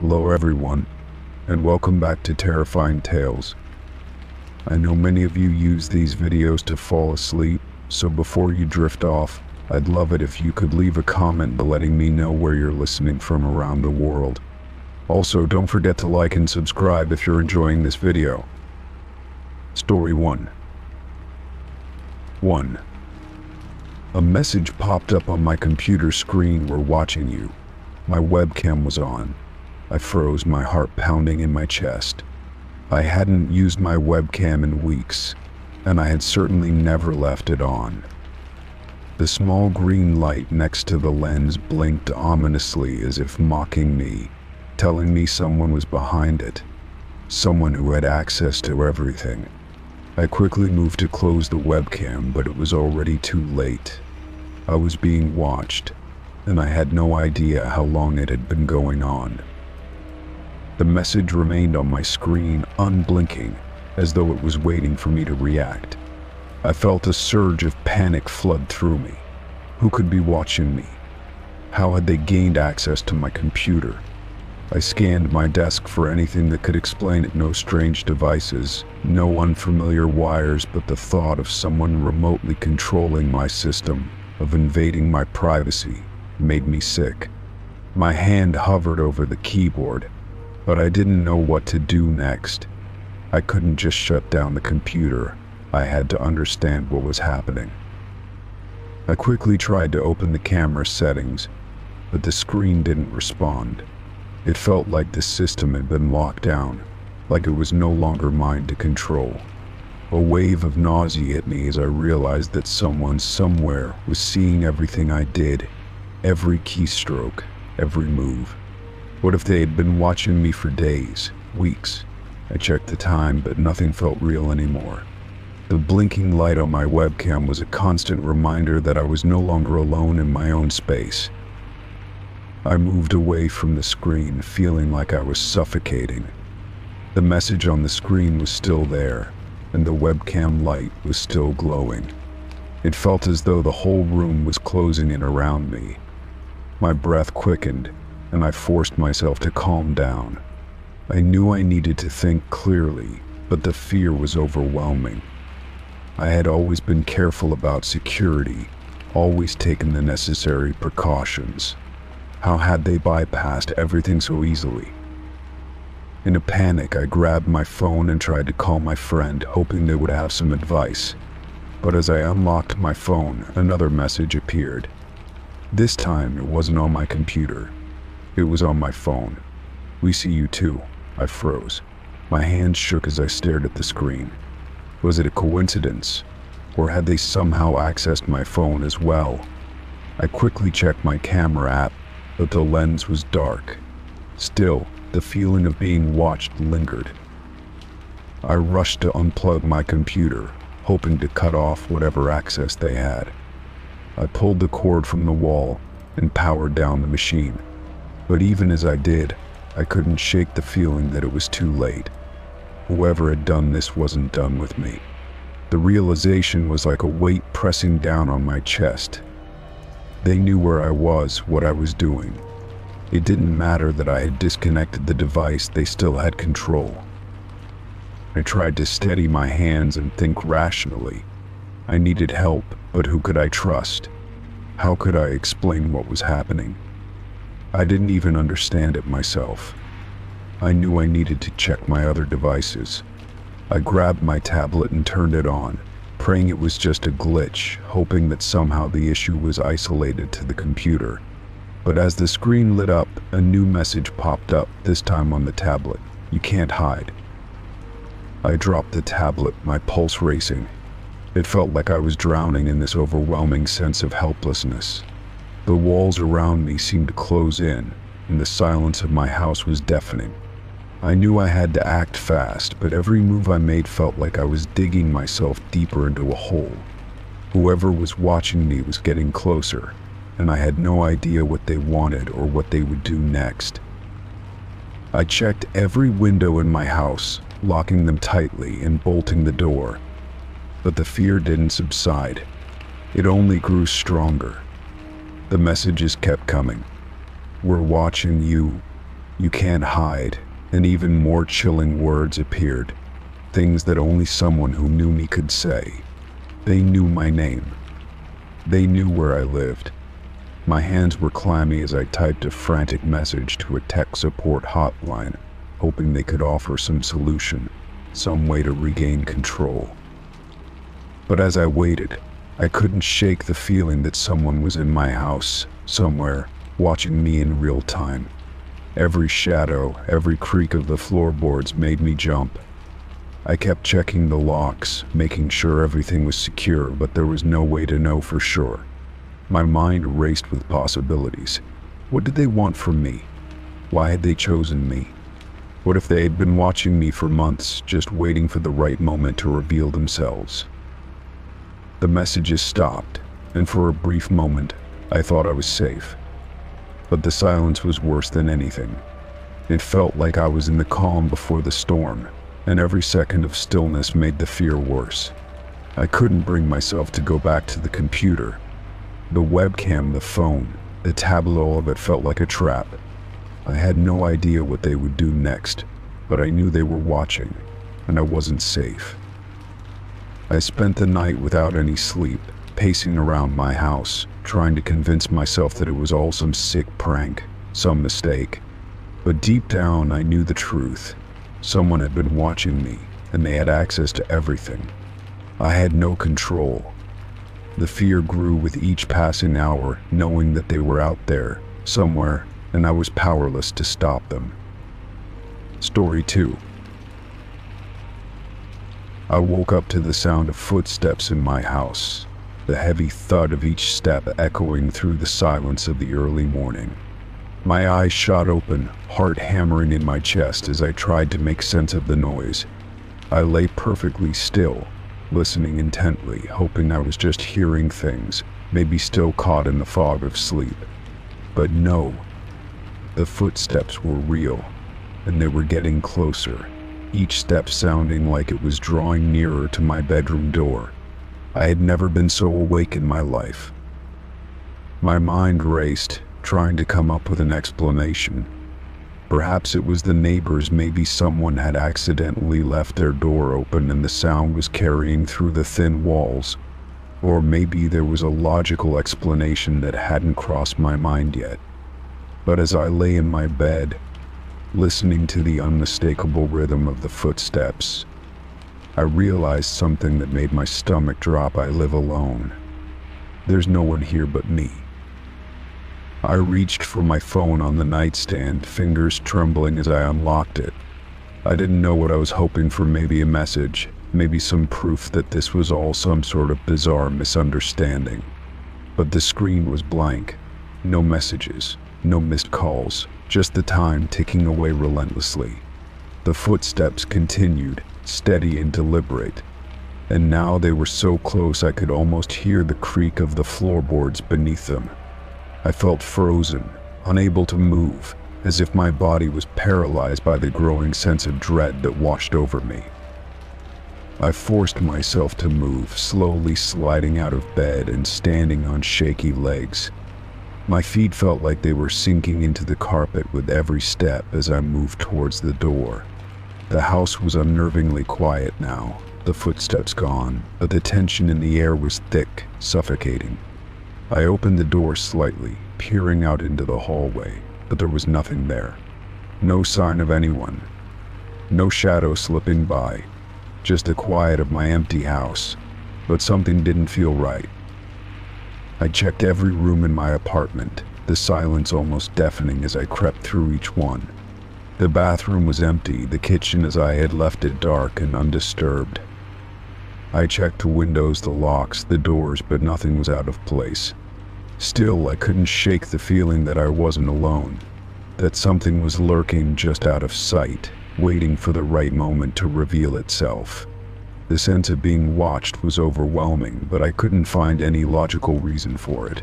Hello everyone, and welcome back to Terrifying Tales. I know many of you use these videos to fall asleep, so before you drift off, I'd love it if you could leave a comment letting me know where you're listening from around the world. Also, don't forget to like and subscribe if you're enjoying this video. Story 1. 1. A message popped up on my computer screen. We're watching you. My webcam was on. I froze, my heart pounding in my chest. I hadn't used my webcam in weeks, and I had certainly never left it on. The small green light next to the lens blinked ominously as if mocking me, telling me someone was behind it, someone who had access to everything. I quickly moved to close the webcam, but it was already too late. I was being watched, and I had no idea how long it had been going on. The message remained on my screen, unblinking, as though it was waiting for me to react. I felt a surge of panic flood through me. Who could be watching me? How had they gained access to my computer? I scanned my desk for anything that could explain it. No strange devices, no unfamiliar wires, but the thought of someone remotely controlling my system, of invading my privacy, made me sick. My hand hovered over the keyboard, but I didn't know what to do next. I couldn't just shut down the computer. I had to understand what was happening. I quickly tried to open the camera settings, but the screen didn't respond. It felt like the system had been locked down, like it was no longer mine to control. A wave of nausea hit me as I realized that someone somewhere was seeing everything I did, every keystroke, every move. What if they had been watching me for days, weeks? I checked the time, but nothing felt real anymore. The blinking light on my webcam was a constant reminder that I was no longer alone in my own space. I moved away from the screen, feeling like I was suffocating. The message on the screen was still there, and the webcam light was still glowing. It felt as though the whole room was closing in around me. My breath quickened, and I forced myself to calm down. I knew I needed to think clearly, but the fear was overwhelming. I had always been careful about security, always taken the necessary precautions. How had they bypassed everything so easily? In a panic, I grabbed my phone and tried to call my friend, hoping they would have some advice. But as I unlocked my phone, another message appeared. This time, it wasn't on my computer. It was on my phone. "We see you too." I froze. My hands shook as I stared at the screen. Was it a coincidence? Or had they somehow accessed my phone as well? I quickly checked my camera app, but the lens was dark. Still, the feeling of being watched lingered. I rushed to unplug my computer, hoping to cut off whatever access they had. I pulled the cord from the wall and powered down the machine. But even as I did, I couldn't shake the feeling that it was too late. Whoever had done this wasn't done with me. The realization was like a weight pressing down on my chest. They knew where I was, what I was doing. It didn't matter that I had disconnected the device, they still had control. I tried to steady my hands and think rationally. I needed help, but who could I trust? How could I explain what was happening? I didn't even understand it myself. I knew I needed to check my other devices. I grabbed my tablet and turned it on, praying it was just a glitch, hoping that somehow the issue was isolated to the computer. But as the screen lit up, a new message popped up, this time on the tablet. "You can't hide." I dropped the tablet, my pulse racing. It felt like I was drowning in this overwhelming sense of helplessness. The walls around me seemed to close in, and the silence of my house was deafening. I knew I had to act fast, but every move I made felt like I was digging myself deeper into a hole. Whoever was watching me was getting closer, and I had no idea what they wanted or what they would do next. I checked every window in my house, locking them tightly and bolting the door. But the fear didn't subside. It only grew stronger. The messages kept coming. "We're watching you. "You can't hide," and even more chilling words appeared, things that only someone who knew me could say. They knew my name. They knew where I lived. My hands were clammy as I typed a frantic message to a tech support hotline, hoping they could offer some solution, some way to regain control. But as I waited, I couldn't shake the feeling that someone was in my house, somewhere, watching me in real time. Every shadow, every creak of the floorboards made me jump. I kept checking the locks, making sure everything was secure, but there was no way to know for sure. My mind raced with possibilities. What did they want from me? Why had they chosen me? What if they had been watching me for months, just waiting for the right moment to reveal themselves? The messages stopped, and for a brief moment, I thought I was safe. But the silence was worse than anything. It felt like I was in the calm before the storm, and every second of stillness made the fear worse. I couldn't bring myself to go back to the computer. The webcam, the phone, the tableau of it felt like a trap. I had no idea what they would do next, but I knew they were watching, and I wasn't safe. I spent the night without any sleep, pacing around my house, trying to convince myself that it was all some sick prank, some mistake. But deep down, I knew the truth. Someone had been watching me, and they had access to everything. I had no control. The fear grew with each passing hour, knowing that they were out there, somewhere, and I was powerless to stop them. Story 2. I woke up to the sound of footsteps in my house, the heavy thud of each step echoing through the silence of the early morning. My eyes shot open, heart hammering in my chest as I tried to make sense of the noise. I lay perfectly still, listening intently, hoping I was just hearing things, maybe still caught in the fog of sleep. But no, the footsteps were real, and they were getting closer, each step sounding like it was drawing nearer to my bedroom door. I had never been so awake in my life. My mind raced, trying to come up with an explanation. Perhaps it was the neighbors, maybe someone had accidentally left their door open and the sound was carrying through the thin walls. Or maybe there was a logical explanation that hadn't crossed my mind yet. But as I lay in my bed, listening to the unmistakable rhythm of the footsteps, I realized something that made my stomach drop. I live alone. There's no one here but me. I reached for my phone on the nightstand, fingers trembling as I unlocked it. I didn't know what I was hoping for, maybe a message, maybe some proof that this was all some sort of bizarre misunderstanding. But the screen was blank. No messages, no missed calls, just the time ticking away relentlessly. The footsteps continued, steady and deliberate. And now they were so close I could almost hear the creak of the floorboards beneath them. I felt frozen, unable to move, as if my body was paralyzed by the growing sense of dread that washed over me. I forced myself to move, slowly sliding out of bed and standing on shaky legs. My feet felt like they were sinking into the carpet with every step as I moved towards the door. The house was unnervingly quiet now, the footsteps gone, but the tension in the air was thick, suffocating. I opened the door slightly, peering out into the hallway, but there was nothing there. No sign of anyone. No shadow slipping by. Just the quiet of my empty house. But something didn't feel right. I checked every room in my apartment, the silence almost deafening as I crept through each one. The bathroom was empty, the kitchen as I had left it dark and undisturbed. I checked the windows, the locks, the doors, but nothing was out of place. Still, I couldn't shake the feeling that I wasn't alone, that something was lurking just out of sight, waiting for the right moment to reveal itself. The sense of being watched was overwhelming, but I couldn't find any logical reason for it.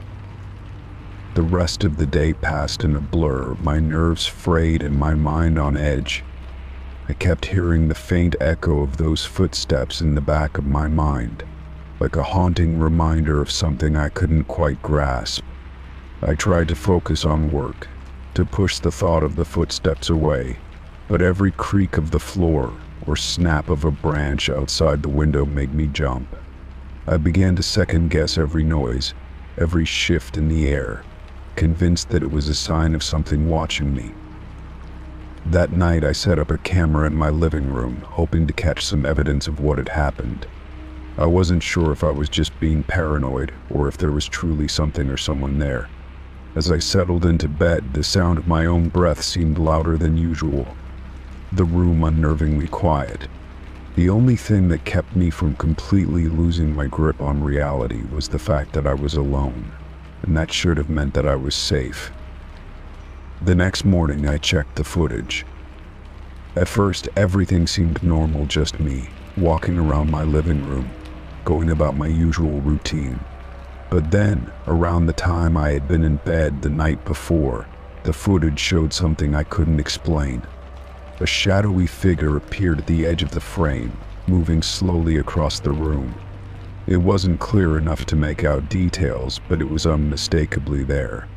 The rest of the day passed in a blur, my nerves frayed and my mind on edge. I kept hearing the faint echo of those footsteps in the back of my mind, like a haunting reminder of something I couldn't quite grasp. I tried to focus on work, to push the thought of the footsteps away, but every creak of the floor or snap of a branch outside the window made me jump. I began to second-guess every noise, every shift in the air, convinced that it was a sign of something watching me. That night I set up a camera in my living room, hoping to catch some evidence of what had happened. I wasn't sure if I was just being paranoid or if there was truly something or someone there. As I settled into bed, the sound of my own breath seemed louder than usual. The room unnervingly quiet. The only thing that kept me from completely losing my grip on reality was the fact that I was alone, and that should have meant that I was safe. The next morning I checked the footage. At first everything seemed normal, just me, walking around my living room, going about my usual routine. But then, around the time I had been in bed the night before, the footage showed something I couldn't explain. A shadowy figure appeared at the edge of the frame, moving slowly across the room. It wasn't clear enough to make out details, but it was unmistakably there.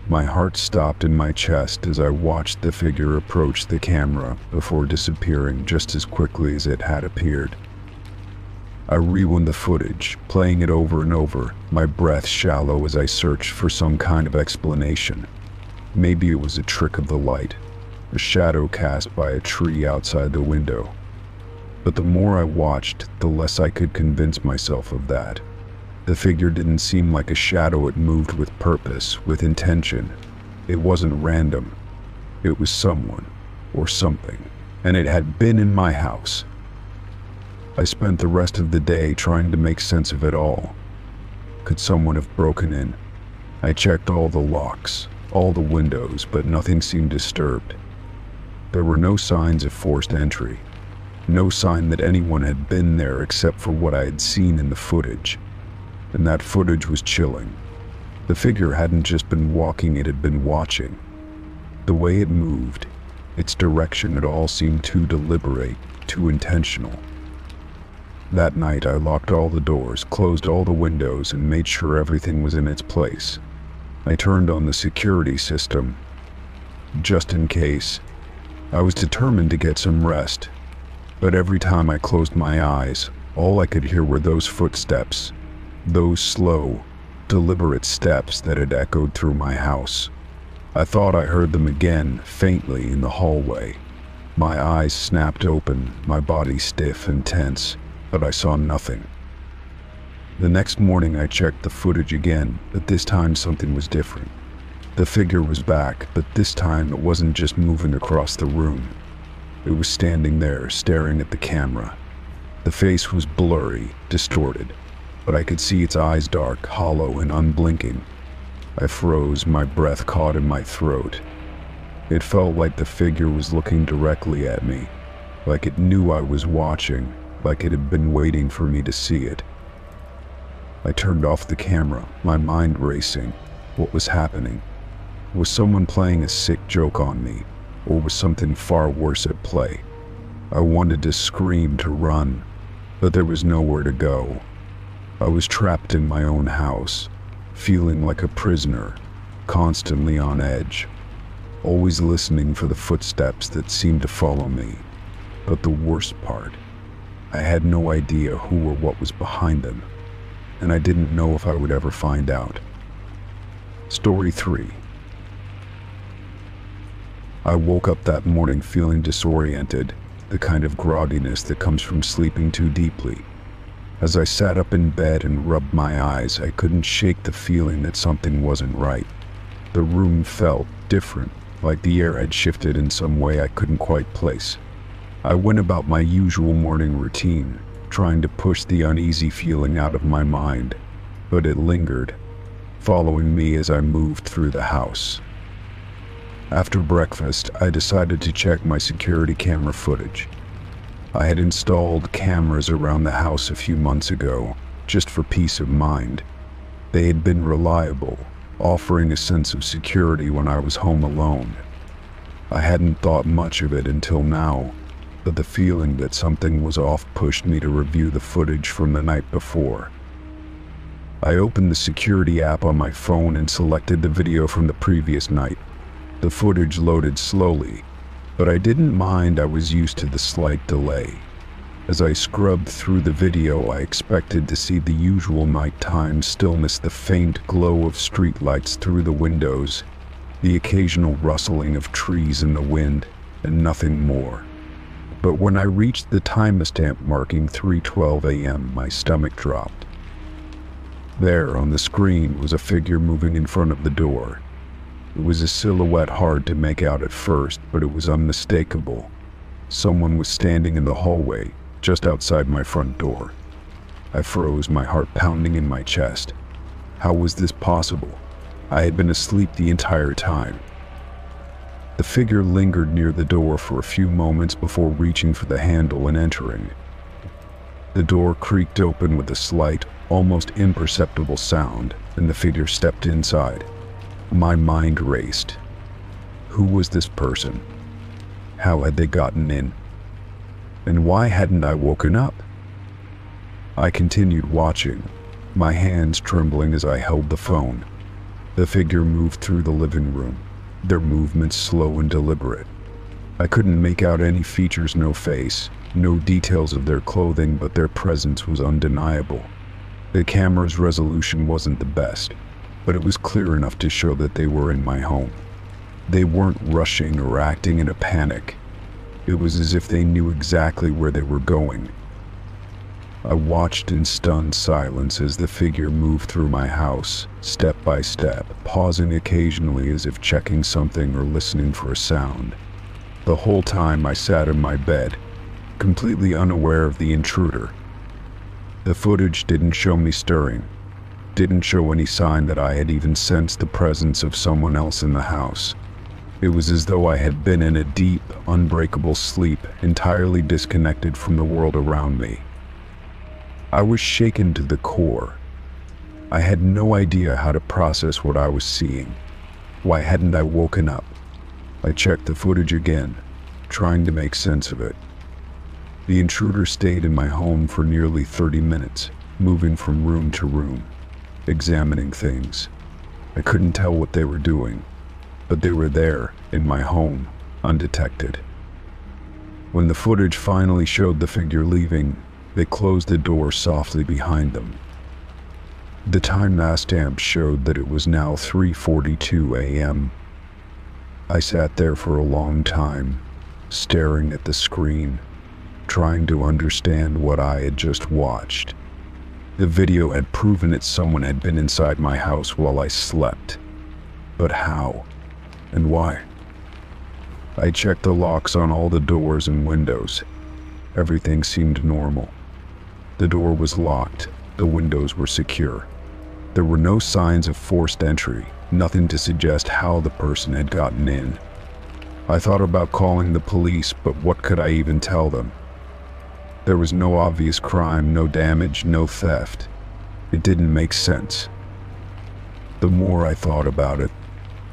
My heart stopped in my chest as I watched the figure approach the camera before disappearing just as quickly as it had appeared. I rewound the footage, playing it over and over, my breath shallow as I searched for some kind of explanation. Maybe it was a trick of the light, a shadow cast by a tree outside the window. But the more I watched, the less I could convince myself of that. The figure didn't seem like a shadow. It moved with purpose, with intention. It wasn't random. It was someone, or something, and it had been in my house. I spent the rest of the day trying to make sense of it all. Could someone have broken in? I checked all the locks, all the windows, but nothing seemed disturbed. There were no signs of forced entry. No sign that anyone had been there except for what I had seen in the footage. And that footage was chilling. The figure hadn't just been walking, it had been watching. The way it moved, its direction, it all seemed too deliberate, too intentional. That night I locked all the doors, closed all the windows, and made sure everything was in its place. I turned on the security system, just in case. I was determined to get some rest, but every time I closed my eyes, all I could hear were those footsteps, those slow, deliberate steps that had echoed through my house. I thought I heard them again, faintly, in the hallway. My eyes snapped open, my body stiff and tense, but I saw nothing. The next morning I checked the footage again, but this time something was different. The figure was back, but this time it wasn't just moving across the room. It was standing there, staring at the camera. The face was blurry, distorted, but I could see its eyes dark, hollow, and unblinking. I froze, my breath caught in my throat. It felt like the figure was looking directly at me, like it knew I was watching, like it had been waiting for me to see it. I turned off the camera, my mind racing. What was happening? Was someone playing a sick joke on me, or was something far worse at play? I wanted to scream, to run, but there was nowhere to go. I was trapped in my own house, feeling like a prisoner, constantly on edge, always listening for the footsteps that seemed to follow me. But the worst part, I had no idea who or what was behind them, and I didn't know if I would ever find out. Story 3. I woke up that morning feeling disoriented, the kind of grogginess that comes from sleeping too deeply. As I sat up in bed and rubbed my eyes, I couldn't shake the feeling that something wasn't right. The room felt different, like the air had shifted in some way I couldn't quite place. I went about my usual morning routine, trying to push the uneasy feeling out of my mind, but it lingered, following me as I moved through the house. After breakfast, I decided to check my security camera footage. I had installed cameras around the house a few months ago, just for peace of mind. They had been reliable, offering a sense of security when I was home alone. I hadn't thought much of it until now, but the feeling that something was off pushed me to review the footage from the night before. I opened the security app on my phone and selected the video from the previous night. The footage loaded slowly, but I didn't mind. I was used to the slight delay. As I scrubbed through the video, I expected to see the usual nighttime stillness, the faint glow of streetlights through the windows, the occasional rustling of trees in the wind, and nothing more. But when I reached the timestamp marking 3:12 a.m., my stomach dropped. There, on the screen, was a figure moving in front of the door. It was a silhouette hard to make out at first, but it was unmistakable. Someone was standing in the hallway, just outside my front door. I froze, my heart pounding in my chest. How was this possible? I had been asleep the entire time. The figure lingered near the door for a few moments before reaching for the handle and entering. The door creaked open with a slight, almost imperceptible sound, and the figure stepped inside. My mind raced. Who was this person? How had they gotten in? And why hadn't I woken up? I continued watching, my hands trembling as I held the phone. The figure moved through the living room, their movements slow and deliberate. I couldn't make out any features, no face, no details of their clothing, but their presence was undeniable. The camera's resolution wasn't the best, but it was clear enough to show that they were in my home. They weren't rushing or acting in a panic. It was as if they knew exactly where they were going. I watched in stunned silence as the figure moved through my house, step by step, pausing occasionally as if checking something or listening for a sound. The whole time I sat in my bed, completely unaware of the intruder. The footage didn't show me stirring, didn't show any sign that I had even sensed the presence of someone else in the house. It was as though I had been in a deep, unbreakable sleep, entirely disconnected from the world around me. I was shaken to the core. I had no idea how to process what I was seeing. Why hadn't I woken up? I checked the footage again, trying to make sense of it. The intruder stayed in my home for nearly 30 minutes, moving from room to room, examining things. I couldn't tell what they were doing, but they were there, in my home, undetected. When the footage finally showed the figure leaving, they closed the door softly behind them. The timestamp showed that it was now 3:42 a.m. I sat there for a long time, staring at the screen, trying to understand what I had just watched. The video had proven that someone had been inside my house while I slept. But how? And why? I checked the locks on all the doors and windows. Everything seemed normal. The door was locked, the windows were secure. There were no signs of forced entry, nothing to suggest how the person had gotten in. I thought about calling the police, but what could I even tell them? There was no obvious crime, no damage, no theft. It didn't make sense. The more I thought about it,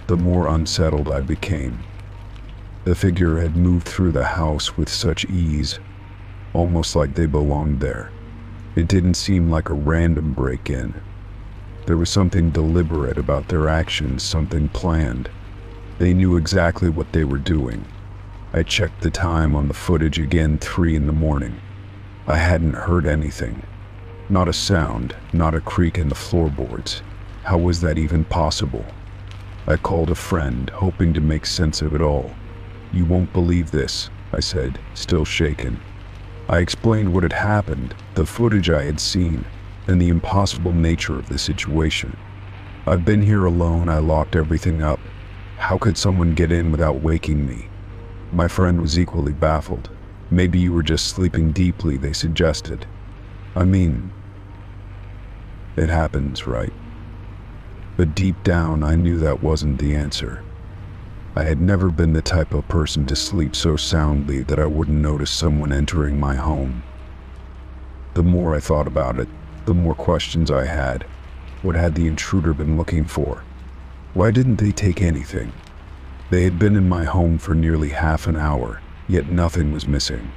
the more unsettled I became. The figure had moved through the house with such ease, almost like they belonged there. It didn't seem like a random break-in. There was something deliberate about their actions, something planned. They knew exactly what they were doing. I checked the time on the footage again, 3 in the morning. I hadn't heard anything. Not a sound, not a creak in the floorboards. How was that even possible? I called a friend, hoping to make sense of it all. "You won't believe this," I said, still shaken. I explained what had happened, the footage I had seen, and the impossible nature of the situation. "I've been here alone, I locked everything up. How could someone get in without waking me?" My friend was equally baffled. "Maybe you were just sleeping deeply," they suggested. "I mean, it happens, right?" But deep down, I knew that wasn't the answer. I had never been the type of person to sleep so soundly that I wouldn't notice someone entering my home. The more I thought about it, the more questions I had. What had the intruder been looking for? Why didn't they take anything? They had been in my home for nearly half an hour, yet nothing was missing.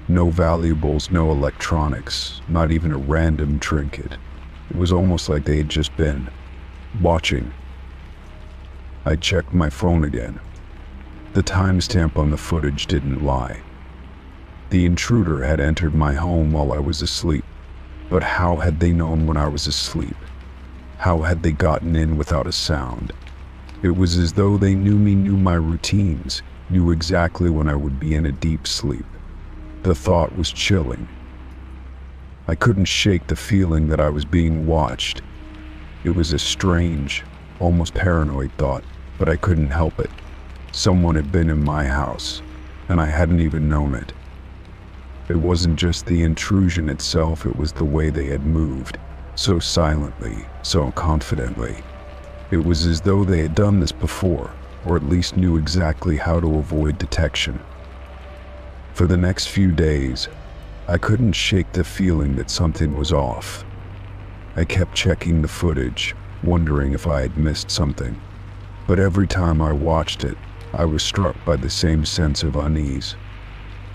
No valuables, no electronics, not even a random trinket. It was almost like they had just been watching. I checked my phone again. The timestamp on the footage didn't lie. The intruder had entered my home while I was asleep. But how had they known when I was asleep? How had they gotten in without a sound? It was as though they knew me, knew my routines, knew exactly when I would be in a deep sleep. The thought was chilling. I couldn't shake the feeling that I was being watched. It was a strange, almost paranoid thought, but I couldn't help it. Someone had been in my house, and I hadn't even known it. It wasn't just the intrusion itself, it was the way they had moved, so silently, so confidently. It was as though they had done this before, or at least knew exactly how to avoid detection. For the next few days, I couldn't shake the feeling that something was off. I kept checking the footage, wondering if I had missed something. But every time I watched it, I was struck by the same sense of unease.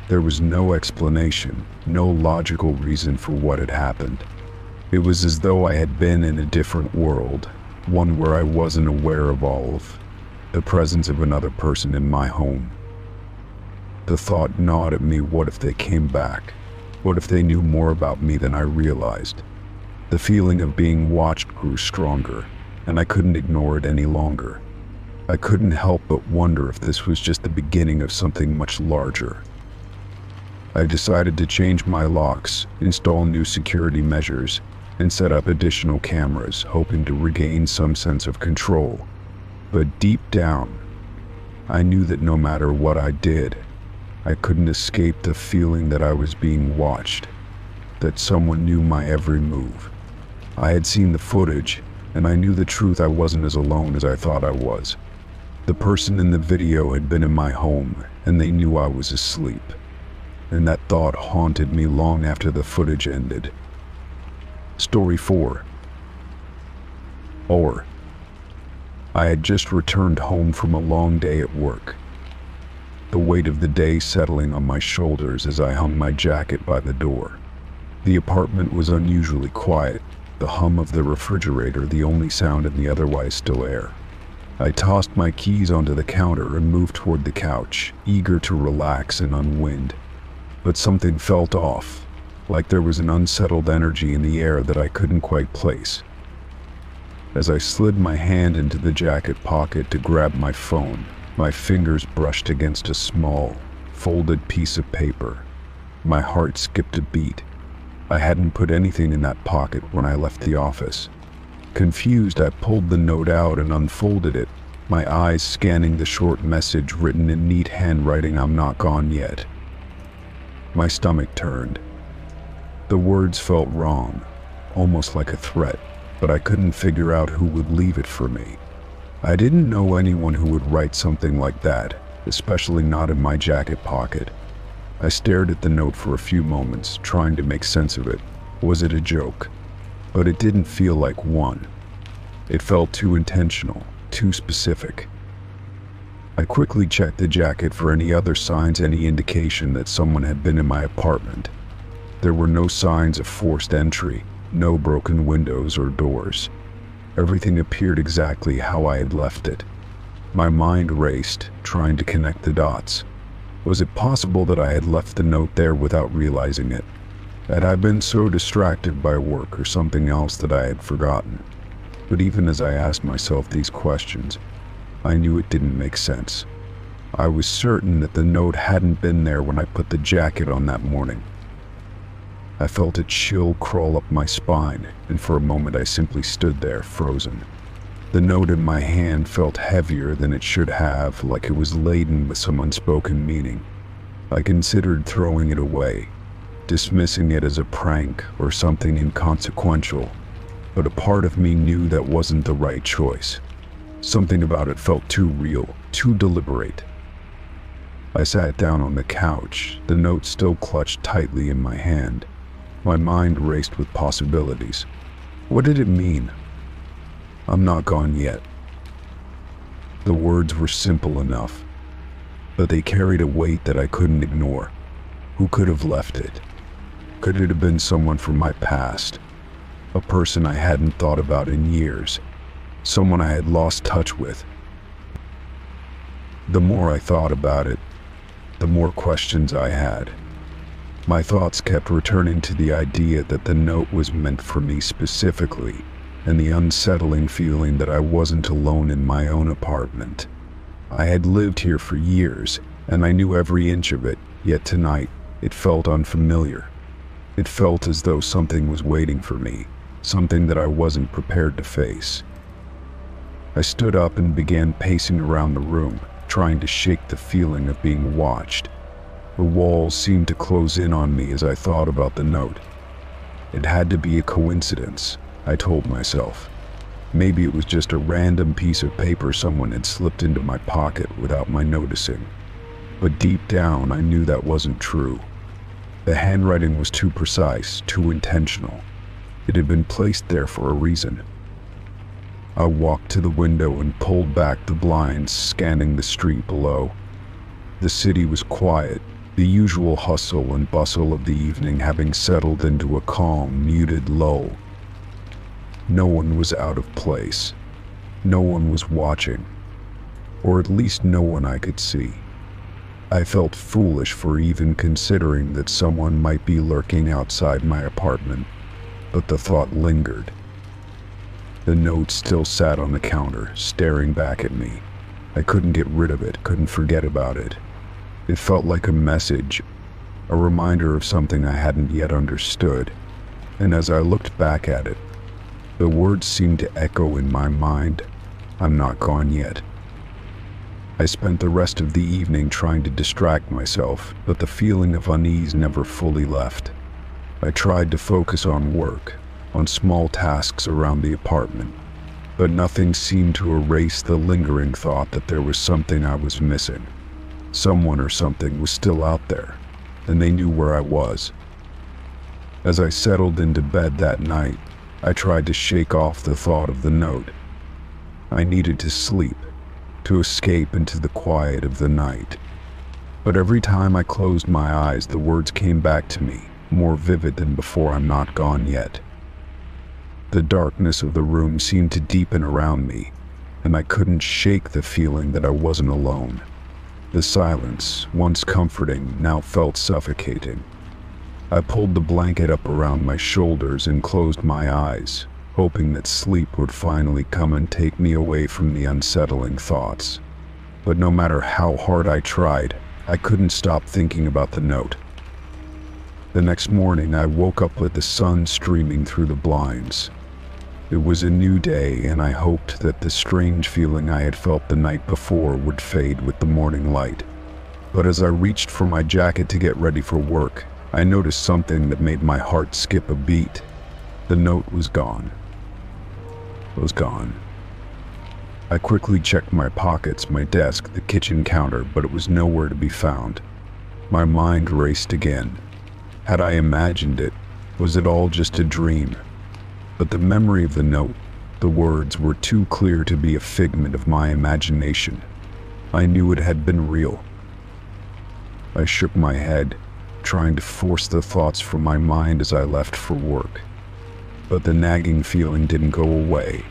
There was no explanation, no logical reason for what had happened. It was as though I had been in a different world, one where I wasn't aware of all of the presence of another person in my home. The thought gnawed at me, what if they came back? What if they knew more about me than I realized? The feeling of being watched grew stronger, and I couldn't ignore it any longer. I couldn't help but wonder if this was just the beginning of something much larger. I decided to change my locks, install new security measures, and set up additional cameras, hoping to regain some sense of control. But deep down, I knew that no matter what I did, I couldn't escape the feeling that I was being watched, that someone knew my every move. I had seen the footage, and I knew the truth. I wasn't as alone as I thought I was. The person in the video had been in my home, and they knew I was asleep. And that thought haunted me long after the footage ended. Story 4. I had just returned home from a long day at work. The weight of the day settling on my shoulders as I hung my jacket by the door. The apartment was unusually quiet, the hum of the refrigerator the only sound in the otherwise still air. I tossed my keys onto the counter and moved toward the couch, eager to relax and unwind. But something felt off, like there was an unsettled energy in the air that I couldn't quite place. As I slid my hand into the jacket pocket to grab my phone, my fingers brushed against a small, folded piece of paper. My heart skipped a beat. I hadn't put anything in that pocket when I left the office. Confused, I pulled the note out and unfolded it, my eyes scanning the short message written in neat handwriting, "I'm not gone yet." My stomach turned. The words felt wrong, almost like a threat, but I couldn't figure out who would leave it for me. I didn't know anyone who would write something like that, especially not in my jacket pocket. I stared at the note for a few moments, trying to make sense of it. Was it a joke? But it didn't feel like one. It felt too intentional, too specific. I quickly checked the jacket for any other signs, any indication that someone had been in my apartment. There were no signs of forced entry, no broken windows or doors. Everything appeared exactly how I had left it. My mind raced, trying to connect the dots. Was it possible that I had left the note there without realizing it? Had I been so distracted by work or something else that I had forgotten? But even as I asked myself these questions, I knew it didn't make sense. I was certain that the note hadn't been there when I put the jacket on that morning. I felt a chill crawl up my spine, and for a moment I simply stood there, frozen. The note in my hand felt heavier than it should have, like it was laden with some unspoken meaning. I considered throwing it away, dismissing it as a prank or something inconsequential, but a part of me knew that wasn't the right choice. Something about it felt too real, too deliberate. I sat down on the couch, the note still clutched tightly in my hand. My mind raced with possibilities. What did it mean? "I'm not gone yet." The words were simple enough, but they carried a weight that I couldn't ignore. Who could have left it? Could it have been someone from my past? A person I hadn't thought about in years? Someone I had lost touch with? The more I thought about it, the more questions I had. My thoughts kept returning to the idea that the note was meant for me specifically, and the unsettling feeling that I wasn't alone in my own apartment. I had lived here for years, and I knew every inch of it, yet tonight, it felt unfamiliar. It felt as though something was waiting for me, something that I wasn't prepared to face. I stood up and began pacing around the room, trying to shake the feeling of being watched. The walls seemed to close in on me as I thought about the note. It had to be a coincidence, I told myself. Maybe it was just a random piece of paper someone had slipped into my pocket without my noticing. But deep down, I knew that wasn't true. The handwriting was too precise, too intentional. It had been placed there for a reason. I walked to the window and pulled back the blinds, scanning the street below. The city was quiet, the usual hustle and bustle of the evening having settled into a calm, muted lull. No one was out of place. No one was watching. Or at least no one I could see. I felt foolish for even considering that someone might be lurking outside my apartment, but the thought lingered. The note still sat on the counter, staring back at me. I couldn't get rid of it, couldn't forget about it. It felt like a message, a reminder of something I hadn't yet understood, and as I looked back at it, the words seemed to echo in my mind, "I'm not gone yet." I spent the rest of the evening trying to distract myself, but the feeling of unease never fully left. I tried to focus on work, on small tasks around the apartment, but nothing seemed to erase the lingering thought that there was something I was missing. Someone or something was still out there, and they knew where I was. As I settled into bed that night, I tried to shake off the thought of the note. I needed to sleep, to escape into the quiet of the night. But every time I closed my eyes, the words came back to me, more vivid than before, "I'm not gone yet." The darkness of the room seemed to deepen around me, and I couldn't shake the feeling that I wasn't alone. The silence, once comforting, now felt suffocating. I pulled the blanket up around my shoulders and closed my eyes, hoping that sleep would finally come and take me away from the unsettling thoughts. But no matter how hard I tried, I couldn't stop thinking about the note. The next morning, I woke up with the sun streaming through the blinds. It was a new day, and I hoped that the strange feeling I had felt the night before would fade with the morning light. But as I reached for my jacket to get ready for work, I noticed something that made my heart skip a beat. The note was gone. It was gone. I quickly checked my pockets, my desk, the kitchen counter, but it was nowhere to be found. My mind raced again. Had I imagined it? Was it all just a dream? But the memory of the note, the words, were too clear to be a figment of my imagination. I knew it had been real. I shook my head, trying to force the thoughts from my mind as I left for work. But the nagging feeling didn't go away.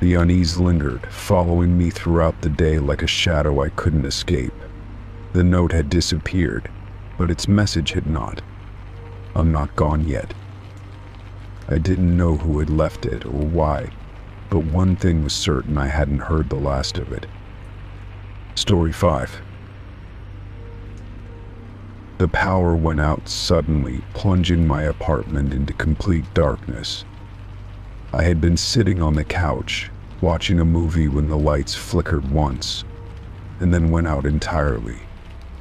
The unease lingered, following me throughout the day like a shadow I couldn't escape. The note had disappeared, but its message had not. "I'm not gone yet." I didn't know who had left it or why, but one thing was certain: I hadn't heard the last of it. Story 5. The power went out suddenly, plunging my apartment into complete darkness. I had been sitting on the couch, watching a movie when the lights flickered once, and then went out entirely.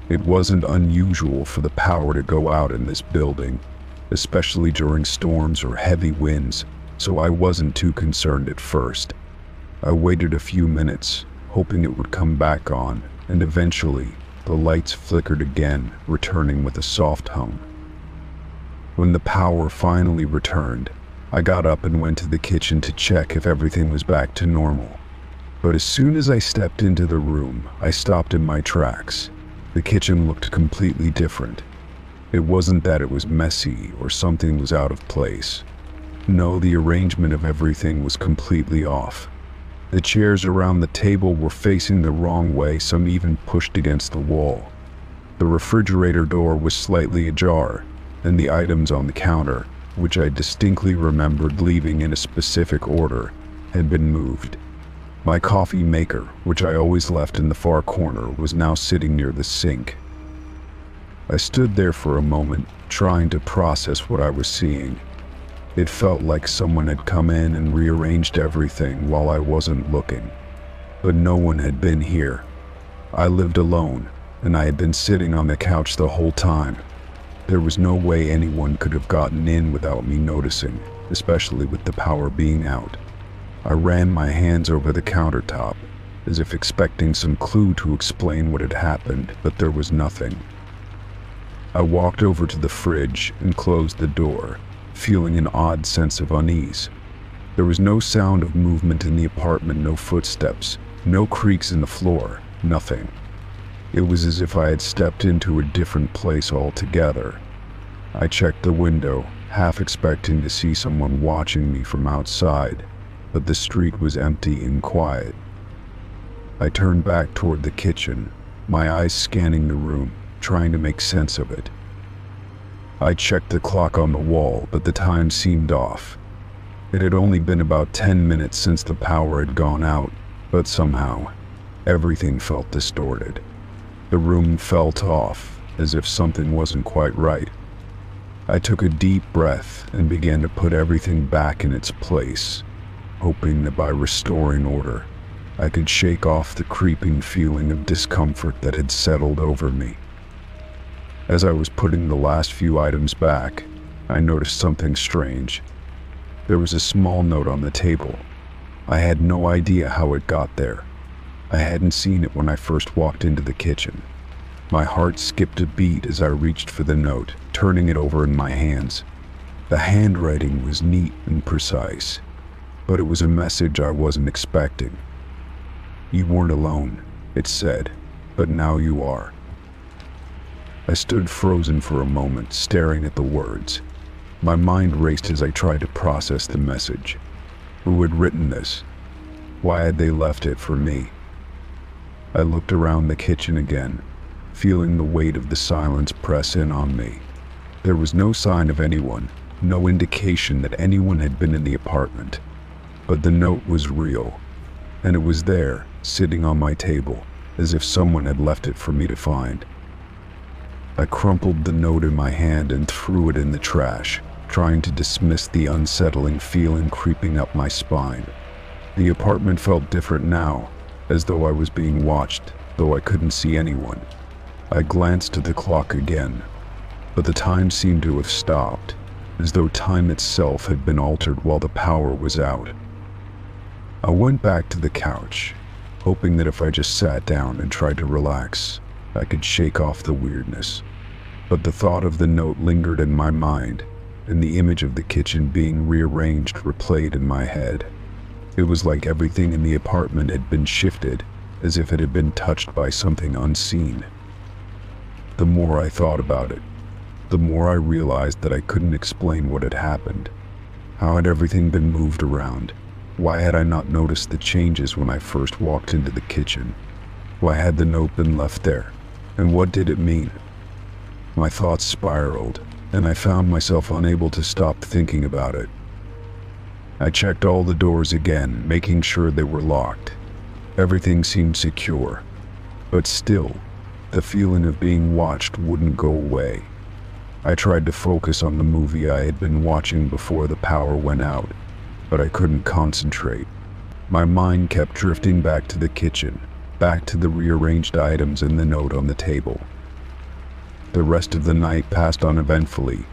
It wasn't unusual for the power to go out in this building, especially during storms or heavy winds, so I wasn't too concerned at first. I waited a few minutes, hoping it would come back on, and eventually, the lights flickered again, returning with a soft hum. When the power finally returned, I got up and went to the kitchen to check if everything was back to normal. But as soon as I stepped into the room, I stopped in my tracks. The kitchen looked completely different. It wasn't that it was messy or something was out of place. No, the arrangement of everything was completely off. The chairs around the table were facing the wrong way, some even pushed against the wall. The refrigerator door was slightly ajar, and the items on the counter, which I distinctly remembered leaving in a specific order, had been moved. My coffee maker, which I always left in the far corner, was now sitting near the sink. I stood there for a moment, trying to process what I was seeing. It felt like someone had come in and rearranged everything while I wasn't looking. But no one had been here. I lived alone, and I had been sitting on the couch the whole time. There was no way anyone could have gotten in without me noticing, especially with the power being out. I ran my hands over the countertop, as if expecting some clue to explain what had happened, but there was nothing. I walked over to the fridge and closed the door, feeling an odd sense of unease. There was no sound of movement in the apartment, no footsteps, no creaks in the floor, nothing. It was as if I had stepped into a different place altogether. I checked the window, half expecting to see someone watching me from outside, but the street was empty and quiet. I turned back toward the kitchen, my eyes scanning the room, trying to make sense of it. I checked the clock on the wall, but the time seemed off. It had only been about 10 minutes since the power had gone out, but somehow, everything felt distorted. The room felt off, as if something wasn't quite right. I took a deep breath and began to put everything back in its place, hoping that by restoring order, I could shake off the creeping feeling of discomfort that had settled over me. As I was putting the last few items back, I noticed something strange. There was a small note on the table. I had no idea how it got there. I hadn't seen it when I first walked into the kitchen. My heart skipped a beat as I reached for the note, turning it over in my hands. The handwriting was neat and precise, but it was a message I wasn't expecting. "You weren't alone," it said, "but now you are." I stood frozen for a moment, staring at the words. My mind raced as I tried to process the message. Who had written this? Why had they left it for me? I looked around the kitchen again, feeling the weight of the silence press in on me. There was no sign of anyone, no indication that anyone had been in the apartment. But the note was real, and it was there, sitting on my table, as if someone had left it for me to find. I crumpled the note in my hand and threw it in the trash, trying to dismiss the unsettling feeling creeping up my spine. The apartment felt different now, as though I was being watched, though I couldn't see anyone. I glanced at the clock again, but the time seemed to have stopped, as though time itself had been altered while the power was out. I went back to the couch, hoping that if I just sat down and tried to relax, I could shake off the weirdness. But the thought of the note lingered in my mind, and the image of the kitchen being rearranged replayed in my head. It was like everything in the apartment had been shifted, as if it had been touched by something unseen. The more I thought about it, the more I realized that I couldn't explain what had happened. How had everything been moved around? Why had I not noticed the changes when I first walked into the kitchen? Why had the note been left there? And what did it mean? My thoughts spiraled, and I found myself unable to stop thinking about it. I checked all the doors again, making sure they were locked. Everything seemed secure, but still, the feeling of being watched wouldn't go away. I tried to focus on the movie I had been watching before the power went out, but I couldn't concentrate. My mind kept drifting back to the kitchen, back to the rearranged items and the note on the table. The rest of the night passed uneventfully,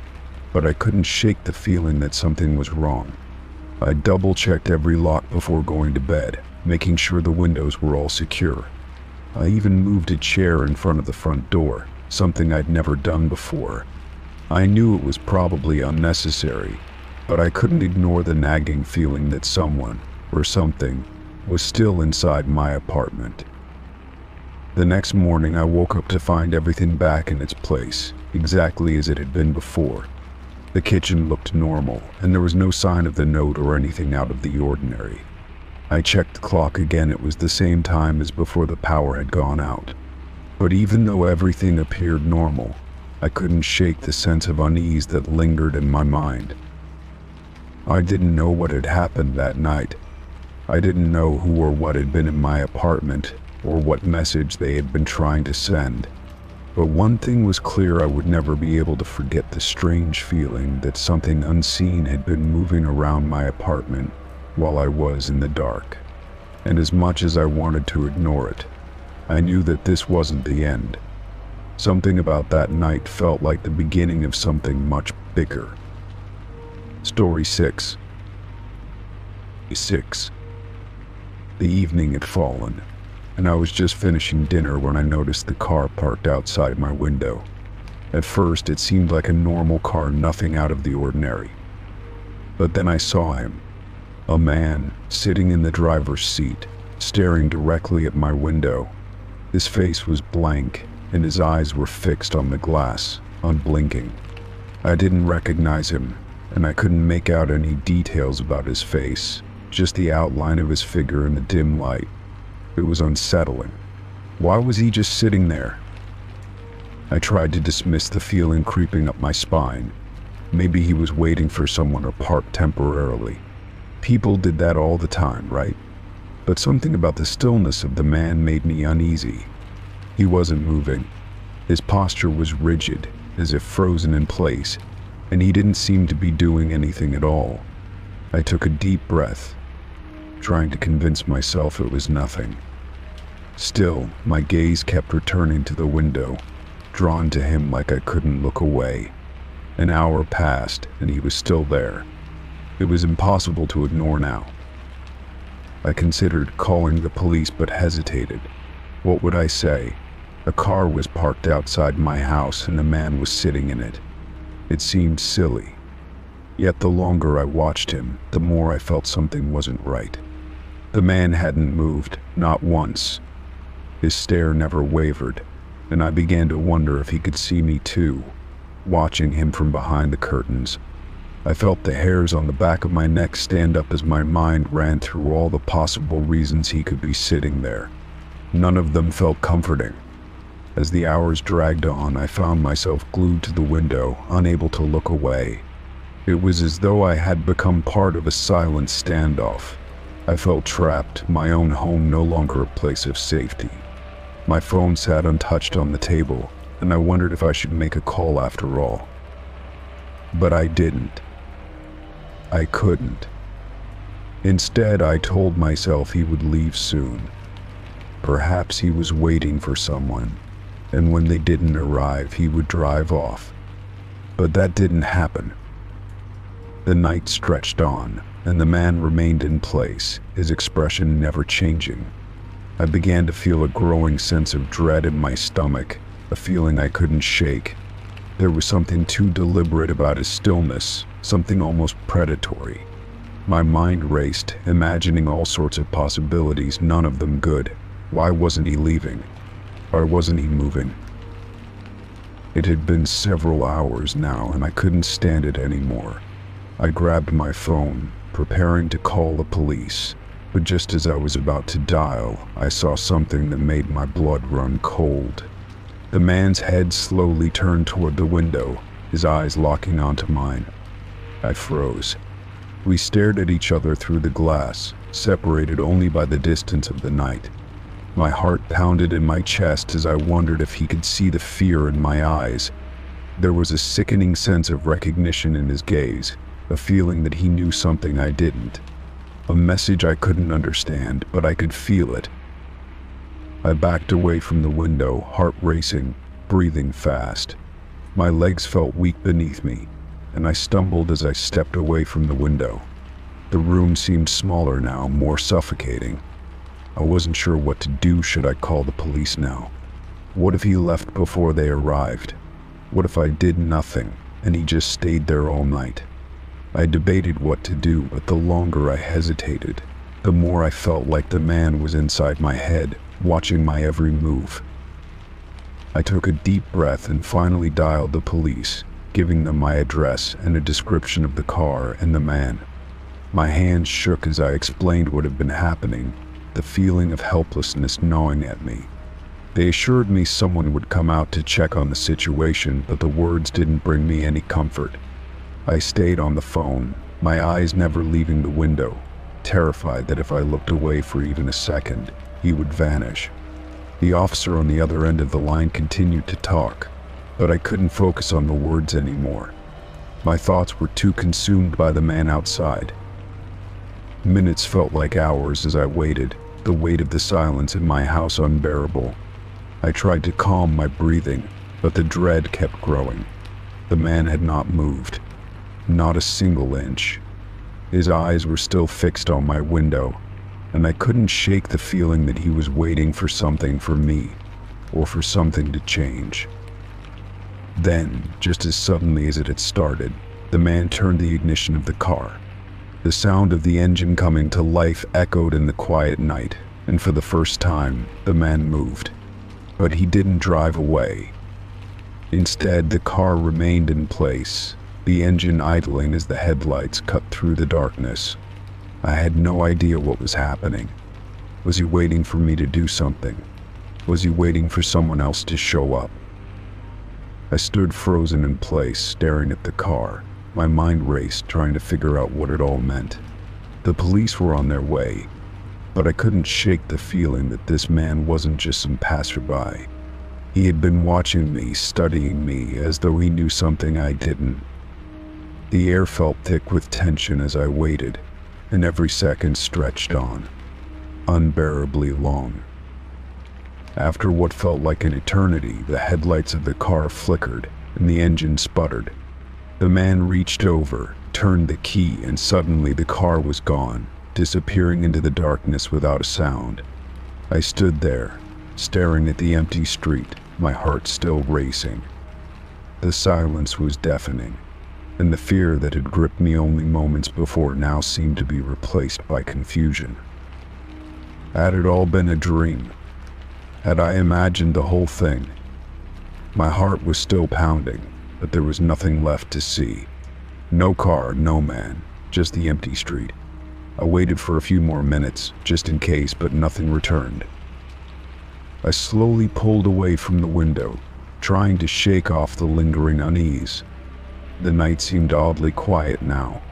but I couldn't shake the feeling that something was wrong. I double-checked every lock before going to bed, making sure the windows were all secure. I even moved a chair in front of the front door, something I'd never done before. I knew it was probably unnecessary, but I couldn't ignore the nagging feeling that someone, or something, was still inside my apartment. The next morning I woke up to find everything back in its place, exactly as it had been before. The kitchen looked normal, and there was no sign of the note or anything out of the ordinary. I checked the clock again. It was the same time as before the power had gone out. But even though everything appeared normal, I couldn't shake the sense of unease that lingered in my mind. I didn't know what had happened that night. I didn't know who or what had been in my apartment, or what message they had been trying to send. But one thing was clear: I would never be able to forget the strange feeling that something unseen had been moving around my apartment while I was in the dark. And as much as I wanted to ignore it, I knew that this wasn't the end. Something about that night felt like the beginning of something much bigger. Story 6. The evening had fallen, and I was just finishing dinner when I noticed the car parked outside my window. At first, it seemed like a normal car, nothing out of the ordinary. But then I saw him. A man sitting in the driver's seat, staring directly at my window. His face was blank, and his eyes were fixed on the glass, unblinking. I didn't recognize him, and I couldn't make out any details about his face, just the outline of his figure in the dim light. It was unsettling. Why was he just sitting there? I tried to dismiss the feeling creeping up my spine. Maybe he was waiting for someone or parked temporarily. People did that all the time, right? But something about the stillness of the man made me uneasy. He wasn't moving. His posture was rigid, as if frozen in place, and he didn't seem to be doing anything at all. I took a deep breath, trying to convince myself it was nothing. Still, my gaze kept returning to the window, drawn to him like I couldn't look away. An hour passed, and he was still there. It was impossible to ignore now. I considered calling the police but hesitated. What would I say? A car was parked outside my house and a man was sitting in it. It seemed silly. Yet the longer I watched him, the more I felt something wasn't right. The man hadn't moved, not once. His stare never wavered, and I began to wonder if he could see me too, watching him from behind the curtains. I felt the hairs on the back of my neck stand up as my mind ran through all the possible reasons he could be sitting there. None of them felt comforting. As the hours dragged on, I found myself glued to the window, unable to look away. It was as though I had become part of a silent standoff. I felt trapped, my own home no longer a place of safety. My phone sat untouched on the table, and I wondered if I should make a call after all. But I didn't. I couldn't. Instead, I told myself he would leave soon. Perhaps he was waiting for someone, and when they didn't arrive, he would drive off. But that didn't happen. The night stretched on, and the man remained in place, his expression never changing. I began to feel a growing sense of dread in my stomach, a feeling I couldn't shake. There was something too deliberate about his stillness, something almost predatory. My mind raced, imagining all sorts of possibilities, none of them good. Why wasn't he leaving? Why wasn't he moving? It had been several hours now, and I couldn't stand it anymore. I grabbed my phone, preparing to call the police, but just as I was about to dial, I saw something that made my blood run cold. The man's head slowly turned toward the window, his eyes locking onto mine. I froze. We stared at each other through the glass, separated only by the distance of the night. My heart pounded in my chest as I wondered if he could see the fear in my eyes. There was a sickening sense of recognition in his gaze, a feeling that he knew something I didn't. A message I couldn't understand, but I could feel it. I backed away from the window, heart racing, breathing fast. My legs felt weak beneath me, and I stumbled as I stepped away from the window. The room seemed smaller now, more suffocating. I wasn't sure what to do. Should I call the police now? What if he left before they arrived? What if I did nothing, and he just stayed there all night? I debated what to do, but the longer I hesitated, the more I felt like the man was inside my head, watching my every move. I took a deep breath and finally dialed the police, giving them my address and a description of the car and the man. My hands shook as I explained what had been happening, the feeling of helplessness gnawing at me. They assured me someone would come out to check on the situation, but the words didn't bring me any comfort. I stayed on the phone, my eyes never leaving the window, terrified that if I looked away for even a second, he would vanish. The officer on the other end of the line continued to talk, but I couldn't focus on the words anymore. My thoughts were too consumed by the man outside. Minutes felt like hours as I waited, the weight of the silence in my house unbearable. I tried to calm my breathing, but the dread kept growing. The man had not moved, not a single inch. His eyes were still fixed on my window, and I couldn't shake the feeling that he was waiting for something from me, or for something to change. Then, just as suddenly as it had started, the man turned the ignition of the car. The sound of the engine coming to life echoed in the quiet night, and for the first time, the man moved. But he didn't drive away. Instead, the car remained in place, the engine idling as the headlights cut through the darkness. I had no idea what was happening. Was he waiting for me to do something? Was he waiting for someone else to show up? I stood frozen in place, staring at the car. My mind raced, trying to figure out what it all meant. The police were on their way, but I couldn't shake the feeling that this man wasn't just some passerby. He had been watching me, studying me, as though he knew something I didn't. The air felt thick with tension as I waited, and every second stretched on, unbearably long. After what felt like an eternity, the headlights of the car flickered, and the engine sputtered. The man reached over, turned the key, and suddenly the car was gone, disappearing into the darkness without a sound. I stood there, staring at the empty street, my heart still racing. The silence was deafening, and the fear that had gripped me only moments before now seemed to be replaced by confusion. Had it all been a dream? Had I imagined the whole thing? My heart was still pounding, but there was nothing left to see. No car, no man, just the empty street. I waited for a few more minutes, just in case, but nothing returned. I slowly pulled away from the window, trying to shake off the lingering unease. The night seemed oddly quiet now,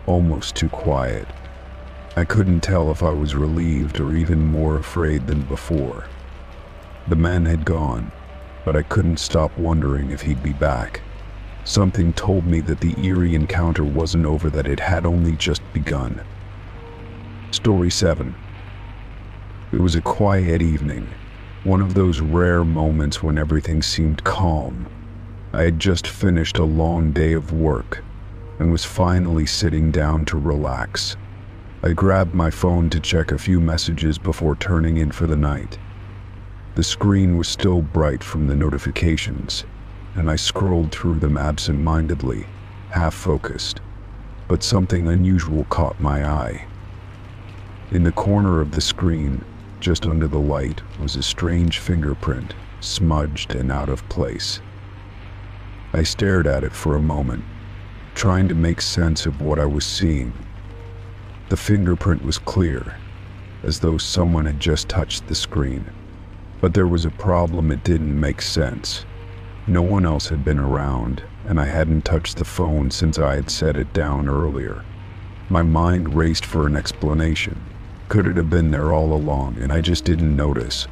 almost too quiet. I couldn't tell if I was relieved or even more afraid than before. The man had gone, but I couldn't stop wondering if he'd be back. Something told me that the eerie encounter wasn't over, that it had only just begun. Story 7. It was a quiet evening, one of those rare moments when everything seemed calm. I had just finished a long day of work and was finally sitting down to relax. I grabbed my phone to check a few messages before turning in for the night. The screen was still bright from the notifications, and I scrolled through them absent-mindedly, half-focused. But something unusual caught my eye. In the corner of the screen, just under the light, was a strange fingerprint, smudged and out of place. I stared at it for a moment, trying to make sense of what I was seeing. The fingerprint was clear, as though someone had just touched the screen. But there was a problem: it didn't make sense. No one else had been around, and I hadn't touched the phone since I had set it down earlier. My mind raced for an explanation. Could it have been there all along and I just didn't notice?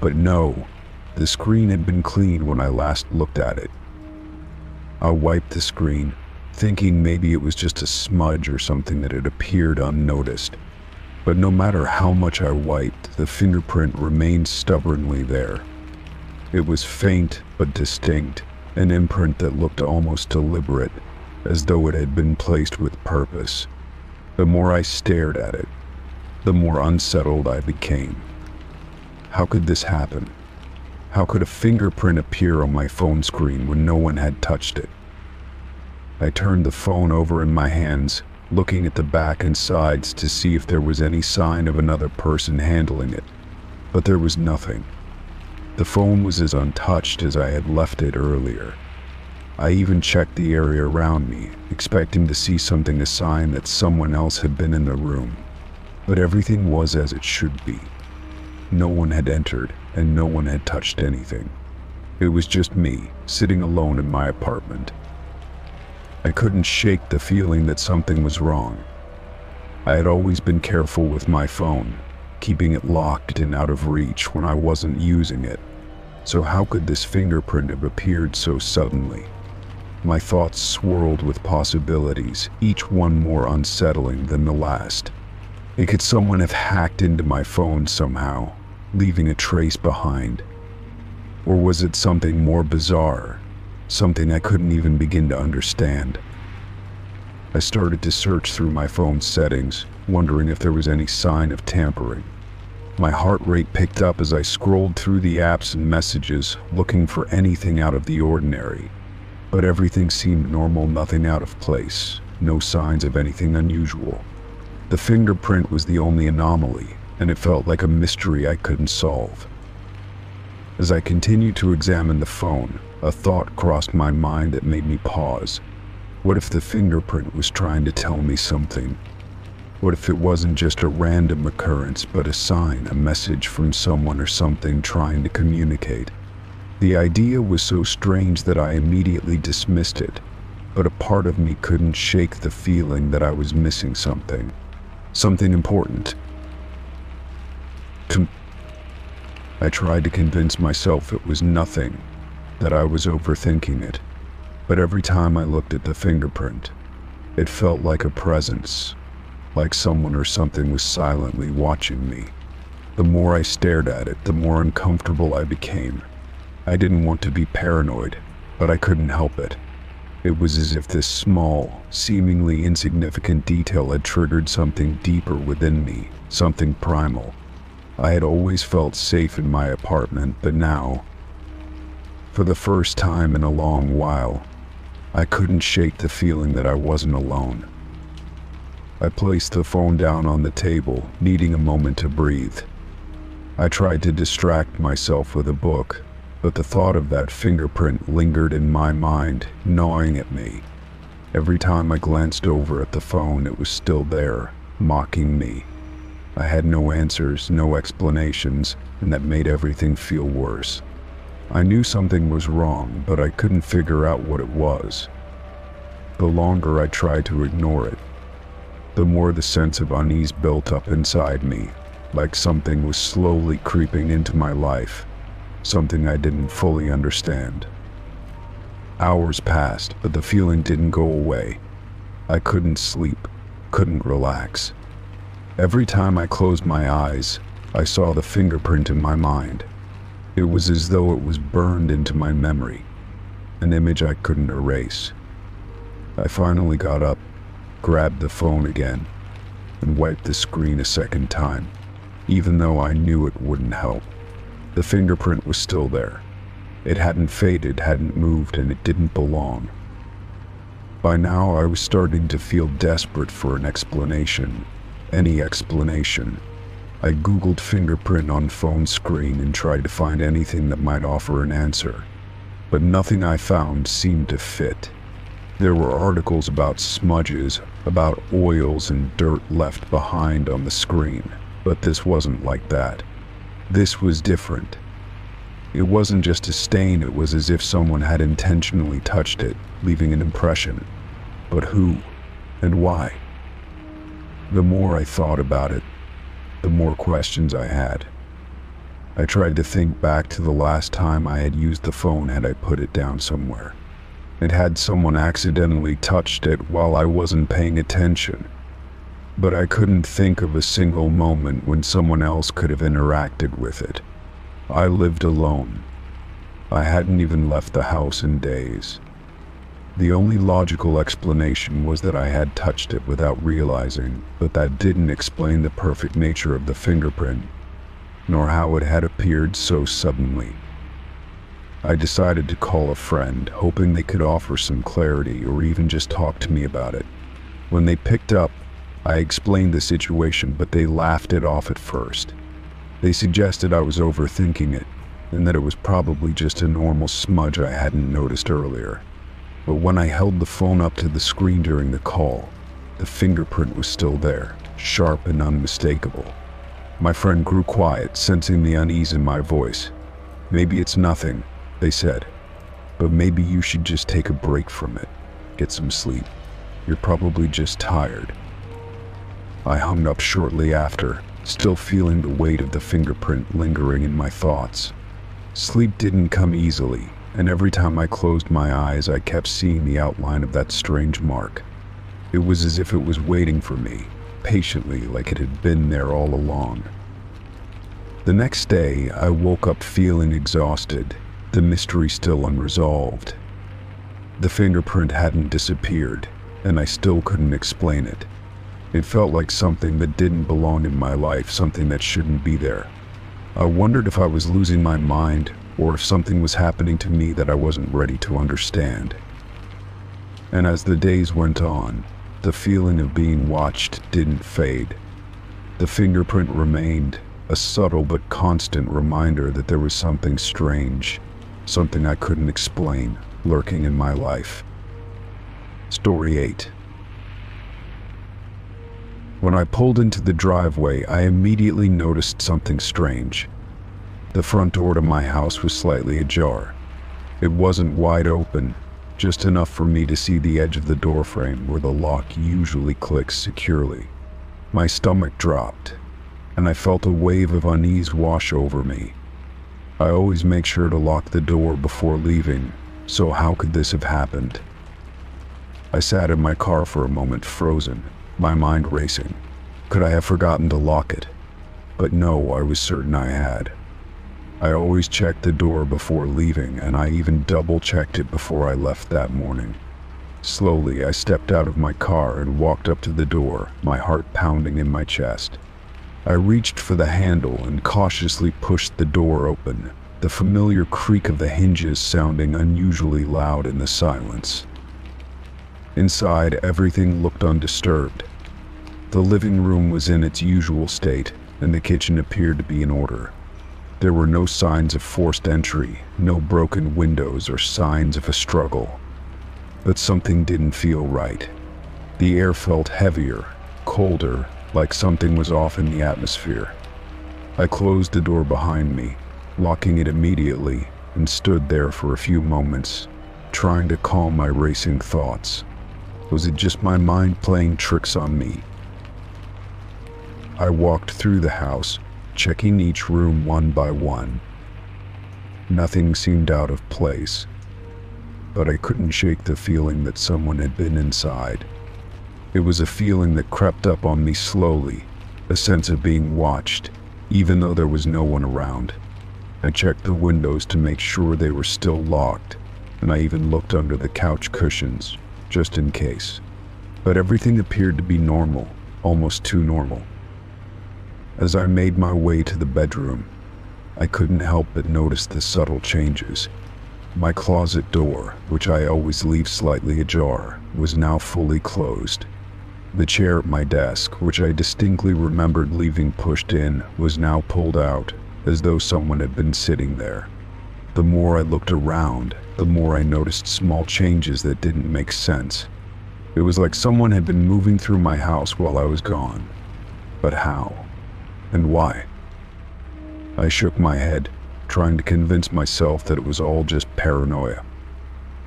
But no, the screen had been clean when I last looked at it. I wiped the screen, thinking maybe it was just a smudge or something that had appeared unnoticed. But no matter how much I wiped, the fingerprint remained stubbornly there. It was faint but distinct, an imprint that looked almost deliberate, as though it had been placed with purpose. The more I stared at it, the more unsettled I became. How could this happen? How could a fingerprint appear on my phone screen when no one had touched it? I turned the phone over in my hands, looking at the back and sides to see if there was any sign of another person handling it, but there was nothing. The phone was as untouched as I had left it earlier. I even checked the area around me, expecting to see something, a sign that someone else had been in the room. But everything was as it should be. No one had entered, and no one had touched anything. It was just me, sitting alone in my apartment. I couldn't shake the feeling that something was wrong. I had always been careful with my phone, keeping it locked and out of reach when I wasn't using it. So how could this fingerprint have appeared so suddenly? My thoughts swirled with possibilities, each one more unsettling than the last. Could someone have hacked into my phone somehow, leaving a trace behind? Or was it something more bizarre, something I couldn't even begin to understand? I started to search through my phone's settings, wondering if there was any sign of tampering. My heart rate picked up as I scrolled through the apps and messages, looking for anything out of the ordinary. But everything seemed normal, nothing out of place, no signs of anything unusual. The fingerprint was the only anomaly, and it felt like a mystery I couldn't solve. As I continued to examine the phone, a thought crossed my mind that made me pause. What if the fingerprint was trying to tell me something? What if it wasn't just a random occurrence, but a sign, a message from someone or something trying to communicate? The idea was so strange that I immediately dismissed it, but a part of me couldn't shake the feeling that I was missing something. Something important. I tried to convince myself it was nothing, that I was overthinking it. But every time I looked at the fingerprint, it felt like a presence, like someone or something was silently watching me. The more I stared at it, the more uncomfortable I became. I didn't want to be paranoid, but I couldn't help it. It was as if this small, seemingly insignificant detail had triggered something deeper within me, something primal. I had always felt safe in my apartment, but now, for the first time in a long while, I couldn't shake the feeling that I wasn't alone. I placed the phone down on the table, needing a moment to breathe. I tried to distract myself with a book, but the thought of that fingerprint lingered in my mind, gnawing at me. Every time I glanced over at the phone, it was still there, mocking me. I had no answers, no explanations, and that made everything feel worse. I knew something was wrong, but I couldn't figure out what it was. The longer I tried to ignore it, the more the sense of unease built up inside me, like something was slowly creeping into my life. Something I didn't fully understand. Hours passed, but the feeling didn't go away. I couldn't sleep, couldn't relax. Every time I closed my eyes, I saw the fingerprint in my mind. It was as though it was burned into my memory, an image I couldn't erase. I finally got up, grabbed the phone again, and wiped the screen a second time, even though I knew it wouldn't help. The fingerprint was still there. It hadn't faded, hadn't moved, and it didn't belong. By now, I was starting to feel desperate for an explanation. Any explanation. I Googled fingerprint on phone screen and tried to find anything that might offer an answer. But nothing I found seemed to fit. There were articles about smudges, about oils and dirt left behind on the screen, but this wasn't like that. This was different. It wasn't just a stain, it was as if someone had intentionally touched it, leaving an impression. But who? And why? The more I thought about it, the more questions I had. I tried to think back to the last time I had used the phone. Had I put it down somewhere? And had someone accidentally touched it while I wasn't paying attention? But I couldn't think of a single moment when someone else could have interacted with it. I lived alone. I hadn't even left the house in days. The only logical explanation was that I had touched it without realizing, but that didn't explain the perfect nature of the fingerprint, nor how it had appeared so suddenly. I decided to call a friend, hoping they could offer some clarity or even just talk to me about it. When they picked up, I explained the situation, but they laughed it off at first. They suggested I was overthinking it, and that it was probably just a normal smudge I hadn't noticed earlier. But when I held the phone up to the screen during the call, the fingerprint was still there, sharp and unmistakable. My friend grew quiet, sensing the unease in my voice. "Maybe it's nothing," they said, "but maybe you should just take a break from it. Get some sleep. You're probably just tired." I hung up shortly after, still feeling the weight of the fingerprint lingering in my thoughts. Sleep didn't come easily, and every time I closed my eyes, I kept seeing the outline of that strange mark. It was as if it was waiting for me, patiently, like it had been there all along. The next day, I woke up feeling exhausted, the mystery still unresolved. The fingerprint hadn't disappeared, and I still couldn't explain it. It felt like something that didn't belong in my life, something that shouldn't be there. I wondered if I was losing my mind, or if something was happening to me that I wasn't ready to understand. And as the days went on, the feeling of being watched didn't fade. The fingerprint remained, a subtle but constant reminder that there was something strange, something I couldn't explain, lurking in my life. Story 8. When I pulled into the driveway, I immediately noticed something strange. The front door to my house was slightly ajar. It wasn't wide open, just enough for me to see the edge of the doorframe where the lock usually clicks securely. My stomach dropped, and I felt a wave of unease wash over me. I always make sure to lock the door before leaving, so how could this have happened? I sat in my car for a moment, frozen, my mind racing. Could I have forgotten to lock it? But no, I was certain I had. I always checked the door before leaving, and I even double-checked it before I left that morning. Slowly, I stepped out of my car and walked up to the door, my heart pounding in my chest. I reached for the handle and cautiously pushed the door open, the familiar creak of the hinges sounding unusually loud in the silence. Inside, everything looked undisturbed. The living room was in its usual state, and the kitchen appeared to be in order. There were no signs of forced entry, no broken windows or signs of a struggle. But something didn't feel right. The air felt heavier, colder, like something was off in the atmosphere. I closed the door behind me, locking it immediately, and stood there for a few moments, trying to calm my racing thoughts. Was it just my mind playing tricks on me? I walked through the house, checking each room one by one. Nothing seemed out of place, but I couldn't shake the feeling that someone had been inside. It was a feeling that crept up on me slowly, a sense of being watched, even though there was no one around. I checked the windows to make sure they were still locked, and I even looked under the couch cushions, just in case. But everything appeared to be normal, almost too normal. As I made my way to the bedroom, I couldn't help but notice the subtle changes. My closet door, which I always leave slightly ajar, was now fully closed. The chair at my desk, which I distinctly remembered leaving pushed in, was now pulled out, as though someone had been sitting there. The more I looked around, the more I noticed small changes that didn't make sense. It was like someone had been moving through my house while I was gone. But how? And why? I shook my head, trying to convince myself that it was all just paranoia.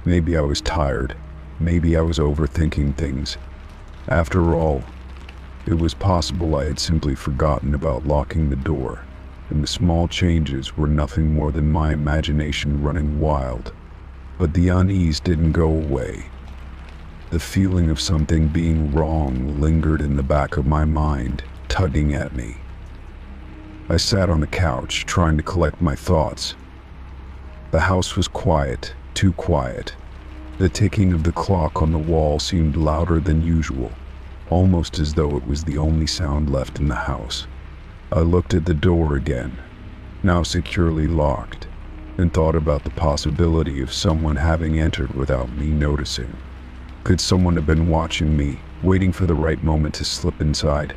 Maybe I was tired. Maybe I was overthinking things. After all, it was possible I had simply forgotten about locking the door, and the small changes were nothing more than my imagination running wild. But the unease didn't go away. The feeling of something being wrong lingered in the back of my mind, tugging at me. I sat on the couch, trying to collect my thoughts. The house was quiet, too quiet. The ticking of the clock on the wall seemed louder than usual, almost as though it was the only sound left in the house. I looked at the door again, now securely locked, and thought about the possibility of someone having entered without me noticing. Could someone have been watching me, waiting for the right moment to slip inside?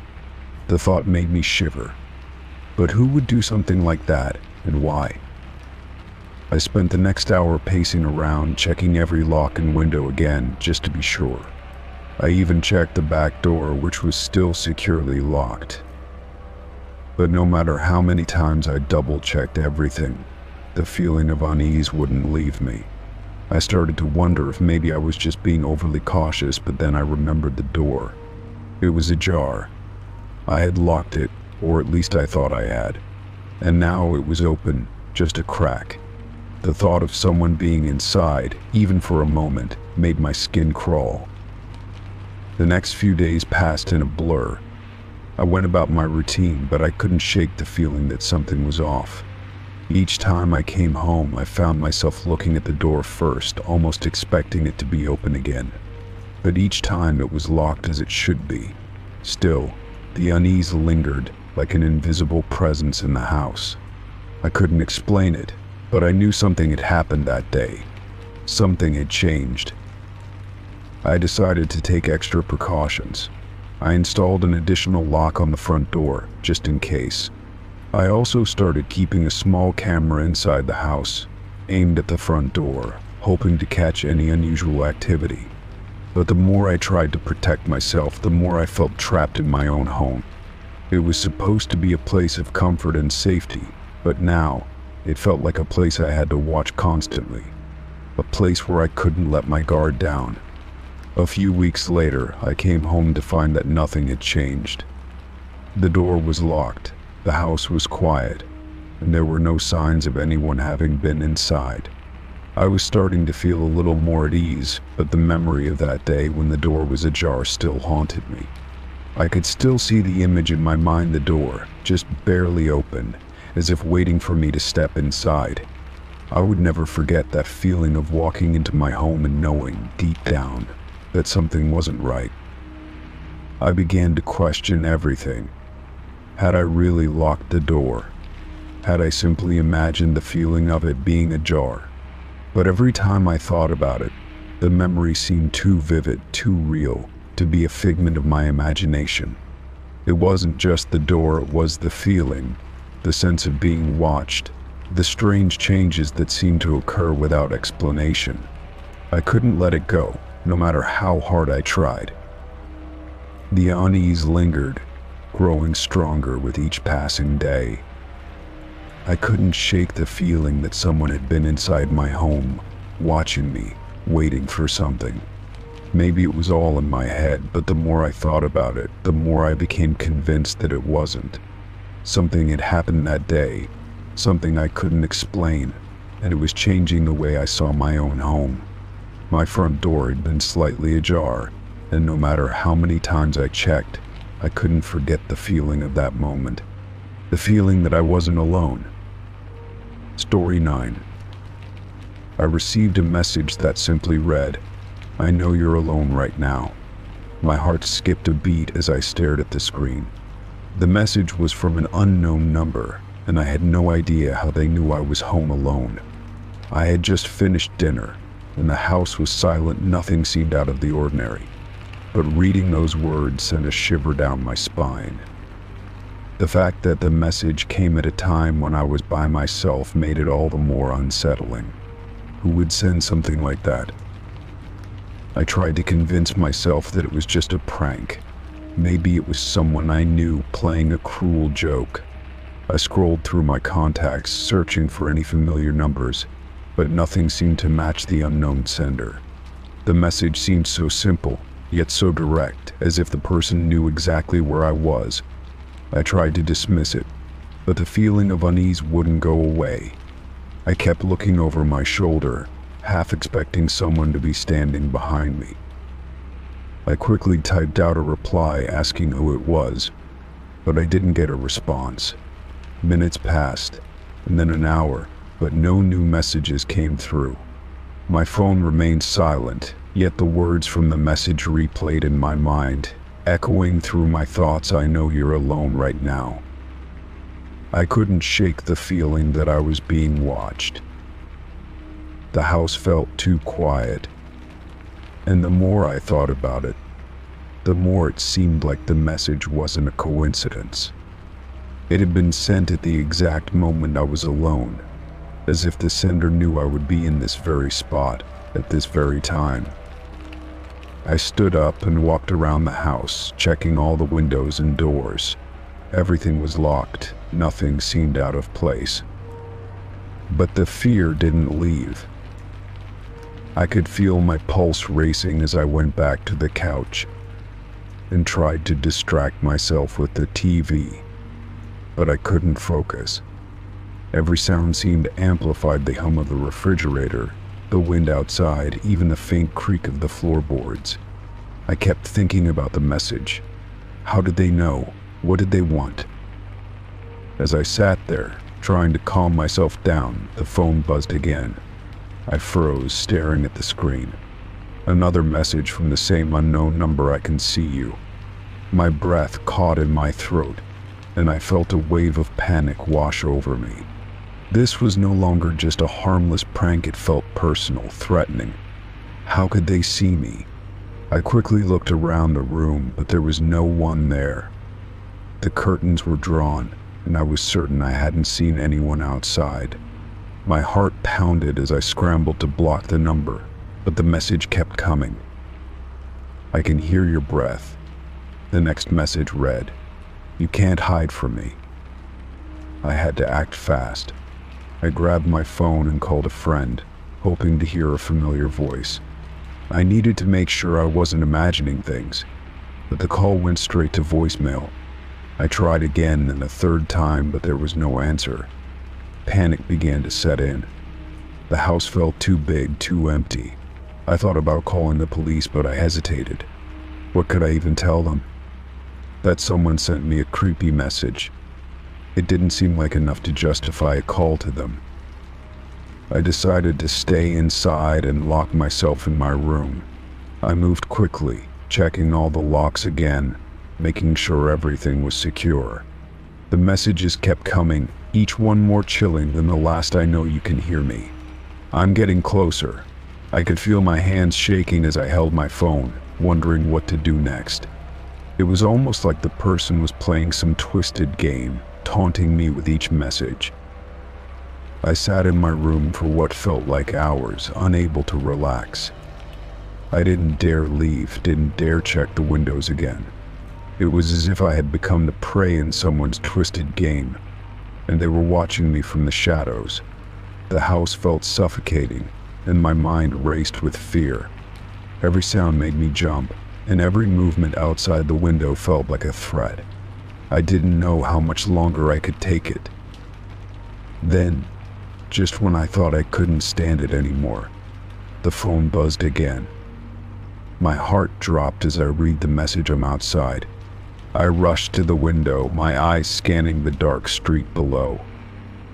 The thought made me shiver. But who would do something like that, and why? I spent the next hour pacing around, checking every lock and window again, just to be sure. I even checked the back door, which was still securely locked. But no matter how many times I double-checked everything, the feeling of unease wouldn't leave me. I started to wonder if maybe I was just being overly cautious, but then I remembered the door. It was ajar. I had locked it, or at least I thought I had. And now it was open, just a crack. The thought of someone being inside, even for a moment, made my skin crawl. The next few days passed in a blur. I went about my routine, but I couldn't shake the feeling that something was off. Each time I came home, I found myself looking at the door first, almost expecting it to be open again. But each time it was locked as it should be. Still, the unease lingered, like an invisible presence in the house. I couldn't explain it, but I knew something had happened that day. Something had changed. I decided to take extra precautions. I installed an additional lock on the front door, just in case. I also started keeping a small camera inside the house, aimed at the front door, hoping to catch any unusual activity. But the more I tried to protect myself, the more I felt trapped in my own home. It was supposed to be a place of comfort and safety, but now it felt like a place I had to watch constantly. A place where I couldn't let my guard down. A few weeks later, I came home to find that nothing had changed. The door was locked, the house was quiet, and there were no signs of anyone having been inside. I was starting to feel a little more at ease, but the memory of that day when the door was ajar still haunted me. I could still see the image in my mind, the door, just barely open, as if waiting for me to step inside. I would never forget that feeling of walking into my home and knowing, deep down, that something wasn't right. I began to question everything. Had I really locked the door? Had I simply imagined the feeling of it being ajar? But every time I thought about it, the memory seemed too vivid, too real, to be a figment of my imagination. It wasn't just the door, it was the feeling, the sense of being watched, the strange changes that seemed to occur without explanation. I couldn't let it go, no matter how hard I tried. The unease lingered, growing stronger with each passing day. I couldn't shake the feeling that someone had been inside my home, watching me, waiting for something. Maybe it was all in my head, but the more I thought about it, the more I became convinced that it wasn't. Something had happened that day, something I couldn't explain, and it was changing the way I saw my own home. My front door had been slightly ajar, and no matter how many times I checked, I couldn't forget the feeling of that moment. The feeling that I wasn't alone. Story 9. I received a message that simply read, "I know you're alone right now." My heart skipped a beat as I stared at the screen. The message was from an unknown number, and I had no idea how they knew I was home alone. I had just finished dinner, and the house was silent. Nothing seemed out of the ordinary. But reading those words sent a shiver down my spine. The fact that the message came at a time when I was by myself made it all the more unsettling. Who would send something like that? I tried to convince myself that it was just a prank. Maybe it was someone I knew playing a cruel joke. I scrolled through my contacts, searching for any familiar numbers, but nothing seemed to match the unknown sender. The message seemed so simple, yet so direct, as if the person knew exactly where I was. I tried to dismiss it, but the feeling of unease wouldn't go away. I kept looking over my shoulder, half expecting someone to be standing behind me. I quickly typed out a reply asking who it was, but I didn't get a response. Minutes passed, and then an hour, but no new messages came through. My phone remained silent, yet the words from the message replayed in my mind, echoing through my thoughts. "I know you're alone right now." I couldn't shake the feeling that I was being watched. The house felt too quiet, and the more I thought about it, the more it seemed like the message wasn't a coincidence. It had been sent at the exact moment I was alone. as if the sender knew I would be in this very spot at this very time. I stood up and walked around the house, checking all the windows and doors. Everything was locked, nothing seemed out of place. But the fear didn't leave. I could feel my pulse racing as I went back to the couch and tried to distract myself with the TV, but I couldn't focus. Every sound seemed amplified: the hum of the refrigerator, the wind outside, even the faint creak of the floorboards. I kept thinking about the message. How did they know? What did they want? As I sat there, trying to calm myself down, the phone buzzed again. I froze, staring at the screen. Another message from the same unknown number: "I can see you." My breath caught in my throat, and I felt a wave of panic wash over me. This was no longer just a harmless prank, it felt personal, threatening. How could they see me? I quickly looked around the room, but there was no one there. The curtains were drawn, and I was certain I hadn't seen anyone outside. My heart pounded as I scrambled to block the number, but the message kept coming. "I can hear your breath." The next message read, "You can't hide from me." I had to act fast. I grabbed my phone and called a friend, hoping to hear a familiar voice. I needed to make sure I wasn't imagining things, but the call went straight to voicemail. I tried again and a third time, but there was no answer. Panic began to set in. The house felt too big, too empty. I thought about calling the police, but I hesitated. What could I even tell them? That someone sent me a creepy message. It didn't seem like enough to justify a call to them. I decided to stay inside and lock myself in my room. I moved quickly, checking all the locks again, making sure everything was secure. The messages kept coming, each one more chilling than the last. "I know you can hear me. I'm getting closer." I could feel my hands shaking as I held my phone, wondering what to do next. It was almost like the person was playing some twisted game, taunting me with each message. I sat in my room for what felt like hours, unable to relax. I didn't dare leave, didn't dare check the windows again. It was as if I had become the prey in someone's twisted game, and they were watching me from the shadows. The house felt suffocating, and my mind raced with fear. Every sound made me jump, and every movement outside the window felt like a threat. I didn't know how much longer I could take it. Then, just when I thought I couldn't stand it anymore, the phone buzzed again. My heart dropped as I read the message: "I'm outside." I rushed to the window, my eyes scanning the dark street below.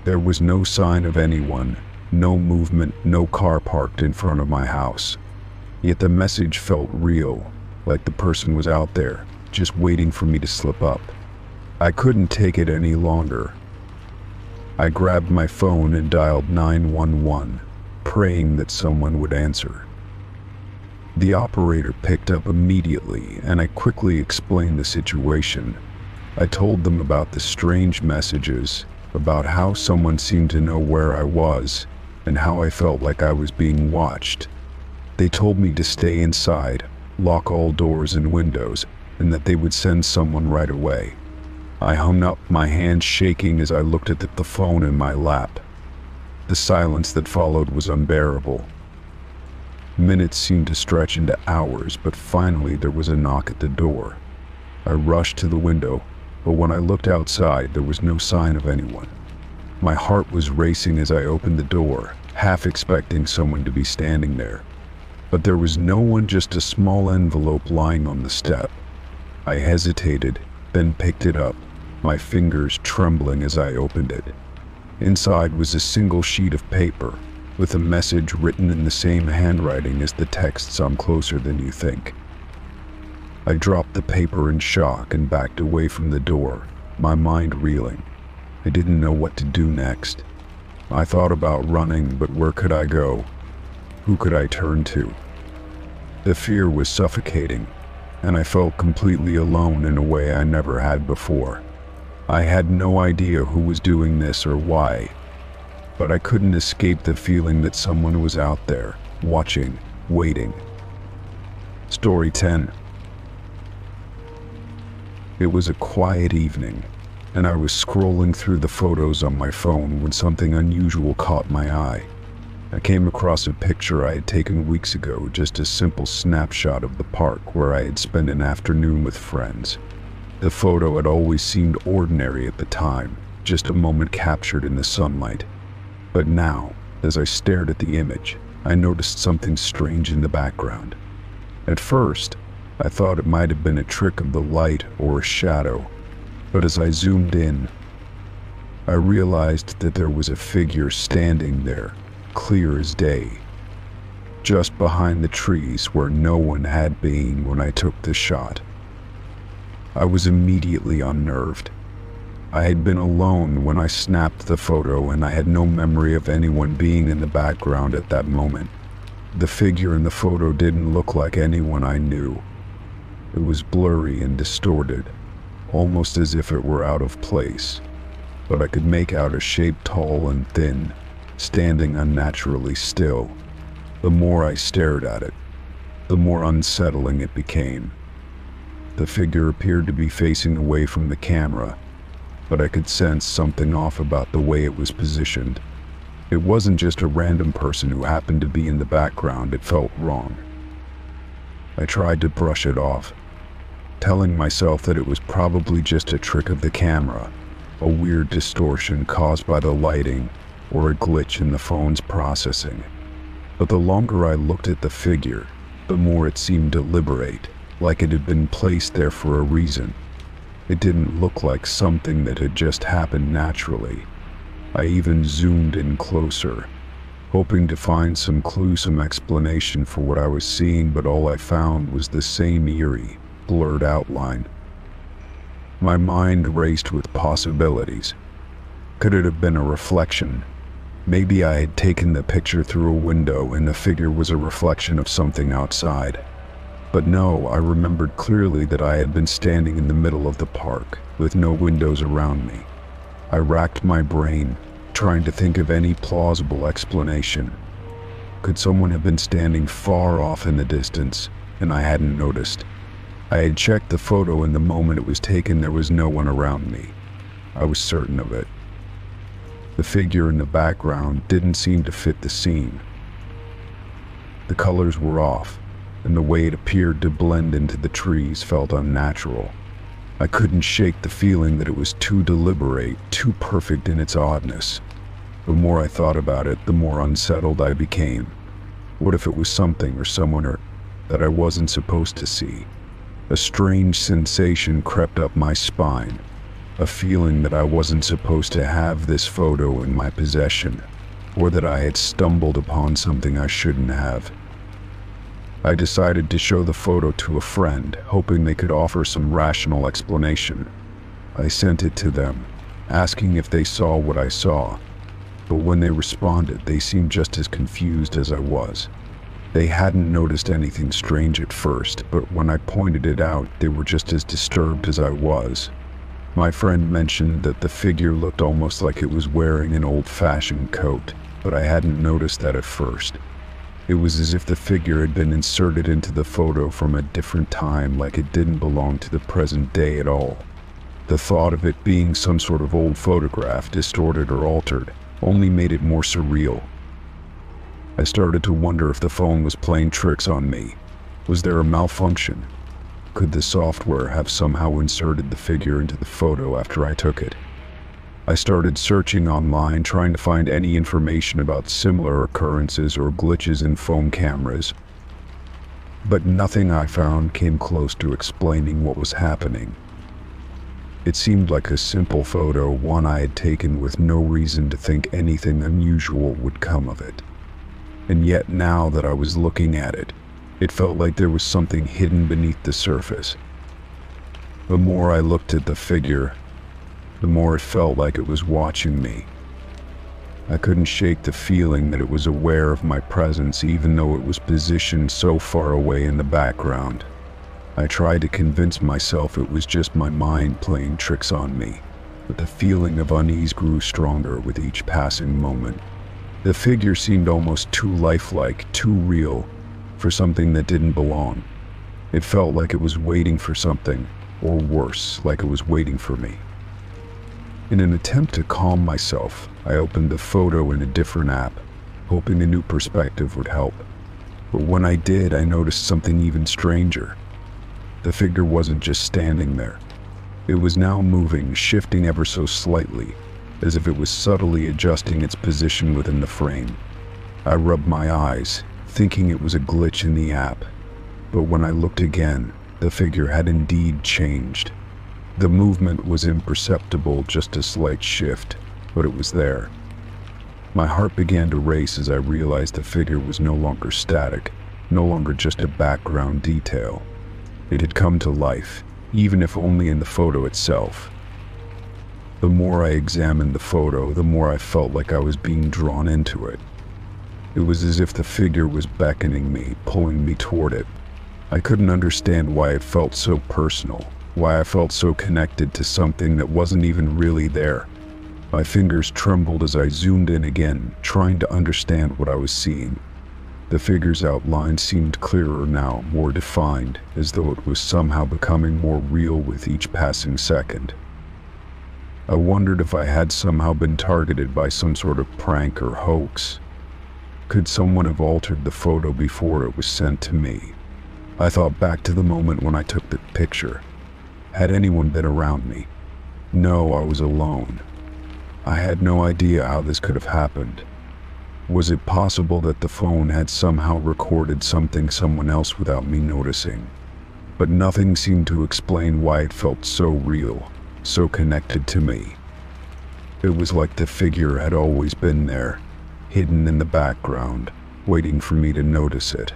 There was no sign of anyone, no movement, no car parked in front of my house. Yet the message felt real, like the person was out there, just waiting for me to slip up. I couldn't take it any longer. I grabbed my phone and dialed 911, praying that someone would answer. The operator picked up immediately, and I quickly explained the situation. I told them about the strange messages, about how someone seemed to know where I was, and how I felt like I was being watched. They told me to stay inside, lock all doors and windows, and that they would send someone right away. I hung up, my hands shaking as I looked at the phone in my lap. The silence that followed was unbearable. Minutes seemed to stretch into hours, but finally there was a knock at the door. I rushed to the window, but when I looked outside, there was no sign of anyone. My heart was racing as I opened the door, half expecting someone to be standing there. But there was no one, just a small envelope lying on the step. I hesitated, then picked it up, my fingers trembling as I opened it. Inside was a single sheet of paper, with a message written in the same handwriting as the texts on Closer Than You Think. I dropped the paper in shock and backed away from the door, my mind reeling. I didn't know what to do next. I thought about running, but where could I go? Who could I turn to? The fear was suffocating, and I felt completely alone in a way I never had before. I had no idea who was doing this or why. but I couldn't escape the feeling that someone was out there, watching, waiting. Story 10. It was a quiet evening, and I was scrolling through the photos on my phone when something unusual caught my eye. I came across a picture I had taken weeks ago, just a simple snapshot of the park where I had spent an afternoon with friends. The photo had always seemed ordinary at the time, just a moment captured in the sunlight. But now, as I stared at the image, I noticed something strange in the background. At first, I thought it might have been a trick of the light or a shadow, but as I zoomed in, I realized that there was a figure standing there, clear as day, just behind the trees where no one had been when I took the shot. I was immediately unnerved. I had been alone when I snapped the photo, and I had no memory of anyone being in the background at that moment. The figure in the photo didn't look like anyone I knew. It was blurry and distorted, almost as if it were out of place, but I could make out a shape tall and thin, standing unnaturally still. The more I stared at it, the more unsettling it became. The figure appeared to be facing away from the camera, but I could sense something off about the way it was positioned. It wasn't just a random person who happened to be in the background, it felt wrong. I tried to brush it off, telling myself that it was probably just a trick of the camera, a weird distortion caused by the lighting, or a glitch in the phone's processing. But the longer I looked at the figure, the more it seemed deliberate, like it had been placed there for a reason. It didn't look like something that had just happened naturally. I even zoomed in closer, hoping to find some clue, some explanation for what I was seeing, but all I found was the same eerie, blurred outline. My mind raced with possibilities. Could it have been a reflection? Maybe I had taken the picture through a window and the figure was a reflection of something outside. But no, I remembered clearly that I had been standing in the middle of the park, with no windows around me. I racked my brain, trying to think of any plausible explanation. Could someone have been standing far off in the distance, and I hadn't noticed? I had checked the photo, and the moment it was taken, there was no one around me. I was certain of it. The figure in the background didn't seem to fit the scene. The colors were off, and the way it appeared to blend into the trees felt unnatural. I couldn't shake the feeling that it was too deliberate, too perfect in its oddness. The more I thought about it, the more unsettled I became. What if it was something or someone that I wasn't supposed to see? A strange sensation crept up my spine, a feeling that I wasn't supposed to have this photo in my possession, or that I had stumbled upon something I shouldn't have. I decided to show the photo to a friend, hoping they could offer some rational explanation. I sent it to them, asking if they saw what I saw, but when they responded, they seemed just as confused as I was. They hadn't noticed anything strange at first, but when I pointed it out, they were just as disturbed as I was. My friend mentioned that the figure looked almost like it was wearing an old-fashioned coat, but I hadn't noticed that at first. It was as if the figure had been inserted into the photo from a different time, like it didn't belong to the present day at all. The thought of it being some sort of old photograph, distorted or altered, only made it more surreal. I started to wonder if the phone was playing tricks on me. Was there a malfunction? Could the software have somehow inserted the figure into the photo after I took it? I started searching online, trying to find any information about similar occurrences or glitches in phone cameras. But nothing I found came close to explaining what was happening. It seemed like a simple photo, one I had taken with no reason to think anything unusual would come of it. And yet now that I was looking at it, it felt like there was something hidden beneath the surface. The more I looked at the figure, the more it felt like it was watching me. I couldn't shake the feeling that it was aware of my presence, even though it was positioned so far away in the background. I tried to convince myself it was just my mind playing tricks on me, but the feeling of unease grew stronger with each passing moment. The figure seemed almost too lifelike, too real, for something that didn't belong. It felt like it was waiting for something, or worse, like it was waiting for me. In an attempt to calm myself, I opened the photo in a different app, hoping a new perspective would help. But when I did, I noticed something even stranger. The figure wasn't just standing there. It was now moving, shifting ever so slightly, as if it was subtly adjusting its position within the frame. I rubbed my eyes, thinking it was a glitch in the app. But when I looked again, the figure had indeed changed. The movement was imperceptible, just a slight shift, but it was there. My heart began to race as I realized the figure was no longer static, no longer just a background detail. It had come to life, even if only in the photo itself. The more I examined the photo, the more I felt like I was being drawn into it. It was as if the figure was beckoning me, pulling me toward it. I couldn't understand why it felt so personal, why I felt so connected to something that wasn't even really there. My fingers trembled as I zoomed in again, trying to understand what I was seeing. The figure's outline seemed clearer now, more defined, as though it was somehow becoming more real with each passing second. I wondered if I had somehow been targeted by some sort of prank or hoax. Could someone have altered the photo before it was sent to me? I thought back to the moment when I took the picture. Had anyone been around me? No, I was alone. I had no idea how this could have happened. Was it possible that the phone had somehow recorded someone else without me noticing? But nothing seemed to explain why it felt so real, so connected to me. It was like the figure had always been there, hidden in the background, waiting for me to notice it.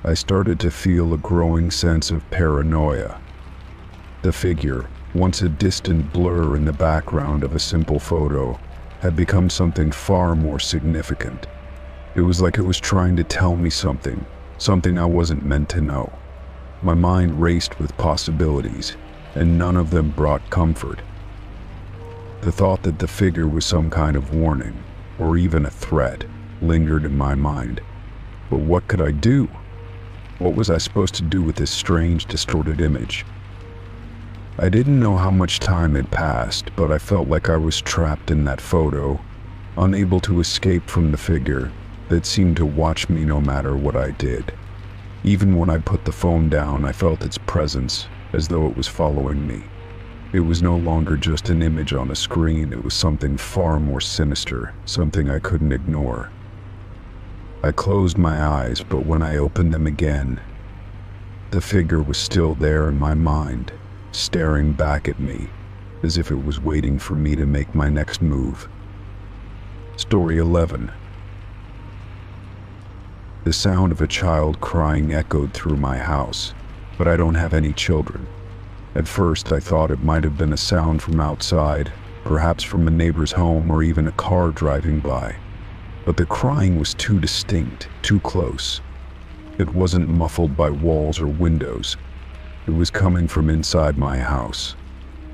I started to feel a growing sense of paranoia. The figure, once a distant blur in the background of a simple photo, had become something far more significant. It was like it was trying to tell me something I wasn't meant to know. My mind raced with possibilities, and none of them brought comfort. The thought that the figure was some kind of warning, or even a threat, lingered in my mind. But what could I do? What was I supposed to do with this strange, distorted image? I didn't know how much time had passed, but I felt like I was trapped in that photo, unable to escape from the figure that seemed to watch me no matter what I did. Even when I put the phone down, I felt its presence, as though it was following me. It was no longer just an image on a screen, it was something far more sinister, something I couldn't ignore. I closed my eyes, but when I opened them again, the figure was still there in my mind, staring back at me, as if it was waiting for me to make my next move. Story 11. The sound of a child crying echoed through my house, but I don't have any children. At first I thought it might have been a sound from outside, perhaps from a neighbor's home or even a car driving by. But the crying was too distinct, too close. It wasn't muffled by walls or windows. It was coming from inside my house.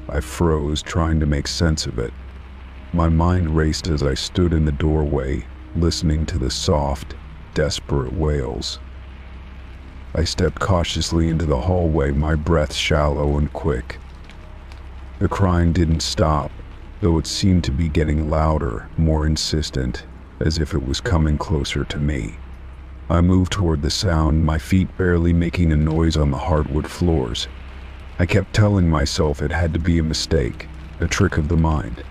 I froze, trying to make sense of it. My mind raced as I stood in the doorway, listening to the soft, desperate wails. I stepped cautiously into the hallway, my breath shallow and quick. The crying didn't stop, though it seemed to be getting louder, more insistent, as if it was coming closer to me. I moved toward the sound, my feet barely making a noise on the hardwood floors. I kept telling myself it had to be a mistake, a trick of the mind.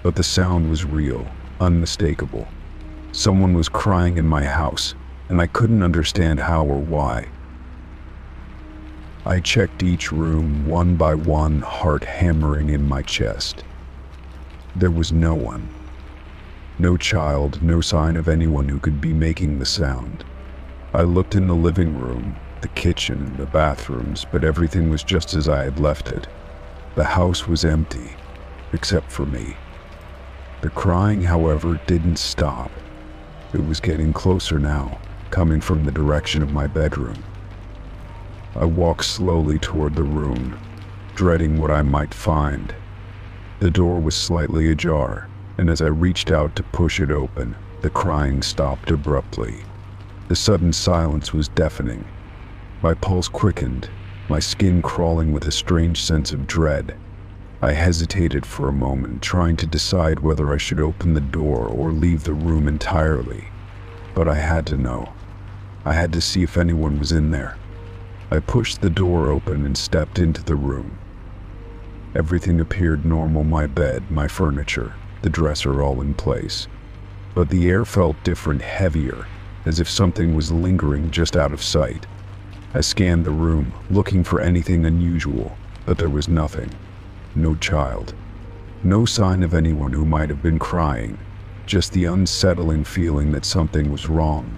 But the sound was real, unmistakable. Someone was crying in my house, and I couldn't understand how or why. I checked each room one by one, heart hammering in my chest. There was no one. No child, no sign of anyone who could be making the sound. I looked in the living room, the kitchen, the bathrooms, but everything was just as I had left it. The house was empty, except for me. The crying, however, didn't stop. It was getting closer now, coming from the direction of my bedroom. I walked slowly toward the room, dreading what I might find. The door was slightly ajar, and as I reached out to push it open, the crying stopped abruptly. The sudden silence was deafening. My pulse quickened, my skin crawling with a strange sense of dread. I hesitated for a moment, trying to decide whether I should open the door or leave the room entirely. But I had to know. I had to see if anyone was in there. I pushed the door open and stepped into the room. Everything appeared normal: my bed, my furniture, the dresser all in place. But the air felt different, heavier, as if something was lingering just out of sight. I scanned the room, looking for anything unusual, but there was nothing. No child. No sign of anyone who might have been crying, just the unsettling feeling that something was wrong.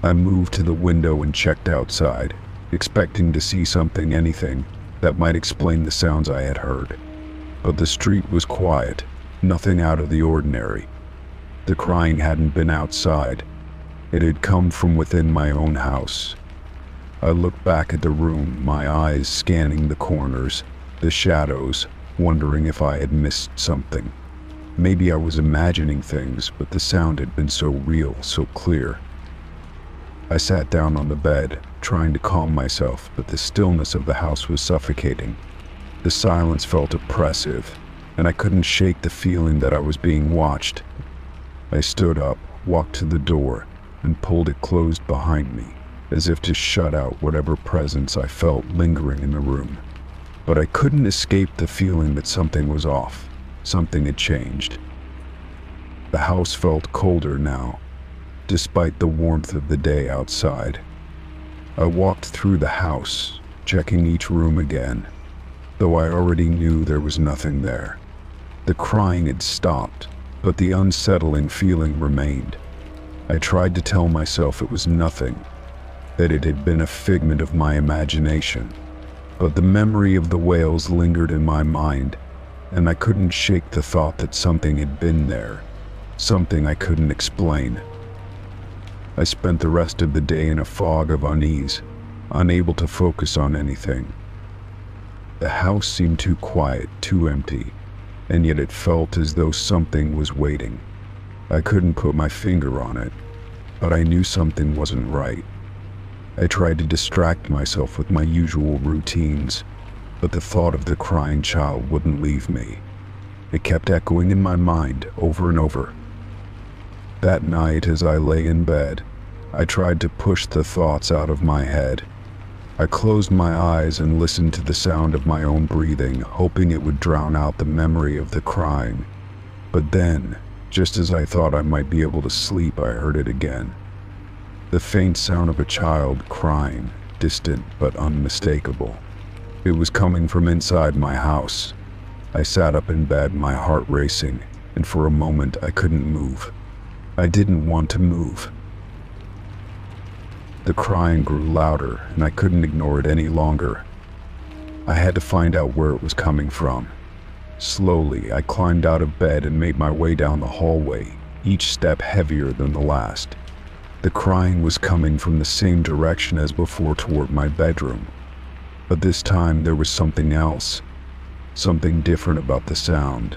I moved to the window and checked outside, expecting to see something, anything, that might explain the sounds I had heard. But the street was quiet, nothing out of the ordinary. The crying hadn't been outside. It had come from within my own house. I looked back at the room, my eyes scanning the corners, the shadows, wondering if I had missed something. Maybe I was imagining things, but the sound had been so real, so clear. I sat down on the bed, trying to calm myself, but the stillness of the house was suffocating. The silence felt oppressive, and I couldn't shake the feeling that I was being watched. I stood up, walked to the door, and pulled it closed behind me, as if to shut out whatever presence I felt lingering in the room. But I couldn't escape the feeling that something was off. Something had changed. The house felt colder now, despite the warmth of the day outside. I walked through the house, checking each room again, though I already knew there was nothing there. The crying had stopped, but the unsettling feeling remained. I tried to tell myself it was nothing, that it had been a figment of my imagination, but the memory of the wails lingered in my mind, and I couldn't shake the thought that something had been there, something I couldn't explain. I spent the rest of the day in a fog of unease, unable to focus on anything. The house seemed too quiet, too empty, and yet it felt as though something was waiting. I couldn't put my finger on it, but I knew something wasn't right. I tried to distract myself with my usual routines, but the thought of the crying child wouldn't leave me. It kept echoing in my mind over and over. That night, as I lay in bed, I tried to push the thoughts out of my head. I closed my eyes and listened to the sound of my own breathing, hoping it would drown out the memory of the crying. But then, just as I thought I might be able to sleep, I heard it again. The faint sound of a child crying, distant but unmistakable. It was coming from inside my house. I sat up in bed, my heart racing, and for a moment I couldn't move. I didn't want to move. The crying grew louder, and I couldn't ignore it any longer. I had to find out where it was coming from. Slowly, I climbed out of bed and made my way down the hallway, each step heavier than the last. The crying was coming from the same direction as before, toward my bedroom. But this time there was something else, something different about the sound.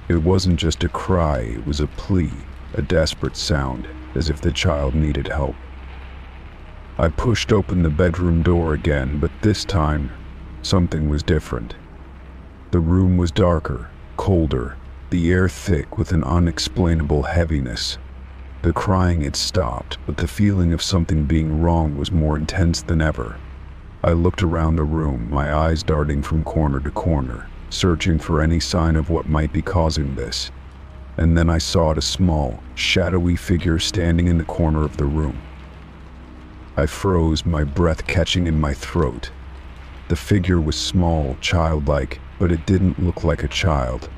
It wasn't just a cry, it was a plea, a desperate sound, as if the child needed help. I pushed open the bedroom door again, but this time, something was different. The room was darker, colder, the air thick with an unexplainable heaviness. The crying had stopped, but the feeling of something being wrong was more intense than ever. I looked around the room, my eyes darting from corner to corner, searching for any sign of what might be causing this. And then I saw a small, shadowy figure standing in the corner of the room. I froze, my breath catching in my throat. The figure was small, childlike, but it didn't look like a child.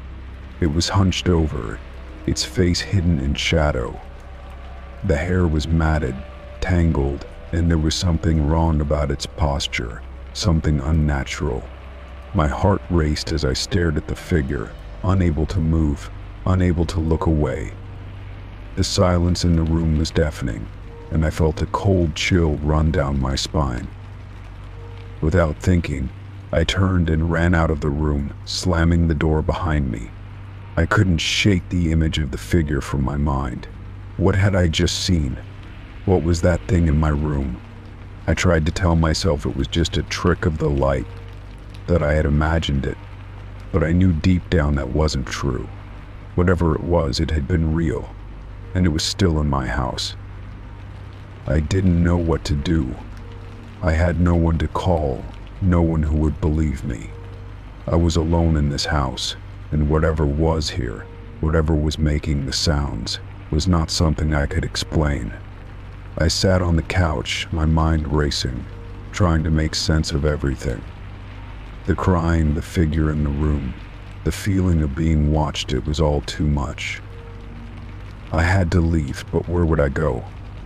It was hunched over, its face hidden in shadow. The hair was matted, tangled, and there was something wrong about its posture, something unnatural. My heart raced as I stared at the figure, unable to move, unable to look away. The silence in the room was deafening, and I felt a cold chill run down my spine. Without thinking, I turned and ran out of the room, slamming the door behind me. I couldn't shake the image of the figure from my mind. What had I just seen? What was that thing in my room? I tried to tell myself it was just a trick of the light, that I had imagined it, but I knew deep down that wasn't true. Whatever it was, it had been real, and it was still in my house. I didn't know what to do. I had no one to call, no one who would believe me. I was alone in this house, and whatever was here, whatever was making the sounds, was not something I could explain. I sat on the couch, my mind racing, trying to make sense of everything. The crying, the figure in the room, the feeling of being watched, it was all too much. I had to leave, but where would I go?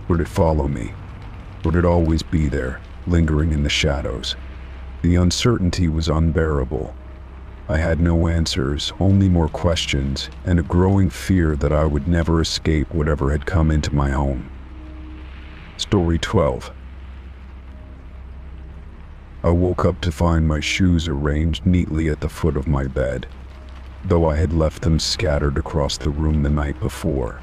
Would it follow me? Would it always be there, lingering in the shadows? The uncertainty was unbearable. I had no answers, only more questions, and a growing fear that I would never escape whatever had come into my home. Story 12. I woke up to find my shoes arranged neatly at the foot of my bed, though I had left them scattered across the room the night before.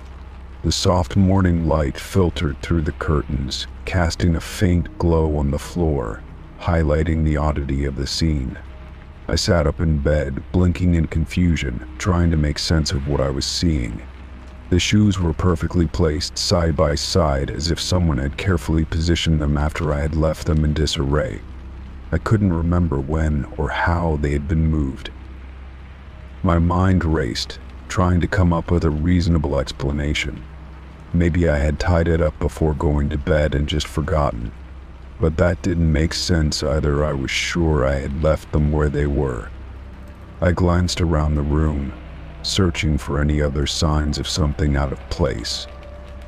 The soft morning light filtered through the curtains, casting a faint glow on the floor, highlighting the oddity of the scene. I sat up in bed, blinking in confusion, trying to make sense of what I was seeing. The shoes were perfectly placed side by side, as if someone had carefully positioned them after I had left them in disarray. I couldn't remember when or how they had been moved. My mind raced, trying to come up with a reasonable explanation. Maybe I had tied it up before going to bed and just forgotten. But that didn't make sense either. I was sure I had left them where they were. I glanced around the room, searching for any other signs of something out of place.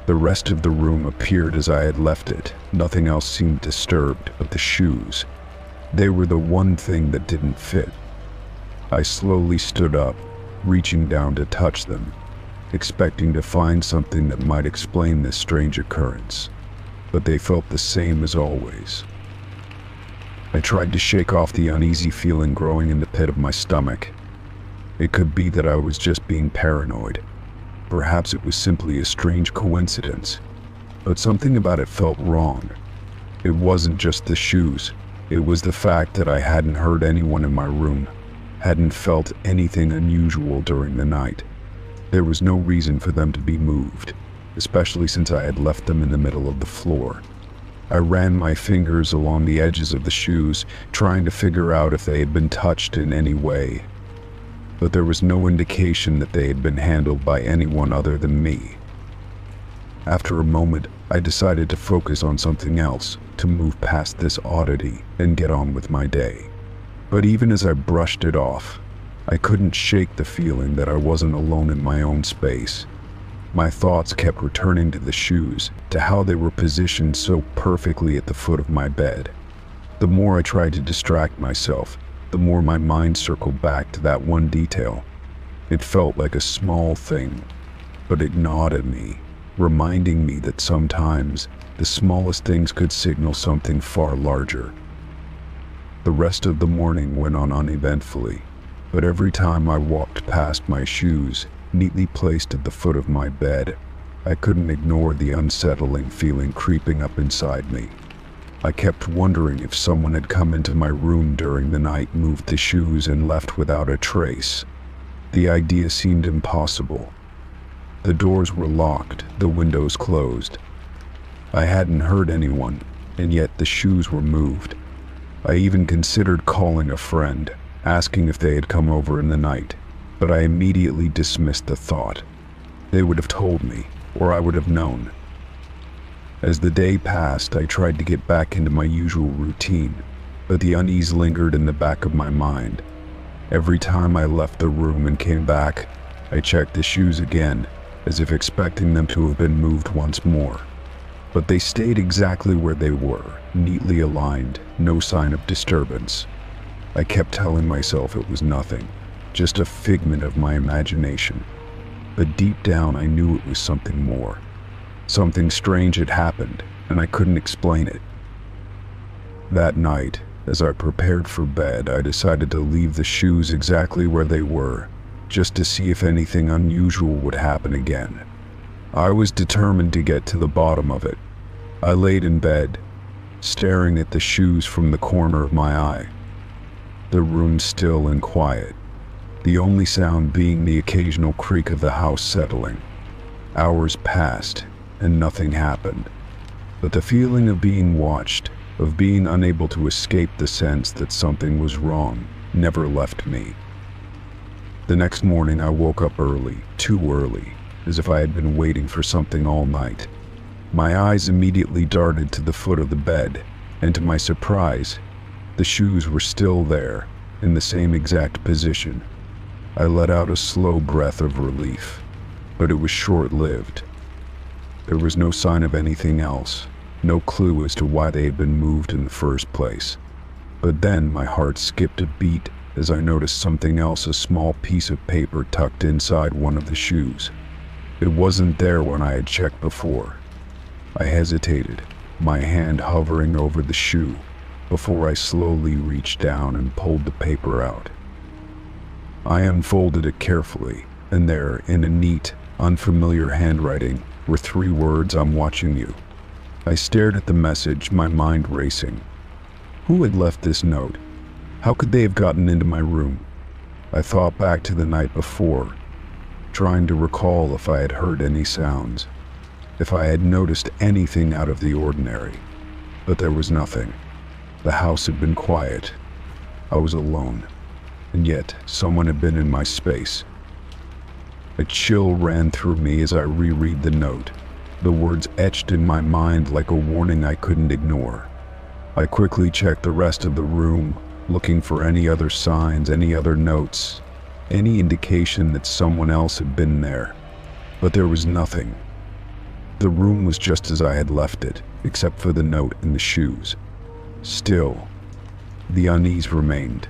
The rest of the room appeared as I had left it. Nothing else seemed disturbed but the shoes. They were the one thing that didn't fit. I slowly stood up, reaching down to touch them, expecting to find something that might explain this strange occurrence. But they felt the same as always. I tried to shake off the uneasy feeling growing in the pit of my stomach. It could be that I was just being paranoid. Perhaps it was simply a strange coincidence. But something about it felt wrong. It wasn't just the shoes. It was the fact that I hadn't heard anyone in my room, hadn't felt anything unusual during the night. There was no reason for them to be moved, especially since I had left them in the middle of the floor. I ran my fingers along the edges of the shoes, trying to figure out if they had been touched in any way. But there was no indication that they had been handled by anyone other than me. After a moment, I decided to focus on something else, to move past this oddity and get on with my day. But even as I brushed it off, I couldn't shake the feeling that I wasn't alone in my own space. My thoughts kept returning to the shoes, to how they were positioned so perfectly at the foot of my bed. The more I tried to distract myself, the more my mind circled back to that one detail. It felt like a small thing, but it gnawed at me, reminding me that sometimes the smallest things could signal something far larger. The rest of the morning went on uneventfully, but every time I walked past my shoes, neatly placed at the foot of my bed, I couldn't ignore the unsettling feeling creeping up inside me. I kept wondering if someone had come into my room during the night, moved the shoes, and left without a trace. The idea seemed impossible. The doors were locked, the windows closed. I hadn't heard anyone, and yet the shoes were moved. I even considered calling a friend, asking if they had come over in the night, but I immediately dismissed the thought. They would have told me, or I would have known. As the day passed, I tried to get back into my usual routine, but the unease lingered in the back of my mind. Every time I left the room and came back, I checked the shoes again, as if expecting them to have been moved once more. But they stayed exactly where they were, neatly aligned, no sign of disturbance. I kept telling myself it was nothing, just a figment of my imagination. But deep down I knew it was something more. Something strange had happened, and I couldn't explain it. That night, as I prepared for bed, I decided to leave the shoes exactly where they were, just to see if anything unusual would happen again. I was determined to get to the bottom of it. I laid in bed, staring at the shoes from the corner of my eye. The room still and quiet, the only sound being the occasional creak of the house settling. Hours passed, and nothing happened. But the feeling of being watched, of being unable to escape the sense that something was wrong, never left me. The next morning I woke up early, too early, as if I had been waiting for something all night. My eyes immediately darted to the foot of the bed, and to my surprise, the shoes were still there, in the same exact position. I let out a slow breath of relief, but it was short-lived. There was no sign of anything else, no clue as to why they had been moved in the first place. But then my heart skipped a beat as I noticed something else, a small piece of paper tucked inside one of the shoes. It wasn't there when I had checked before. I hesitated, my hand hovering over the shoe, before I slowly reached down and pulled the paper out. I unfolded it carefully, and there, in a neat, unfamiliar handwriting, were 3 words: "I'm watching you." I stared at the message, my mind racing. Who had left this note? How could they have gotten into my room? I thought back to the night before, trying to recall if I had heard any sounds, if I had noticed anything out of the ordinary. But there was nothing. The house had been quiet. I was alone, and yet someone had been in my space. A chill ran through me as I reread the note, the words etched in my mind like a warning I couldn't ignore. I quickly checked the rest of the room, looking for any other signs, any other notes, any indication that someone else had been there. But there was nothing. The room was just as I had left it, except for the note and the shoes. Still, the unease remained.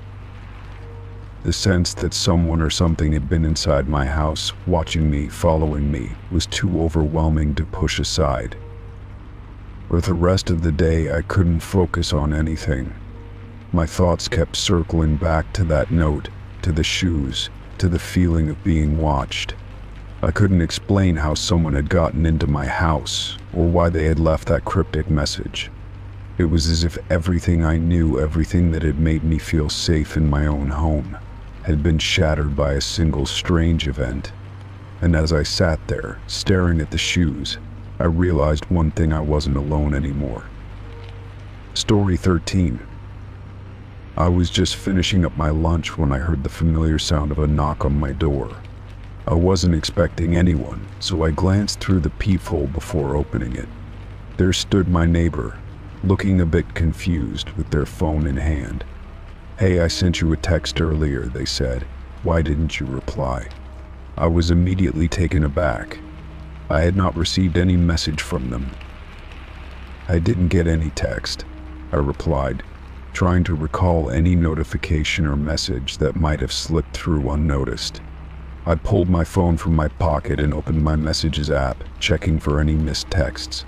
The sense that someone or something had been inside my house, watching me, following me, was too overwhelming to push aside. For the rest of the day, I couldn't focus on anything. My thoughts kept circling back to that note, to the shoes, to the feeling of being watched. I couldn't explain how someone had gotten into my house, or why they had left that cryptic message. It was as if everything I knew, everything that had made me feel safe in my own home, had been shattered by a single strange event. And as I sat there, staring at the shoes, I realized one thing: I wasn't alone anymore. Story 13. I was just finishing up my lunch when I heard the familiar sound of a knock on my door. I wasn't expecting anyone, so I glanced through the peephole before opening it. There stood my neighbor, looking a bit confused, with their phone in hand. "Hey, I sent you a text earlier," they said. "Why didn't you reply?" I was immediately taken aback. I had not received any message from them. "I didn't get any text," I replied, trying to recall any notification or message that might have slipped through unnoticed. I pulled my phone from my pocket and opened my Messages app, checking for any missed texts.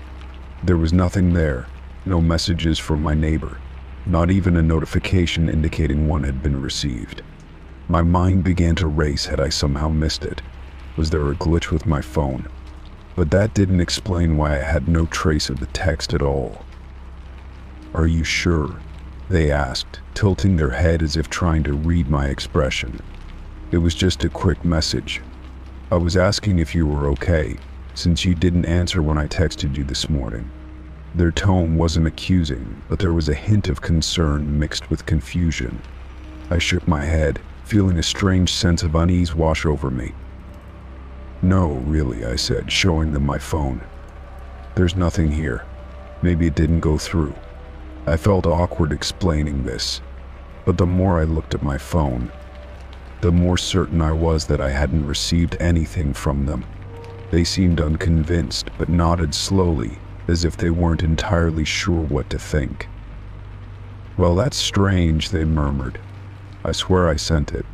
There was nothing there, no messages from my neighbor, not even a notification indicating one had been received. My mind began to race. Had I somehow missed it? Was there a glitch with my phone? But that didn't explain why I had no trace of the text at all. "Are you sure?" they asked, tilting their head as if trying to read my expression. "It was just a quick message. I was asking if you were okay, since you didn't answer when I texted you this morning." Their tone wasn't accusing, but there was a hint of concern mixed with confusion. I shook my head, feeling a strange sense of unease wash over me. "No, really," I said, showing them my phone. "There's nothing here. Maybe it didn't go through." I felt awkward explaining this, but the more I looked at my phone, the more certain I was that I hadn't received anything from them. They seemed unconvinced, but nodded slowly, as if they weren't entirely sure what to think. "Well, that's strange," they murmured. "I swear I sent it.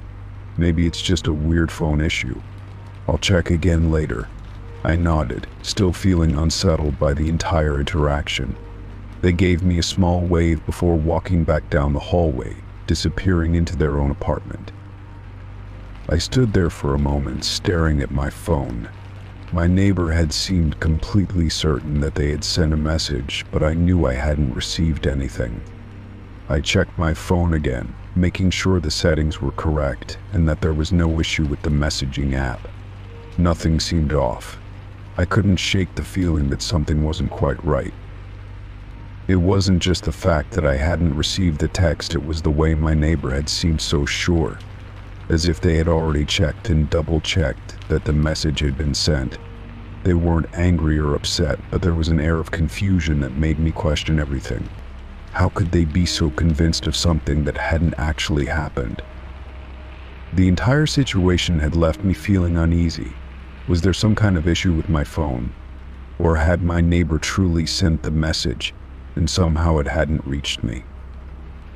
Maybe it's just a weird phone issue. I'll check again later." I nodded, still feeling unsettled by the entire interaction. They gave me a small wave before walking back down the hallway, disappearing into their own apartment. I stood there for a moment, staring at my phone. My neighbor had seemed completely certain that they had sent a message, but I knew I hadn't received anything. I checked my phone again, making sure the settings were correct and that there was no issue with the messaging app. Nothing seemed off. I couldn't shake the feeling that something wasn't quite right. It wasn't just the fact that I hadn't received the text, it was the way my neighbor had seemed so sure, as if they had already checked and double-checked that the message had been sent. They weren't angry or upset, but there was an air of confusion that made me question everything. How could they be so convinced of something that hadn't actually happened? The entire situation had left me feeling uneasy. Was there some kind of issue with my phone? Or had my neighbor truly sent the message and somehow it hadn't reached me?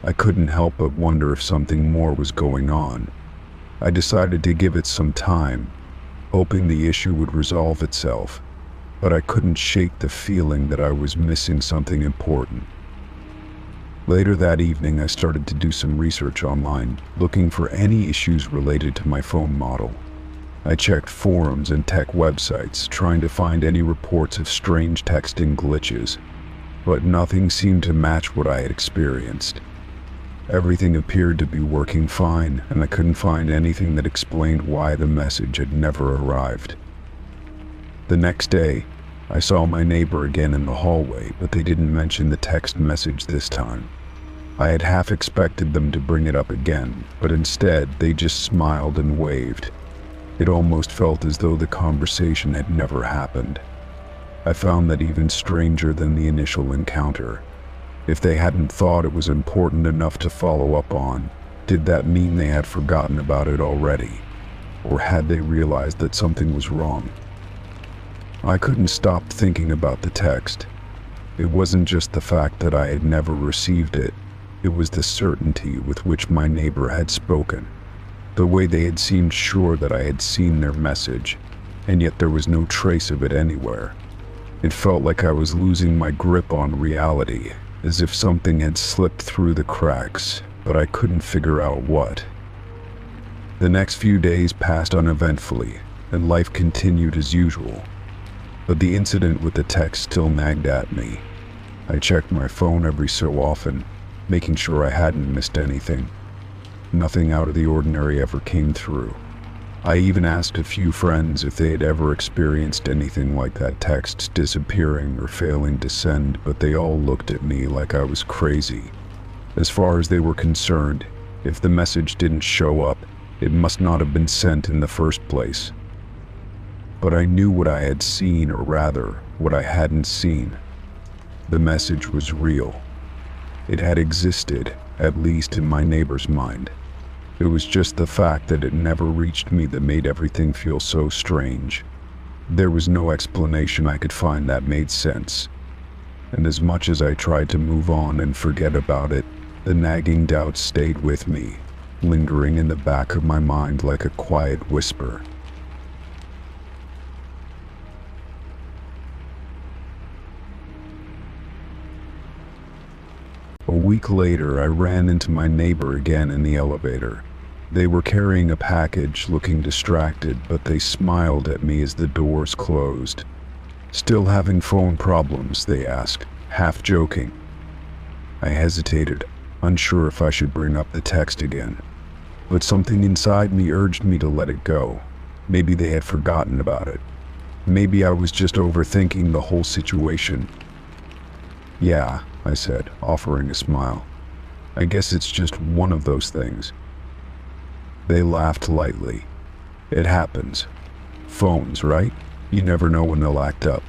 I couldn't help but wonder if something more was going on. I decided to give it some time, hoping the issue would resolve itself, but I couldn't shake the feeling that I was missing something important. Later that evening, I started to do some research online, looking for any issues related to my phone model. I checked forums and tech websites, trying to find any reports of strange texting glitches, but nothing seemed to match what I had experienced. Everything appeared to be working fine, and I couldn't find anything that explained why the message had never arrived. The next day, I saw my neighbor again in the hallway, but they didn't mention the text message this time. I had half expected them to bring it up again, but instead they just smiled and waved. It almost felt as though the conversation had never happened. I found that even stranger than the initial encounter. If they hadn't thought it was important enough to follow up on, did that mean they had forgotten about it already? Or had they realized that something was wrong? I couldn't stop thinking about the text. It wasn't just the fact that I had never received it. It was the certainty with which my neighbor had spoken. The way they had seemed sure that I had seen their message, and yet there was no trace of it anywhere. It felt like I was losing my grip on reality, as if something had slipped through the cracks, but I couldn't figure out what. The next few days passed uneventfully, and life continued as usual. But the incident with the text still nagged at me. I checked my phone every so often, making sure I hadn't missed anything. Nothing out of the ordinary ever came through. I even asked a few friends if they had ever experienced anything like that text disappearing or failing to send, but they all looked at me like I was crazy. As far as they were concerned, if the message didn't show up, it must not have been sent in the first place. But I knew what I had seen, or rather, what I hadn't seen. The message was real. It had existed, at least in my neighbor's mind. It was just the fact that it never reached me that made everything feel so strange. There was no explanation I could find that made sense. And as much as I tried to move on and forget about it, the nagging doubt stayed with me, lingering in the back of my mind like a quiet whisper. A week later, I ran into my neighbor again in the elevator. They were carrying a package, looking distracted, but they smiled at me as the doors closed. "Still having phone problems?" they asked, half joking. I hesitated, unsure if I should bring up the text again. But something inside me urged me to let it go. Maybe they had forgotten about it. Maybe I was just overthinking the whole situation. "Yeah," I said, offering a smile. "I guess it's just one of those things." They laughed lightly. "It happens. Phones, right? You never know when they'll act up."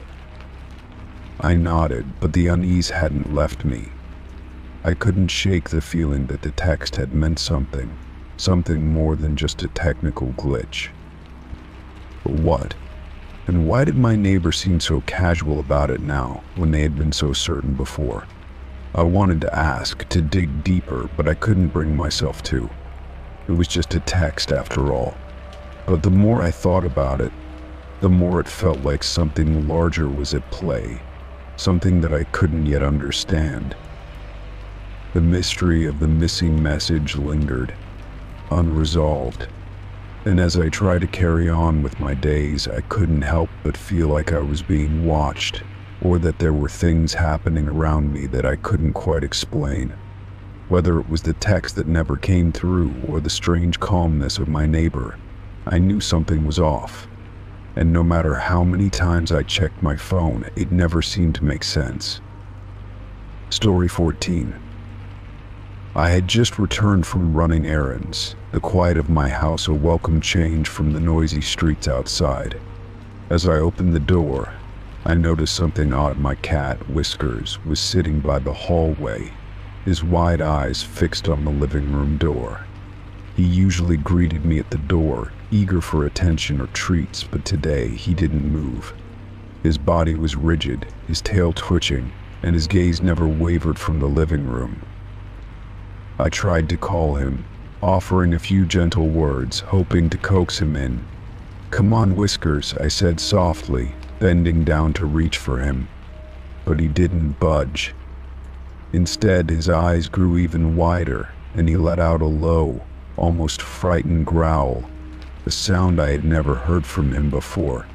I nodded, but the unease hadn't left me. I couldn't shake the feeling that the text had meant something more than just a technical glitch. But what? And why did my neighbor seem so casual about it now, when they had been so certain before? I wanted to ask, to dig deeper, but I couldn't bring myself to. It was just a text after all. But the more I thought about it, the more it felt like something larger was at play, something that I couldn't yet understand. The mystery of the missing message lingered, unresolved. And as I tried to carry on with my days, I couldn't help but feel like I was being watched, or that there were things happening around me that I couldn't quite explain. Whether it was the text that never came through or the strange calmness of my neighbor, I knew something was off. And no matter how many times I checked my phone, it never seemed to make sense. Story 14. I had just returned from running errands, the quiet of my house a welcome change from the noisy streets outside. As I opened the door, I noticed something odd. My cat, Whiskers, was sitting by the hallway, his wide eyes fixed on the living room door. He usually greeted me at the door, eager for attention or treats, but today he didn't move. His body was rigid, his tail twitching, and his gaze never wavered from the living room. I tried to call him, offering a few gentle words, hoping to coax him in. "Come on, Whiskers," I said softly, bending down to reach for him. But he didn't budge. Instead, his eyes grew even wider, and he let out a low, almost frightened growl, a sound I had never heard from him before.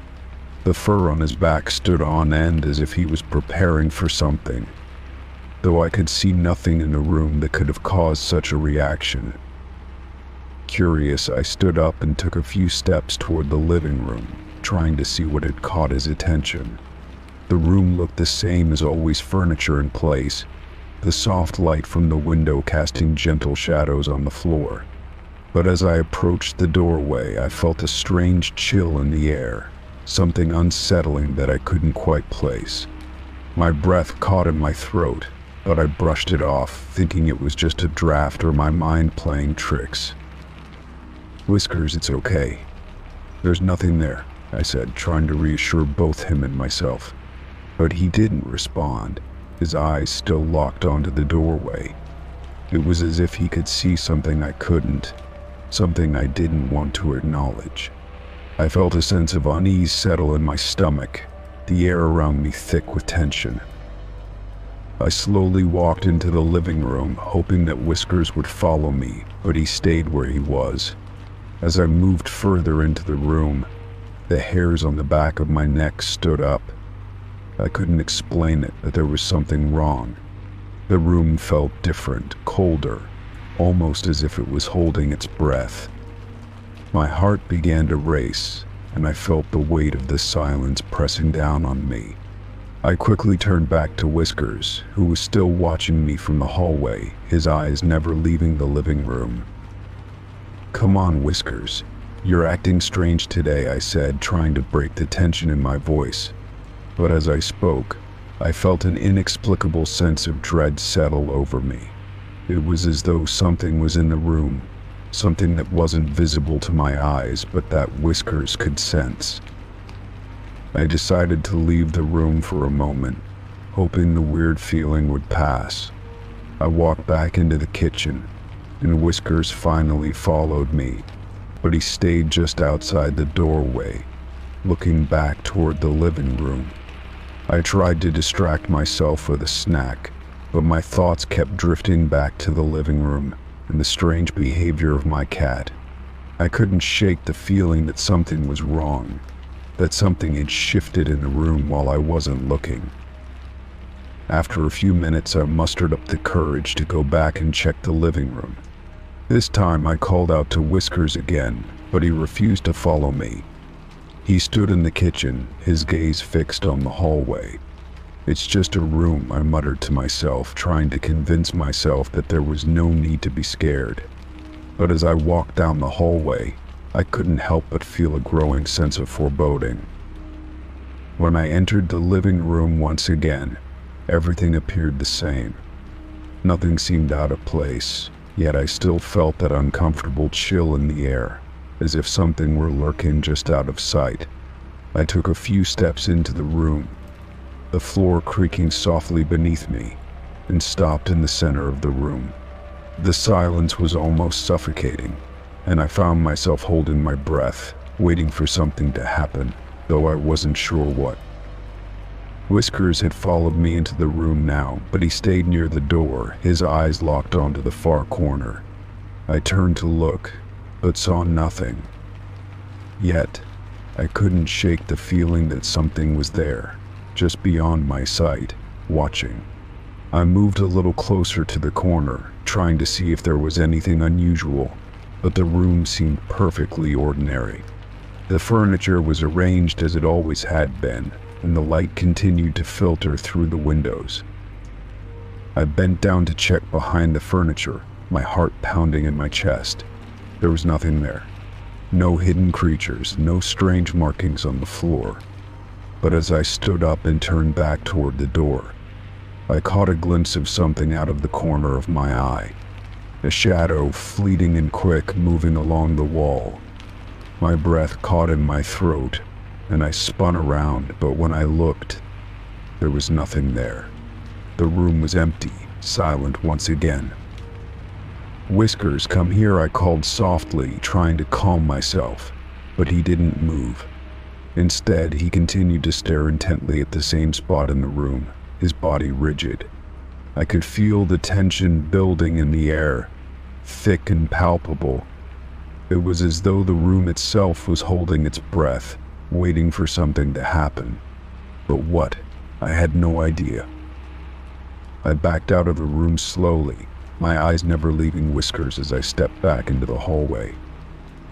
The fur on his back stood on end as if he was preparing for something, though I could see nothing in the room that could have caused such a reaction. Curious, I stood up and took a few steps toward the living room, trying to see what had caught his attention. The room looked the same as always, furniture in place, the soft light from the window casting gentle shadows on the floor. But as I approached the doorway, I felt a strange chill in the air, something unsettling that I couldn't quite place. My breath caught in my throat, but I brushed it off, thinking it was just a draft or my mind playing tricks. "Whiskers, it's okay. There's nothing there," I said, trying to reassure both him and myself. But he didn't respond, his eyes still locked onto the doorway. It was as if he could see something I couldn't, something I didn't want to acknowledge. I felt a sense of unease settle in my stomach, the air around me thick with tension. I slowly walked into the living room, hoping that Whiskers would follow me, but he stayed where he was. As I moved further into the room, the hairs on the back of my neck stood up. I couldn't explain it, but there was something wrong. The room felt different, colder, almost as if it was holding its breath. My heart began to race, and I felt the weight of the silence pressing down on me. I quickly turned back to Whiskers, who was still watching me from the hallway, his eyes never leaving the living room. "Come on, Whiskers. You're acting strange today," I said, trying to break the tension in my voice. But as I spoke, I felt an inexplicable sense of dread settle over me. It was as though something was in the room, something that wasn't visible to my eyes, but that Whiskers could sense. I decided to leave the room for a moment, hoping the weird feeling would pass. I walked back into the kitchen, and Whiskers finally followed me, but he stayed just outside the doorway, looking back toward the living room. I tried to distract myself with a snack, but my thoughts kept drifting back to the living room and the strange behavior of my cat. I couldn't shake the feeling that something was wrong, that something had shifted in the room while I wasn't looking. After a few minutes, I mustered up the courage to go back and check the living room. This time I called out to Whiskers again, but he refused to follow me. He stood in the kitchen, his gaze fixed on the hallway. "It's just a room," I muttered to myself, trying to convince myself that there was no need to be scared. But as I walked down the hallway, I couldn't help but feel a growing sense of foreboding. When I entered the living room once again, everything appeared the same. Nothing seemed out of place, yet I still felt that uncomfortable chill in the air, as if something were lurking just out of sight. I took a few steps into the room, the floor creaking softly beneath me, and stopped in the center of the room. The silence was almost suffocating, and I found myself holding my breath, waiting for something to happen, though I wasn't sure what. Whiskers had followed me into the room now, but he stayed near the door, his eyes locked onto the far corner. I turned to look, but saw nothing. Yet, I couldn't shake the feeling that something was there, just beyond my sight, watching. I moved a little closer to the corner, trying to see if there was anything unusual, but the room seemed perfectly ordinary. The furniture was arranged as it always had been, and the light continued to filter through the windows. I bent down to check behind the furniture, my heart pounding in my chest. There was nothing there. No hidden creatures, no strange markings on the floor. But as I stood up and turned back toward the door, I caught a glimpse of something out of the corner of my eye. A shadow, fleeting and quick, moving along the wall. My breath caught in my throat, and I spun around, but when I looked, there was nothing there. The room was empty, silent once again. "Whiskers, come here," I called softly, trying to calm myself, but he didn't move. Instead, he continued to stare intently at the same spot in the room, his body rigid. I could feel the tension building in the air, thick and palpable. It was as though the room itself was holding its breath, waiting for something to happen. But what? I had no idea. I backed out of the room slowly, my eyes never leaving Whiskers as I stepped back into the hallway.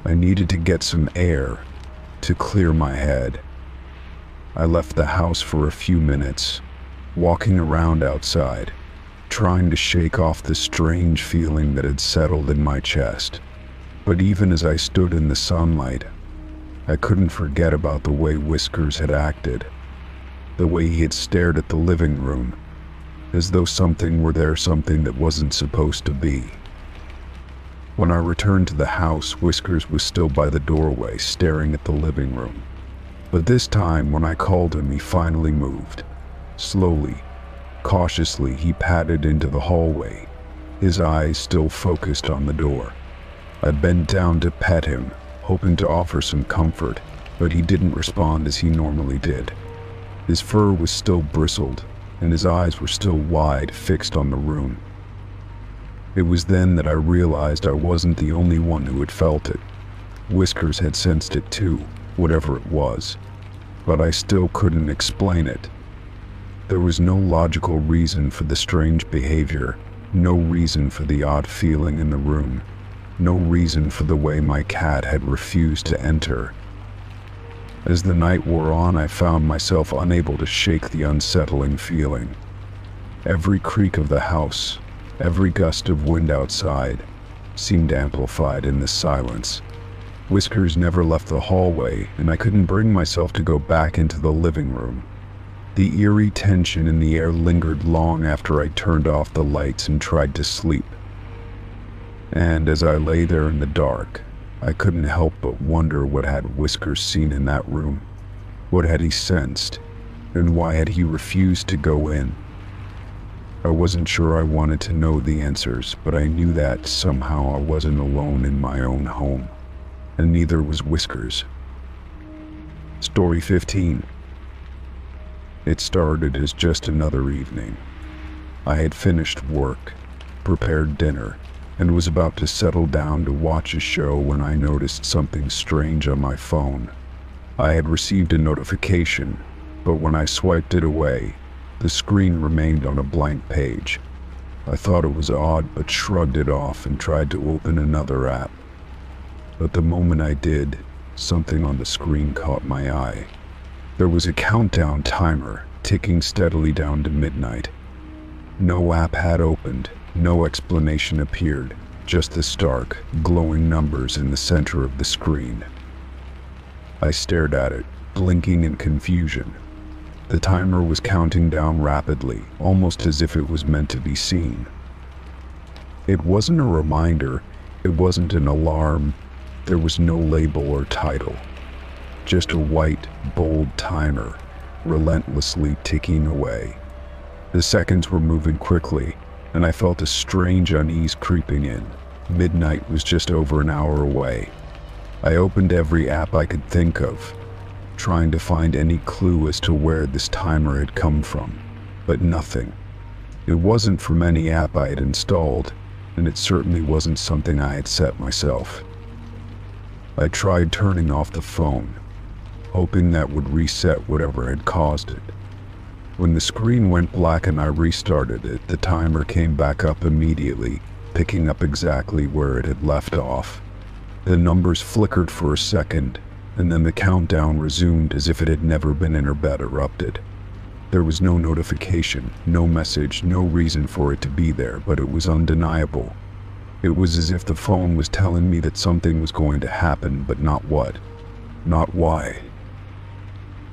I needed to get some air, to clear my head. I left the house for a few minutes, walking around outside, trying to shake off the strange feeling that had settled in my chest. But even as I stood in the sunlight, I couldn't forget about the way Whiskers had acted, the way he had stared at the living room, as though something were there, something that wasn't supposed to be. When I returned to the house, Whiskers was still by the doorway, staring at the living room. But this time, when I called him, he finally moved. Slowly, cautiously, he padded into the hallway, his eyes still focused on the door. I bent down to pet him, hoping to offer some comfort, but he didn't respond as he normally did. His fur was still bristled, and his eyes were still wide, fixed on the room. It was then that I realized I wasn't the only one who had felt it. Whiskers had sensed it too, whatever it was, but I still couldn't explain it. There was no logical reason for the strange behavior, no reason for the odd feeling in the room, no reason for the way my cat had refused to enter. As the night wore on, I found myself unable to shake the unsettling feeling. Every creak of the house, every gust of wind outside, seemed amplified in this silence. Whiskers never left the hallway, and I couldn't bring myself to go back into the living room. The eerie tension in the air lingered long after I turned off the lights and tried to sleep. And as I lay there in the dark, I couldn't help but wonder what had Whiskers seen in that room. What had he sensed, and why had he refused to go in? I wasn't sure I wanted to know the answers, but I knew that somehow I wasn't alone in my own home, and neither was Whiskers. Story 15. It started as just another evening. I had finished work, prepared dinner, and was about to settle down to watch a show when I noticed something strange on my phone. I had received a notification, but when I swiped it away, the screen remained on a blank page. I thought it was odd, but shrugged it off and tried to open another app. But the moment I did, something on the screen caught my eye. There was a countdown timer, ticking steadily down to midnight. No app had opened, no explanation appeared, just the stark, glowing numbers in the center of the screen. I stared at it, blinking in confusion. The timer was counting down rapidly, almost as if it was meant to be seen. It wasn't a reminder, it wasn't an alarm, there was no label or title. Just a white, bold timer, relentlessly ticking away. The seconds were moving quickly, and I felt a strange unease creeping in. Midnight was just over an hour away. I opened every app I could think of, trying to find any clue as to where this timer had come from, but nothing. It wasn't from any app I had installed, and it certainly wasn't something I had set myself. I tried turning off the phone, hoping that would reset whatever had caused it. When the screen went black and I restarted it, the timer came back up immediately, picking up exactly where it had left off. The numbers flickered for a second, and then the countdown resumed as if it had never been interrupted. There was no notification, no message, no reason for it to be there, but it was undeniable. It was as if the phone was telling me that something was going to happen, but not what, not why.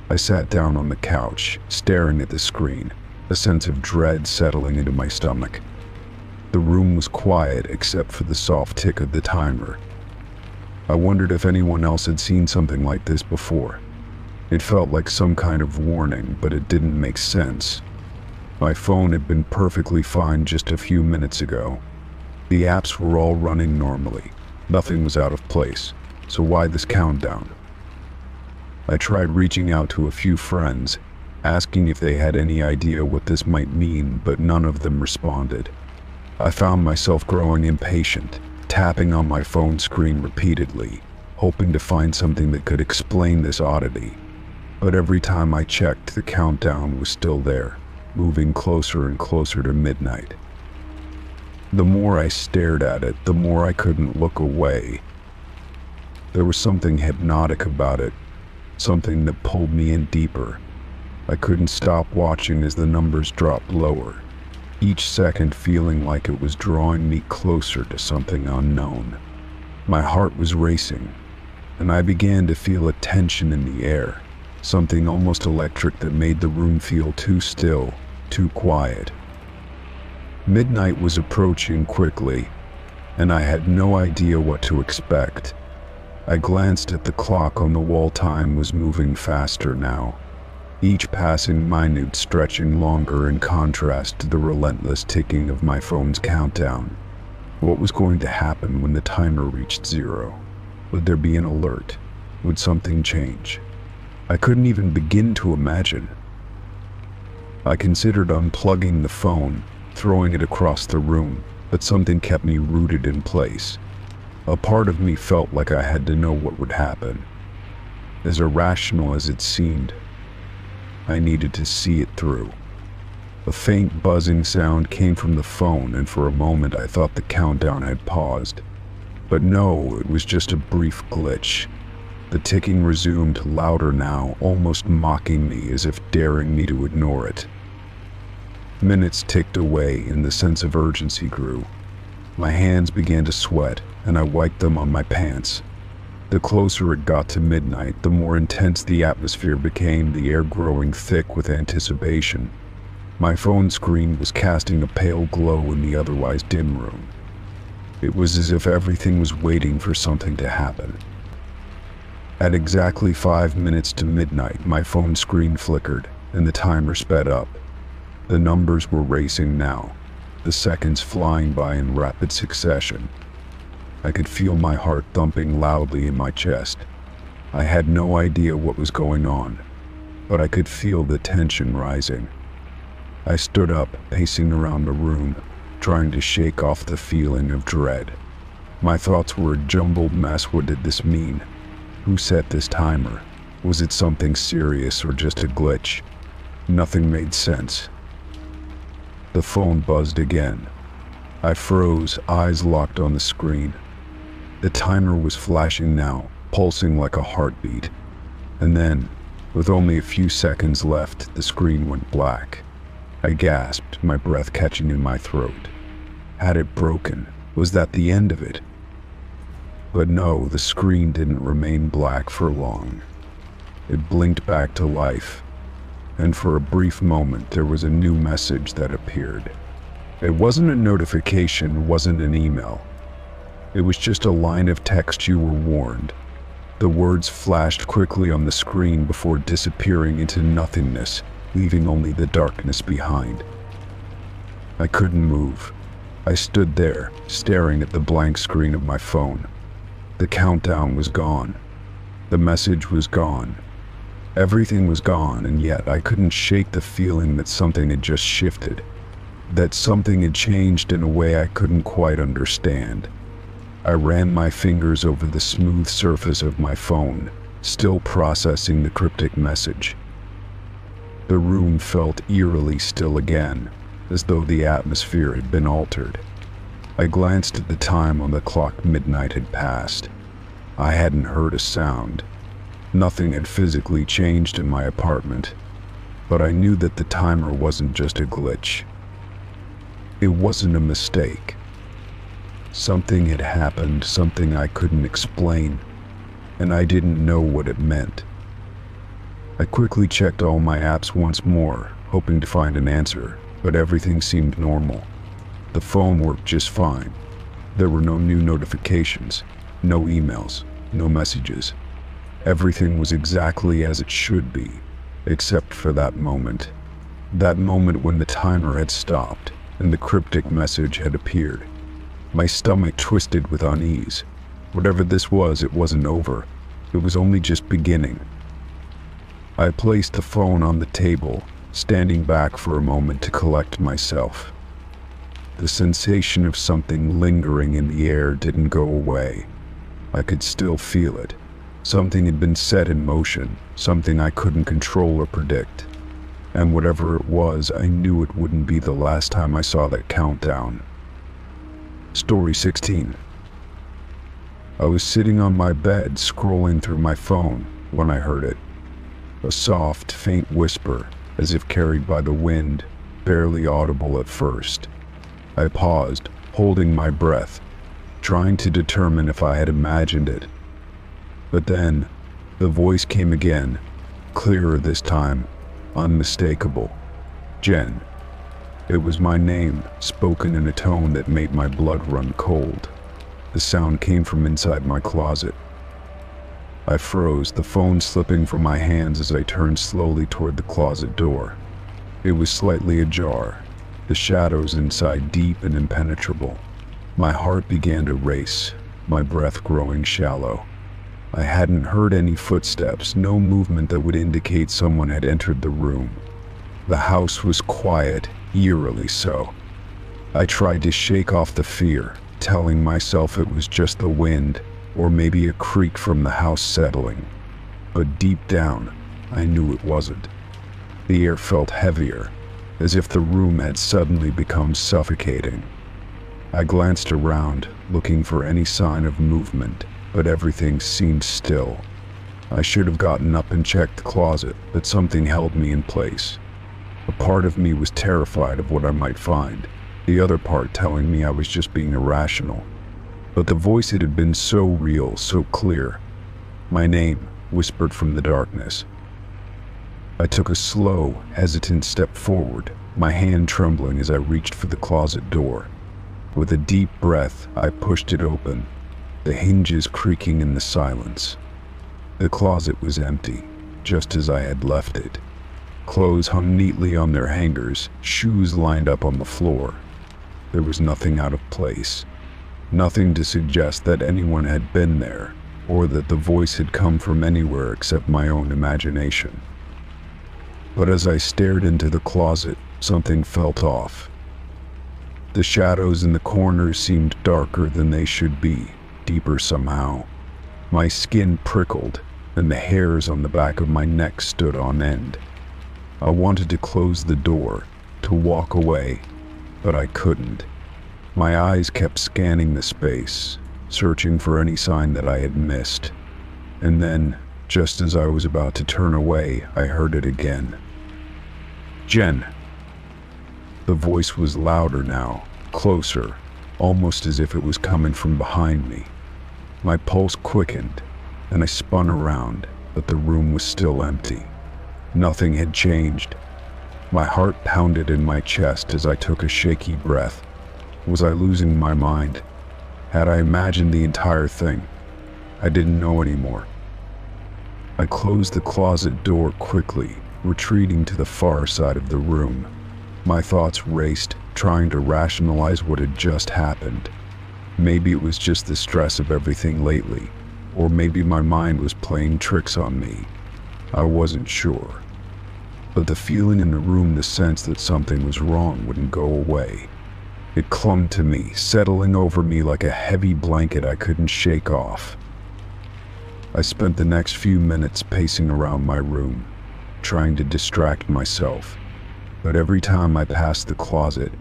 I sat down on the couch, staring at the screen, a sense of dread settling into my stomach. The room was quiet except for the soft tick of the timer. I wondered if anyone else had seen something like this before. It felt like some kind of warning, but it didn't make sense. My phone had been perfectly fine just a few minutes ago. The apps were all running normally. Nothing was out of place. So why this countdown? I tried reaching out to a few friends, asking if they had any idea what this might mean, but none of them responded. I found myself growing impatient, tapping on my phone screen repeatedly, hoping to find something that could explain this oddity. But every time I checked, the countdown was still there, moving closer and closer to midnight. The more I stared at it, the more I couldn't look away. There was something hypnotic about it, something that pulled me in deeper. I couldn't stop watching as the numbers dropped lower, each second feeling like it was drawing me closer to something unknown. My heart was racing, and I began to feel a tension in the air, something almost electric that made the room feel too still, too quiet. Midnight was approaching quickly, and I had no idea what to expect. I glanced at the clock on the wall. Time was moving faster now, each passing minute stretching longer in contrast to the relentless ticking of my phone's countdown. What was going to happen when the timer reached 0? Would there be an alert? Would something change? I couldn't even begin to imagine. I considered unplugging the phone, throwing it across the room, but something kept me rooted in place. A part of me felt like I had to know what would happen. As irrational as it seemed, I needed to see it through. A faint buzzing sound came from the phone, and for a moment I thought the countdown had paused. But no, it was just a brief glitch. The ticking resumed, louder now, almost mocking me, as if daring me to ignore it. Minutes ticked away, and the sense of urgency grew. My hands began to sweat, and I wiped them on my pants. The closer it got to midnight, the more intense the atmosphere became, the air growing thick with anticipation. My phone screen was casting a pale glow in the otherwise dim room. It was as if everything was waiting for something to happen. At exactly 5 minutes to midnight, my phone screen flickered, and the timer sped up. The numbers were racing now, the seconds flying by in rapid succession. I could feel my heart thumping loudly in my chest. I had no idea what was going on, but I could feel the tension rising. I stood up, pacing around the room, trying to shake off the feeling of dread. My thoughts were a jumbled mess. What did this mean? Who set this timer? Was it something serious or just a glitch? Nothing made sense. The phone buzzed again. I froze, eyes locked on the screen. The timer was flashing now, pulsing like a heartbeat. And then, with only a few seconds left, the screen went black. I gasped, my breath catching in my throat. Had it broken? Was that the end of it? But no, the screen didn't remain black for long. It blinked back to life, and for a brief moment there was a new message that appeared. It wasn't a notification, wasn't an email. It was just a line of text: "You were warned." The words flashed quickly on the screen before disappearing into nothingness, leaving only the darkness behind. I couldn't move. I stood there, staring at the blank screen of my phone. The countdown was gone. The message was gone. Everything was gone, and yet I couldn't shake the feeling that something had just shifted. That something had changed in a way I couldn't quite understand. I ran my fingers over the smooth surface of my phone, still processing the cryptic message. The room felt eerily still again, as though the atmosphere had been altered. I glanced at the time on the clock. Midnight had passed. I hadn't heard a sound. Nothing had physically changed in my apartment, but I knew that the timer wasn't just a glitch. It wasn't a mistake. Something had happened, something I couldn't explain, and I didn't know what it meant. I quickly checked all my apps once more, hoping to find an answer, but everything seemed normal. The phone worked just fine. There were no new notifications, no emails, no messages. Everything was exactly as it should be, except for that moment. That moment when the timer had stopped and the cryptic message had appeared. My stomach twisted with unease. Whatever this was, it wasn't over. It was only just beginning. I placed the phone on the table, standing back for a moment to collect myself. The sensation of something lingering in the air didn't go away. I could still feel it. Something had been set in motion, something I couldn't control or predict. And whatever it was, I knew it wouldn't be the last time I saw that countdown. Story 16. I was sitting on my bed, scrolling through my phone, when I heard it. A soft, faint whisper, as if carried by the wind, barely audible at first. I paused, holding my breath, trying to determine if I had imagined it. But then, the voice came again, clearer this time, unmistakable. Jen. It was my name, spoken in a tone that made my blood run cold. The sound came from inside my closet. I froze, the phone slipping from my hands as I turned slowly toward the closet door. It was slightly ajar, the shadows inside deep and impenetrable. My heart began to race, my breath growing shallow. I hadn't heard any footsteps, no movement that would indicate someone had entered the room. The house was quiet, eerily so. I tried to shake off the fear, telling myself it was just the wind, or maybe a creak from the house settling. But deep down, I knew it wasn't. The air felt heavier, as if the room had suddenly become suffocating. I glanced around, looking for any sign of movement, but everything seemed still. I should have gotten up and checked the closet, but something held me in place. A part of me was terrified of what I might find, the other part telling me I was just being irrational. But the voice, it had been so real, so clear. My name, whispered from the darkness. I took a slow, hesitant step forward, my hand trembling as I reached for the closet door. With a deep breath, I pushed it open, the hinges creaking in the silence. The closet was empty, just as I had left it. Clothes hung neatly on their hangers, shoes lined up on the floor. There was nothing out of place. Nothing to suggest that anyone had been there, or that the voice had come from anywhere except my own imagination. But as I stared into the closet, something felt off. The shadows in the corners seemed darker than they should be, deeper somehow. My skin prickled, and the hairs on the back of my neck stood on end. I wanted to close the door, to walk away, but I couldn't. My eyes kept scanning the space, searching for any sign that I had missed. And then, just as I was about to turn away, I heard it again. Jen. The voice was louder now, closer, almost as if it was coming from behind me. My pulse quickened, and I spun around, but the room was still empty. Nothing had changed. My heart pounded in my chest as I took a shaky breath. Was I losing my mind? Had I imagined the entire thing? I didn't know anymore. I closed the closet door quickly, retreating to the far side of the room. My thoughts raced, trying to rationalize what had just happened. Maybe it was just the stress of everything lately, or maybe my mind was playing tricks on me. I wasn't sure. But the feeling in the room, the sense that something was wrong, wouldn't go away. It clung to me, settling over me like a heavy blanket I couldn't shake off. I spent the next few minutes pacing around my room, trying to distract myself, but every time I passed the closet,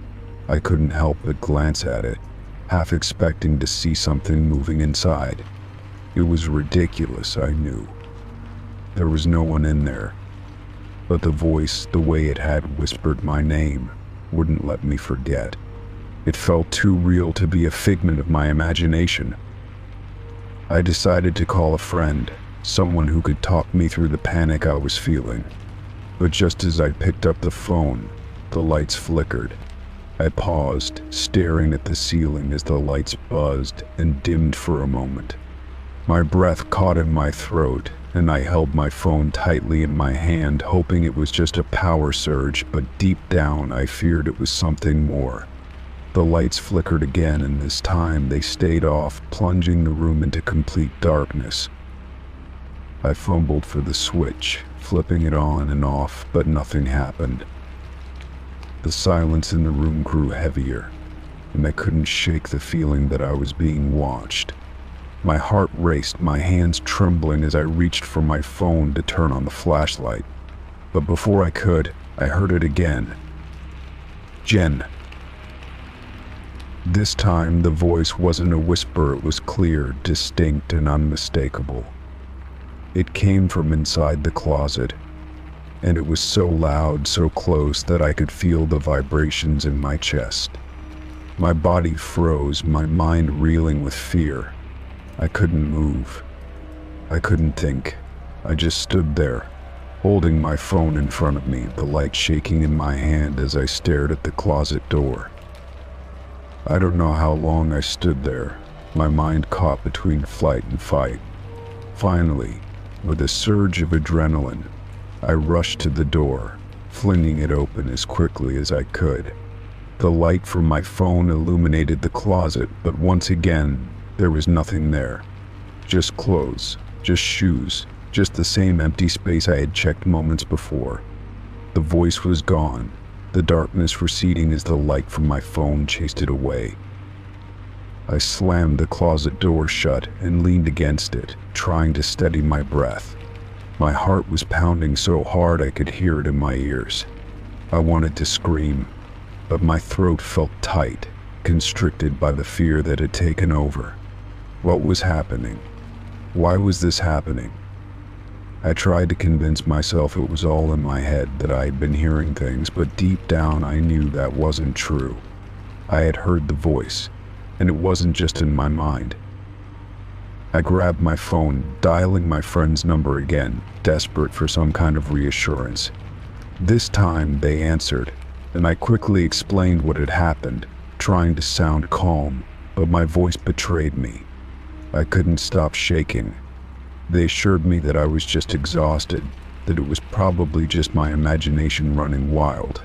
I couldn't help but glance at it, half expecting to see something moving inside. It was ridiculous, I knew. There was no one in there, but the voice, the way it had whispered my name, wouldn't let me forget. It felt too real to be a figment of my imagination. I decided to call a friend, someone who could talk me through the panic I was feeling. But just as I picked up the phone, the lights flickered. I paused, staring at the ceiling as the lights buzzed and dimmed for a moment. My breath caught in my throat, and I held my phone tightly in my hand, hoping it was just a power surge, but deep down I feared it was something more. The lights flickered again, and this time they stayed off, plunging the room into complete darkness. I fumbled for the switch, flipping it on and off, but nothing happened. The silence in the room grew heavier, and I couldn't shake the feeling that I was being watched. My heart raced, my hands trembling as I reached for my phone to turn on the flashlight. But before I could, I heard it again. "Jen." This time, the voice wasn't a whisper, it was clear, distinct, and unmistakable. It came from inside the closet, and it was so loud, so close that I could feel the vibrations in my chest. My body froze, my mind reeling with fear. I couldn't move. I couldn't think. I just stood there, holding my phone in front of me, the light shaking in my hand as I stared at the closet door. I don't know how long I stood there, my mind caught between flight and fight. Finally, with a surge of adrenaline, I rushed to the door, flinging it open as quickly as I could. The light from my phone illuminated the closet, but once again, there was nothing there. Just clothes, just shoes, just the same empty space I had checked moments before. The voice was gone, the darkness receding as the light from my phone chased it away. I slammed the closet door shut and leaned against it, trying to steady my breath. My heart was pounding so hard I could hear it in my ears. I wanted to scream, but my throat felt tight, constricted by the fear that had taken over. What was happening? Why was this happening? I tried to convince myself it was all in my head, that I had been hearing things, but deep down I knew that wasn't true. I had heard the voice, and it wasn't just in my mind. I grabbed my phone, dialing my friend's number again, desperate for some kind of reassurance. This time they answered, and I quickly explained what had happened, trying to sound calm, but my voice betrayed me. I couldn't stop shaking. They assured me that I was just exhausted, that it was probably just my imagination running wild.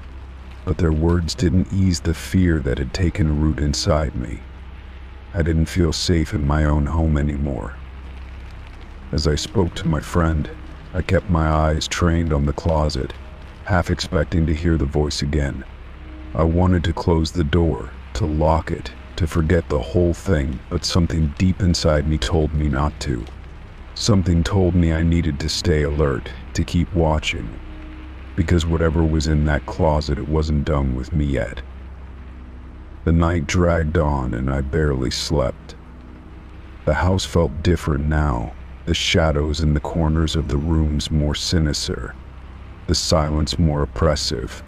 But their words didn't ease the fear that had taken root inside me. I didn't feel safe in my own home anymore. As I spoke to my friend, I kept my eyes trained on the closet, half expecting to hear the voice again. I wanted to close the door, to lock it, to forget the whole thing, but something deep inside me told me not to. Something told me I needed to stay alert, to keep watching, because whatever was in that closet, it wasn't done with me yet. The night dragged on and I barely slept. The house felt different now, the shadows in the corners of the rooms more sinister, the silence more oppressive.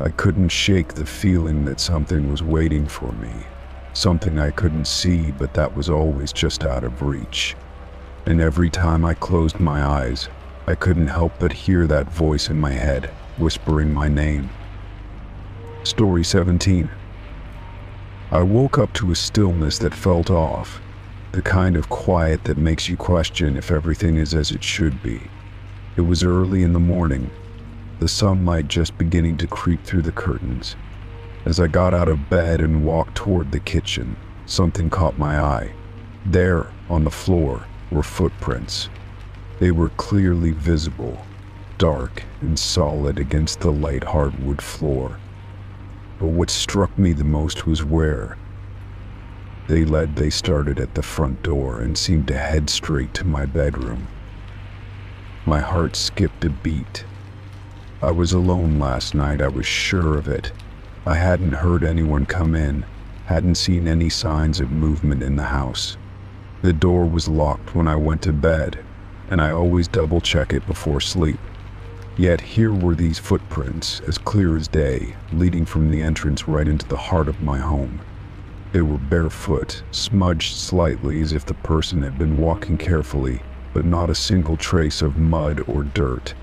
I couldn't shake the feeling that something was waiting for me, something I couldn't see, but that was always just out of reach. And every time I closed my eyes, I couldn't help but hear that voice in my head, whispering my name. Story 17. I woke up to a stillness that felt off, the kind of quiet that makes you question if everything is as it should be. It was early in the morning, the sunlight just beginning to creep through the curtains. As I got out of bed and walked toward the kitchen, something caught my eye. There, on the floor, were footprints. They were clearly visible, dark and solid against the light hardwood floor. But what struck me the most was where they started at the front door and seemed to head straight to my bedroom. My heart skipped a beat. I was alone last night, I was sure of it. I hadn't heard anyone come in, hadn't seen any signs of movement in the house. The door was locked when I went to bed, and I always double-check it before sleep. Yet here were these footprints, as clear as day, leading from the entrance right into the heart of my home. They were barefoot, smudged slightly as if the person had been walking carefully, but not a single trace of mud or dirt.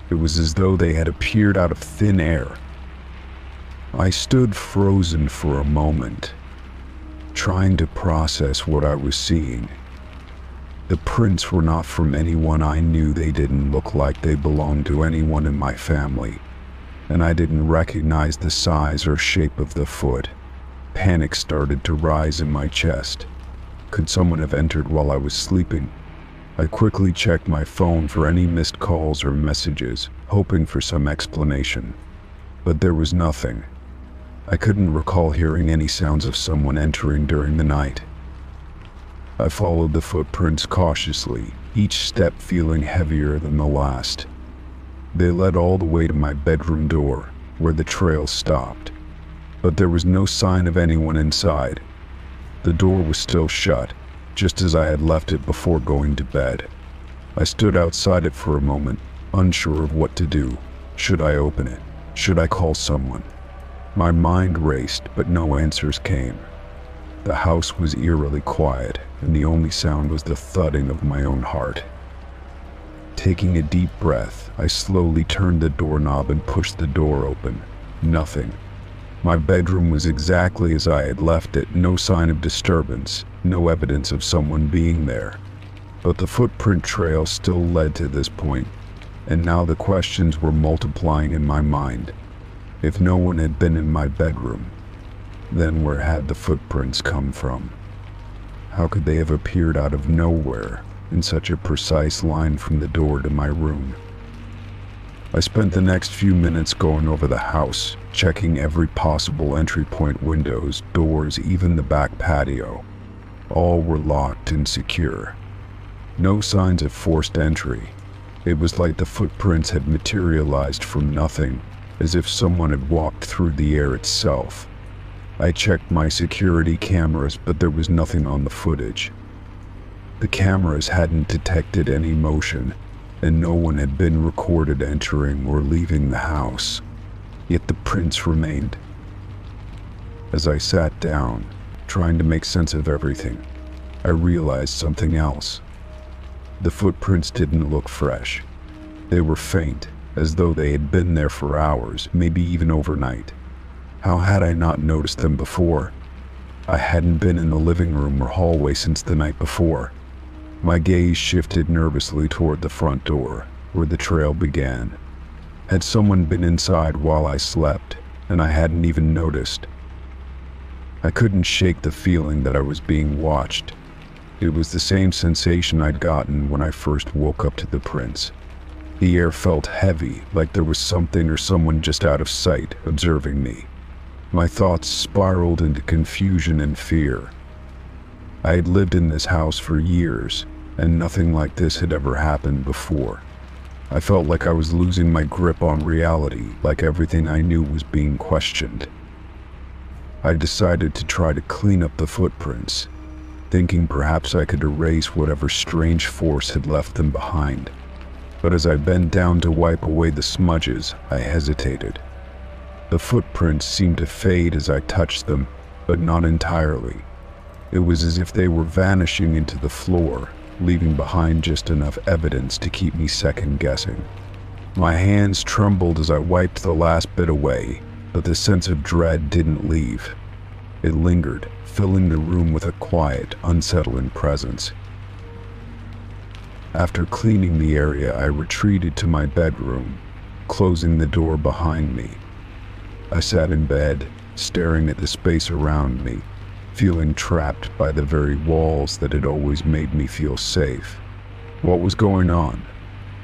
It was as though they had appeared out of thin air. I stood frozen for a moment, trying to process what I was seeing. The prints were not from anyone I knew. They didn't look like they belonged to anyone in my family, and I didn't recognize the size or shape of the foot. Panic started to rise in my chest. Could someone have entered while I was sleeping? I quickly checked my phone for any missed calls or messages, hoping for some explanation. But there was nothing. I couldn't recall hearing any sounds of someone entering during the night. I followed the footprints cautiously, each step feeling heavier than the last. They led all the way to my bedroom door, where the trail stopped. But there was no sign of anyone inside. The door was still shut, just as I had left it before going to bed. I stood outside it for a moment, unsure of what to do. Should I open it? Should I call someone? My mind raced, but no answers came. The house was eerily quiet, and the only sound was the thudding of my own heart. Taking a deep breath, I slowly turned the doorknob and pushed the door open. Nothing. My bedroom was exactly as I had left it, no sign of disturbance, no evidence of someone being there. But the footprint trail still led to this point, and now the questions were multiplying in my mind. If no one had been in my bedroom, then where had the footprints come from? How could they have appeared out of nowhere in such a precise line from the door to my room? I spent the next few minutes going over the house, checking every possible entry point, windows, doors, even the back patio. All were locked and secure. No signs of forced entry. It was like the footprints had materialized from nothing, as if someone had walked through the air itself. I checked my security cameras, but there was nothing on the footage. The cameras hadn't detected any motion, and no one had been recorded entering or leaving the house. Yet the prints remained. As I sat down, trying to make sense of everything, I realized something else. The footprints didn't look fresh. They were faint, as though they had been there for hours, maybe even overnight. How had I not noticed them before? I hadn't been in the living room or hallway since the night before. My gaze shifted nervously toward the front door, where the trail began. Had someone been inside while I slept, and I hadn't even noticed? I couldn't shake the feeling that I was being watched. It was the same sensation I'd gotten when I first woke up to the prints. The air felt heavy, like there was something or someone just out of sight, observing me. My thoughts spiraled into confusion and fear. I had lived in this house for years, and nothing like this had ever happened before. I felt like I was losing my grip on reality, like everything I knew was being questioned. I decided to try to clean up the footprints, thinking perhaps I could erase whatever strange force had left them behind. But as I bent down to wipe away the smudges, I hesitated. The footprints seemed to fade as I touched them, but not entirely. It was as if they were vanishing into the floor, leaving behind just enough evidence to keep me second-guessing. My hands trembled as I wiped the last bit away, but the sense of dread didn't leave. It lingered, filling the room with a quiet, unsettling presence. After cleaning the area, I retreated to my bedroom, closing the door behind me. I sat in bed, staring at the space around me, feeling trapped by the very walls that had always made me feel safe. What was going on?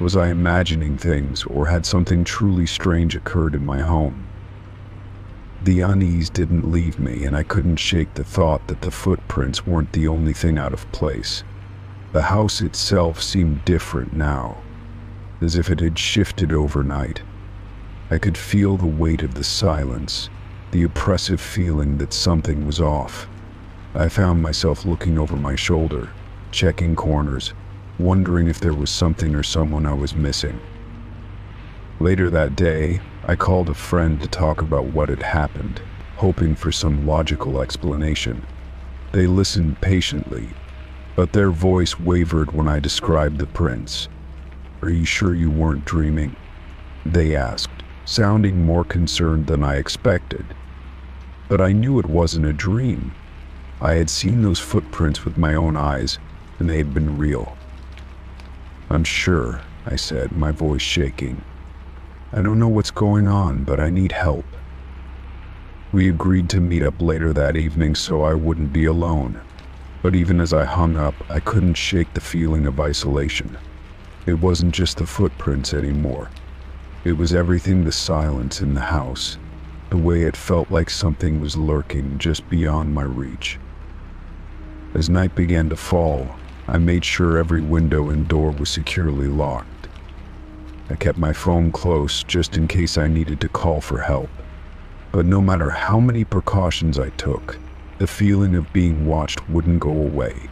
Was I imagining things, or had something truly strange occurred in my home? The unease didn't leave me, and I couldn't shake the thought that the footprints weren't the only thing out of place. The house itself seemed different now, as if it had shifted overnight. I could feel the weight of the silence, the oppressive feeling that something was off. I found myself looking over my shoulder, checking corners, wondering if there was something or someone I was missing. Later that day, I called a friend to talk about what had happened, hoping for some logical explanation. They listened patiently, but their voice wavered when I described the prints. "Are you sure you weren't dreaming?" they asked, sounding more concerned than I expected. But I knew it wasn't a dream. I had seen those footprints with my own eyes, and they had been real. "I'm sure," I said, my voice shaking. "I don't know what's going on, but I need help." We agreed to meet up later that evening so I wouldn't be alone. But even as I hung up, I couldn't shake the feeling of isolation. It wasn't just the footprints anymore. It was everything, the silence in the house, the way it felt like something was lurking just beyond my reach. As night began to fall, I made sure every window and door was securely locked. I kept my phone close just in case I needed to call for help. But no matter how many precautions I took, the feeling of being watched wouldn't go away.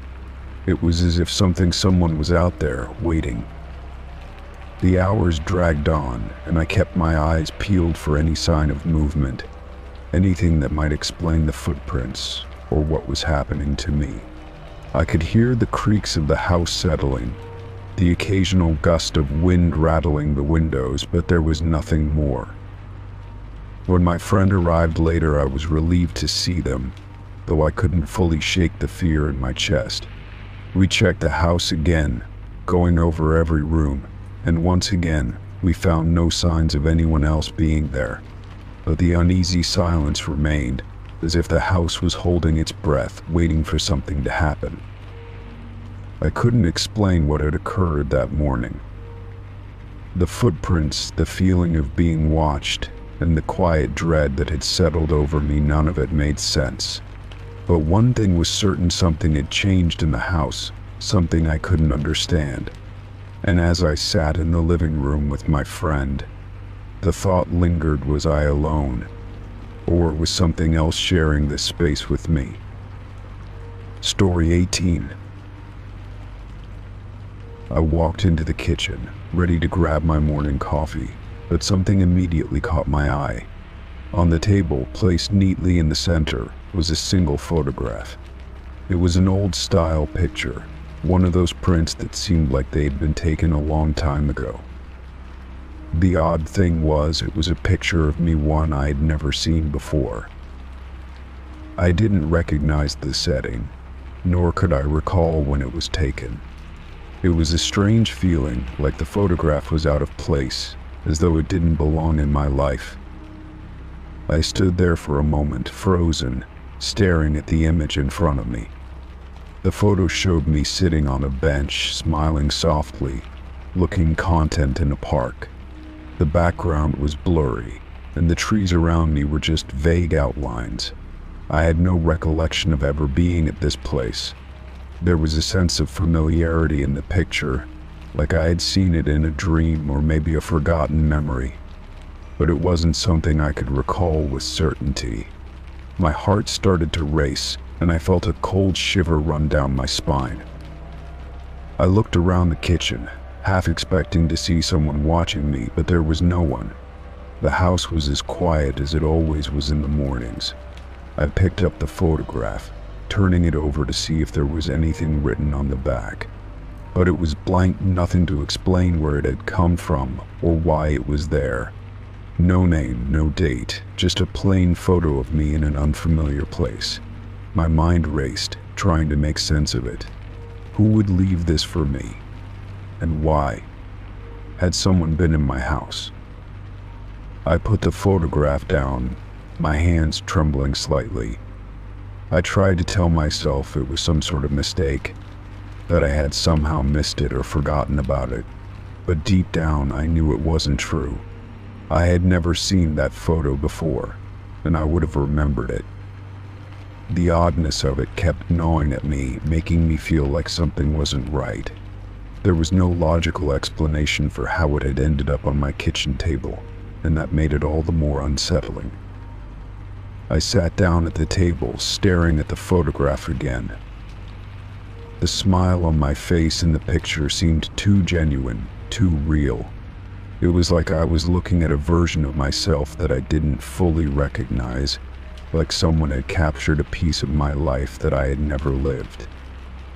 It was as if someone was out there, waiting. The hours dragged on, and I kept my eyes peeled for any sign of movement, anything that might explain the footprints or what was happening to me. I could hear the creaks of the house settling, the occasional gust of wind rattling the windows, but there was nothing more. When my friend arrived later, I was relieved to see them, though I couldn't fully shake the fear in my chest. We checked the house again, going over every room, and once again, we found no signs of anyone else being there. But the uneasy silence remained, as if the house was holding its breath, waiting for something to happen. I couldn't explain what had occurred that morning. The footprints, the feeling of being watched, and the quiet dread that had settled over me, none of it made sense. But one thing was certain: something had changed in the house, something I couldn't understand. And as I sat in the living room with my friend, the thought lingered: was I alone? Or was something else sharing this space with me? Story 18. I walked into the kitchen, ready to grab my morning coffee, but something immediately caught my eye. On the table, placed neatly in the center, was a single photograph. It was an old-style picture, one of those prints that seemed like they'd been taken a long time ago. The odd thing was, it was a picture of me, one I'd never seen before. I didn't recognize the setting, nor could I recall when it was taken. It was a strange feeling, like the photograph was out of place, as though it didn't belong in my life. I stood there for a moment, frozen, staring at the image in front of me. The photo showed me sitting on a bench, smiling softly, looking content in a park. The background was blurry, and the trees around me were just vague outlines. I had no recollection of ever being at this place. There was a sense of familiarity in the picture, like I had seen it in a dream or maybe a forgotten memory. But it wasn't something I could recall with certainty. My heart started to race, and I felt a cold shiver run down my spine. I looked around the kitchen, half expecting to see someone watching me, but there was no one. The house was as quiet as it always was in the mornings. I picked up the photograph, turning it over to see if there was anything written on the back. But it was blank, nothing to explain where it had come from or why it was there. No name, no date, just a plain photo of me in an unfamiliar place. My mind raced, trying to make sense of it. Who would leave this for me? And why? Had someone been in my house? I put the photograph down, my hands trembling slightly. I tried to tell myself it was some sort of mistake, that I had somehow missed it or forgotten about it. But deep down, I knew it wasn't true. I had never seen that photo before. and I would have remembered it. The oddness of it kept gnawing at me, making me feel like something wasn't right. There was no logical explanation for how it had ended up on my kitchen table, and that made it all the more unsettling. I sat down at the table, staring at the photograph again. The smile on my face in the picture seemed too genuine, too real. It was like I was looking at a version of myself that I didn't fully recognize, like someone had captured a piece of my life that I had never lived.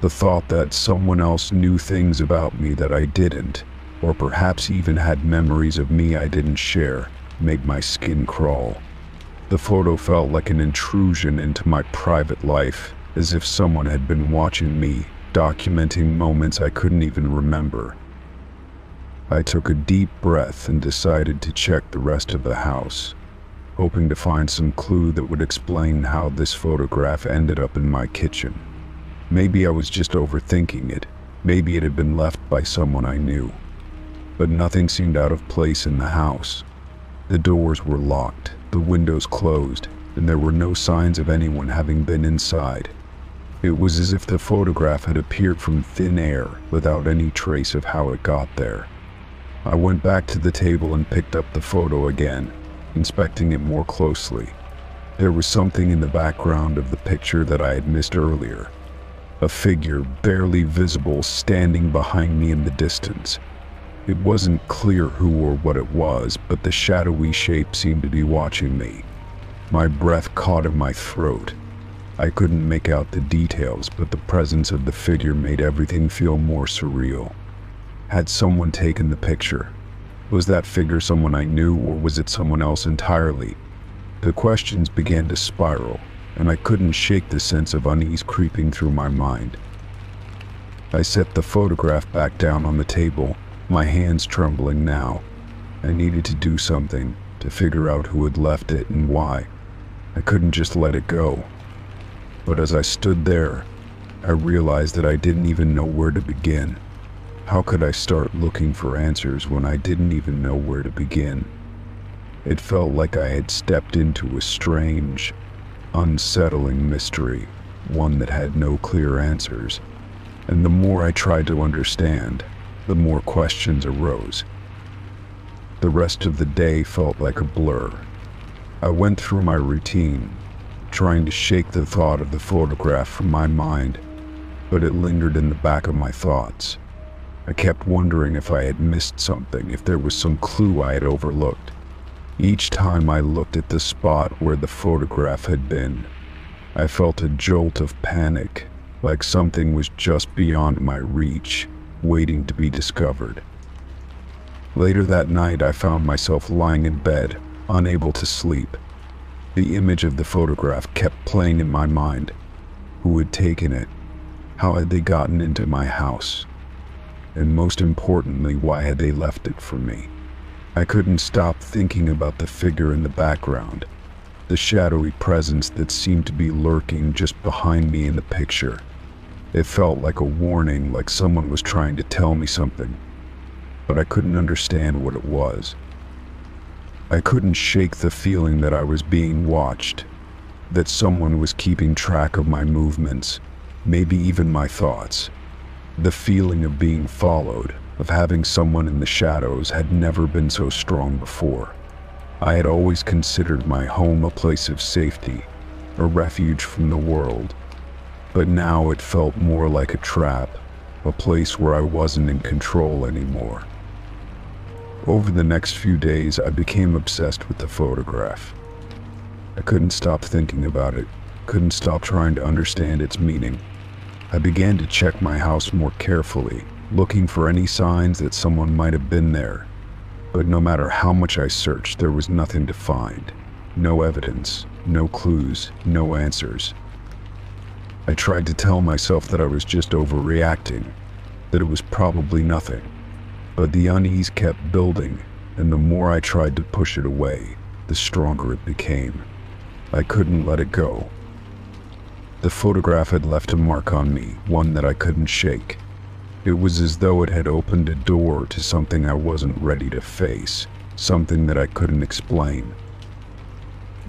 The thought that someone else knew things about me that I didn't, or perhaps even had memories of me I didn't share, made my skin crawl. The photo felt like an intrusion into my private life, as if someone had been watching me, documenting moments I couldn't even remember. I took a deep breath and decided to check the rest of the house, hoping to find some clue that would explain how this photograph ended up in my kitchen. Maybe I was just overthinking it. Maybe it had been left by someone I knew. But nothing seemed out of place in the house. The doors were locked, the windows closed, and there were no signs of anyone having been inside. It was as if the photograph had appeared from thin air without any trace of how it got there. I went back to the table and picked up the photo again, inspecting it more closely. There was something in the background of the picture that I had missed earlier. A figure barely visible standing behind me in the distance. It wasn't clear who or what it was, but the shadowy shape seemed to be watching me. My breath caught in my throat. I couldn't make out the details, but the presence of the figure made everything feel more surreal. Had someone taken the picture? Was that figure someone I knew, or was it someone else entirely? The questions began to spiral, and I couldn't shake the sense of unease creeping through my mind. I set the photograph back down on the table, my hands trembling now. I needed to do something, to figure out who had left it and why. I couldn't just let it go. But as I stood there, I realized that I didn't even know where to begin. How could I start looking for answers when I didn't even know where to begin? It felt like I had stepped into a strange, unsettling mystery, one that had no clear answers. And the more I tried to understand, the more questions arose. The rest of the day felt like a blur. I went through my routine, trying to shake the thought of the photograph from my mind, but it lingered in the back of my thoughts. I kept wondering if I had missed something, if there was some clue I had overlooked. Each time I looked at the spot where the photograph had been, I felt a jolt of panic, like something was just beyond my reach, waiting to be discovered. Later that night, I found myself lying in bed, unable to sleep. The image of the photograph kept playing in my mind. Who had taken it? How had they gotten into my house? And most importantly, why had they left it for me? I couldn't stop thinking about the figure in the background, the shadowy presence that seemed to be lurking just behind me in the picture. It felt like a warning, like someone was trying to tell me something, but I couldn't understand what it was. I couldn't shake the feeling that I was being watched, that someone was keeping track of my movements, maybe even my thoughts. The feeling of being followed, of having someone in the shadows, had never been so strong before. I had always considered my home a place of safety, a refuge from the world. But now it felt more like a trap, a place where I wasn't in control anymore. Over the next few days, I became obsessed with the photograph. I couldn't stop thinking about it, couldn't stop trying to understand its meaning. I began to check my house more carefully, looking for any signs that someone might have been there. But no matter how much I searched, there was nothing to find. No evidence, no clues, no answers. I tried to tell myself that I was just overreacting, that it was probably nothing. But the unease kept building, and the more I tried to push it away, the stronger it became. I couldn't let it go. The photograph had left a mark on me, one that I couldn't shake. It was as though it had opened a door to something I wasn't ready to face, something that I couldn't explain.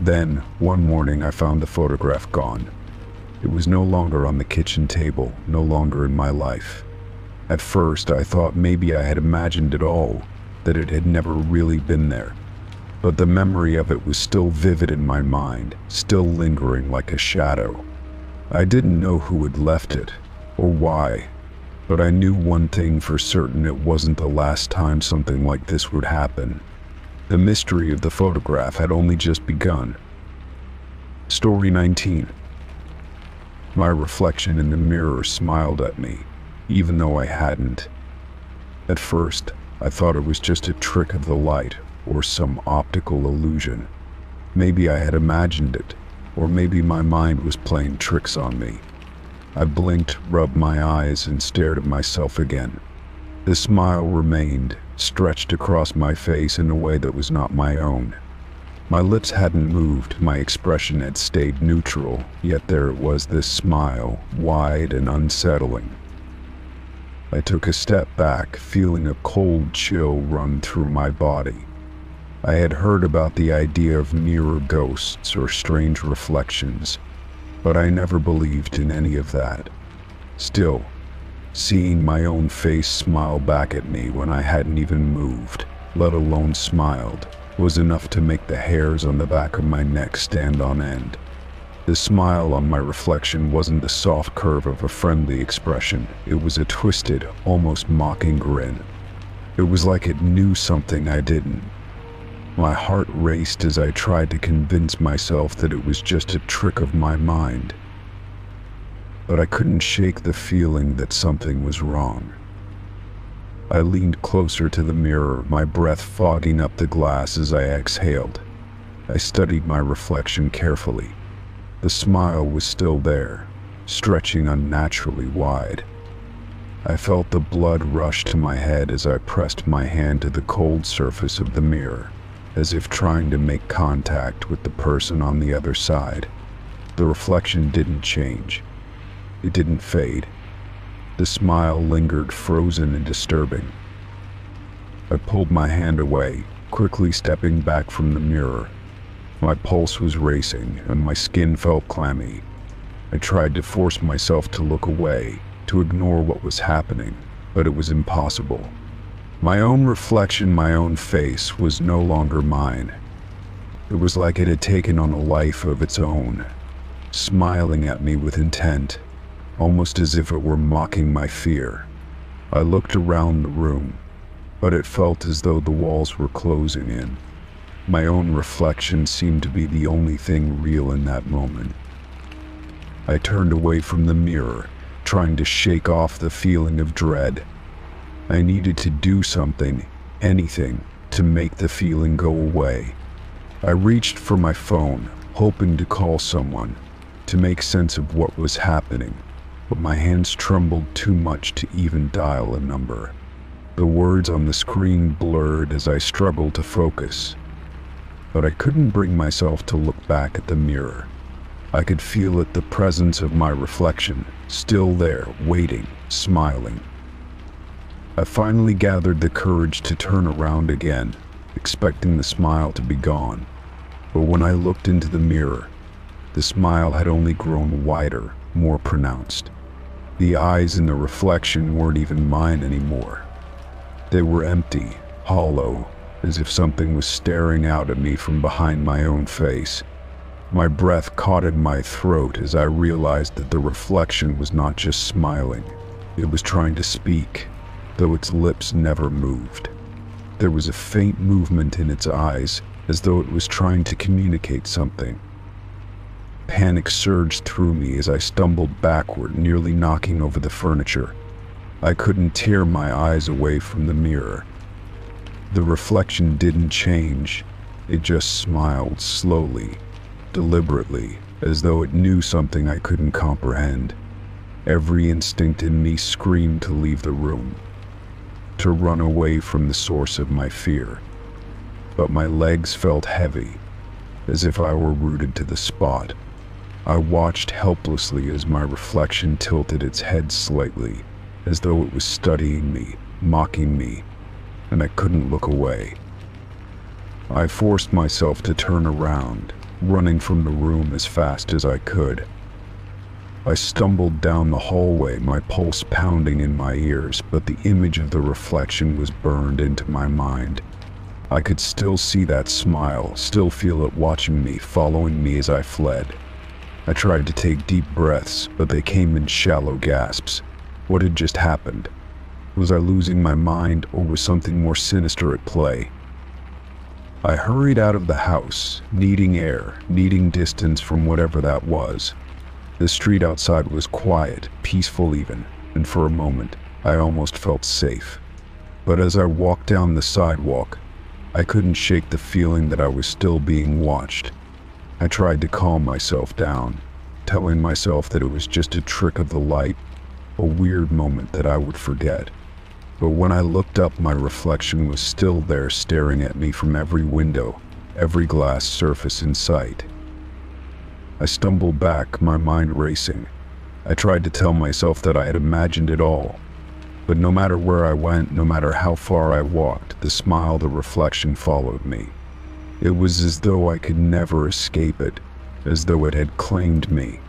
Then, one morning, I found the photograph gone. It was no longer on the kitchen table, no longer in my life. At first, I thought maybe I had imagined it all, that it had never really been there. But the memory of it was still vivid in my mind, still lingering like a shadow. I didn't know who had left it, or why, but I knew one thing for certain: it wasn't the last time something like this would happen. The mystery of the photograph had only just begun. Story 19. My reflection in the mirror smiled at me, even though I hadn't. At first, I thought it was just a trick of the light, or some optical illusion. Maybe I had imagined it, or maybe my mind was playing tricks on me. I blinked, rubbed my eyes, and stared at myself again. The smile remained, stretched across my face in a way that was not my own. My lips hadn't moved, my expression had stayed neutral, yet there it was, this smile, wide and unsettling. I took a step back, feeling a cold chill run through my body. I had heard about the idea of mirror ghosts or strange reflections, but I never believed in any of that. Still, seeing my own face smile back at me when I hadn't even moved, let alone smiled, was enough to make the hairs on the back of my neck stand on end. The smile on my reflection wasn't the soft curve of a friendly expression. It was a twisted, almost mocking grin. It was like it knew something I didn't. My heart raced as I tried to convince myself that it was just a trick of my mind. But I couldn't shake the feeling that something was wrong. I leaned closer to the mirror, my breath fogging up the glass as I exhaled. I studied my reflection carefully. The smile was still there, stretching unnaturally wide. I felt the blood rush to my head as I pressed my hand to the cold surface of the mirror, as if trying to make contact with the person on the other side. The reflection didn't change. It didn't fade. The smile lingered, frozen and disturbing. I pulled my hand away, quickly stepping back from the mirror. My pulse was racing, and my skin felt clammy. I tried to force myself to look away, to ignore what was happening, but it was impossible. My own reflection, my own face, was no longer mine. It was like it had taken on a life of its own, smiling at me with intent, almost as if it were mocking my fear. I looked around the room, but it felt as though the walls were closing in. My own reflection seemed to be the only thing real in that moment. I turned away from the mirror, trying to shake off the feeling of dread. I needed to do something, anything, to make the feeling go away. I reached for my phone, hoping to call someone, to make sense of what was happening, but my hands trembled too much to even dial a number. The words on the screen blurred as I struggled to focus. But I couldn't bring myself to look back at the mirror. I could feel it, the presence of my reflection, still there, waiting, smiling. I finally gathered the courage to turn around again, expecting the smile to be gone. But when I looked into the mirror, the smile had only grown wider, more pronounced. The eyes in the reflection weren't even mine anymore. They were empty, hollow, as if something was staring out at me from behind my own face. My breath caught in my throat as I realized that the reflection was not just smiling. It was trying to speak, though its lips never moved. There was a faint movement in its eyes, as though it was trying to communicate something. Panic surged through me as I stumbled backward, nearly knocking over the furniture. I couldn't tear my eyes away from the mirror. The reflection didn't change. It just smiled slowly, deliberately, as though it knew something I couldn't comprehend. Every instinct in me screamed to leave the room, to run away from the source of my fear. But my legs felt heavy, as if I were rooted to the spot. I watched helplessly as my reflection tilted its head slightly, as though it was studying me, mocking me, and I couldn't look away. I forced myself to turn around, running from the room as fast as I could. I stumbled down the hallway, my pulse pounding in my ears, but the image of the reflection was burned into my mind. I could still see that smile, still feel it watching me, following me as I fled. I tried to take deep breaths, but they came in shallow gasps. What had just happened? Was I losing my mind, or was something more sinister at play? I hurried out of the house, needing air, needing distance from whatever that was. The street outside was quiet, peaceful even, and for a moment, I almost felt safe. But as I walked down the sidewalk, I couldn't shake the feeling that I was still being watched. I tried to calm myself down, telling myself that it was just a trick of the light, a weird moment that I would forget. But when I looked up, my reflection was still there, staring at me from every window, every glass surface in sight. I stumbled back, my mind racing. I tried to tell myself that I had imagined it all. But no matter where I went, no matter how far I walked, the smile, the reflection followed me. It was as though I could never escape it, as though it had claimed me.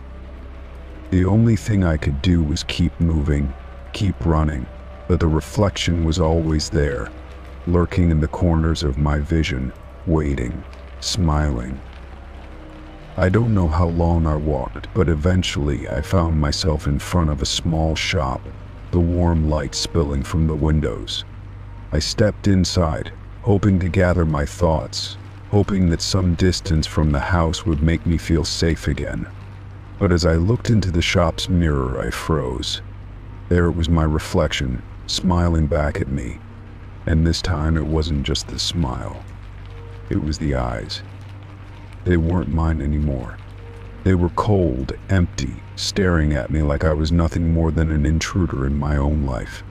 The only thing I could do was keep moving, keep running, but the reflection was always there, lurking in the corners of my vision, waiting, smiling. I don't know how long I walked, but eventually I found myself in front of a small shop, the warm light spilling from the windows. I stepped inside, hoping to gather my thoughts, hoping that some distance from the house would make me feel safe again. But as I looked into the shop's mirror, I froze. There it was, my reflection, smiling back at me. And this time it wasn't just the smile. It was the eyes. They weren't mine anymore. They were cold, empty, staring at me like I was nothing more than an intruder in my own life.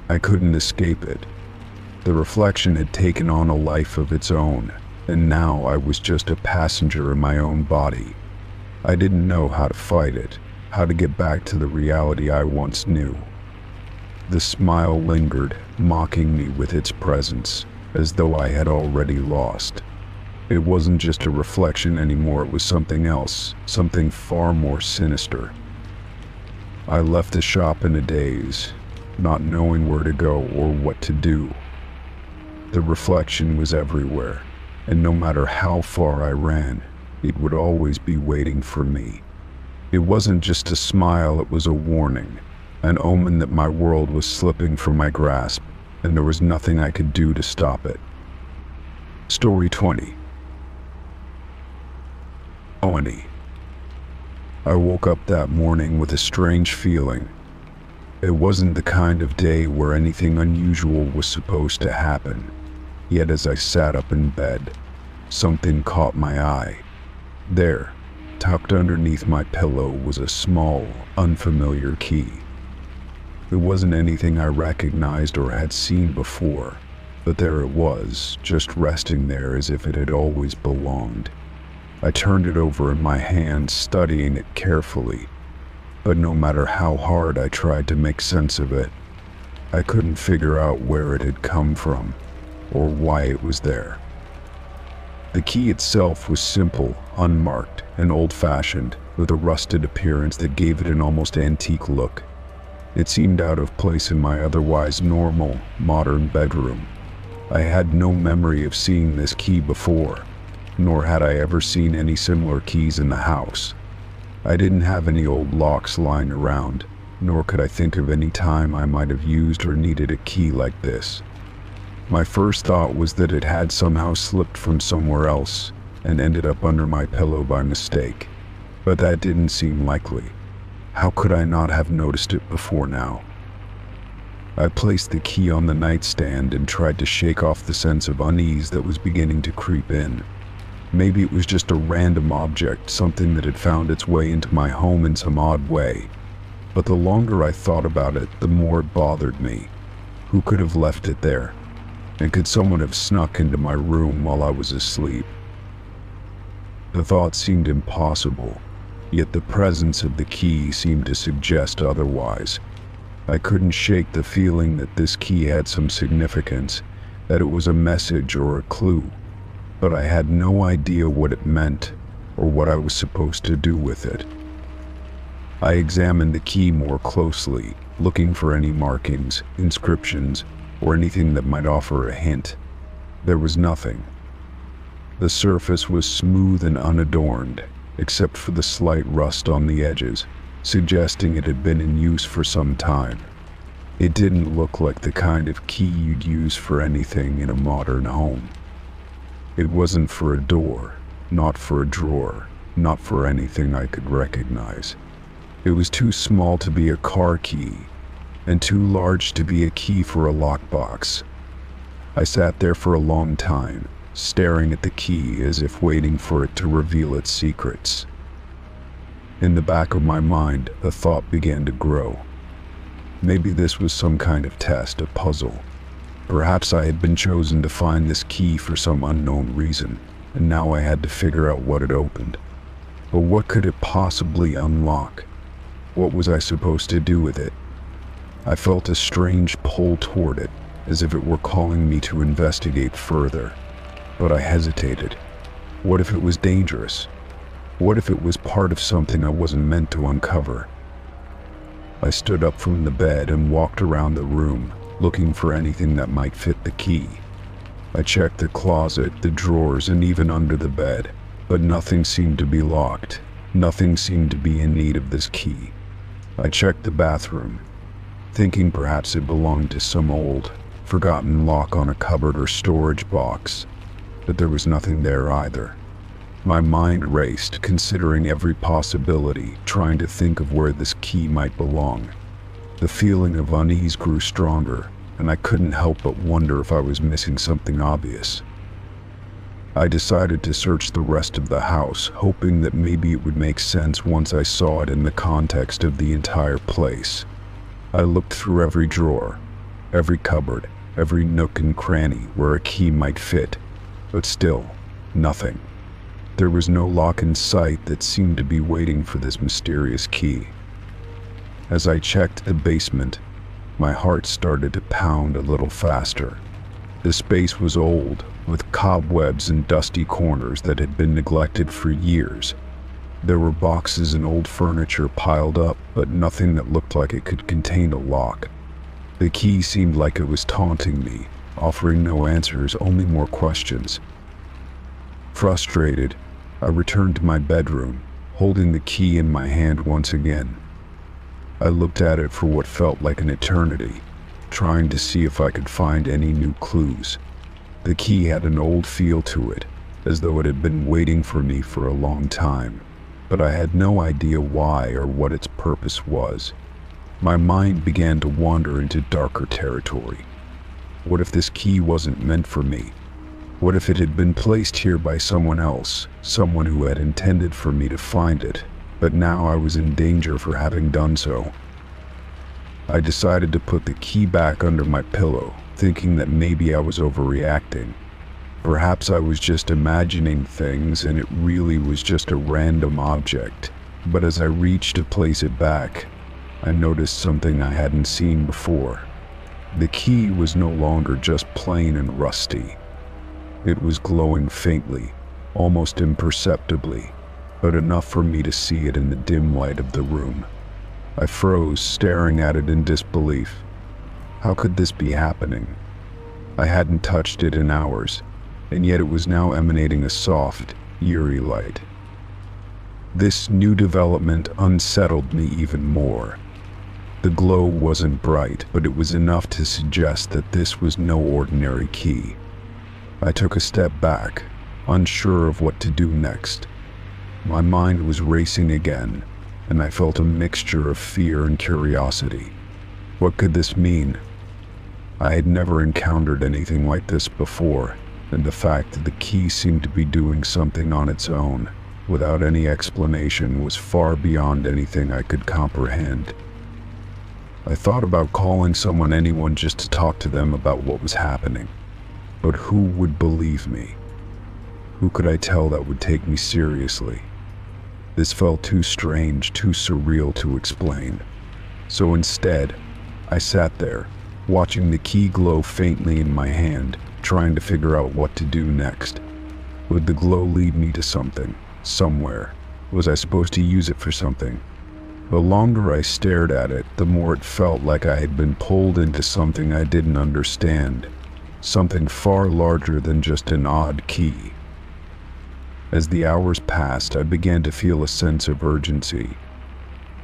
I couldn't escape it. The reflection had taken on a life of its own, and now I was just a passenger in my own body. I didn't know how to fight it, how to get back to the reality I once knew. The smile lingered, mocking me with its presence, as though I had already lost. It wasn't just a reflection anymore, it was something else, something far more sinister. I left the shop in a daze, not knowing where to go or what to do. The reflection was everywhere, and no matter how far I ran, it would always be waiting for me. It wasn't just a smile, it was a warning, an omen that my world was slipping from my grasp, and there was nothing I could do to stop it. Story 20. I woke up that morning with a strange feeling. It wasn't the kind of day where anything unusual was supposed to happen. Yet as I sat up in bed, something caught my eye. There, tucked underneath my pillow, was a small, unfamiliar key. It wasn't anything I recognized or had seen before, but there it was, just resting there as if it had always belonged. I turned it over in my hand, studying it carefully, but no matter how hard I tried to make sense of it, I couldn't figure out where it had come from or why it was there. The key itself was simple, unmarked, and old-fashioned, with a rusted appearance that gave it an almost antique look. It seemed out of place in my otherwise normal, modern bedroom. I had no memory of seeing this key before, nor had I ever seen any similar keys in the house. I didn't have any old locks lying around, nor could I think of any time I might have used or needed a key like this. My first thought was that it had somehow slipped from somewhere else and ended up under my pillow by mistake, but that didn't seem likely. How could I not have noticed it before now? I placed the key on the nightstand and tried to shake off the sense of unease that was beginning to creep in. Maybe it was just a random object, something that had found its way into my home in some odd way. But the longer I thought about it, the more it bothered me. Who could have left it there? And could someone have snuck into my room while I was asleep? The thought seemed impossible, yet the presence of the key seemed to suggest otherwise. I couldn't shake the feeling that this key had some significance, that it was a message or a clue. but I had no idea what it meant or what I was supposed to do with it. I examined the key more closely, looking for any markings, inscriptions, or anything that might offer a hint. There was nothing. The surface was smooth and unadorned, except for the slight rust on the edges, suggesting it had been in use for some time. It didn't look like the kind of key you'd use for anything in a modern home. It wasn't for a door, not for a drawer, not for anything I could recognize. It was too small to be a car key, and too large to be a key for a lockbox. I sat there for a long time, staring at the key as if waiting for it to reveal its secrets. In the back of my mind, a thought began to grow. Maybe this was some kind of test, a puzzle. Perhaps I had been chosen to find this key for some unknown reason, and now I had to figure out what it opened. But what could it possibly unlock? What was I supposed to do with it? I felt a strange pull toward it, as if it were calling me to investigate further. But I hesitated. What if it was dangerous? What if it was part of something I wasn't meant to uncover? I stood up from the bed and walked around the room, looking for anything that might fit the key. I checked the closet, the drawers, and even under the bed, but nothing seemed to be locked. Nothing seemed to be in need of this key. I checked the bathroom, thinking perhaps it belonged to some old, forgotten lock on a cupboard or storage box, but there was nothing there either. My mind raced, considering every possibility, trying to think of where this key might belong. The feeling of unease grew stronger, and I couldn't help but wonder if I was missing something obvious. I decided to search the rest of the house, hoping that maybe it would make sense once I saw it in the context of the entire place. I looked through every drawer, every cupboard, every nook and cranny where a key might fit, but still, nothing. There was no lock in sight that seemed to be waiting for this mysterious key. As I checked the basement, my heart started to pound a little faster. The space was old, with cobwebs and dusty corners that had been neglected for years. There were boxes and old furniture piled up, but nothing that looked like it could contain a lock. The key seemed like it was taunting me, offering no answers, only more questions. Frustrated, I returned to my bedroom, holding the key in my hand once again. I looked at it for what felt like an eternity, trying to see if I could find any new clues. The key had an old feel to it, as though it had been waiting for me for a long time, but I had no idea why or what its purpose was. My mind began to wander into darker territory. What if this key wasn't meant for me? What if it had been placed here by someone else, someone who had intended for me to find it, but now I was in danger for having done so? I decided to put the key back under my pillow, thinking that maybe I was overreacting. Perhaps I was just imagining things and it really was just a random object. But as I reached to place it back, I noticed something I hadn't seen before. The key was no longer just plain and rusty. It was glowing faintly, almost imperceptibly, but enough for me to see it in the dim light of the room. I froze, staring at it in disbelief. How could this be happening? I hadn't touched it in hours, and yet it was now emanating a soft, eerie light. This new development unsettled me even more. The glow wasn't bright, but it was enough to suggest that this was no ordinary key. I took a step back, unsure of what to do next. My mind was racing again, and I felt a mixture of fear and curiosity. What could this mean? I had never encountered anything like this before, and the fact that the key seemed to be doing something on its own, without any explanation, was far beyond anything I could comprehend. I thought about calling anyone just to talk to them about what was happening. But who would believe me? Who could I tell that would take me seriously? This felt too strange, too surreal to explain. So instead, I sat there, watching the key glow faintly in my hand, trying to figure out what to do next. Would the glow lead me to something, somewhere? Was I supposed to use it for something? The longer I stared at it, the more it felt like I had been pulled into something I didn't understand, something far larger than just an odd key. As the hours passed, I began to feel a sense of urgency.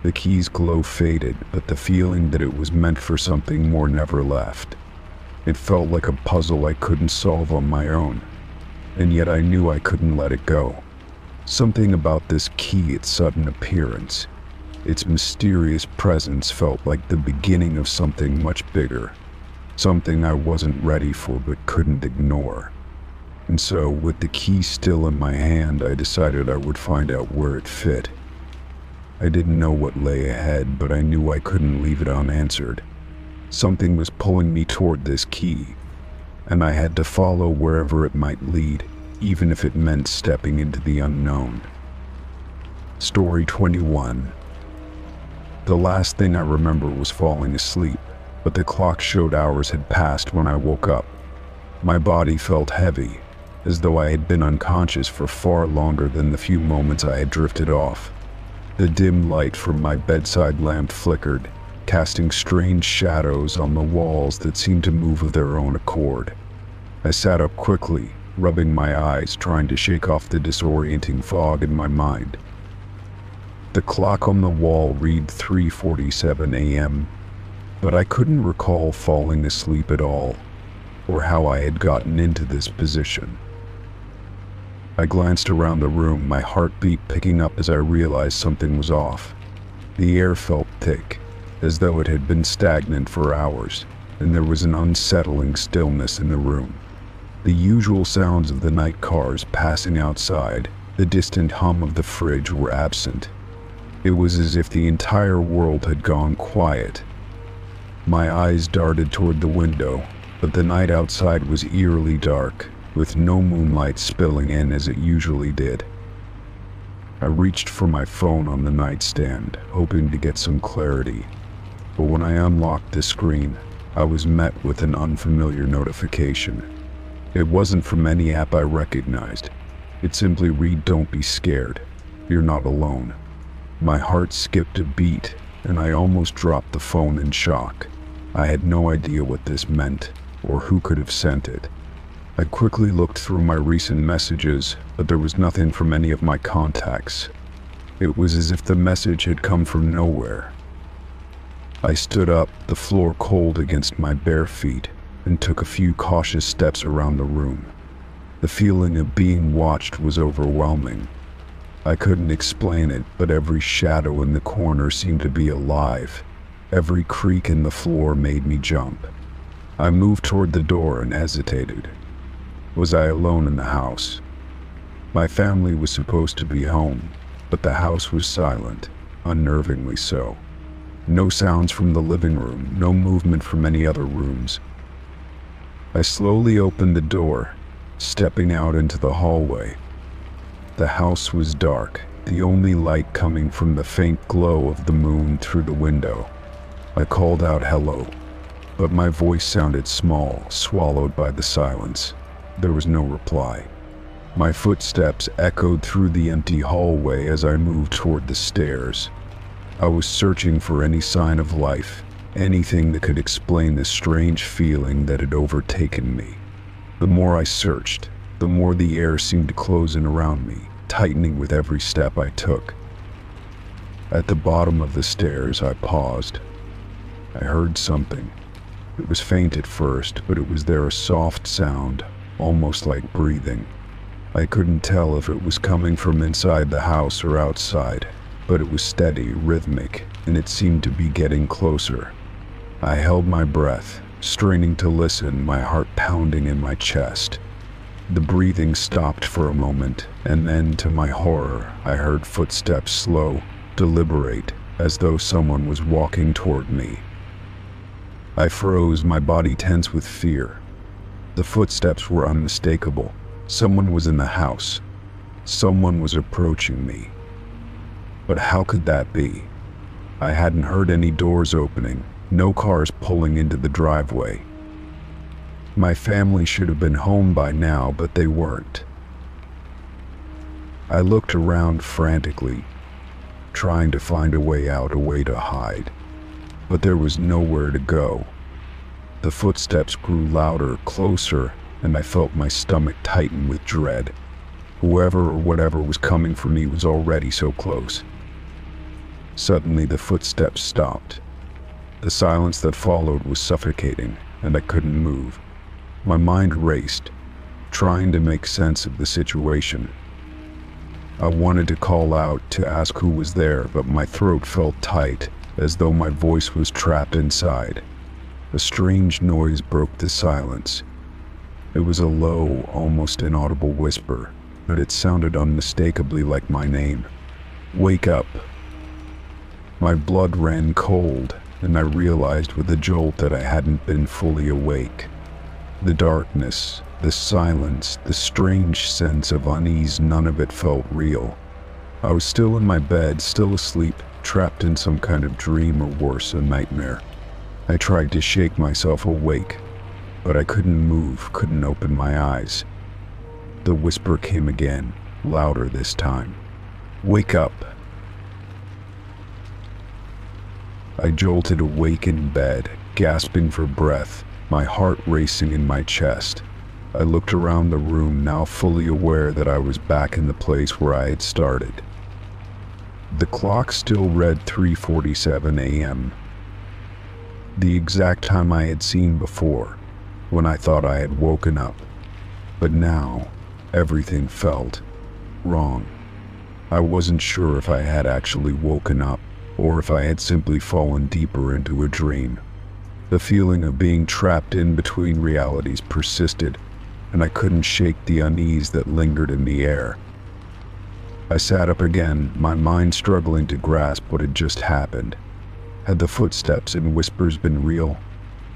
The key's glow faded, but the feeling that it was meant for something more never left. It felt like a puzzle I couldn't solve on my own, and yet I knew I couldn't let it go. Something about this key, its sudden appearance, its mysterious presence felt like the beginning of something much bigger, something I wasn't ready for but couldn't ignore. And so, with the key still in my hand, I decided I would find out where it fit. I didn't know what lay ahead, but I knew I couldn't leave it unanswered. Something was pulling me toward this key, and I had to follow wherever it might lead, even if it meant stepping into the unknown. Story 21. The last thing I remember was falling asleep, but the clock showed hours had passed when I woke up. My body felt heavy, as though I had been unconscious for far longer than the few moments I had drifted off. The dim light from my bedside lamp flickered, casting strange shadows on the walls that seemed to move of their own accord. I sat up quickly, rubbing my eyes, trying to shake off the disorienting fog in my mind. The clock on the wall read 3:47 a.m., but I couldn't recall falling asleep at all, or how I had gotten into this position. I glanced around the room, my heartbeat picking up as I realized something was off. The air felt thick, as though it had been stagnant for hours, and there was an unsettling stillness in the room. The usual sounds of the night cars passing outside, the distant hum of the fridge were absent. It was as if the entire world had gone quiet. My eyes darted toward the window, but the night outside was eerily dark, with no moonlight spilling in as it usually did. I reached for my phone on the nightstand, hoping to get some clarity, but when I unlocked the screen, I was met with an unfamiliar notification. It wasn't from any app I recognized. It simply read, "Don't be scared. You're not alone." My heart skipped a beat, and I almost dropped the phone in shock. I had no idea what this meant, or who could have sent it. I quickly looked through my recent messages, but there was nothing from any of my contacts. It was as if the message had come from nowhere. I stood up, the floor cold against my bare feet, and took a few cautious steps around the room. The feeling of being watched was overwhelming. I couldn't explain it, but every shadow in the corner seemed to be alive. Every creak in the floor made me jump. I moved toward the door and hesitated. Was I alone in the house? My family was supposed to be home, but the house was silent, unnervingly so. No sounds from the living room, no movement from any other rooms. I slowly opened the door, stepping out into the hallway. The house was dark, the only light coming from the faint glow of the moon through the window. I called out hello, but my voice sounded small, swallowed by the silence. There was no reply. My footsteps echoed through the empty hallway as I moved toward the stairs. I was searching for any sign of life, anything that could explain the strange feeling that had overtaken me. The more I searched, the more the air seemed to close in around me, tightening with every step I took. At the bottom of the stairs, I paused. I heard something. It was faint at first, but it was there, a soft sound, almost like breathing. I couldn't tell if it was coming from inside the house or outside, but it was steady, rhythmic, and it seemed to be getting closer. I held my breath, straining to listen, my heart pounding in my chest. The breathing stopped for a moment, and then, to my horror, I heard footsteps slow, deliberate, as though someone was walking toward me. I froze, my body tense with fear. The footsteps were unmistakable. Someone was in the house. Someone was approaching me. But how could that be? I hadn't heard any doors opening, no cars pulling into the driveway. My family should have been home by now, but they weren't. I looked around frantically, trying to find a way out, a way to hide. But there was nowhere to go. The footsteps grew louder, closer, and I felt my stomach tighten with dread. Whoever or whatever was coming for me was already so close. Suddenly the footsteps stopped. The silence that followed was suffocating, and I couldn't move. My mind raced, trying to make sense of the situation. I wanted to call out, to ask who was there, but my throat felt tight, as though my voice was trapped inside. A strange noise broke the silence. It was a low, almost inaudible whisper, but it sounded unmistakably like my name. "Wake up." My blood ran cold, and I realized with a jolt that I hadn't been fully awake. The darkness, the silence, the strange sense of unease, none of it felt real. I was still in my bed, still asleep, trapped in some kind of dream, or worse, a nightmare. I tried to shake myself awake, but I couldn't move, couldn't open my eyes. The whisper came again, louder this time. "Wake up." I jolted awake in bed, gasping for breath, my heart racing in my chest. I looked around the room, now fully aware that I was back in the place where I had started. The clock still read 3:47 a.m. The exact time I had seen before, when I thought I had woken up. But now, everything felt wrong. I wasn't sure if I had actually woken up, or if I had simply fallen deeper into a dream. The feeling of being trapped in between realities persisted, and I couldn't shake the unease that lingered in the air. I sat up again, my mind struggling to grasp what had just happened. Had the footsteps and whispers been real,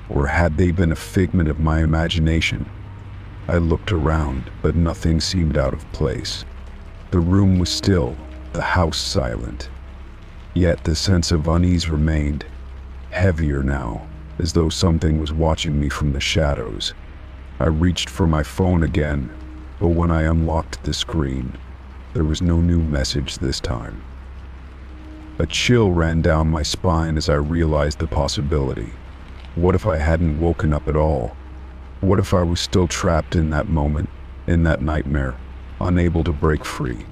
or had they been a figment of my imagination? I looked around, but nothing seemed out of place. The room was still, the house silent. Yet the sense of unease remained, heavier now, as though something was watching me from the shadows. I reached for my phone again, but when I unlocked the screen, there was no new message this time. A chill ran down my spine as I realized the possibility. What if I hadn't woken up at all? What if I was still trapped in that moment, in that nightmare, unable to break free?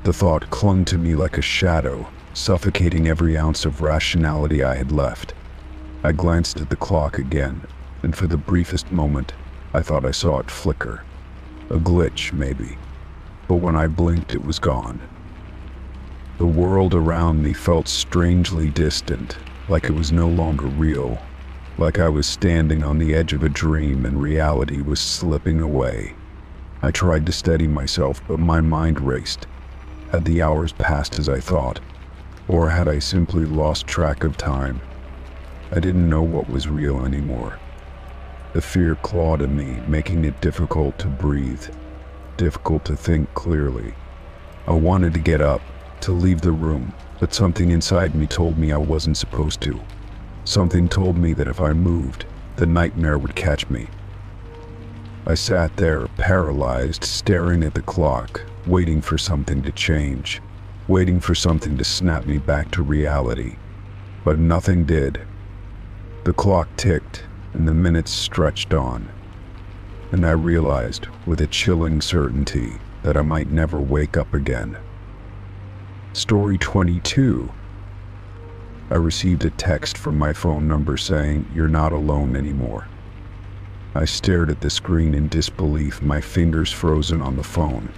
The thought clung to me like a shadow, suffocating every ounce of rationality I had left. I glanced at the clock again, and for the briefest moment, I thought I saw it flicker. A glitch, maybe. But when I blinked, it was gone. The world around me felt strangely distant, like it was no longer real, like I was standing on the edge of a dream and reality was slipping away. I tried to steady myself, but my mind raced. Had the hours passed as I thought, or had I simply lost track of time? I didn't know what was real anymore. The fear clawed at me, making it difficult to breathe, difficult to think clearly. I wanted to get up, to leave the room, but something inside me told me I wasn't supposed to. Something told me that if I moved, the nightmare would catch me. I sat there, paralyzed, staring at the clock, waiting for something to change, waiting for something to snap me back to reality. But nothing did. The clock ticked, and the minutes stretched on. And I realized, with a chilling certainty, that I might never wake up again. Story 22. I received a text from my phone number saying, "You're not alone anymore." I stared at the screen in disbelief, my fingers frozen on the phone.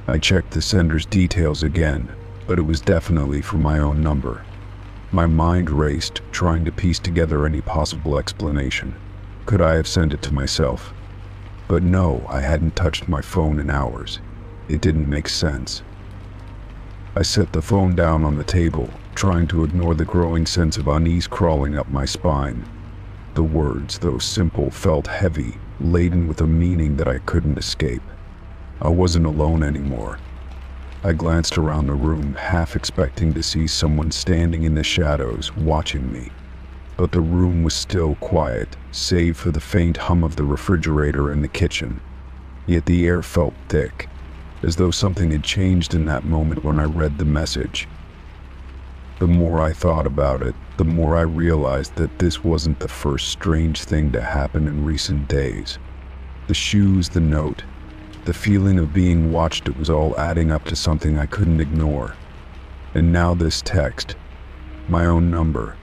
I checked the sender's details again, but it was definitely from my own number. My mind raced, trying to piece together any possible explanation. Could I have sent it to myself? But no, I hadn't touched my phone in hours. It didn't make sense. I set the phone down on the table, trying to ignore the growing sense of unease crawling up my spine. The words, though simple, felt heavy, laden with a meaning that I couldn't escape. I wasn't alone anymore. I glanced around the room, half expecting to see someone standing in the shadows, watching me. But the room was still quiet, save for the faint hum of the refrigerator in the kitchen. Yet the air felt thick, as though something had changed in that moment when I read the message. The more I thought about it, the more I realized that this wasn't the first strange thing to happen in recent days. The shoes, the note, the feeling of being watched, it was all adding up to something I couldn't ignore. And now this text. My own number.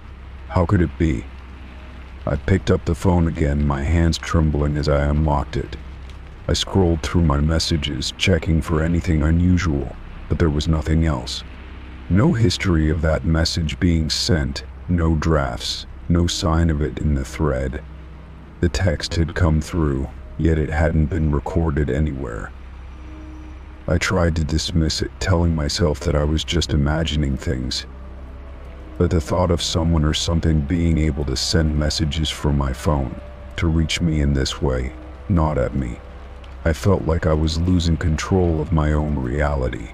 How could it be? I picked up the phone again, my hands trembling as I unlocked it. I scrolled through my messages, checking for anything unusual, but there was nothing else. No history of that message being sent, no drafts, no sign of it in the thread. The text had come through, yet it hadn't been recorded anywhere. I tried to dismiss it, telling myself that I was just imagining things. But the thought of someone or something being able to send messages from my phone, to reach me in this way, not at me, I felt like I was losing control of my own reality.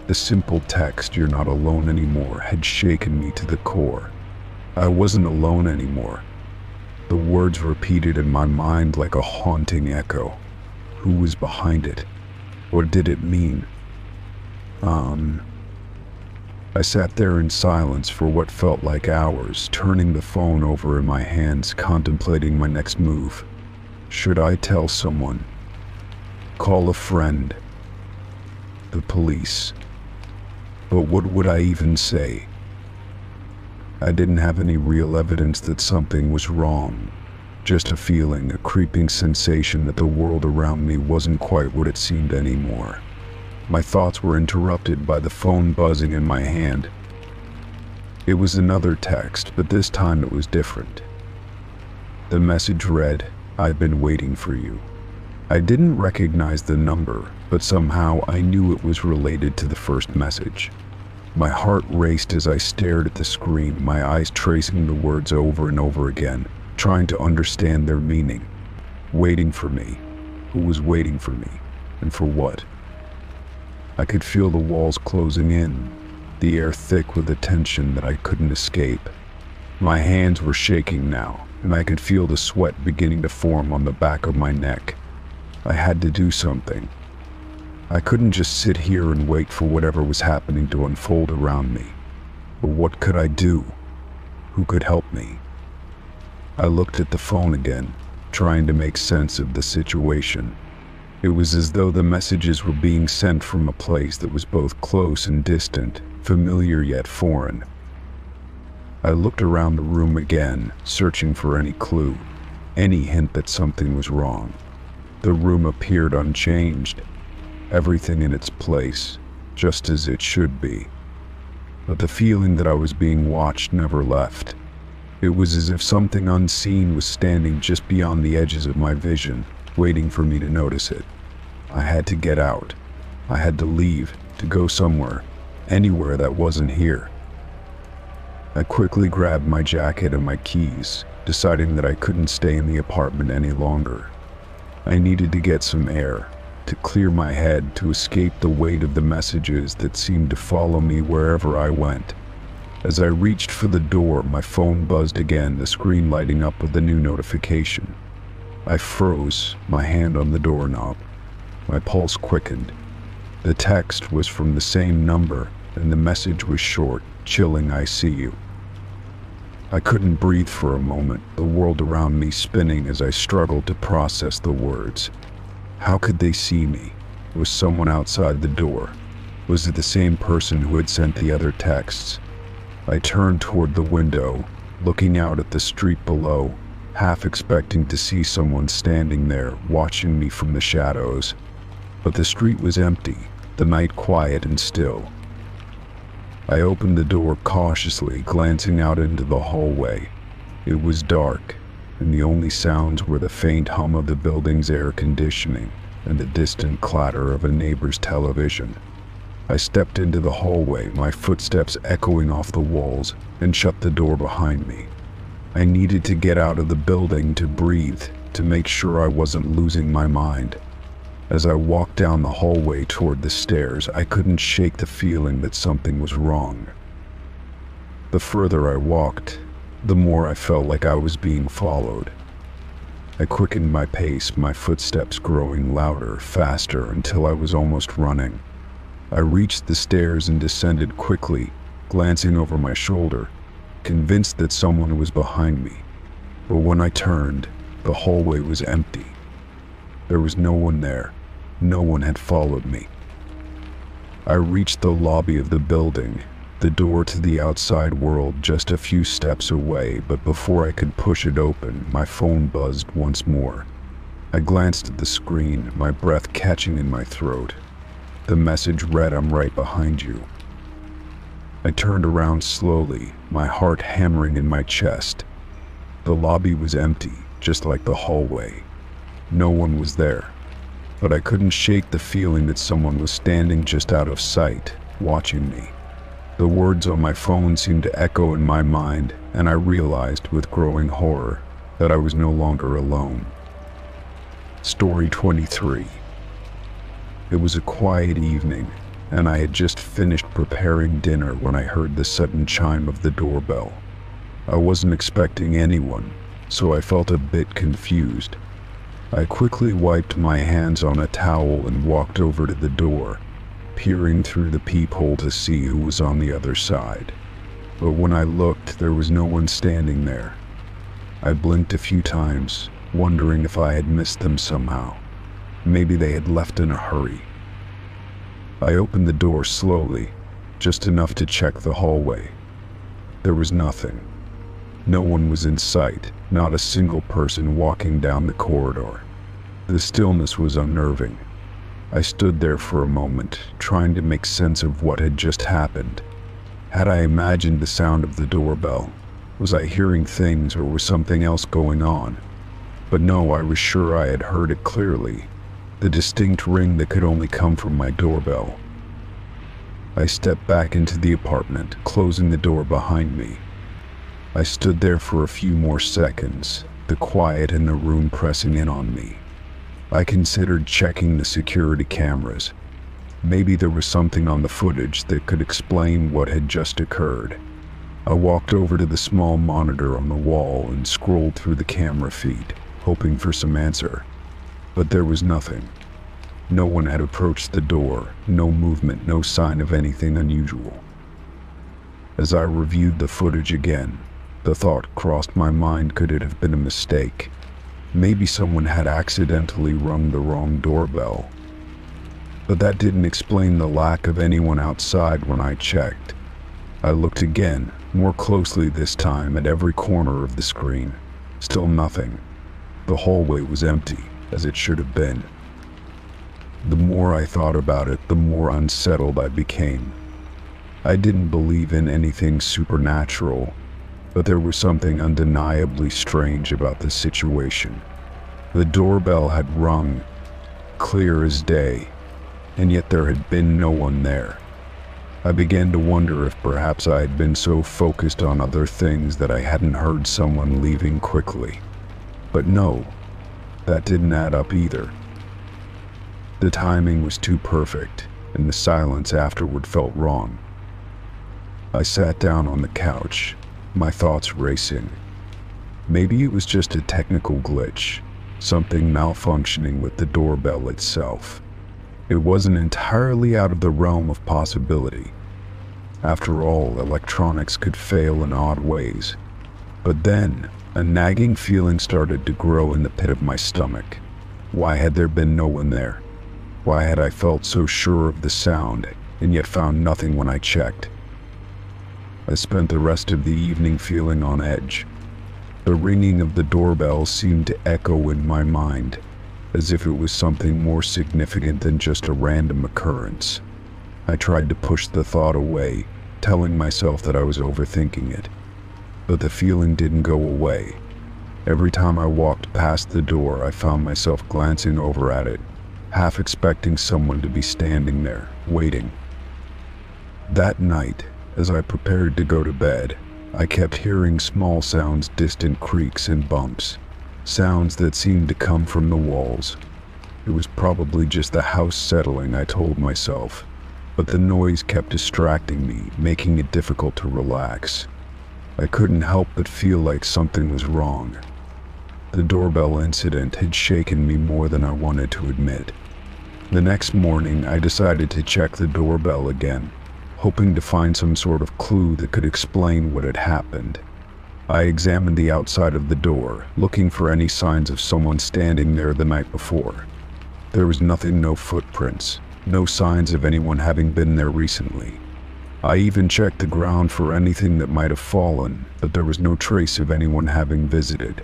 The simple text, "You're not alone anymore," had shaken me to the core. I wasn't alone anymore. The words repeated in my mind like a haunting echo. Who was behind it? What did it mean? I sat there in silence for what felt like hours, turning the phone over in my hands, contemplating my next move. Should I tell someone? Call a friend? The police? But what would I even say? I didn't have any real evidence that something was wrong. Just a feeling, a creeping sensation that the world around me wasn't quite what it seemed anymore. My thoughts were interrupted by the phone buzzing in my hand. It was another text, but this time it was different. The message read, "I've been waiting for you." I didn't recognize the number, but somehow I knew it was related to the first message. My heart raced as I stared at the screen, my eyes tracing the words over and over again, trying to understand their meaning. Waiting for me. Who was waiting for me? And for what? I could feel the walls closing in, the air thick with a tension that I couldn't escape. My hands were shaking now, and I could feel the sweat beginning to form on the back of my neck. I had to do something. I couldn't just sit here and wait for whatever was happening to unfold around me. But what could I do? Who could help me? I looked at the phone again, trying to make sense of the situation. It was as though the messages were being sent from a place that was both close and distant, familiar yet foreign. I looked around the room again, searching for any clue, any hint that something was wrong. The room appeared unchanged, everything in its place, just as it should be. But the feeling that I was being watched never left. It was as if something unseen was standing just beyond the edges of my vision, waiting for me to notice it. I had to get out. I had to leave, to go somewhere, anywhere that wasn't here. I quickly grabbed my jacket and my keys, deciding that I couldn't stay in the apartment any longer. I needed to get some air, to clear my head, to escape the weight of the messages that seemed to follow me wherever I went. As I reached for the door, my phone buzzed again, the screen lighting up with a new notification. I froze, my hand on the doorknob. My pulse quickened. The text was from the same number, and the message was short, chilling, "I see you." I couldn't breathe for a moment, the world around me spinning as I struggled to process the words. How could they see me? Was someone outside the door? Was it the same person who had sent the other texts? I turned toward the window, looking out at the street below, half expecting to see someone standing there, watching me from the shadows. But the street was empty, the night quiet and still. I opened the door cautiously, glancing out into the hallway. It was dark, and the only sounds were the faint hum of the building's air conditioning and the distant clatter of a neighbor's television. I stepped into the hallway, my footsteps echoing off the walls, and shut the door behind me. I needed to get out of the building, to breathe, to make sure I wasn't losing my mind. As I walked down the hallway toward the stairs, I couldn't shake the feeling that something was wrong. The further I walked, the more I felt like I was being followed. I quickened my pace, my footsteps growing louder, faster, until I was almost running. I reached the stairs and descended quickly, glancing over my shoulder, convinced that someone was behind me. But when I turned, the hallway was empty. There was no one there. No one had followed me. I reached the lobby of the building, the door to the outside world just a few steps away, but before I could push it open, my phone buzzed once more. I glanced at the screen, my breath catching in my throat. The message read, "I'm right behind you." I turned around slowly, my heart hammering in my chest. The lobby was empty, just like the hallway. No one was there, but I couldn't shake the feeling that someone was standing just out of sight, watching me. The words on my phone seemed to echo in my mind, and I realized with growing horror that I was no longer alone. Story 23. It was a quiet evening, and I had just finished preparing dinner when I heard the sudden chime of the doorbell. I wasn't expecting anyone, so I felt a bit confused. I quickly wiped my hands on a towel and walked over to the door, peering through the peephole to see who was on the other side. But when I looked, there was no one standing there. I blinked a few times, wondering if I had missed them somehow. Maybe they had left in a hurry. I opened the door slowly, just enough to check the hallway. There was nothing. No one was in sight, not a single person walking down the corridor. The stillness was unnerving. I stood there for a moment, trying to make sense of what had just happened. Had I imagined the sound of the doorbell? Was I hearing things, or was something else going on? But no, I was sure I had heard it clearly. The distinct ring that could only come from my doorbell. I stepped back into the apartment, closing the door behind me. I stood there for a few more seconds, the quiet in the room pressing in on me. I considered checking the security cameras. Maybe there was something on the footage that could explain what had just occurred. I walked over to the small monitor on the wall and scrolled through the camera feed, hoping for some answer. But there was nothing. No one had approached the door, no movement, no sign of anything unusual. As I reviewed the footage again, the thought crossed my mind, could it have been a mistake? Maybe someone had accidentally rung the wrong doorbell. But that didn't explain the lack of anyone outside when I checked. I looked again, more closely this time, at every corner of the screen. Still nothing. The hallway was empty, as it should have been. The more I thought about it, the more unsettled I became. I didn't believe in anything supernatural, but there was something undeniably strange about the situation. The doorbell had rung, clear as day, and yet there had been no one there. I began to wonder if perhaps I had been so focused on other things that I hadn't heard someone leaving quickly. But no, that didn't add up either. The timing was too perfect, and the silence afterward felt wrong. I sat down on the couch, my thoughts racing. Maybe it was just a technical glitch, something malfunctioning with the doorbell itself. It wasn't entirely out of the realm of possibility. After all, electronics could fail in odd ways. But then, a nagging feeling started to grow in the pit of my stomach. Why had there been no one there? Why had I felt so sure of the sound, and yet found nothing when I checked? I spent the rest of the evening feeling on edge. The ringing of the doorbell seemed to echo in my mind, as if it was something more significant than just a random occurrence. I tried to push the thought away, telling myself that I was overthinking it. But the feeling didn't go away. Every time I walked past the door, I found myself glancing over at it, half expecting someone to be standing there, waiting. That night, as I prepared to go to bed, I kept hearing small sounds, distant creaks and bumps, sounds that seemed to come from the walls. It was probably just the house settling, I told myself, but the noise kept distracting me, making it difficult to relax. I couldn't help but feel like something was wrong. The doorbell incident had shaken me more than I wanted to admit. The next morning, I decided to check the doorbell again, hoping to find some sort of clue that could explain what had happened. I examined the outside of the door, looking for any signs of someone standing there the night before. There was nothing, no footprints, no signs of anyone having been there recently. I even checked the ground for anything that might have fallen, but there was no trace of anyone having visited.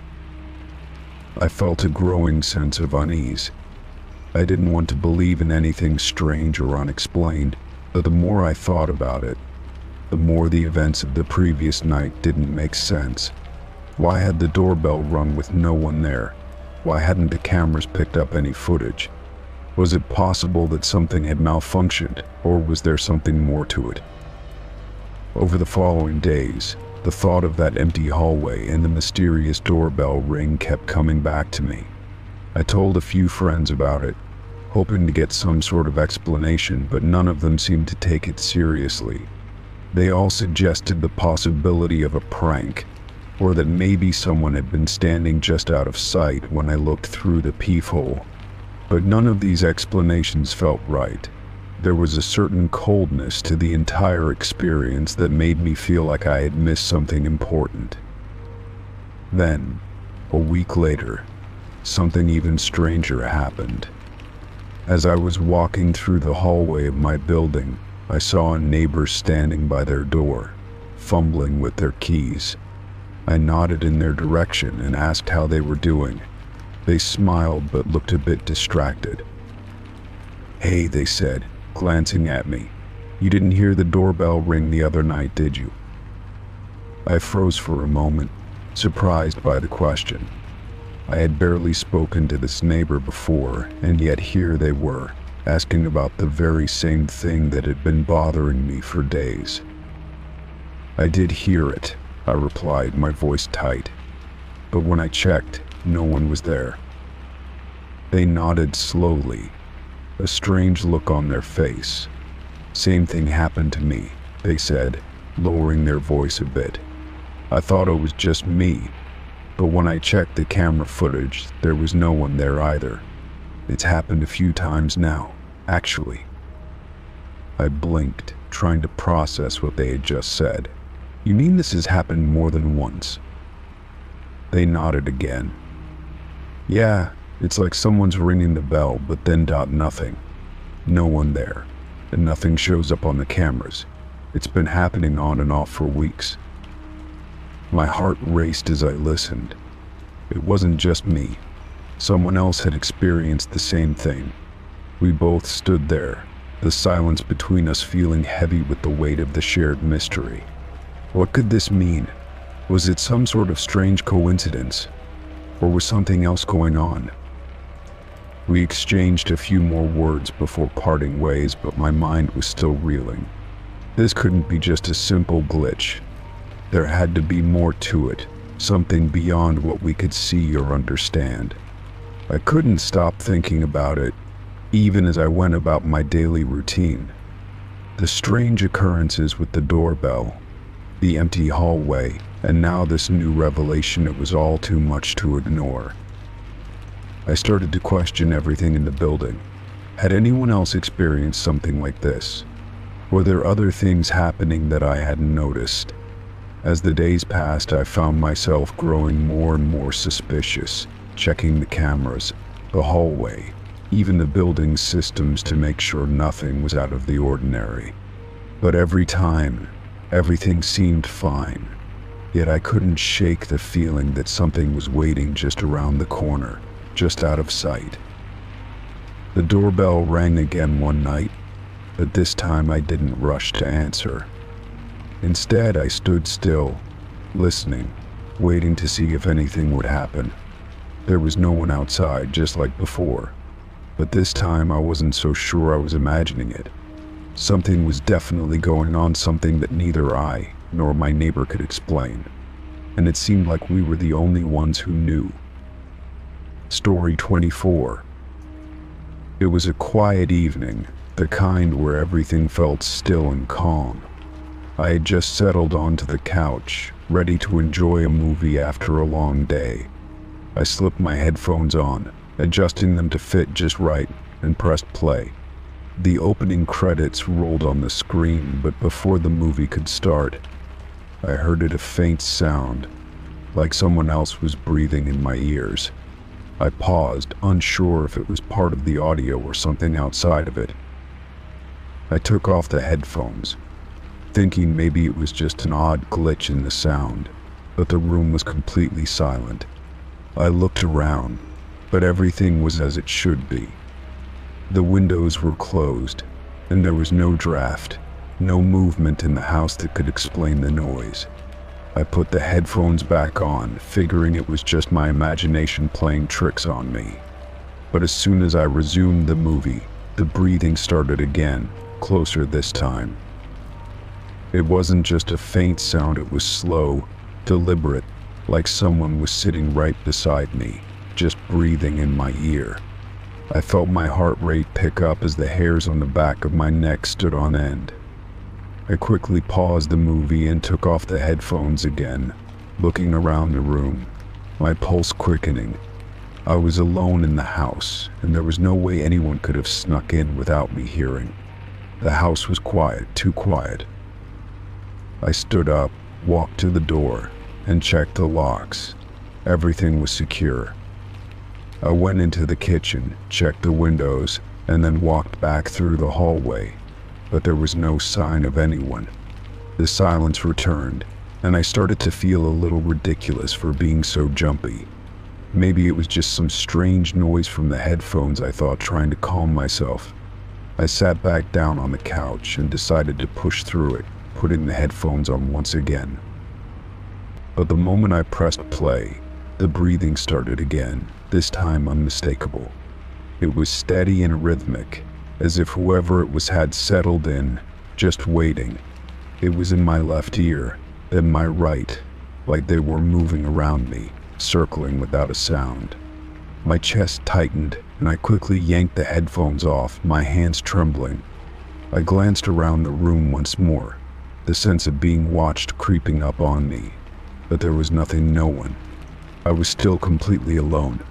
I felt a growing sense of unease. I didn't want to believe in anything strange or unexplained, but the more I thought about it, the more the events of the previous night didn't make sense. Why had the doorbell rung with no one there? Why hadn't the cameras picked up any footage? Was it possible that something had malfunctioned, or was there something more to it? Over the following days, the thought of that empty hallway and the mysterious doorbell ring kept coming back to me. I told a few friends about it, hoping to get some sort of explanation, but none of them seemed to take it seriously. They all suggested the possibility of a prank, or that maybe someone had been standing just out of sight when I looked through the peephole. But none of these explanations felt right. There was a certain coldness to the entire experience that made me feel like I had missed something important. Then, a week later, something even stranger happened. As I was walking through the hallway of my building, I saw a neighbor standing by their door, fumbling with their keys. I nodded in their direction and asked how they were doing. They smiled but looked a bit distracted. "Hey," they said, glancing at me. "You didn't hear the doorbell ring the other night, did you?" I froze for a moment, surprised by the question. I had barely spoken to this neighbor before, and yet here they were, asking about the very same thing that had been bothering me for days. "I did hear it," I replied, my voice tight. "But when I checked, no one was there." They nodded slowly, a strange look on their face. "Same thing happened to me," they said, lowering their voice a bit. "I thought it was just me, but when I checked the camera footage, there was no one there either. It's happened a few times now, actually." I blinked, trying to process what they had just said. "You mean this has happened more than once?" They nodded again. "Yeah, it's like someone's ringing the bell, but then nothing. No one there, and nothing shows up on the cameras. It's been happening on and off for weeks." My heart raced as I listened. It wasn't just me. Someone else had experienced the same thing. We both stood there, the silence between us feeling heavy with the weight of the shared mystery. What could this mean? Was it some sort of strange coincidence? Or was something else going on? We exchanged a few more words before parting ways, but my mind was still reeling. This couldn't be just a simple glitch. There had to be more to it, something beyond what we could see or understand. I couldn't stop thinking about it, even as I went about my daily routine. The strange occurrences with the doorbell, the empty hallway, and now this new revelation. It was all too much to ignore. I started to question everything in the building. Had anyone else experienced something like this? Were there other things happening that I hadn't noticed? As the days passed, I found myself growing more and more suspicious, checking the cameras, the hallway, even the building's systems to make sure nothing was out of the ordinary. But every time, everything seemed fine. Yet I couldn't shake the feeling that something was waiting just around the corner, just out of sight. The doorbell rang again one night, but this time I didn't rush to answer. Instead, I stood still, listening, waiting to see if anything would happen. There was no one outside, just like before. But this time I wasn't so sure I was imagining it. Something was definitely going on, something that neither I nor my neighbor could explain. And it seemed like we were the only ones who knew. Story 24. It was a quiet evening, the kind where everything felt still and calm. I had just settled onto the couch, ready to enjoy a movie after a long day. I slipped my headphones on, adjusting them to fit just right, and pressed play. The opening credits rolled on the screen, but before the movie could start, I heard a faint sound, like someone else was breathing in my ears. I paused, unsure if it was part of the audio or something outside of it. I took off the headphones, thinking maybe it was just an odd glitch in the sound, but the room was completely silent. I looked around, but everything was as it should be. The windows were closed, and there was no draft, no movement in the house that could explain the noise. I put the headphones back on, figuring it was just my imagination playing tricks on me. But as soon as I resumed the movie, the breathing started again, closer this time. It wasn't just a faint sound, it was slow, deliberate, like someone was sitting right beside me, just breathing in my ear. I felt my heart rate pick up as the hairs on the back of my neck stood on end. I quickly paused the movie and took off the headphones again, looking around the room, my pulse quickening. I was alone in the house, and there was no way anyone could have snuck in without me hearing. The house was quiet, too quiet. I stood up, walked to the door, and checked the locks. Everything was secure. I went into the kitchen, checked the windows, and then walked back through the hallway, but there was no sign of anyone. The silence returned, and I started to feel a little ridiculous for being so jumpy. Maybe it was just some strange noise from the headphones, I thought, trying to calm myself. I sat back down on the couch and decided to push through it, putting the headphones on once again. But the moment I pressed play, the breathing started again, this time unmistakable. It was steady and rhythmic, as if whoever it was had settled in, just waiting. It was in my left ear, then my right, like they were moving around me, circling without a sound. My chest tightened, and I quickly yanked the headphones off, my hands trembling. I glanced around the room once more, the sense of being watched creeping up on me, but there was nothing, no one. I was still completely alone.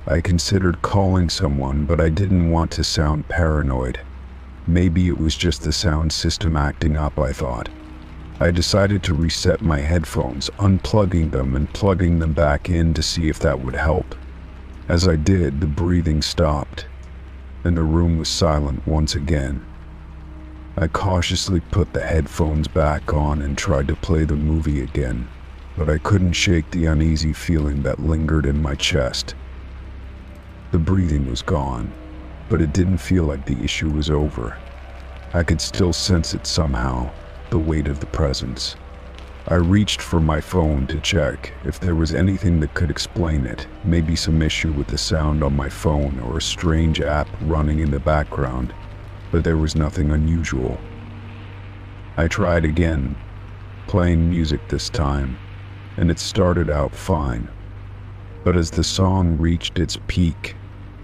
I considered calling someone, but I didn't want to sound paranoid. Maybe it was just the sound system acting up, I thought. I decided to reset my headphones, unplugging them and plugging them back in to see if that would help. As I did, the breathing stopped, and the room was silent once again. I cautiously put the headphones back on and tried to play the movie again, but I couldn't shake the uneasy feeling that lingered in my chest. The breathing was gone, but it didn't feel like the issue was over. I could still sense it somehow, the weight of the presence. I reached for my phone to check if there was anything that could explain it, maybe some issue with the sound on my phone or a strange app running in the background, but there was nothing unusual. I tried again, playing music this time, and it started out fine. But as the song reached its peak,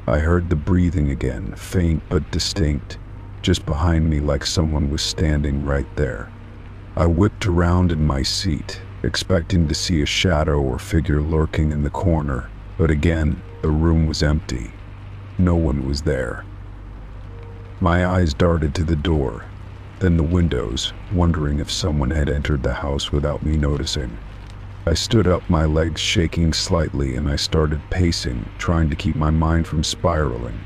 I heard the breathing again, faint but distinct, just behind me, like someone was standing right there. I whipped around in my seat, expecting to see a shadow or figure lurking in the corner, but again, the room was empty. No one was there. My eyes darted to the door, then the windows, wondering if someone had entered the house without me noticing. I stood up, my legs shaking slightly, and I started pacing, trying to keep my mind from spiraling.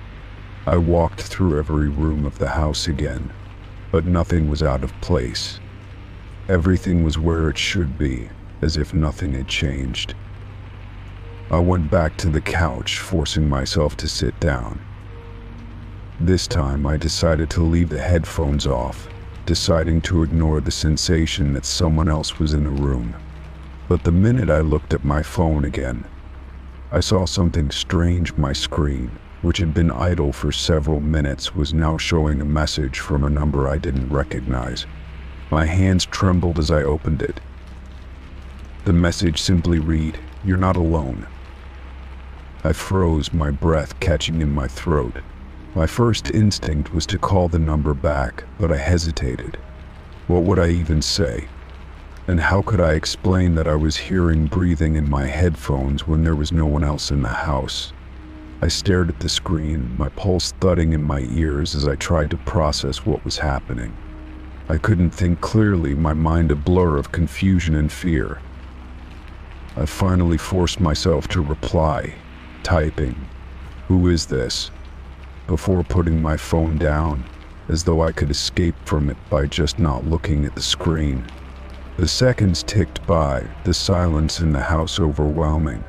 I walked through every room of the house again, but nothing was out of place. Everything was where it should be, as if nothing had changed. I went back to the couch, forcing myself to sit down. This time I decided to leave the headphones off, deciding to ignore the sensation that someone else was in the room. But the minute I looked at my phone again, I saw something strange. My screen, which had been idle for several minutes, was now showing a message from a number I didn't recognize. My hands trembled as I opened it. The message simply read, "You're not alone." I froze, my breath catching in my throat. My first instinct was to call the number back, but I hesitated. What would I even say? And how could I explain that I was hearing breathing in my headphones when there was no one else in the house? I stared at the screen, my pulse thudding in my ears as I tried to process what was happening. I couldn't think clearly, my mind a blur of confusion and fear. I finally forced myself to reply, typing, "Who is this?" before putting my phone down, as though I could escape from it by just not looking at the screen. The seconds ticked by, the silence in the house overwhelming.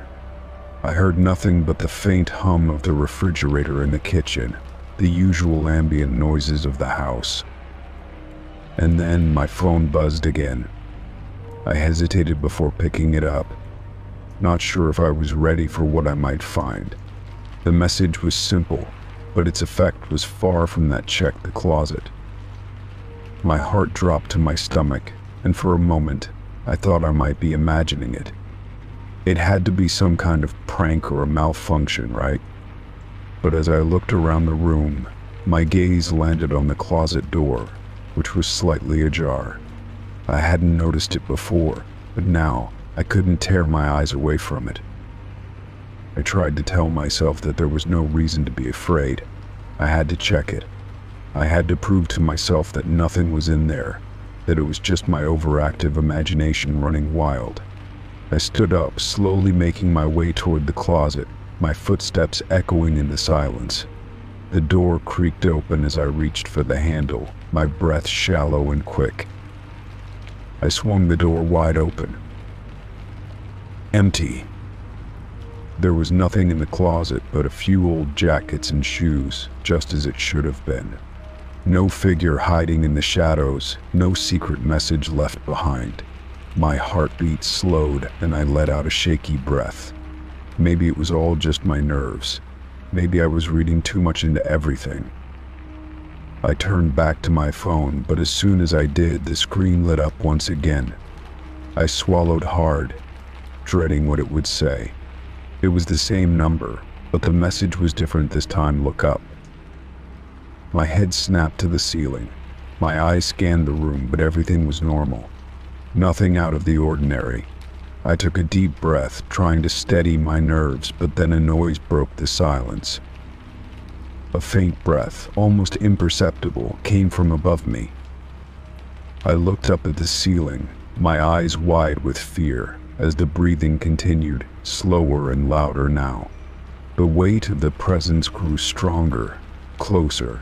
I heard nothing but the faint hum of the refrigerator in the kitchen, the usual ambient noises of the house. And then my phone buzzed again. I hesitated before picking it up, not sure if I was ready for what I might find. The message was simple, but its effect was far from that "check the closet." My heart dropped to my stomach, and for a moment, I thought I might be imagining it. It had to be some kind of prank or a malfunction, right? But as I looked around the room, my gaze landed on the closet door, which was slightly ajar. I hadn't noticed it before, but now I couldn't tear my eyes away from it. I tried to tell myself that there was no reason to be afraid. I had to check it. I had to prove to myself that nothing was in there, that it was just my overactive imagination running wild. I stood up, slowly making my way toward the closet, my footsteps echoing in the silence. The door creaked open as I reached for the handle, my breath shallow and quick. I swung the door wide open. Empty. There was nothing in the closet but a few old jackets and shoes, just as it should have been. No figure hiding in the shadows, no secret message left behind. My heartbeat slowed and I let out a shaky breath. Maybe it was all just my nerves. Maybe I was reading too much into everything. I turned back to my phone, but as soon as I did, the screen lit up once again. I swallowed hard, dreading what it would say. It was the same number, but the message was different this time. Look up. My head snapped to the ceiling. My eyes scanned the room, but everything was normal. Nothing out of the ordinary. I took a deep breath, trying to steady my nerves, but then a noise broke the silence. A faint breath, almost imperceptible, came from above me. I looked up at the ceiling, my eyes wide with fear, as the breathing continued, slower and louder now. The weight of the presence grew stronger, closer.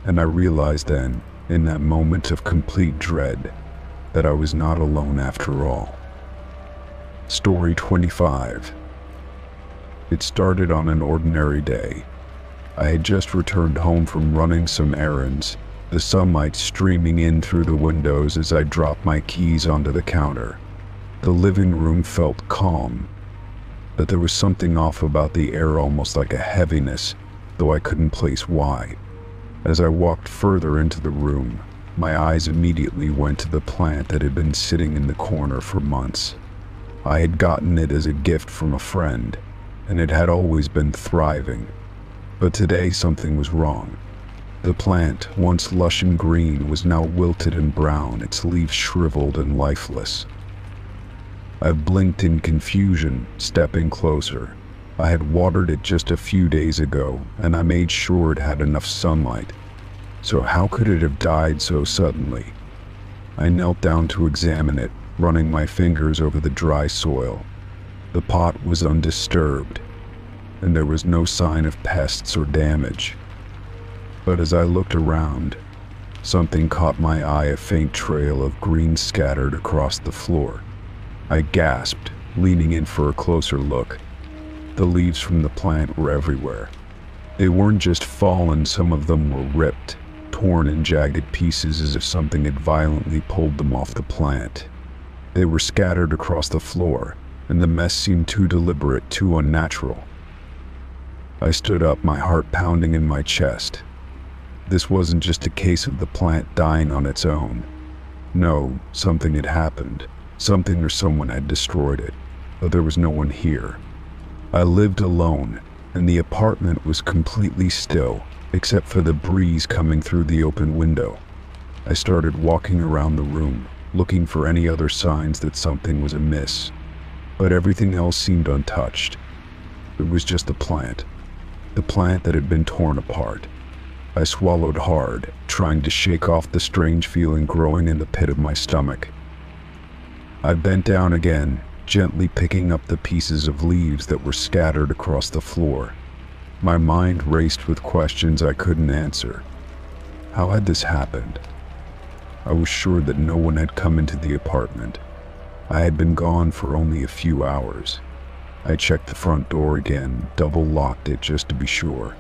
And I realized then, in that moment of complete dread, that I was not alone after all. Story 25. It started on an ordinary day. I had just returned home from running some errands, the sunlight streaming in through the windows as I dropped my keys onto the counter. The living room felt calm, but there was something off about the air, almost like a heaviness, though I couldn't place why. As I walked further into the room, my eyes immediately went to the plant that had been sitting in the corner for months. I had gotten it as a gift from a friend, and it had always been thriving. But today something was wrong. The plant, once lush and green, was now wilted and brown, its leaves shriveled and lifeless. I blinked in confusion, stepping closer. I had watered it just a few days ago, and I made sure it had enough sunlight. So how could it have died so suddenly? I knelt down to examine it, running my fingers over the dry soil. The pot was undisturbed, and there was no sign of pests or damage. But as I looked around, something caught my eye, a faint trail of green scattered across the floor. I gasped, leaning in for a closer look. The leaves from the plant were everywhere. They weren't just fallen, some of them were ripped, torn in jagged pieces as if something had violently pulled them off the plant. They were scattered across the floor, and the mess seemed too deliberate, too unnatural. I stood up, my heart pounding in my chest. This wasn't just a case of the plant dying on its own. No, something had happened. Something or someone had destroyed it, but there was no one here. I lived alone, and the apartment was completely still, except for the breeze coming through the open window. I started walking around the room, looking for any other signs that something was amiss. But everything else seemed untouched. It was just the plant that had been torn apart. I swallowed hard, trying to shake off the strange feeling growing in the pit of my stomach. I bent down again, gently picking up the pieces of leaves that were scattered across the floor. My mind raced with questions I couldn't answer. How had this happened? I was sure that no one had come into the apartment. I had been gone for only a few hours. I checked the front door again, double-locked it just to be sure.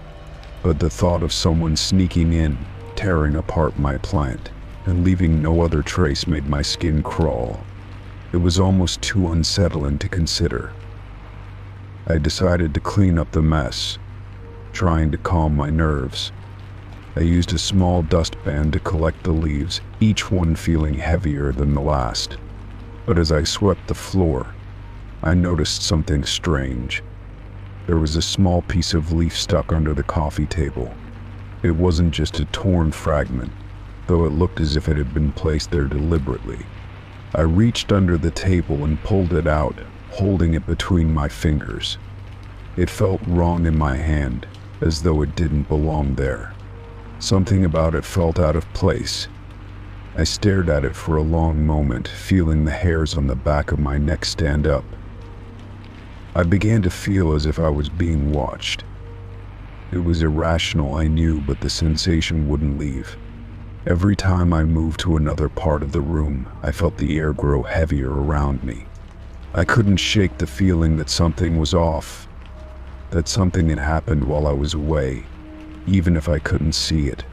But the thought of someone sneaking in, tearing apart my plant, and leaving no other trace made my skin crawl. It was almost too unsettling to consider. I decided to clean up the mess, trying to calm my nerves. I used a small dustpan to collect the leaves, each one feeling heavier than the last. But as I swept the floor, I noticed something strange. There was a small piece of leaf stuck under the coffee table. It wasn't just a torn fragment, though it looked as if it had been placed there deliberately. I reached under the table and pulled it out, holding it between my fingers. It felt wrong in my hand, as though it didn't belong there. Something about it felt out of place. I stared at it for a long moment, feeling the hairs on the back of my neck stand up. I began to feel as if I was being watched. It was irrational, I knew, but the sensation wouldn't leave. Every time I moved to another part of the room, I felt the air grow heavier around me. I couldn't shake the feeling that something was off, that something had happened while I was away, even if I couldn't see it.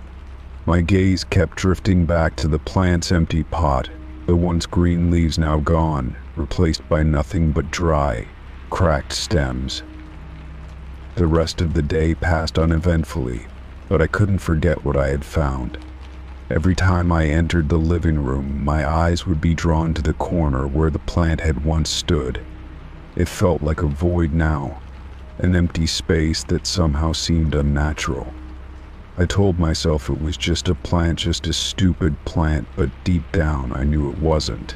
My gaze kept drifting back to the plant's empty pot, the once green leaves now gone, replaced by nothing but dry, cracked stems. The rest of the day passed uneventfully, but I couldn't forget what I had found. Every time I entered the living room, my eyes would be drawn to the corner where the plant had once stood. It felt like a void now, an empty space that somehow seemed unnatural. I told myself it was just a plant, just a stupid plant, but deep down I knew it wasn't.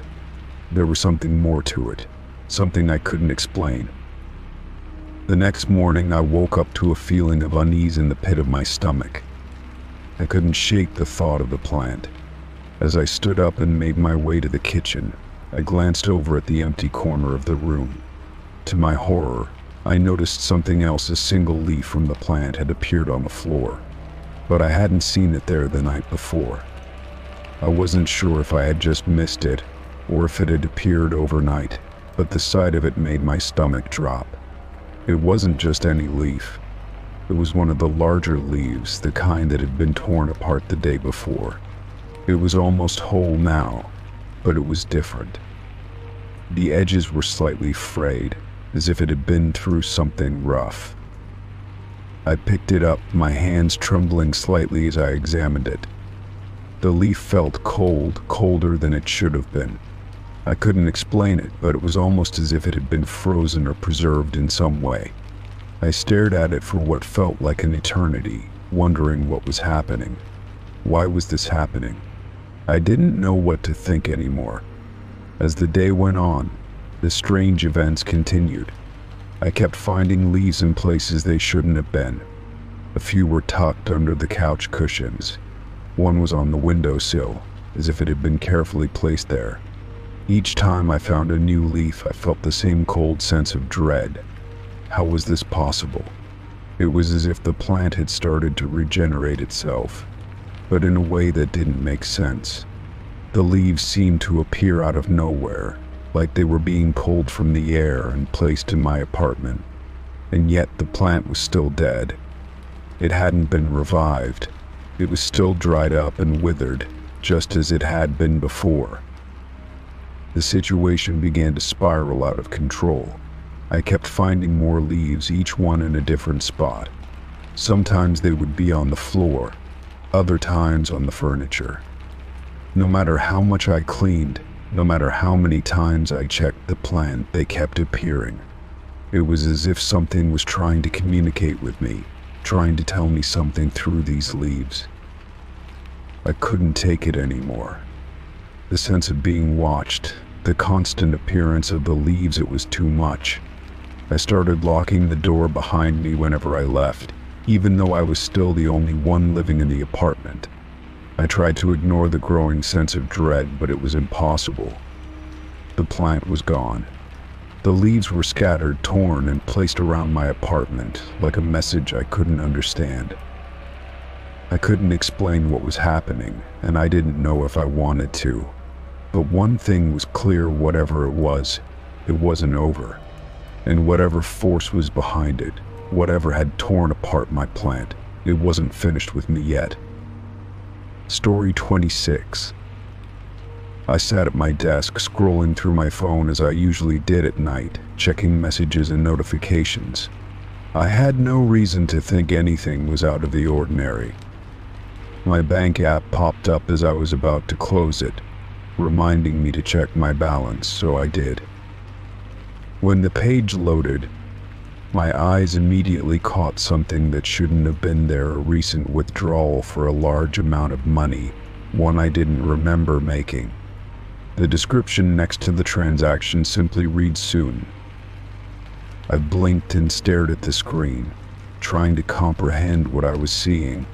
There was something more to it. Something I couldn't explain. The next morning I woke up to a feeling of unease in the pit of my stomach. I couldn't shake the thought of the plant. As I stood up and made my way to the kitchen, I glanced over at the empty corner of the room. To my horror, I noticed something else. A single leaf from the plant had appeared on the floor, but I hadn't seen it there the night before. I wasn't sure if I had just missed it, or if it had appeared overnight, but the sight of it made my stomach drop. It wasn't just any leaf. It was one of the larger leaves, the kind that had been torn apart the day before. It was almost whole now, but it was different. The edges were slightly frayed, as if it had been through something rough. I picked it up, my hands trembling slightly as I examined it. The leaf felt cold, colder than it should have been. I couldn't explain it, but it was almost as if it had been frozen or preserved in some way. I stared at it for what felt like an eternity, wondering what was happening. Why was this happening? I didn't know what to think anymore. As the day went on, the strange events continued. I kept finding leaves in places they shouldn't have been. A few were tucked under the couch cushions. One was on the windowsill, as if it had been carefully placed there. Each time I found a new leaf, I felt the same cold sense of dread. How was this possible? It was as if the plant had started to regenerate itself, but in a way that didn't make sense. The leaves seemed to appear out of nowhere, like they were being pulled from the air and placed in my apartment. And yet the plant was still dead. It hadn't been revived. It was still dried up and withered, just as it had been before. The situation began to spiral out of control. I kept finding more leaves, each one in a different spot. Sometimes they would be on the floor, other times on the furniture. No matter how much I cleaned, no matter how many times I checked the plant, they kept appearing. It was as if something was trying to communicate with me, trying to tell me something through these leaves. I couldn't take it anymore. The sense of being watched, the constant appearance of the leaves, it was too much. I started locking the door behind me whenever I left, even though I was still the only one living in the apartment. I tried to ignore the growing sense of dread, but it was impossible. The plant was gone. The leaves were scattered, torn, and placed around my apartment, like a message I couldn't understand. I couldn't explain what was happening, and I didn't know if I wanted to. But one thing was clear: whatever it wasn't over. And whatever force was behind it, whatever had torn apart my plant, it wasn't finished with me yet. Story 26. I sat at my desk, scrolling through my phone as I usually did at night, checking messages and notifications. I had no reason to think anything was out of the ordinary. My bank app popped up as I was about to close it, reminding me to check my balance, so I did. When the page loaded, my eyes immediately caught something that shouldn't have been there: a recent withdrawal for a large amount of money, one I didn't remember making. The description next to the transaction simply reads "soon." I blinked and stared at the screen, trying to comprehend what I was seeing.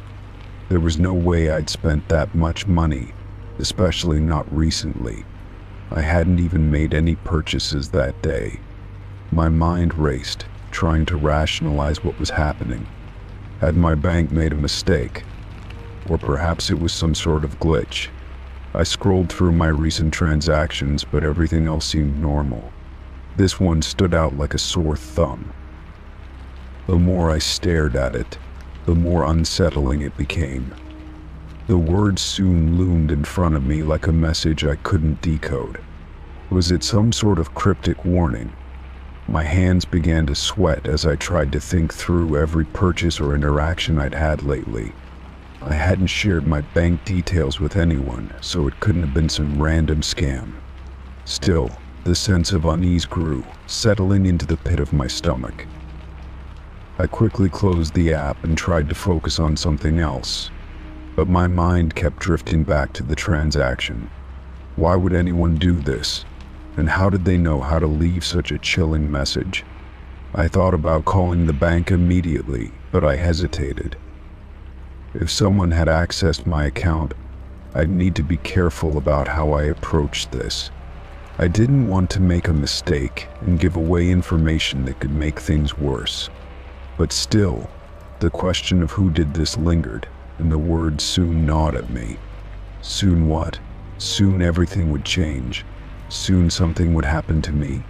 There was no way I'd spent that much money, especially not recently. I hadn't even made any purchases that day. My mind raced, trying to rationalize what was happening. Had my bank made a mistake? Or perhaps it was some sort of glitch. I scrolled through my recent transactions, but everything else seemed normal. This one stood out like a sore thumb. The more I stared at it, the more unsettling it became. The word "soon" loomed in front of me like a message I couldn't decode. Was it some sort of cryptic warning? My hands began to sweat as I tried to think through every purchase or interaction I'd had lately. I hadn't shared my bank details with anyone, so it couldn't have been some random scam. Still, the sense of unease grew, settling into the pit of my stomach. I quickly closed the app and tried to focus on something else, but my mind kept drifting back to the transaction. Why would anyone do this? And how did they know how to leave such a chilling message? I thought about calling the bank immediately, but I hesitated. If someone had accessed my account, I'd need to be careful about how I approached this. I didn't want to make a mistake and give away information that could make things worse. But still, the question of who did this lingered, and the word "soon" gnawed at me. Soon what? Soon everything would change. Soon something would happen to me.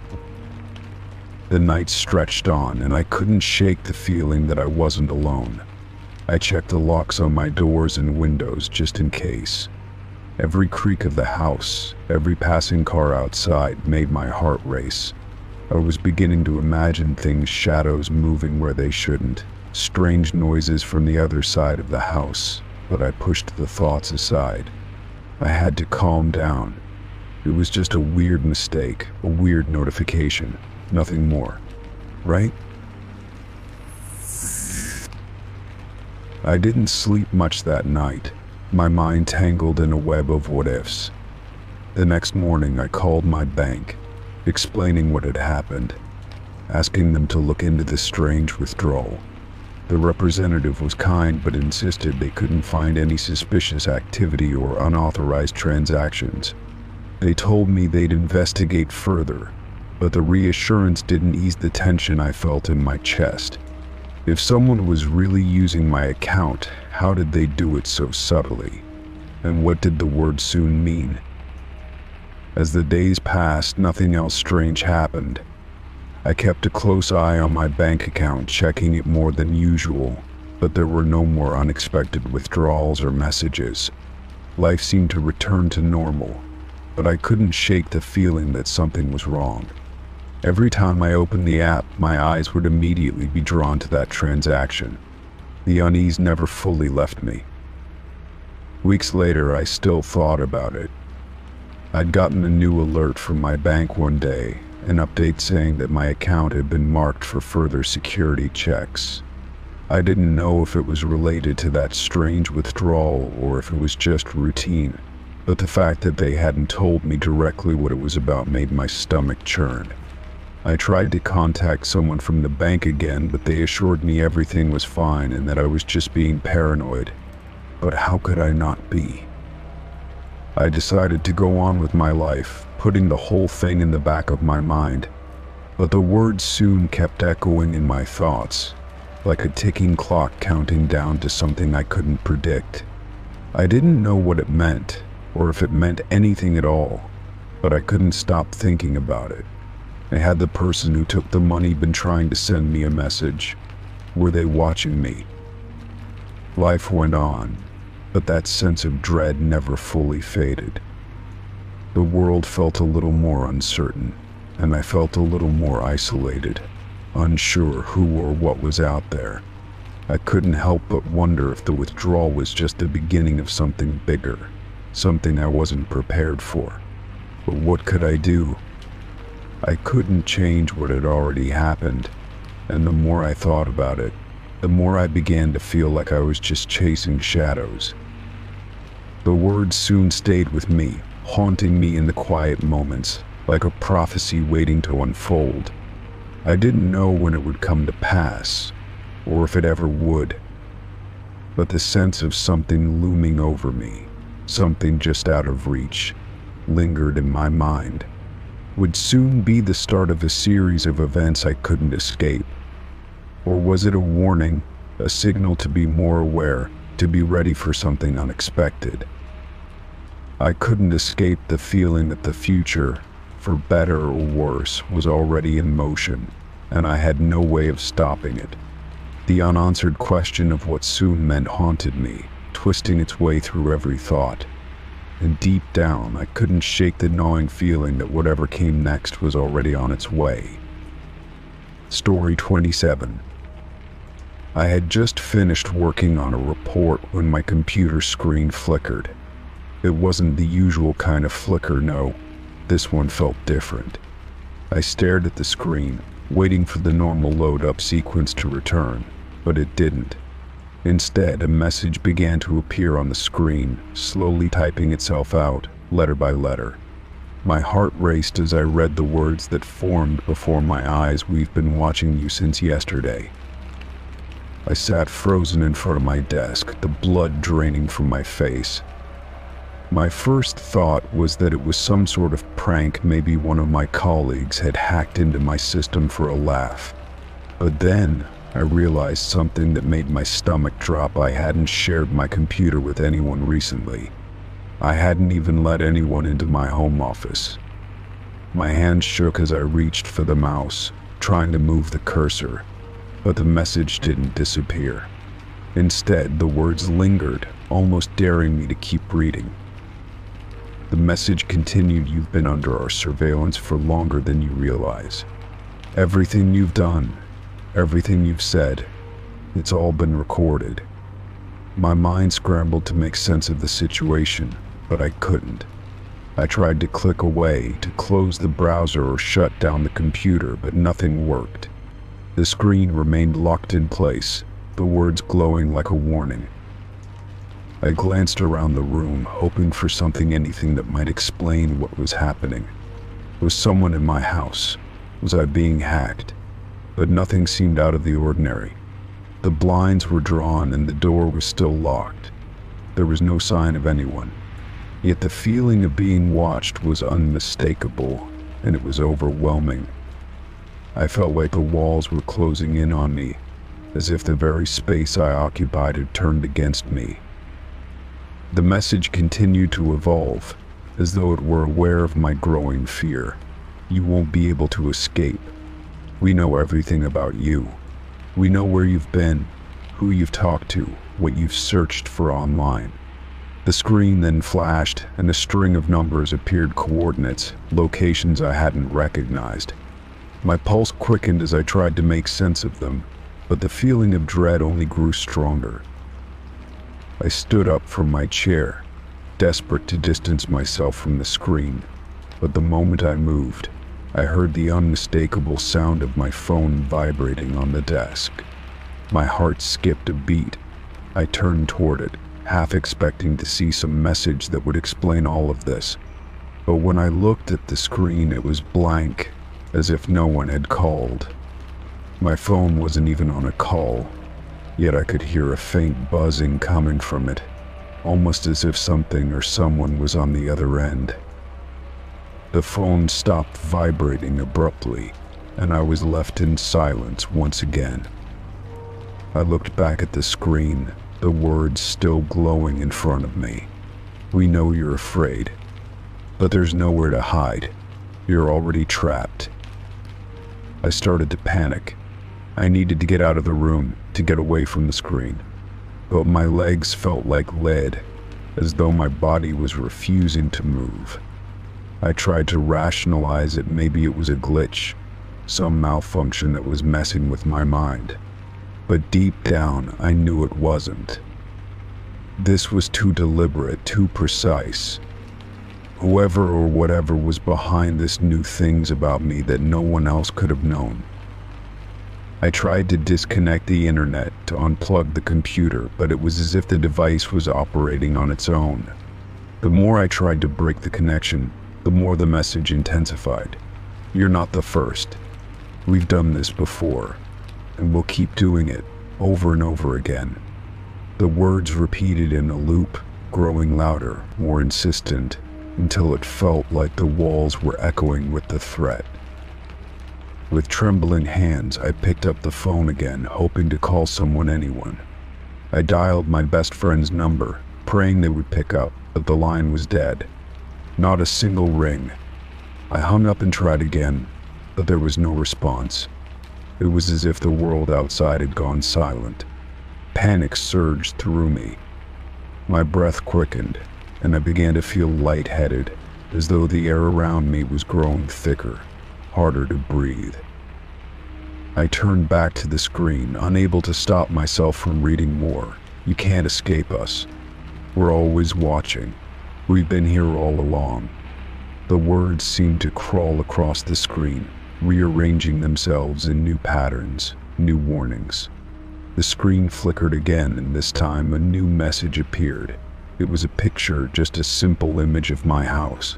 The night stretched on, and I couldn't shake the feeling that I wasn't alone. I checked the locks on my doors and windows just in case. Every creak of the house, every passing car outside made my heart race. I was beginning to imagine things: shadows moving where they shouldn't, strange noises from the other side of the house, but I pushed the thoughts aside. I had to calm down. It was just a weird mistake, a weird notification, nothing more, right? I didn't sleep much that night, my mind tangled in a web of what-ifs. The next morning I called my bank, explaining what had happened, asking them to look into the strange withdrawal. The representative was kind but insisted they couldn't find any suspicious activity or unauthorized transactions. They told me they'd investigate further, but the reassurance didn't ease the tension I felt in my chest. If someone was really using my account, how did they do it so subtly? And what did the word "soon" mean? As the days passed, nothing else strange happened. I kept a close eye on my bank account, checking it more than usual, but there were no more unexpected withdrawals or messages. Life seemed to return to normal, but I couldn't shake the feeling that something was wrong. Every time I opened the app, my eyes would immediately be drawn to that transaction. The unease never fully left me. Weeks later, I still thought about it. I'd gotten a new alert from my bank one day, an update saying that my account had been marked for further security checks. I didn't know if it was related to that strange withdrawal or if it was just routine. but the fact that they hadn't told me directly what it was about made my stomach churn. I tried to contact someone from the bank again, but they assured me everything was fine and that I was just being paranoid. But how could I not be? I decided to go on with my life, putting the whole thing in the back of my mind. But the words soon kept echoing in my thoughts, like a ticking clock counting down to something I couldn't predict. I didn't know what it meant, or if it meant anything at all, but I couldn't stop thinking about it. Had the person who took the money been trying to send me a message? Were they watching me? Life went on, but that sense of dread never fully faded. The world felt a little more uncertain, and I felt a little more isolated, unsure who or what was out there. I couldn't help but wonder if the withdrawal was just the beginning of something bigger, something I wasn't prepared for. But what could I do? I couldn't change what had already happened, and the more I thought about it, the more I began to feel like I was just chasing shadows. The words soon stayed with me, haunting me in the quiet moments, like a prophecy waiting to unfold. I didn't know when it would come to pass, or if it ever would, but the sense of something looming over me, something just out of reach, lingered in my mind. Would soon be the start of a series of events I couldn't escape. Or was it a warning, a signal to be more aware, to be ready for something unexpected? I couldn't escape the feeling that the future, for better or worse, was already in motion, and I had no way of stopping it. The unanswered question of what soon meant haunted me, twisting its way through every thought. And deep down, I couldn't shake the gnawing feeling that whatever came next was already on its way. Story 27. I had just finished working on a report when my computer screen flickered. It wasn't the usual kind of flicker, no. This one felt different. I stared at the screen, waiting for the normal load-up sequence to return, but it didn't. Instead, a message began to appear on the screen, slowly typing itself out, letter by letter. My heart raced as I read the words that formed before my eyes. We've been watching you since yesterday. I sat frozen in front of my desk, the blood draining from my face. My first thought was that it was some sort of prank. Maybe one of my colleagues had hacked into my system for a laugh. But then, I realized something that made my stomach drop. I hadn't shared my computer with anyone recently. I hadn't even let anyone into my home office. My hand shook as I reached for the mouse, trying to move the cursor, but the message didn't disappear. Instead, the words lingered, almost daring me to keep reading. The message continued, "You've been under our surveillance for longer than you realize. Everything you've done, everything you've said, it's all been recorded." My mind scrambled to make sense of the situation, but I couldn't. I tried to click away, to close the browser or shut down the computer, but nothing worked. The screen remained locked in place, the words glowing like a warning. I glanced around the room, hoping for something, anything that might explain what was happening. Was someone in my house? Was I being hacked? But nothing seemed out of the ordinary. The blinds were drawn and the door was still locked. There was no sign of anyone. Yet the feeling of being watched was unmistakable, and it was overwhelming. I felt like the walls were closing in on me, as if the very space I occupied had turned against me. The message continued to evolve, as though it were aware of my growing fear. "You won't be able to escape. We know everything about you. We know where you've been, who you've talked to, what you've searched for online." The screen then flashed, and a string of numbers appeared, coordinates, locations I hadn't recognized. My pulse quickened as I tried to make sense of them, but the feeling of dread only grew stronger. I stood up from my chair, desperate to distance myself from the screen, but the moment I moved, I heard the unmistakable sound of my phone vibrating on the desk. My heart skipped a beat. I turned toward it, half expecting to see some message that would explain all of this. But when I looked at the screen, it was blank, as if no one had called. My phone wasn't even on a call, yet I could hear a faint buzzing coming from it, almost as if something or someone was on the other end. The phone stopped vibrating abruptly, and I was left in silence once again. I looked back at the screen, the words still glowing in front of me. "We know you're afraid, but there's nowhere to hide. You're already trapped." I started to panic. I needed to get out of the room, to get away from the screen. But my legs felt like lead, as though my body was refusing to move. I tried to rationalize it. Maybe it was a glitch, some malfunction that was messing with my mind. But deep down, I knew it wasn't. This was too deliberate, too precise. Whoever or whatever was behind this knew things about me that no one else could have known. I tried to disconnect the internet, to unplug the computer, but it was as if the device was operating on its own. The more I tried to break the connection, the more the message intensified. "You're not the first. We've done this before, and we'll keep doing it over and over again." The words repeated in a loop, growing louder, more insistent, until it felt like the walls were echoing with the threat. With trembling hands, I picked up the phone again, hoping to call anyone. I dialed my best friend's number, praying they would pick up, but the line was dead. Not a single ring. I hung up and tried again, but there was no response. It was as if the world outside had gone silent. Panic surged through me. My breath quickened, and I began to feel lightheaded, as though the air around me was growing thicker, harder to breathe. I turned back to the screen, unable to stop myself from reading more. "You can't escape us. We're always watching. We've been here all along." The words seemed to crawl across the screen, rearranging themselves in new patterns, new warnings. The screen flickered again, and this time a new message appeared. It was a picture, just a simple image of my house.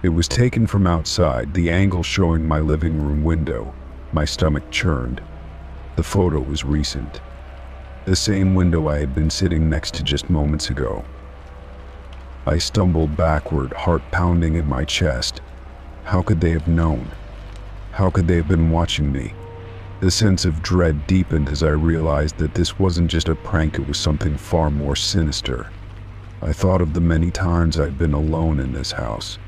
It was taken from outside, the angle showing my living room window. My stomach churned. The photo was recent. The same window I had been sitting next to just moments ago. I stumbled backward, heart pounding in my chest. How could they have known? How could they have been watching me? The sense of dread deepened as I realized that this wasn't just a prank, it was something far more sinister. I thought of the many times I'd been alone in this house.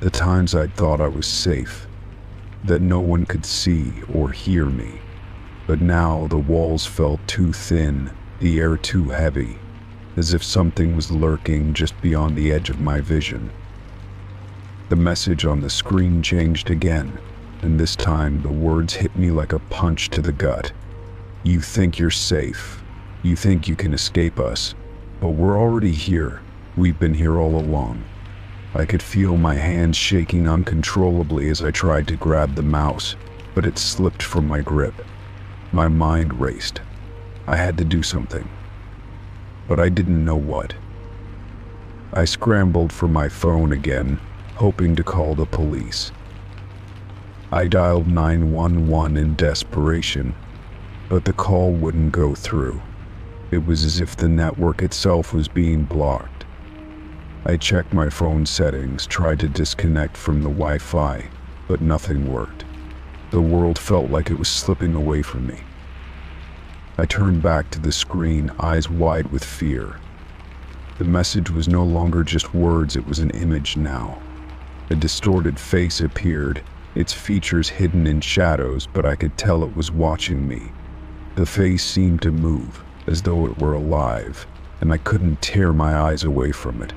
The times I'd thought I was safe, that no one could see or hear me. But now the walls felt too thin, the air too heavy, as if something was lurking just beyond the edge of my vision. The message on the screen changed again, and this time the words hit me like a punch to the gut. "You think you're safe. You think you can escape us. But we're already here. We've been here all along." I could feel my hands shaking uncontrollably as I tried to grab the mouse, but it slipped from my grip. My mind raced. I had to do something, but I didn't know what. I scrambled for my phone again, hoping to call the police. I dialed 911 in desperation, but the call wouldn't go through. It was as if the network itself was being blocked. I checked my phone settings, tried to disconnect from the Wi-Fi, but nothing worked. The world felt like it was slipping away from me. I turned back to the screen, eyes wide with fear. The message was no longer just words, it was an image now. A distorted face appeared, its features hidden in shadows, but I could tell it was watching me. The face seemed to move, as though it were alive, and I couldn't tear my eyes away from it.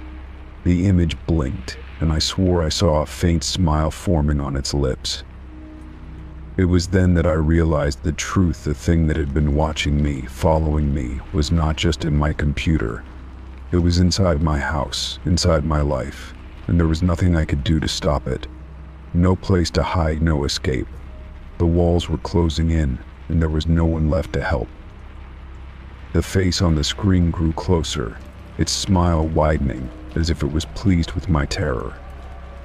The image blinked, and I swore I saw a faint smile forming on its lips. It was then that I realized the truth. The thing that had been watching me, following me, was not just in my computer. It was inside my house, inside my life, and there was nothing I could do to stop it. No place to hide, no escape. The walls were closing in, and there was no one left to help. The face on the screen grew closer, its smile widening as if it was pleased with my terror.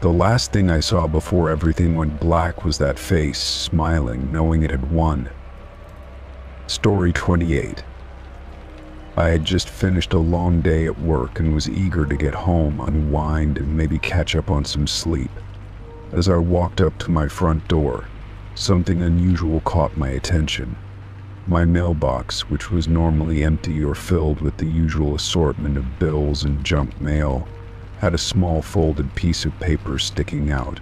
The last thing I saw before everything went black was that face, smiling, knowing it had won. Story 28. I had just finished a long day at work and was eager to get home, unwind, and maybe catch up on some sleep. As I walked up to my front door, something unusual caught my attention. My mailbox, which was normally empty or filled with the usual assortment of bills and junk mail, had a small folded piece of paper sticking out.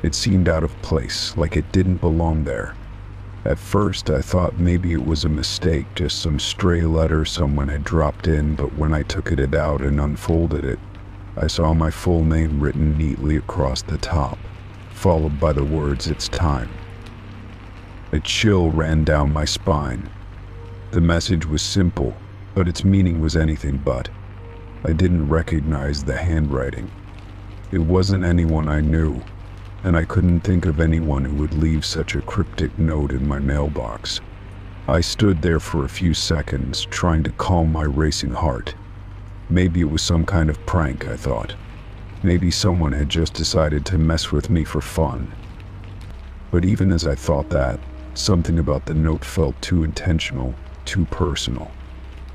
It seemed out of place, like it didn't belong there. At first, I thought maybe it was a mistake, just some stray letter someone had dropped in, but when I took it out and unfolded it, I saw my full name written neatly across the top, followed by the words, "It's time." A chill ran down my spine. The message was simple, but its meaning was anything but. I didn't recognize the handwriting. It wasn't anyone I knew, and I couldn't think of anyone who would leave such a cryptic note in my mailbox. I stood there for a few seconds, trying to calm my racing heart. Maybe it was some kind of prank, I thought. Maybe someone had just decided to mess with me for fun. But even as I thought that, something about the note felt too intentional, too personal.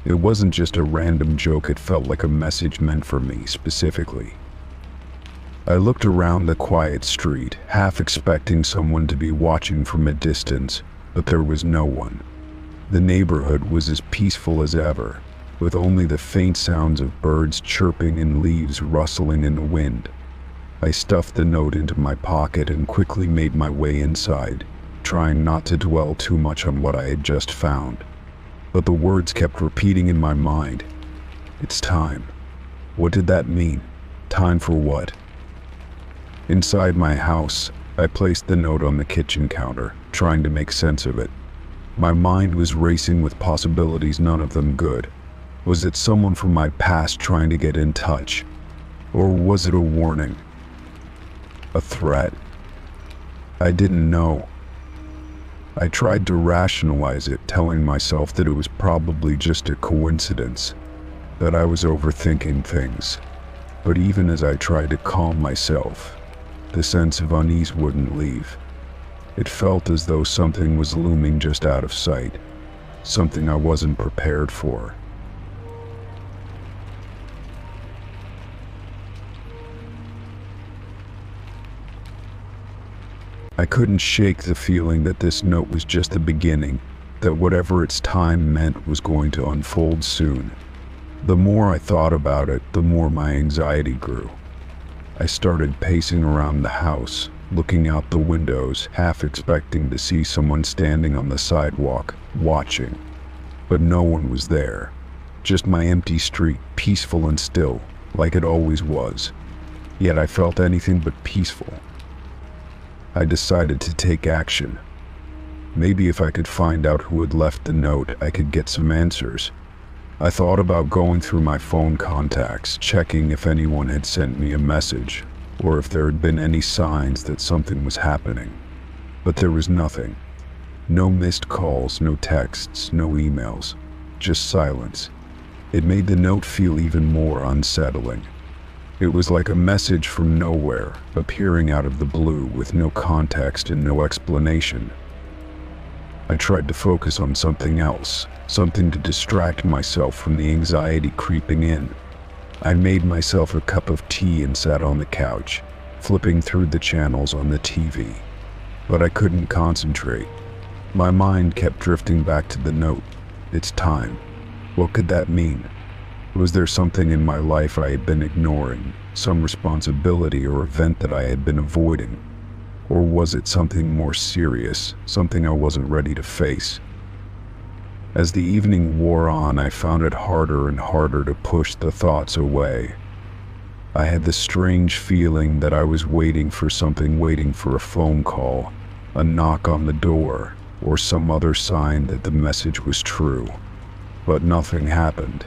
It wasn't just a random joke, it felt like a message meant for me specifically. I looked around the quiet street, half expecting someone to be watching from a distance, but there was no one. The neighborhood was as peaceful as ever, with only the faint sounds of birds chirping and leaves rustling in the wind. I stuffed the note into my pocket and quickly made my way inside, trying not to dwell too much on what I had just found. But the words kept repeating in my mind. It's time. What did that mean? Time for what? Inside my house, I placed the note on the kitchen counter, trying to make sense of it. My mind was racing with possibilities, none of them good. Was it someone from my past trying to get in touch? Or was it a warning? A threat? I didn't know. I tried to rationalize it, telling myself that it was probably just a coincidence, that I was overthinking things. But even as I tried to calm myself, the sense of unease wouldn't leave. It felt as though something was looming just out of sight, something I wasn't prepared for. I couldn't shake the feeling that this note was just the beginning, that whatever its time meant was going to unfold soon. The more I thought about it, the more my anxiety grew. I started pacing around the house, looking out the windows, half expecting to see someone standing on the sidewalk, watching. But no one was there. Just my empty street, peaceful and still, like it always was. Yet I felt anything but peaceful. I decided to take action. Maybe if I could find out who had left the note, I could get some answers. I thought about going through my phone contacts, checking if anyone had sent me a message, or if there had been any signs that something was happening. But there was nothing. No missed calls, no texts, no emails, just silence. It made the note feel even more unsettling. It was like a message from nowhere, appearing out of the blue with no context and no explanation. I tried to focus on something else, something to distract myself from the anxiety creeping in. I made myself a cup of tea and sat on the couch, flipping through the channels on the TV. But I couldn't concentrate. My mind kept drifting back to the note. It's time. What could that mean? Was there something in my life I had been ignoring, some responsibility or event that I had been avoiding? Or was it something more serious, something I wasn't ready to face? As the evening wore on, I found it harder and harder to push the thoughts away. I had the strange feeling that I was waiting for something, waiting for a phone call, a knock on the door, or some other sign that the message was true. But nothing happened.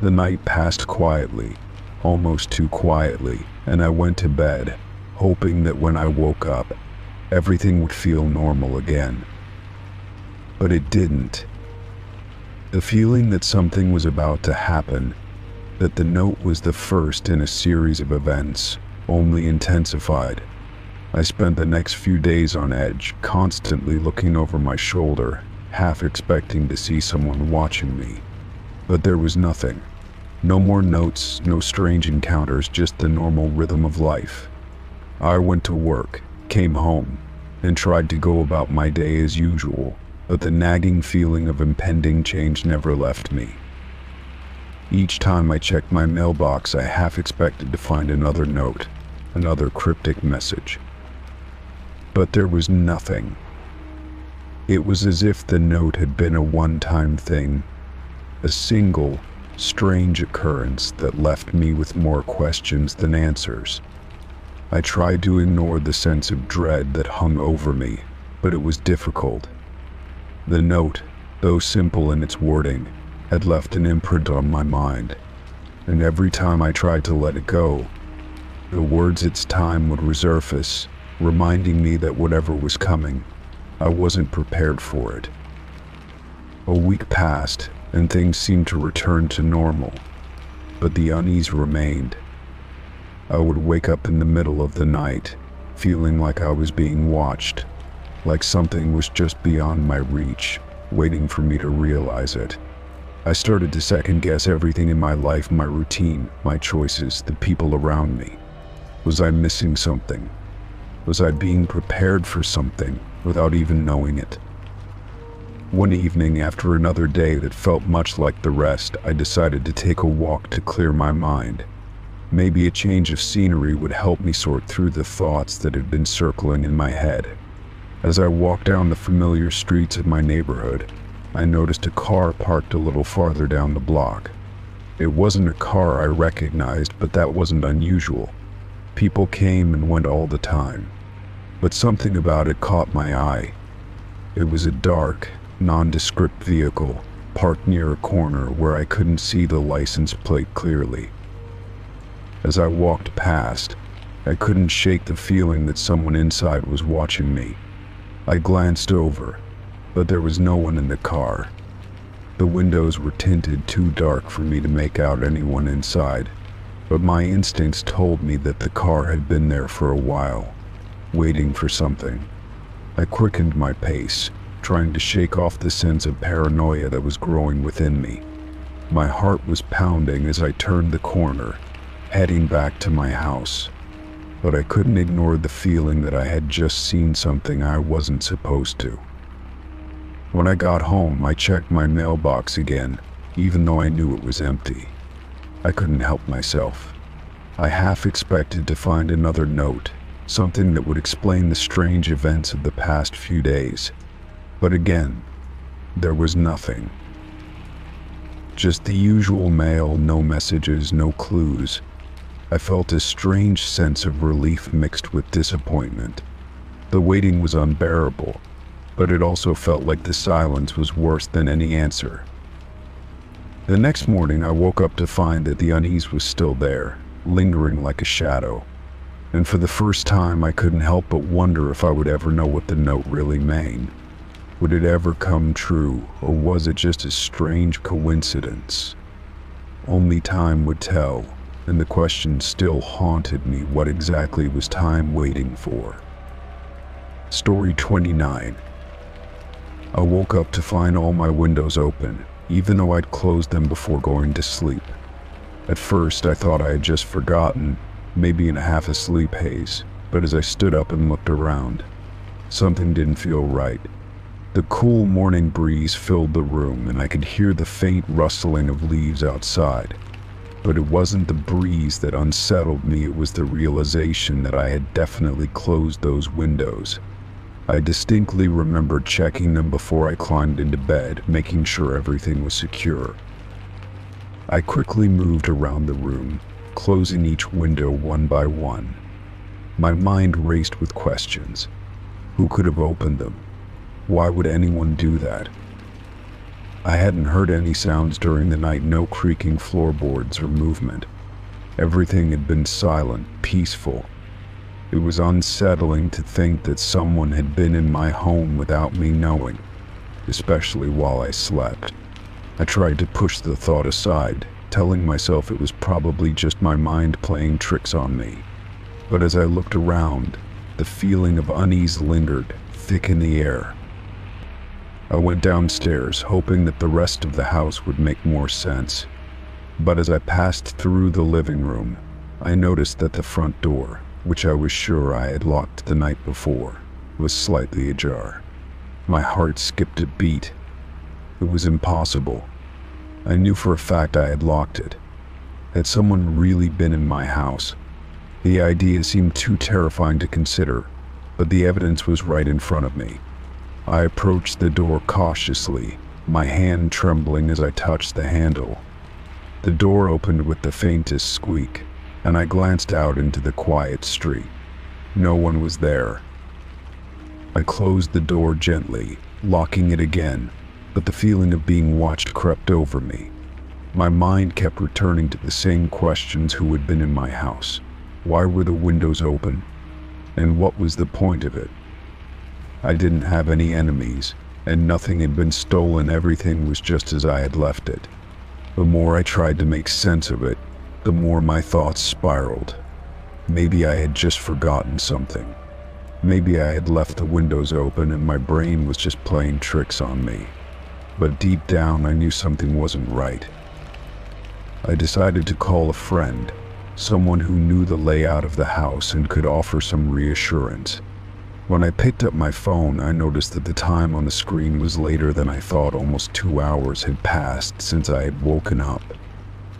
The night passed quietly, almost too quietly, and I went to bed, hoping that when I woke up, everything would feel normal again. But it didn't. The feeling that something was about to happen, that the note was the first in a series of events, only intensified. I spent the next few days on edge, constantly looking over my shoulder, half expecting to see someone watching me. But there was nothing. No more notes, no strange encounters, just the normal rhythm of life. I went to work, came home, and tried to go about my day as usual, but the nagging feeling of impending change never left me. Each time I checked my mailbox, I half expected to find another note, another cryptic message. But there was nothing. It was as if the note had been a one-time thing, a single, strange occurrence that left me with more questions than answers. I tried to ignore the sense of dread that hung over me, but it was difficult. The note, though simple in its wording, had left an imprint on my mind, and every time I tried to let it go, the words its time would resurface, reminding me that whatever was coming, I wasn't prepared for it. A week passed, and things seemed to return to normal, but the unease remained. I would wake up in the middle of the night, feeling like I was being watched, like something was just beyond my reach, waiting for me to realize it. I started to second-guess everything in my life, my routine, my choices, the people around me. Was I missing something? Was I being prepared for something without even knowing it? One evening, after another day that felt much like the rest, I decided to take a walk to clear my mind. Maybe a change of scenery would help me sort through the thoughts that had been circling in my head. As I walked down the familiar streets of my neighborhood, I noticed a car parked a little farther down the block. It wasn't a car I recognized, but that wasn't unusual. People came and went all the time, but something about it caught my eye. It was a dark, nondescript vehicle, parked near a corner where I couldn't see the license plate clearly. As I walked past, I couldn't shake the feeling that someone inside was watching me. I glanced over, but there was no one in the car. The windows were tinted too dark for me to make out anyone inside, but my instincts told me that the car had been there for a while, waiting for something. I quickened my pace, trying to shake off the sense of paranoia that was growing within me. My heart was pounding as I turned the corner, heading back to my house. But I couldn't ignore the feeling that I had just seen something I wasn't supposed to. When I got home, I checked my mailbox again, even though I knew it was empty. I couldn't help myself. I half expected to find another note, something that would explain the strange events of the past few days. But again, there was nothing. Just the usual mail, no messages, no clues. I felt a strange sense of relief mixed with disappointment. The waiting was unbearable, but it also felt like the silence was worse than any answer. The next morning, I woke up to find that the unease was still there, lingering like a shadow. And for the first time, I couldn't help but wonder if I would ever know what the note really meant. Would it ever come true, or was it just a strange coincidence? Only time would tell, and the question still haunted me: what exactly was time waiting for? Story 29. I woke up to find all my windows open, even though I'd closed them before going to sleep. At first, I thought I had just forgotten, maybe in a half-asleep haze, but as I stood up and looked around, something didn't feel right. The cool morning breeze filled the room, and I could hear the faint rustling of leaves outside. But it wasn't the breeze that unsettled me, it was the realization that I had definitely closed those windows. I distinctly remember checking them before I climbed into bed, making sure everything was secure. I quickly moved around the room, closing each window one by one. My mind raced with questions. Who could have opened them? Why would anyone do that? I hadn't heard any sounds during the night, no creaking floorboards or movement. Everything had been silent, peaceful. It was unsettling to think that someone had been in my home without me knowing, especially while I slept. I tried to push the thought aside, telling myself it was probably just my mind playing tricks on me. But as I looked around, the feeling of unease lingered, thick in the air. I went downstairs, hoping that the rest of the house would make more sense. But as I passed through the living room, I noticed that the front door, which I was sure I had locked the night before, was slightly ajar. My heart skipped a beat. It was impossible. I knew for a fact I had locked it. Had someone really been in my house? The idea seemed too terrifying to consider, but the evidence was right in front of me. I approached the door cautiously, my hand trembling as I touched the handle. The door opened with the faintest squeak, and I glanced out into the quiet street. No one was there. I closed the door gently, locking it again, but the feeling of being watched crept over me. My mind kept returning to the same questions: who had been in my house? Why were the windows open? And what was the point of it? I didn't have any enemies, and nothing had been stolen. Everything was just as I had left it. The more I tried to make sense of it, the more my thoughts spiraled. Maybe I had just forgotten something. Maybe I had left the windows open and my brain was just playing tricks on me. But deep down, I knew something wasn't right. I decided to call a friend, someone who knew the layout of the house and could offer some reassurance. When I picked up my phone, I noticed that the time on the screen was later than I thought. Almost 2 hours had passed since I had woken up.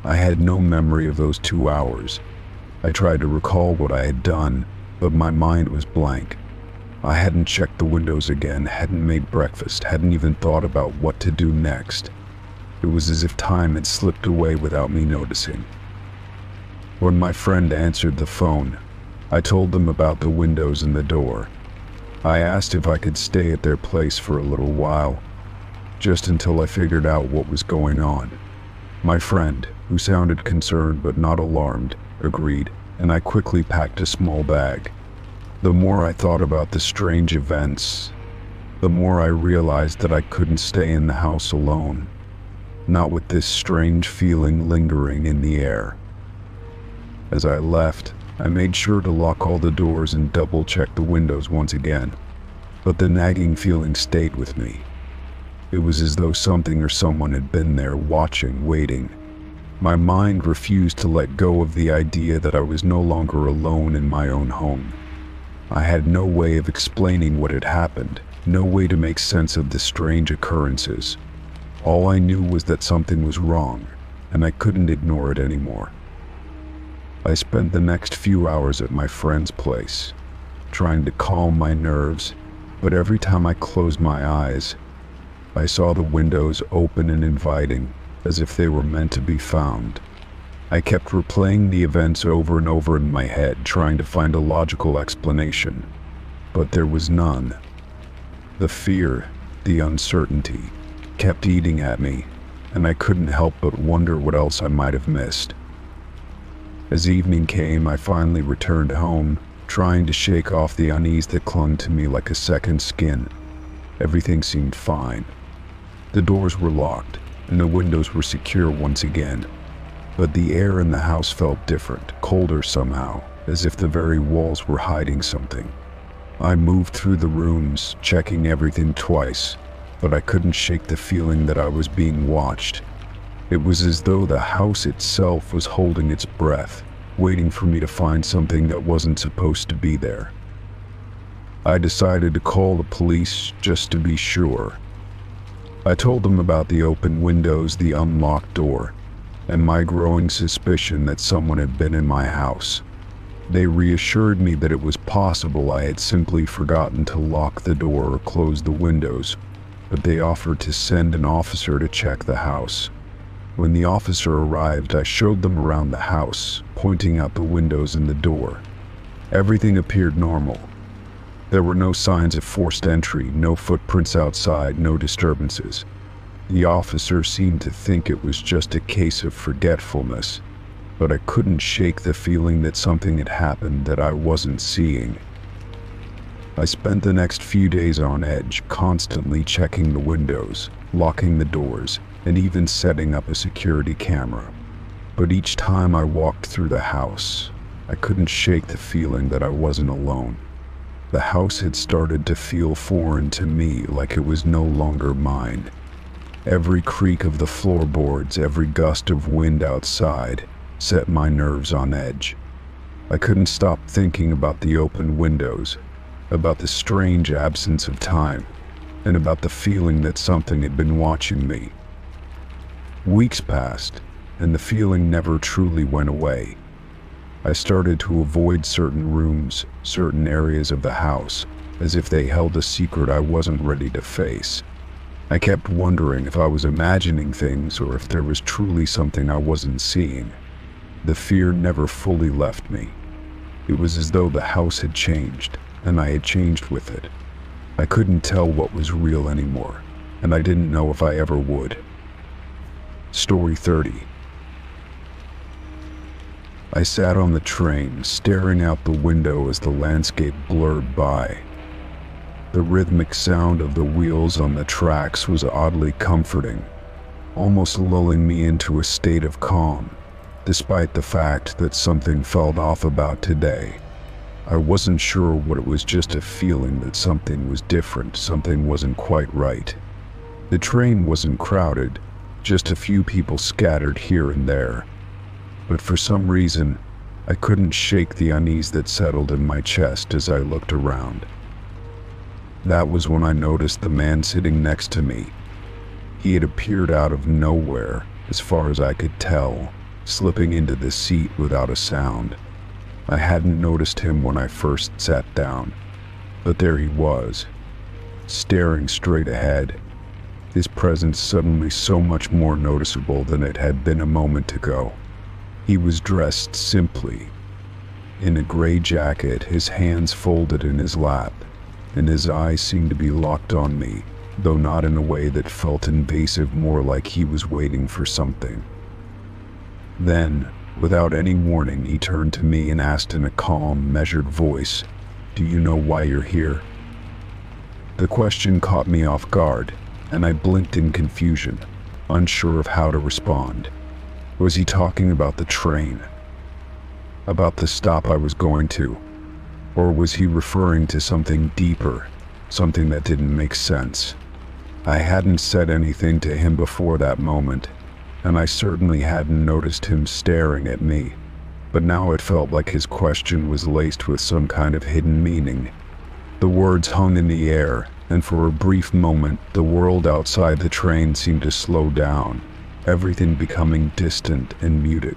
I had no memory of those 2 hours. I tried to recall what I had done, but my mind was blank. I hadn't checked the windows again, hadn't made breakfast, hadn't even thought about what to do next. It was as if time had slipped away without me noticing. When my friend answered the phone, I told them about the windows and the door. I asked if I could stay at their place for a little while, just until I figured out what was going on. My friend, who sounded concerned but not alarmed, agreed, and I quickly packed a small bag. The more I thought about the strange events, the more I realized that I couldn't stay in the house alone, not with this strange feeling lingering in the air. As I left, I made sure to lock all the doors and double-check the windows once again, but the nagging feeling stayed with me. It was as though something or someone had been there, watching, waiting. My mind refused to let go of the idea that I was no longer alone in my own home. I had no way of explaining what had happened, no way to make sense of the strange occurrences. All I knew was that something was wrong, and I couldn't ignore it anymore. I spent the next few hours at my friend's place, trying to calm my nerves, but every time I closed my eyes, I saw the windows open and inviting, as if they were meant to be found. I kept replaying the events over and over in my head, trying to find a logical explanation, but there was none. The fear, the uncertainty, kept eating at me, and I couldn't help but wonder what else I might have missed. As evening came, I finally returned home, trying to shake off the unease that clung to me like a second skin. Everything seemed fine. The doors were locked, and the windows were secure once again. But the air in the house felt different, colder somehow, as if the very walls were hiding something. I moved through the rooms, checking everything twice, but I couldn't shake the feeling that I was being watched. It was as though the house itself was holding its breath, waiting for me to find something that wasn't supposed to be there. I decided to call the police just to be sure. I told them about the open windows, the unlocked door, and my growing suspicion that someone had been in my house. They reassured me that it was possible I had simply forgotten to lock the door or close the windows, but they offered to send an officer to check the house. When the officer arrived, I showed them around the house, pointing out the windows and the door. Everything appeared normal. There were no signs of forced entry, no footprints outside, no disturbances. The officer seemed to think it was just a case of forgetfulness, but I couldn't shake the feeling that something had happened that I wasn't seeing. I spent the next few days on edge, constantly checking the windows, locking the doors, and even setting up a security camera. But each time I walked through the house, I couldn't shake the feeling that I wasn't alone. The house had started to feel foreign to me, like it was no longer mine. Every creak of the floorboards, every gust of wind outside, set my nerves on edge. I couldn't stop thinking about the open windows, about the strange absence of time, and about the feeling that something had been watching me. Weeks passed, and the feeling never truly went away. I started to avoid certain rooms, certain areas of the house, as if they held a secret I wasn't ready to face. I kept wondering if I was imagining things or if there was truly something I wasn't seeing. The fear never fully left me. It was as though the house had changed, and I had changed with it. I couldn't tell what was real anymore, and I didn't know if I ever would. Story 30. I sat on the train, staring out the window as the landscape blurred by. The rhythmic sound of the wheels on the tracks was oddly comforting, almost lulling me into a state of calm, despite the fact that something felt off about today. I wasn't sure what it was, just a feeling that something was different, something wasn't quite right. The train wasn't crowded, just a few people scattered here and there. But for some reason, I couldn't shake the unease that settled in my chest as I looked around. That was when I noticed the man sitting next to me. He had appeared out of nowhere, as far as I could tell, slipping into the seat without a sound. I hadn't noticed him when I first sat down, but there he was, staring straight ahead, his presence suddenly so much more noticeable than it had been a moment ago. He was dressed simply, in a gray jacket, his hands folded in his lap, and his eyes seemed to be locked on me, though not in a way that felt invasive, more like he was waiting for something. Then, without any warning, he turned to me and asked in a calm, measured voice, "Do you know why you're here?" The question caught me off guard, and I blinked in confusion, unsure of how to respond. Was he talking about the train? About the stop I was going to? Or was he referring to something deeper, something that didn't make sense? I hadn't said anything to him before that moment, and I certainly hadn't noticed him staring at me, but now it felt like his question was laced with some kind of hidden meaning. The words hung in the air, and for a brief moment, the world outside the train seemed to slow down, everything becoming distant and muted.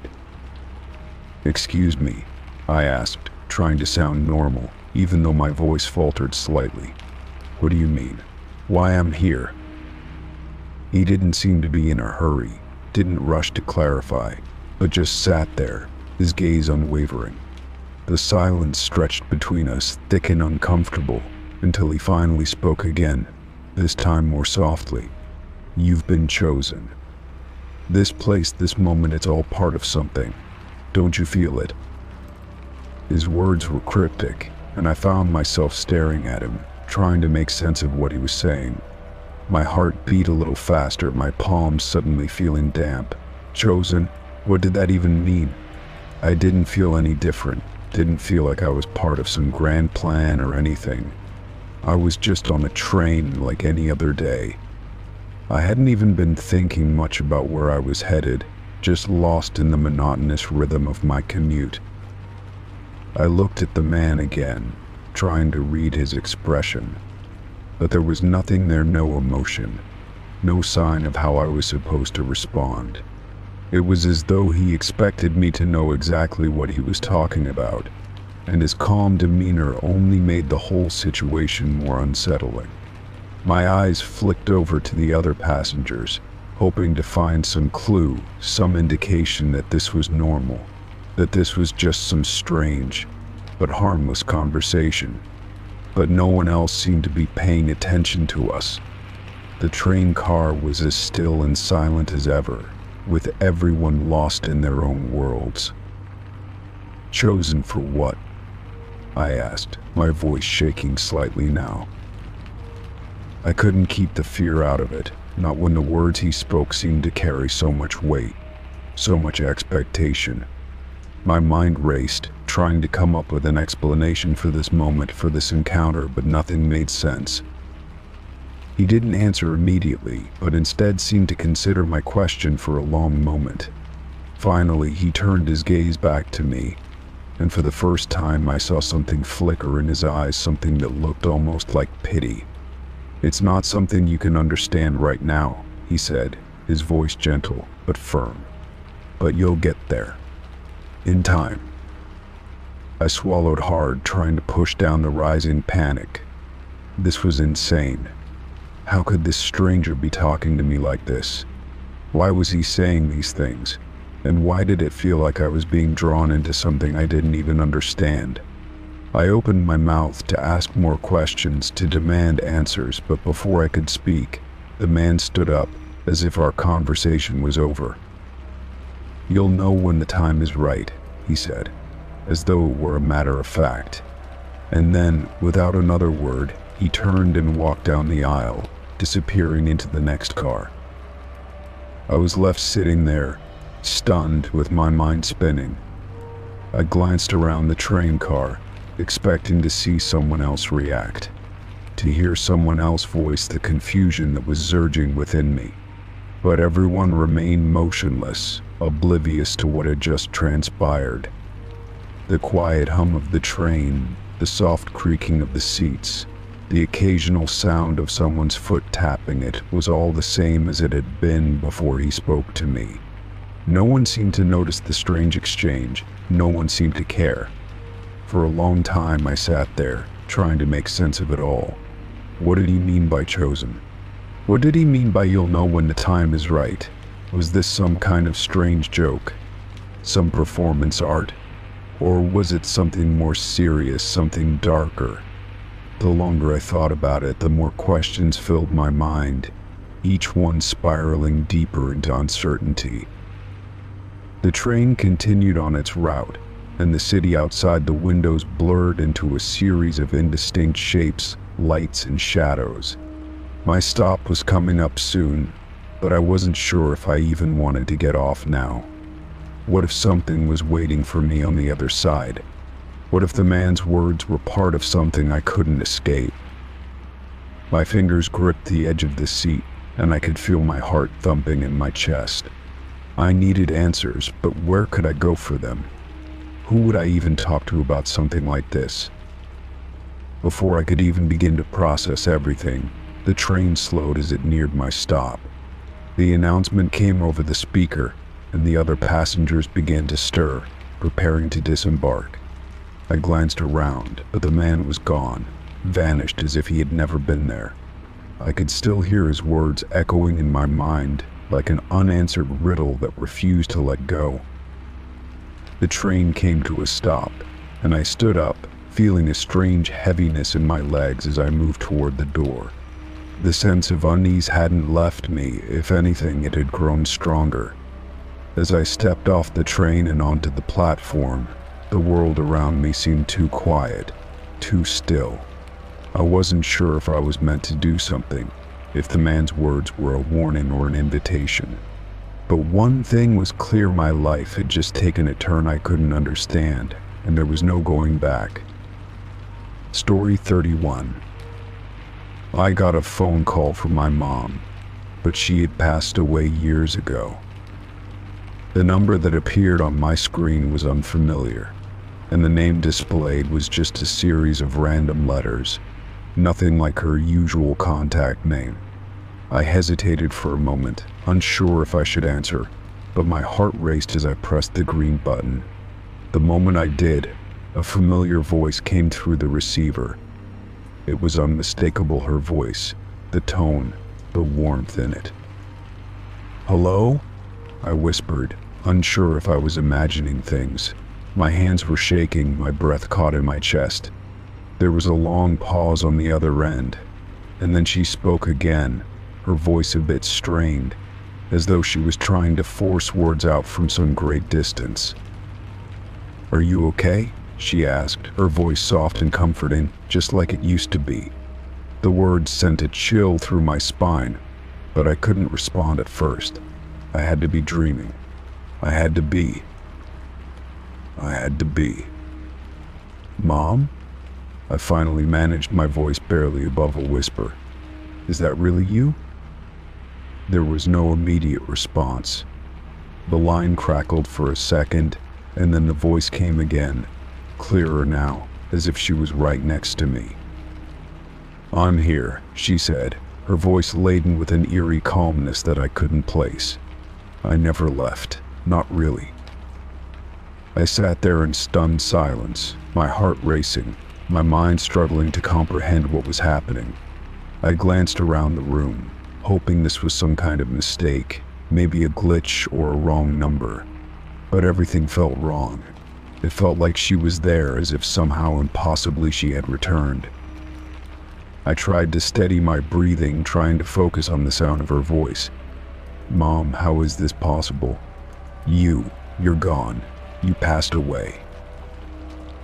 "Excuse me," I asked, trying to sound normal, even though my voice faltered slightly. "What do you mean? Why I'm here?" He didn't seem to be in a hurry, didn't rush to clarify, but just sat there, his gaze unwavering. The silence stretched between us, thick and uncomfortable, until he finally spoke again, this time more softly. "You've been chosen. This place, this moment, it's all part of something. Don't you feel it?" His words were cryptic, and I found myself staring at him, trying to make sense of what he was saying. My heart beat a little faster, my palms suddenly feeling damp. Chosen? What did that even mean? I didn't feel any different, didn't feel like I was part of some grand plan or anything. I was just on a train like any other day. I hadn't even been thinking much about where I was headed, just lost in the monotonous rhythm of my commute. I looked at the man again, trying to read his expression, but there was nothing there, no emotion, no sign of how I was supposed to respond. It was as though he expected me to know exactly what he was talking about, and his calm demeanor only made the whole situation more unsettling. My eyes flicked over to the other passengers, hoping to find some clue, some indication that this was normal, that this was just some strange but harmless conversation. But no one else seemed to be paying attention to us. The train car was as still and silent as ever, with everyone lost in their own worlds. "Chosen for what?" I asked, my voice shaking slightly now. I couldn't keep the fear out of it, not when the words he spoke seemed to carry so much weight. so much expectation. My mind raced, trying to come up with an explanation for this moment, for this encounter, but nothing made sense. He didn't answer immediately, but instead seemed to consider my question for a long moment. Finally, he turned his gaze back to me, and for the first time I saw something flicker in his eyes, something that looked almost like pity. "It's not something you can understand right now," he said, his voice gentle but firm. "But you'll get there. In time." I swallowed hard, trying to push down the rising panic. This was insane. How could this stranger be talking to me like this? Why was he saying these things? And why did it feel like I was being drawn into something I didn't even understand? I opened my mouth to ask more questions, to demand answers, but before I could speak, the man stood up, as if our conversation was over. "You'll know when the time is right," he said, as though it were a matter of fact. And then, without another word, he turned and walked down the aisle, disappearing into the next car. I was left sitting there, stunned, with my mind spinning. I glanced around the train car, expecting to see someone else react, to hear someone else voice the confusion that was surging within me. But everyone remained motionless, oblivious to what had just transpired. The quiet hum of the train, the soft creaking of the seats, the occasional sound of someone's foot tapping it was all the same as it had been before he spoke to me. No one seemed to notice the strange exchange. No one seemed to care. For a long time I sat there, trying to make sense of it all. What did he mean by chosen? What did he mean by "you'll know when the time is right"? Was this some kind of strange joke? Some performance art? Or was it something more serious, something darker? The longer I thought about it, the more questions filled my mind, each one spiraling deeper into uncertainty. The train continued on its route, and the city outside the windows blurred into a series of indistinct shapes, lights, and shadows. My stop was coming up soon, but I wasn't sure if I even wanted to get off now. What if something was waiting for me on the other side? What if the man's words were part of something I couldn't escape? My fingers gripped the edge of the seat, and I could feel my heart thumping in my chest. I needed answers, but where could I go for them? Who would I even talk to about something like this? Before I could even begin to process everything, the train slowed as it neared my stop. The announcement came over the speaker, and the other passengers began to stir, preparing to disembark. I glanced around, but the man was gone, vanished as if he had never been there. I could still hear his words echoing in my mind, like an unanswered riddle that refused to let go. The train came to a stop, and I stood up, feeling a strange heaviness in my legs as I moved toward the door. The sense of unease hadn't left me. If anything, it had grown stronger. As I stepped off the train and onto the platform, the world around me seemed too quiet, too still. I wasn't sure if I was meant to do something, if the man's words were a warning or an invitation. But one thing was clear: my life had just taken a turn I couldn't understand, and there was no going back. Story 31. I got a phone call from my mom, but she had passed away years ago. The number that appeared on my screen was unfamiliar, and the name displayed was just a series of random letters, nothing like her usual contact name. I hesitated for a moment, unsure if I should answer, but my heart raced as I pressed the green button. The moment I did, a familiar voice came through the receiver. It was unmistakable, her voice, the tone, the warmth in it. "Hello?" I whispered, unsure if I was imagining things. My hands were shaking, my breath caught in my chest. There was a long pause on the other end, and then she spoke again, her voice a bit strained, as though she was trying to force words out from some great distance. "Are you okay?" she asked, her voice soft and comforting, just like it used to be. The words sent a chill through my spine, but I couldn't respond at first. I had to be dreaming. I had to be. I had to be. Mom? I finally managed my voice barely above a whisper. Is that really you? There was no immediate response. The line crackled for a second, and then the voice came again, clearer now, as if she was right next to me. I'm here, she said, her voice laden with an eerie calmness that I couldn't place. I never left, not really. I sat there in stunned silence, my heart racing, my mind struggling to comprehend what was happening. I glanced around the room, hoping this was some kind of mistake, maybe a glitch or a wrong number. But everything felt wrong. It felt like she was there, as if somehow impossibly she had returned. I tried to steady my breathing, trying to focus on the sound of her voice. Mom, how is this possible? You're gone. You passed away.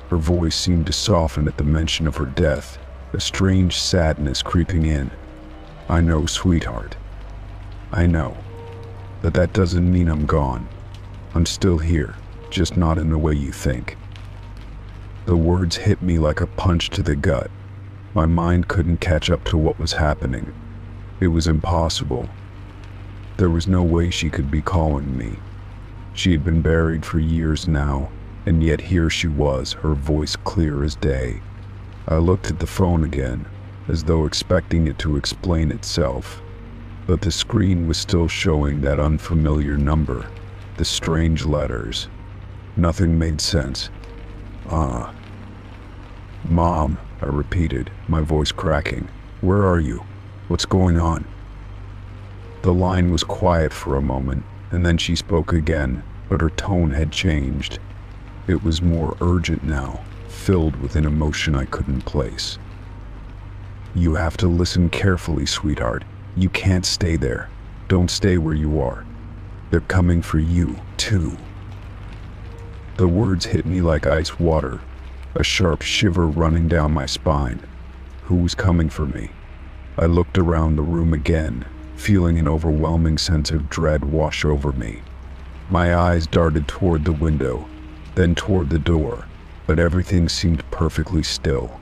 Her voice seemed to soften at the mention of her death, a strange sadness creeping in. I know, sweetheart. I know. But that doesn't mean I'm gone. I'm still here, just not in the way you think. The words hit me like a punch to the gut. My mind couldn't catch up to what was happening. It was impossible. There was no way she could be calling me. She had been buried for years now, and yet here she was, her voice clear as day. I looked at the phone again, as though expecting it to explain itself. But the screen was still showing that unfamiliar number, the strange letters. Nothing made sense. Mom, I repeated, my voice cracking. Where are you? What's going on? The line was quiet for a moment, and then she spoke again, but her tone had changed. It was more urgent now, filled with an emotion I couldn't place. You have to listen carefully, sweetheart. You can't stay there. Don't stay where you are. They're coming for you, too. The words hit me like ice water, a sharp shiver running down my spine. Who was coming for me? I looked around the room again, feeling an overwhelming sense of dread wash over me. My eyes darted toward the window, then toward the door, but everything seemed perfectly still.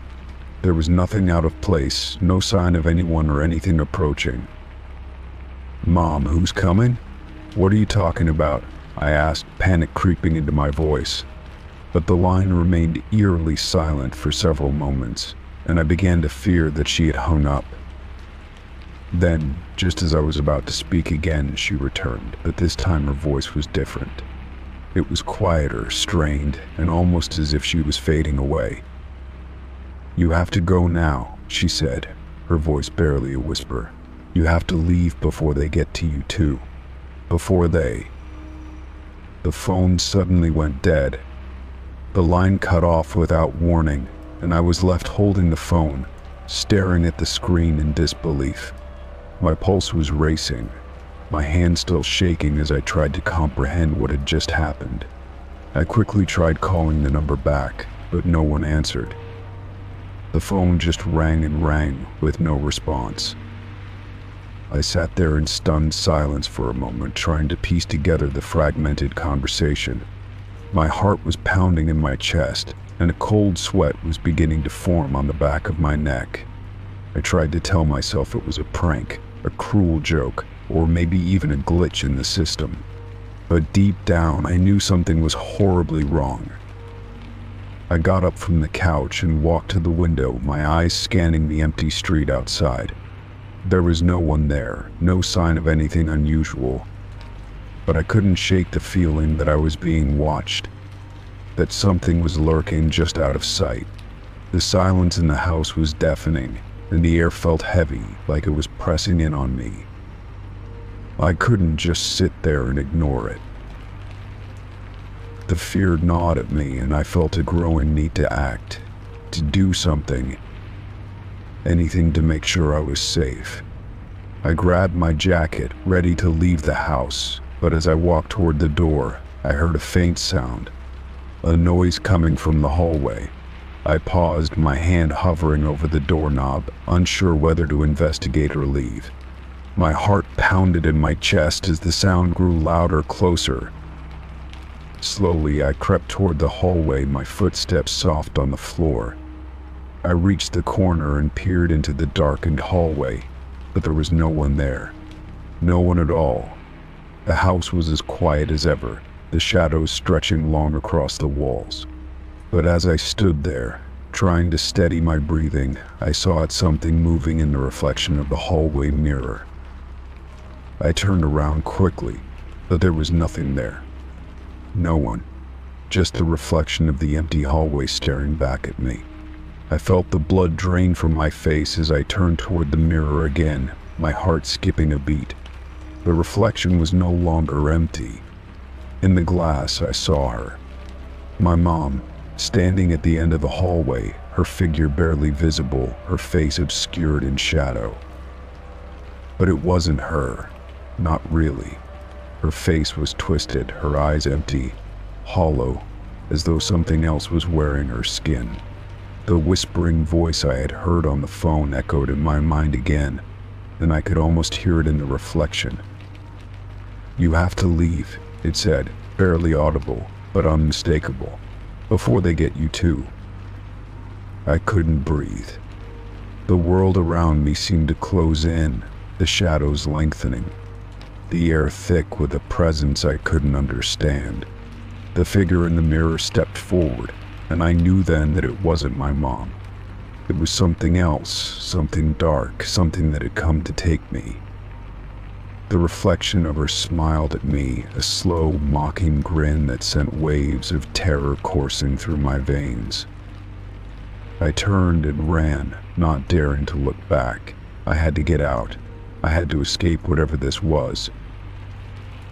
There was nothing out of place, no sign of anyone or anything approaching. Mom, who's coming? What are you talking about? I asked, panic creeping into my voice. But the line remained eerily silent for several moments, and I began to fear that she had hung up. Then, just as I was about to speak again, she returned, but this time her voice was different. It was quieter, strained, and almost as if she was fading away. You have to go now, she said, her voice barely a whisper. You have to leave before they get to you too. Before they... The phone suddenly went dead. The line cut off without warning, and I was left holding the phone, staring at the screen in disbelief. My pulse was racing, my hand still shaking as I tried to comprehend what had just happened. I quickly tried calling the number back, but no one answered. The phone just rang and rang, with no response. I sat there in stunned silence for a moment, trying to piece together the fragmented conversation. My heart was pounding in my chest, and a cold sweat was beginning to form on the back of my neck. I tried to tell myself it was a prank, a cruel joke, or maybe even a glitch in the system. But deep down, I knew something was horribly wrong. I got up from the couch and walked to the window, my eyes scanning the empty street outside. There was no one there, no sign of anything unusual. But I couldn't shake the feeling that I was being watched, that something was lurking just out of sight. The silence in the house was deafening, and the air felt heavy, like it was pressing in on me. I couldn't just sit there and ignore it. The fear gnawed at me, and I felt a growing need to act, to do something. Anything to make sure I was safe. I grabbed my jacket, ready to leave the house, but as I walked toward the door, I heard a faint sound, a noise coming from the hallway. I paused, my hand hovering over the doorknob, unsure whether to investigate or leave. My heart pounded in my chest as the sound grew louder, closer. Slowly, I crept toward the hallway, my footsteps soft on the floor. I reached the corner and peered into the darkened hallway, but there was no one there. No one at all. The house was as quiet as ever, the shadows stretching long across the walls. But as I stood there, trying to steady my breathing, I saw something moving in the reflection of the hallway mirror. I turned around quickly, but there was nothing there. No one. Just the reflection of the empty hallway staring back at me. I felt the blood drain from my face as I turned toward the mirror again, my heart skipping a beat. The reflection was no longer empty. In the glass, I saw her. My mom, standing at the end of the hallway, her figure barely visible, her face obscured in shadow. But it wasn't her. Not really. Her face was twisted, her eyes empty, hollow, as though something else was wearing her skin. The whispering voice I had heard on the phone echoed in my mind again, and I could almost hear it in the reflection. "You have to leave," it said, barely audible, but unmistakable, "before they get you too." I couldn't breathe. The world around me seemed to close in, the shadows lengthening. The air thick with a presence I couldn't understand. The figure in the mirror stepped forward, and I knew then that it wasn't my mom. It was something else, something dark, something that had come to take me. The reflection of her smiled at me, a slow, mocking grin that sent waves of terror coursing through my veins. I turned and ran, not daring to look back. I had to get out. I had to escape whatever this was.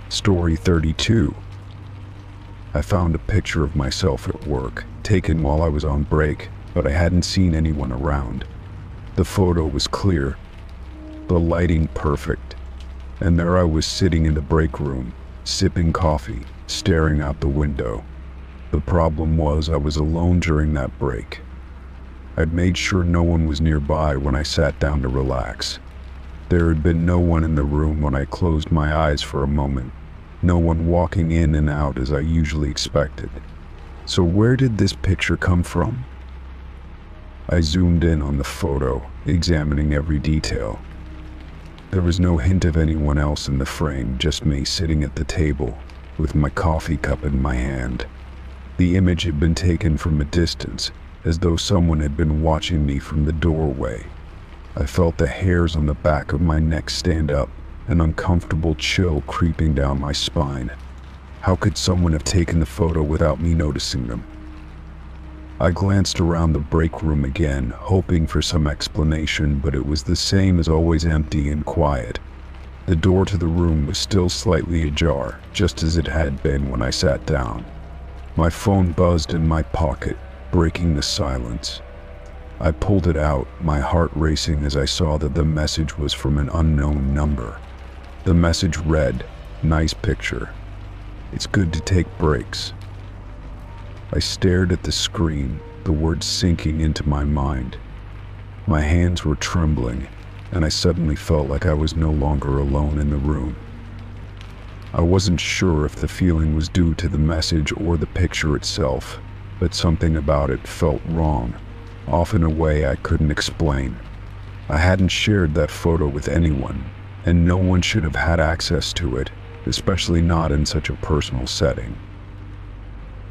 Story 32. I found a picture of myself at work, taken while I was on break, but I hadn't seen anyone around. The photo was clear, the lighting perfect, and there I was sitting in the break room, sipping coffee, staring out the window. The problem was I was alone during that break. I'd made sure no one was nearby when I sat down to relax. There had been no one in the room when I closed my eyes for a moment. No one walking in and out as I usually expected. So where did this picture come from? I zoomed in on the photo, examining every detail. There was no hint of anyone else in the frame, just me sitting at the table, with my coffee cup in my hand. The image had been taken from a distance, as though someone had been watching me from the doorway. I felt the hairs on the back of my neck stand up, an uncomfortable chill creeping down my spine. How could someone have taken the photo without me noticing them? I glanced around the break room again, hoping for some explanation, but it was the same as always, empty and quiet. The door to the room was still slightly ajar, just as it had been when I sat down. My phone buzzed in my pocket, breaking the silence. I pulled it out, my heart racing as I saw that the message was from an unknown number. The message read, "Nice picture. It's good to take breaks." I stared at the screen, the words sinking into my mind. My hands were trembling, and I suddenly felt like I was no longer alone in the room. I wasn't sure if the feeling was due to the message or the picture itself, but something about it felt wrong, off in a way I couldn't explain. I hadn't shared that photo with anyone, and no one should have had access to it, especially not in such a personal setting.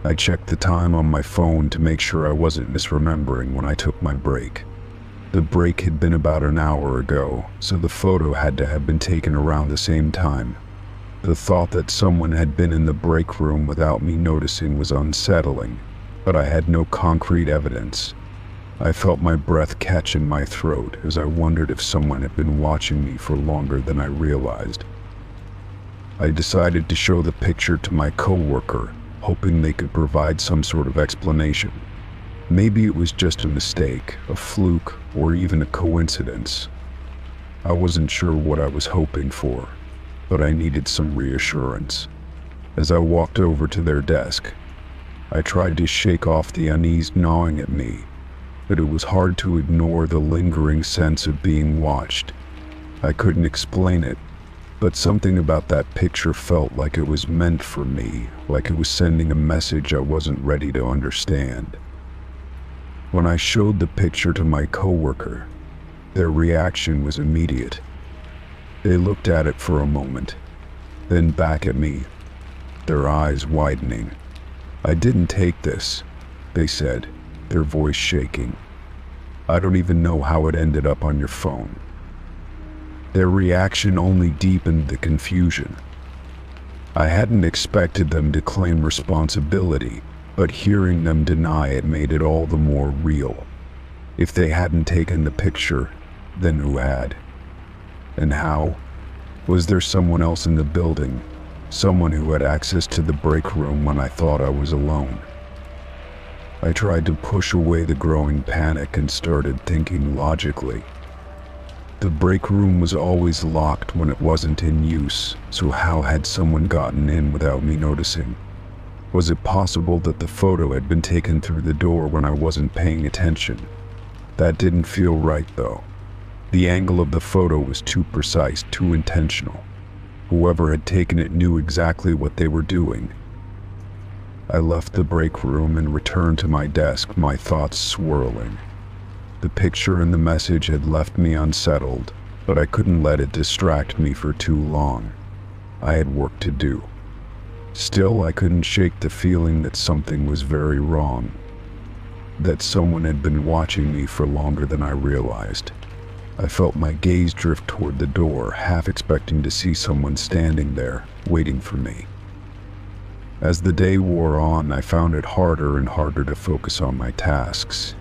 I checked the time on my phone to make sure I wasn't misremembering when I took my break. The break had been about an hour ago, so the photo had to have been taken around the same time. The thought that someone had been in the break room without me noticing was unsettling, but I had no concrete evidence. I felt my breath catch in my throat as I wondered if someone had been watching me for longer than I realized. I decided to show the picture to my coworker, hoping they could provide some sort of explanation. Maybe it was just a mistake, a fluke, or even a coincidence. I wasn't sure what I was hoping for, but I needed some reassurance. As I walked over to their desk, I tried to shake off the unease gnawing at me, but it was hard to ignore the lingering sense of being watched. I couldn't explain it, But something about that picture felt like it was meant for me, like it was sending a message I wasn't ready to understand. When I showed the picture to my coworker, their reaction was immediate. They looked at it for a moment, then back at me, their eyes widening. "I didn't take this," they said, their voice shaking. "I don't even know how it ended up on your phone." Their reaction only deepened the confusion. I hadn't expected them to claim responsibility, but hearing them deny it made it all the more real. If they hadn't taken the picture, then who had? And how? Was there someone else in the building? Someone who had access to the break room when I thought I was alone? I tried to push away the growing panic and started thinking logically. The break room was always locked when it wasn't in use, so how had someone gotten in without me noticing? Was it possible that the photo had been taken through the door when I wasn't paying attention? That didn't feel right though. The angle of the photo was too precise, too intentional. Whoever had taken it knew exactly what they were doing. I left the break room and returned to my desk, my thoughts swirling. The picture and the message had left me unsettled, but I couldn't let it distract me for too long. I had work to do. Still, I couldn't shake the feeling that something was very wrong. That someone had been watching me for longer than I realized. I felt my gaze drift toward the door, half expecting to see someone standing there, waiting for me. As the day wore on, I found it harder and harder to focus on my tasks.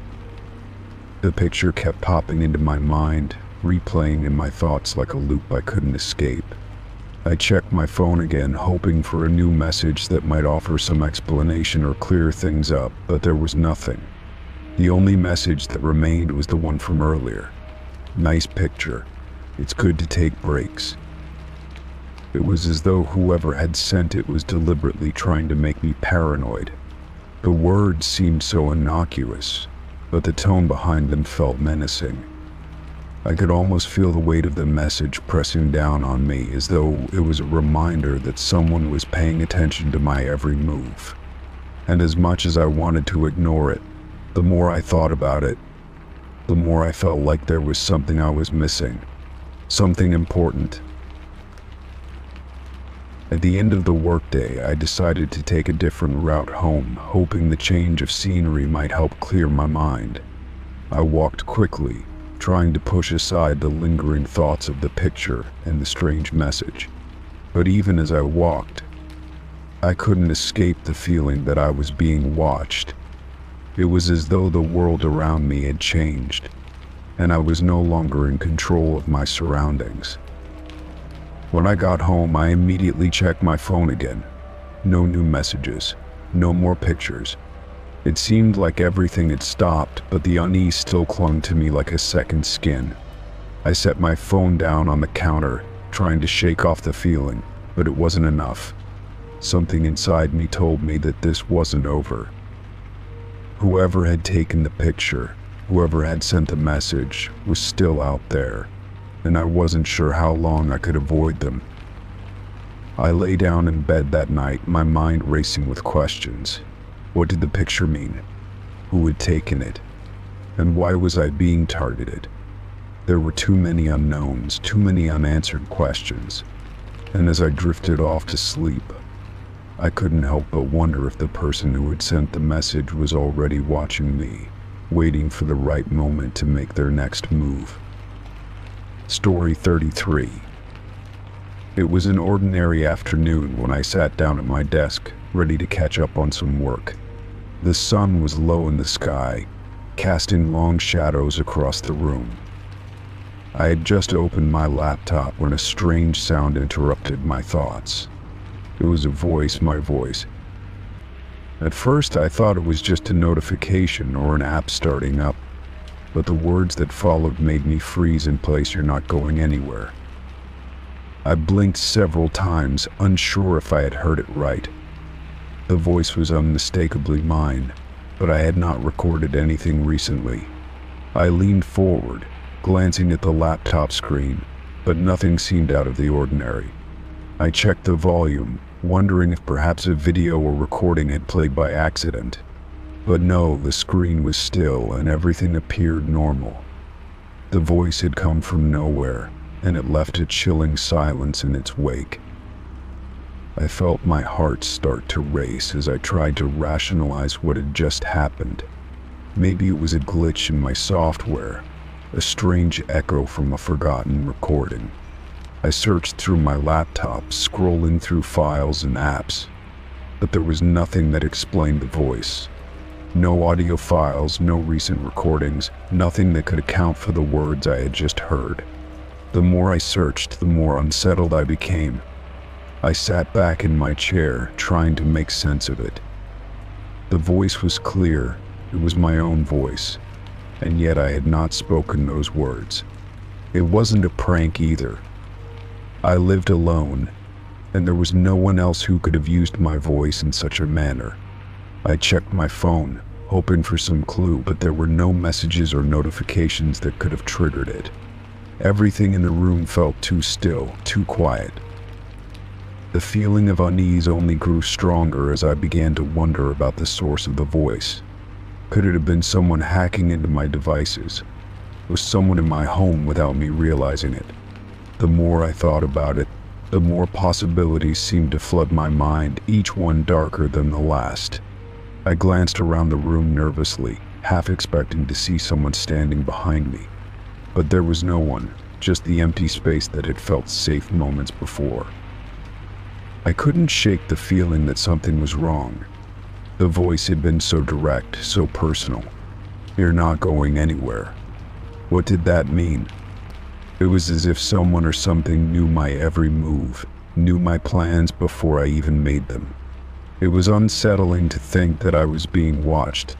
The picture kept popping into my mind, replaying in my thoughts like a loop I couldn't escape. I checked my phone again, hoping for a new message that might offer some explanation or clear things up, but there was nothing. The only message that remained was the one from earlier. "Nice picture. It's good to take breaks." It was as though whoever had sent it was deliberately trying to make me paranoid. The words seemed so innocuous, but the tone behind them felt menacing. I could almost feel the weight of the message pressing down on me, as though it was a reminder that someone was paying attention to my every move. And as much as I wanted to ignore it, the more I thought about it, the more I felt like there was something I was missing, something important. At the end of the workday, I decided to take a different route home, hoping the change of scenery might help clear my mind. I walked quickly, trying to push aside the lingering thoughts of the picture and the strange message. But even as I walked, I couldn't escape the feeling that I was being watched. It was as though the world around me had changed, and I was no longer in control of my surroundings. When I got home, I immediately checked my phone again. No new messages, no more pictures. It seemed like everything had stopped, but the unease still clung to me like a second skin. I set my phone down on the counter, trying to shake off the feeling, but it wasn't enough. Something inside me told me that this wasn't over. Whoever had taken the picture, whoever had sent the message, was still out there, and I wasn't sure how long I could avoid them. I lay down in bed that night, my mind racing with questions. What did the picture mean? Who had taken it? And why was I being targeted? There were too many unknowns, too many unanswered questions. And as I drifted off to sleep, I couldn't help but wonder if the person who had sent the message was already watching me, waiting for the right moment to make their next move. Story 33. It was an ordinary afternoon when I sat down at my desk, ready to catch up on some work. The sun was low in the sky, casting long shadows across the room. I had just opened my laptop when a strange sound interrupted my thoughts. It was a voice, my voice. At first I thought it was just a notification or an app starting up, but the words that followed made me freeze in place. "You're not going anywhere." I blinked several times, unsure if I had heard it right. The voice was unmistakably mine, but I had not recorded anything recently. I leaned forward, glancing at the laptop screen, but nothing seemed out of the ordinary. I checked the volume, wondering if perhaps a video or recording had played by accident. But no, the screen was still and everything appeared normal. The voice had come from nowhere, and it left a chilling silence in its wake. I felt my heart start to race as I tried to rationalize what had just happened. Maybe it was a glitch in my software, a strange echo from a forgotten recording. I searched through my laptop, scrolling through files and apps, but there was nothing that explained the voice. No audio files, no recent recordings, nothing that could account for the words I had just heard. The more I searched, the more unsettled I became. I sat back in my chair, trying to make sense of it. The voice was clear, it was my own voice, and yet I had not spoken those words. It wasn't a prank either. I lived alone, and there was no one else who could have used my voice in such a manner. I checked my phone, hoping for some clue, but there were no messages or notifications that could have triggered it. Everything in the room felt too still, too quiet. The feeling of unease only grew stronger as I began to wonder about the source of the voice. Could it have been someone hacking into my devices? Was someone in my home without me realizing it? The more I thought about it, the more possibilities seemed to flood my mind, each one darker than the last. I glanced around the room nervously, half expecting to see someone standing behind me. But there was no one, just the empty space that had felt safe moments before. I couldn't shake the feeling that something was wrong. The voice had been so direct, so personal. "You're not going anywhere." What did that mean? It was as if someone or something knew my every move, knew my plans before I even made them. It was unsettling to think that I was being watched,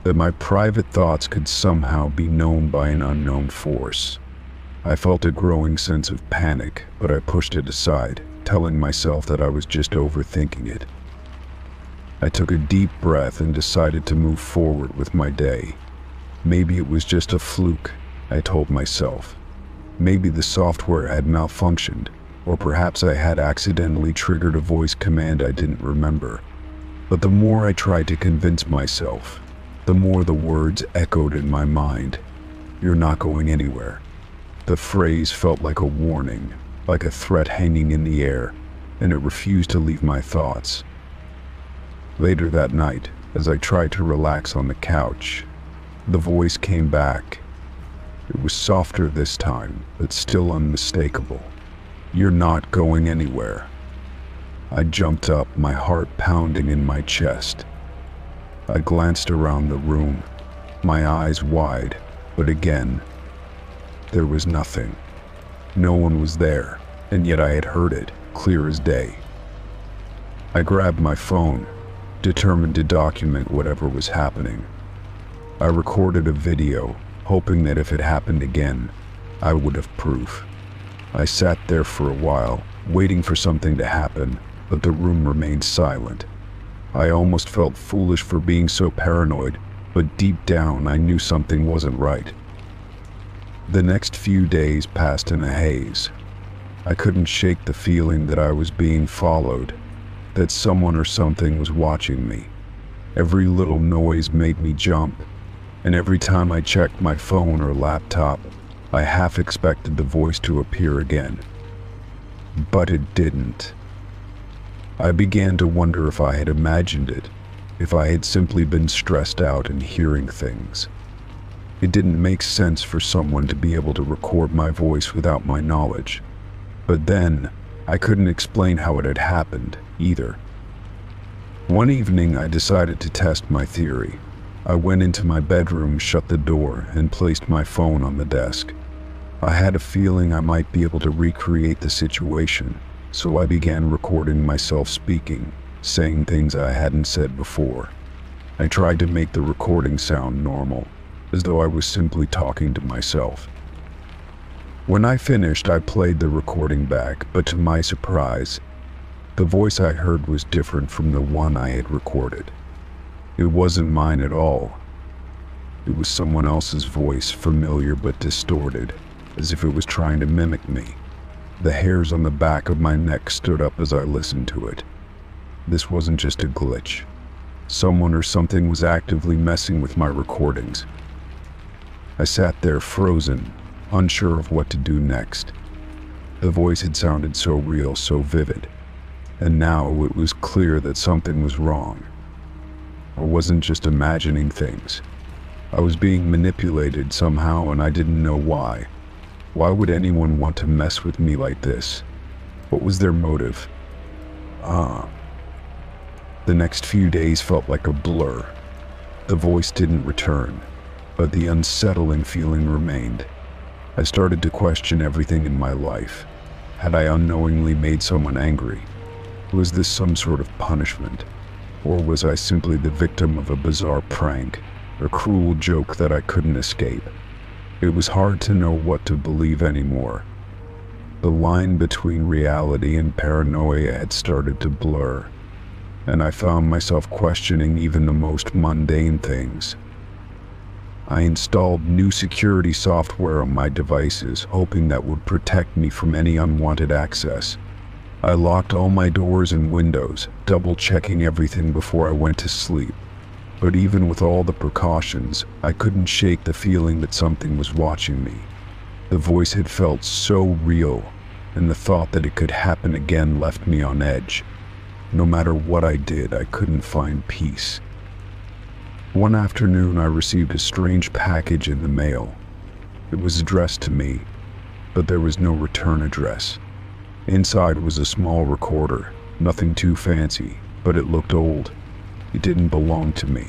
that my private thoughts could somehow be known by an unknown force. I felt a growing sense of panic, but I pushed it aside, telling myself that I was just overthinking it. I took a deep breath and decided to move forward with my day. Maybe it was just a fluke, I told myself. Maybe the software had malfunctioned, or perhaps I had accidentally triggered a voice command I didn't remember. But the more I tried to convince myself, the more the words echoed in my mind. "You're not going anywhere." The phrase felt like a warning, like a threat hanging in the air, and it refused to leave my thoughts. Later that night, as I tried to relax on the couch, the voice came back. It was softer this time, but still unmistakable. "You're not going anywhere." I jumped up, my heart pounding in my chest. I glanced around the room, my eyes wide, but again, there was nothing. No one was there, and yet I had heard it, clear as day. I grabbed my phone, determined to document whatever was happening. I recorded a video, hoping that if it happened again, I would have proof. I sat there for a while, waiting for something to happen, but the room remained silent. I almost felt foolish for being so paranoid, but deep down I knew something wasn't right. The next few days passed in a haze. I couldn't shake the feeling that I was being followed, that someone or something was watching me. Every little noise made me jump, and every time I checked my phone or laptop, I half expected the voice to appear again. But it didn't. I began to wonder if I had imagined it, if I had simply been stressed out and hearing things. It didn't make sense for someone to be able to record my voice without my knowledge. But then, I couldn't explain how it had happened, either. One evening, I decided to test my theory. I went into my bedroom, shut the door, and placed my phone on the desk. I had a feeling I might be able to recreate the situation, so I began recording myself speaking, saying things I hadn't said before. I tried to make the recording sound normal, as though I was simply talking to myself. When I finished, I played the recording back, but to my surprise, the voice I heard was different from the one I had recorded. It wasn't mine at all. It was someone else's voice, familiar but distorted, as if it was trying to mimic me. The hairs on the back of my neck stood up as I listened to it. This wasn't just a glitch. Someone or something was actively messing with my recordings. I sat there frozen, unsure of what to do next. The voice had sounded so real, so vivid, and now it was clear that something was wrong. I wasn't just imagining things. I was being manipulated somehow, and I didn't know why. Why would anyone want to mess with me like this? What was their motive? The next few days felt like a blur. The voice didn't return, but the unsettling feeling remained. I started to question everything in my life. Had I unknowingly made someone angry? Was this some sort of punishment? Or was I simply the victim of a bizarre prank, a cruel joke that I couldn't escape? It was hard to know what to believe anymore. The line between reality and paranoia had started to blur, and I found myself questioning even the most mundane things. I installed new security software on my devices, hoping that would protect me from any unwanted access. I locked all my doors and windows, double-checking everything before I went to sleep. But even with all the precautions, I couldn't shake the feeling that something was watching me. The voice had felt so real, and the thought that it could happen again left me on edge. No matter what I did, I couldn't find peace. One afternoon, I received a strange package in the mail. It was addressed to me, but there was no return address. Inside was a small recorder, nothing too fancy, but it looked old. It didn't belong to me.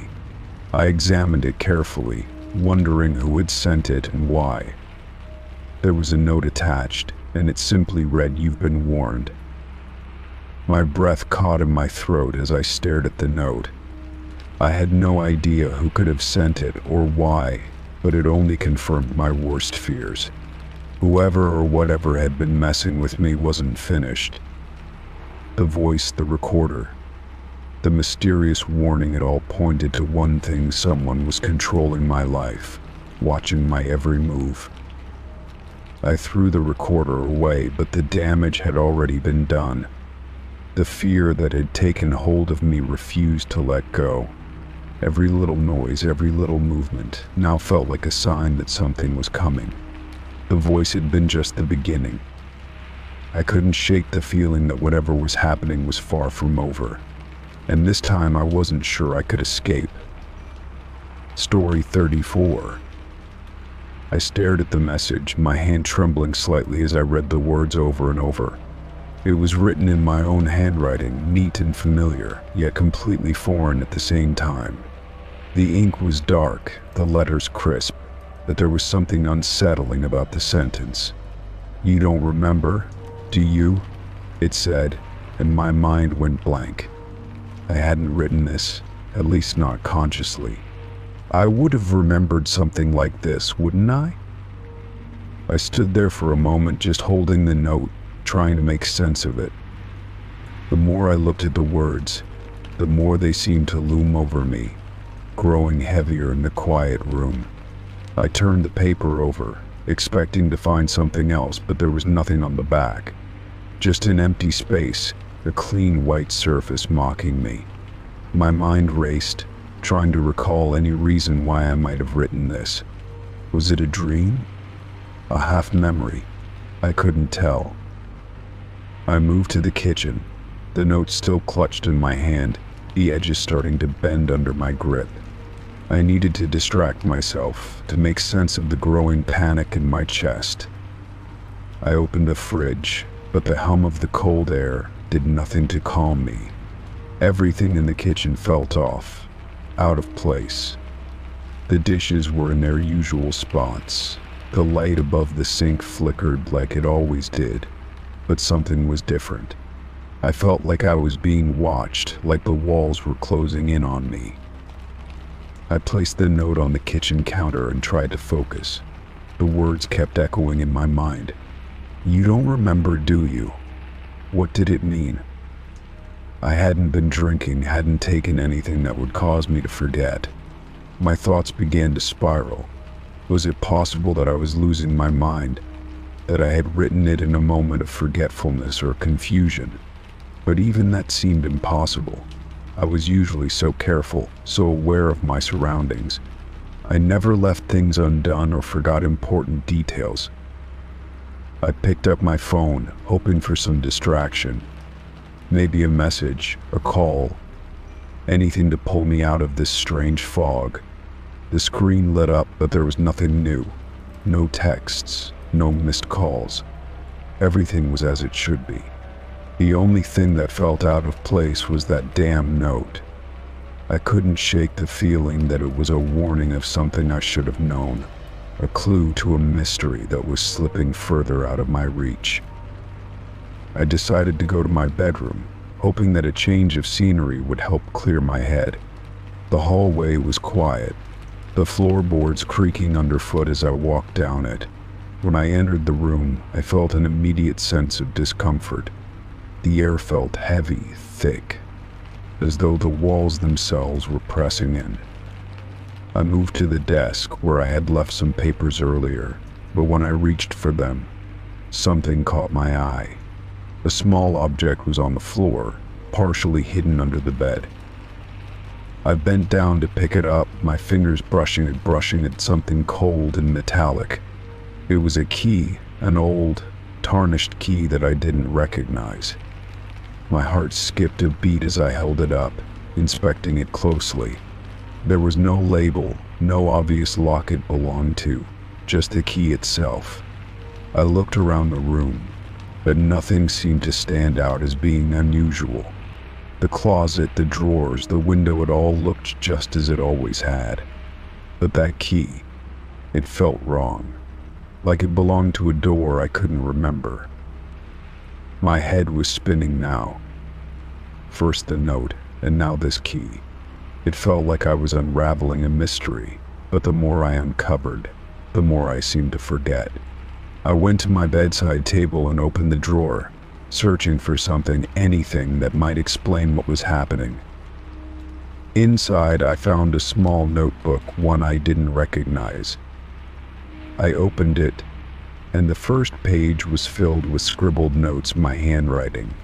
I examined it carefully, wondering who had sent it and why. There was a note attached, and it simply read, "You've been warned." My breath caught in my throat as I stared at the note. I had no idea who could have sent it or why, but it only confirmed my worst fears. Whoever or whatever had been messing with me wasn't finished. The voice, the recorder, the mysterious warning, it all pointed to one thing: someone was controlling my life, watching my every move. I threw the recorder away, but the damage had already been done. The fear that had taken hold of me refused to let go. Every little noise, every little movement, now felt like a sign that something was coming. The voice had been just the beginning. I couldn't shake the feeling that whatever was happening was far from over. And this time I wasn't sure I could escape. Story 34. I stared at the message, my hand trembling slightly as I read the words over and over. It was written in my own handwriting, neat and familiar, yet completely foreign at the same time. The ink was dark, the letters crisp, but there was something unsettling about the sentence. "You don't remember, do you?" it said, and my mind went blank. I hadn't written this, at least not consciously. I would have remembered something like this, wouldn't I? I stood there for a moment, just holding the note, trying to make sense of it. The more I looked at the words, the more they seemed to loom over me, growing heavier in the quiet room. I turned the paper over, expecting to find something else, but there was nothing on the back. Just an empty space, a clean white surface mocking me. My mind raced, trying to recall any reason why I might have written this. Was it a dream? A half memory? I couldn't tell. I moved to the kitchen, the note still clutched in my hand, the edges starting to bend under my grip. I needed to distract myself, to make sense of the growing panic in my chest. I opened the fridge, but the hum of the cold air did nothing to calm me. Everything in the kitchen felt off, out of place. The dishes were in their usual spots. The light above the sink flickered like it always did, but something was different. I felt like I was being watched, like the walls were closing in on me. I placed the note on the kitchen counter and tried to focus. The words kept echoing in my mind. "You don't remember, do you?" What did it mean? I hadn't been drinking, hadn't taken anything that would cause me to forget. My thoughts began to spiral. Was it possible that I was losing my mind? that I had written it in a moment of forgetfulness or confusion. But even that seemed impossible. I was usually so careful, so aware of my surroundings. I never left things undone or forgot important details. I picked up my phone, hoping for some distraction. Maybe a message, a call, anything to pull me out of this strange fog. The screen lit up, but there was nothing new. No texts, no missed calls. Everything was as it should be. The only thing that felt out of place was that damn note. I couldn't shake the feeling that it was a warning of something I should have known, a clue to a mystery that was slipping further out of my reach. I decided to go to my bedroom, hoping that a change of scenery would help clear my head. The hallway was quiet, the floorboards creaking underfoot as I walked down it. When I entered the room, I felt an immediate sense of discomfort. The air felt heavy, thick, as though the walls themselves were pressing in. I moved to the desk where I had left some papers earlier, but when I reached for them, something caught my eye. A small object was on the floor, partially hidden under the bed. I bent down to pick it up, my fingers brushing at something cold and metallic. It was a key, an old, tarnished key that I didn't recognize. My heart skipped a beat as I held it up, inspecting it closely. There was no label, no obvious lock it belonged to, just the key itself. I looked around the room, but nothing seemed to stand out as being unusual. The closet, the drawers, the window, it all looked just as it always had. But that key, it felt wrong, like it belonged to a door I couldn't remember. My head was spinning now. First the note, and now this key. It felt like I was unraveling a mystery, but the more I uncovered, the more I seemed to forget. I went to my bedside table and opened the drawer, searching for something, anything that might explain what was happening. Inside, I found a small notebook, one I didn't recognize. I opened it, and the first page was filled with scribbled notes in my handwriting.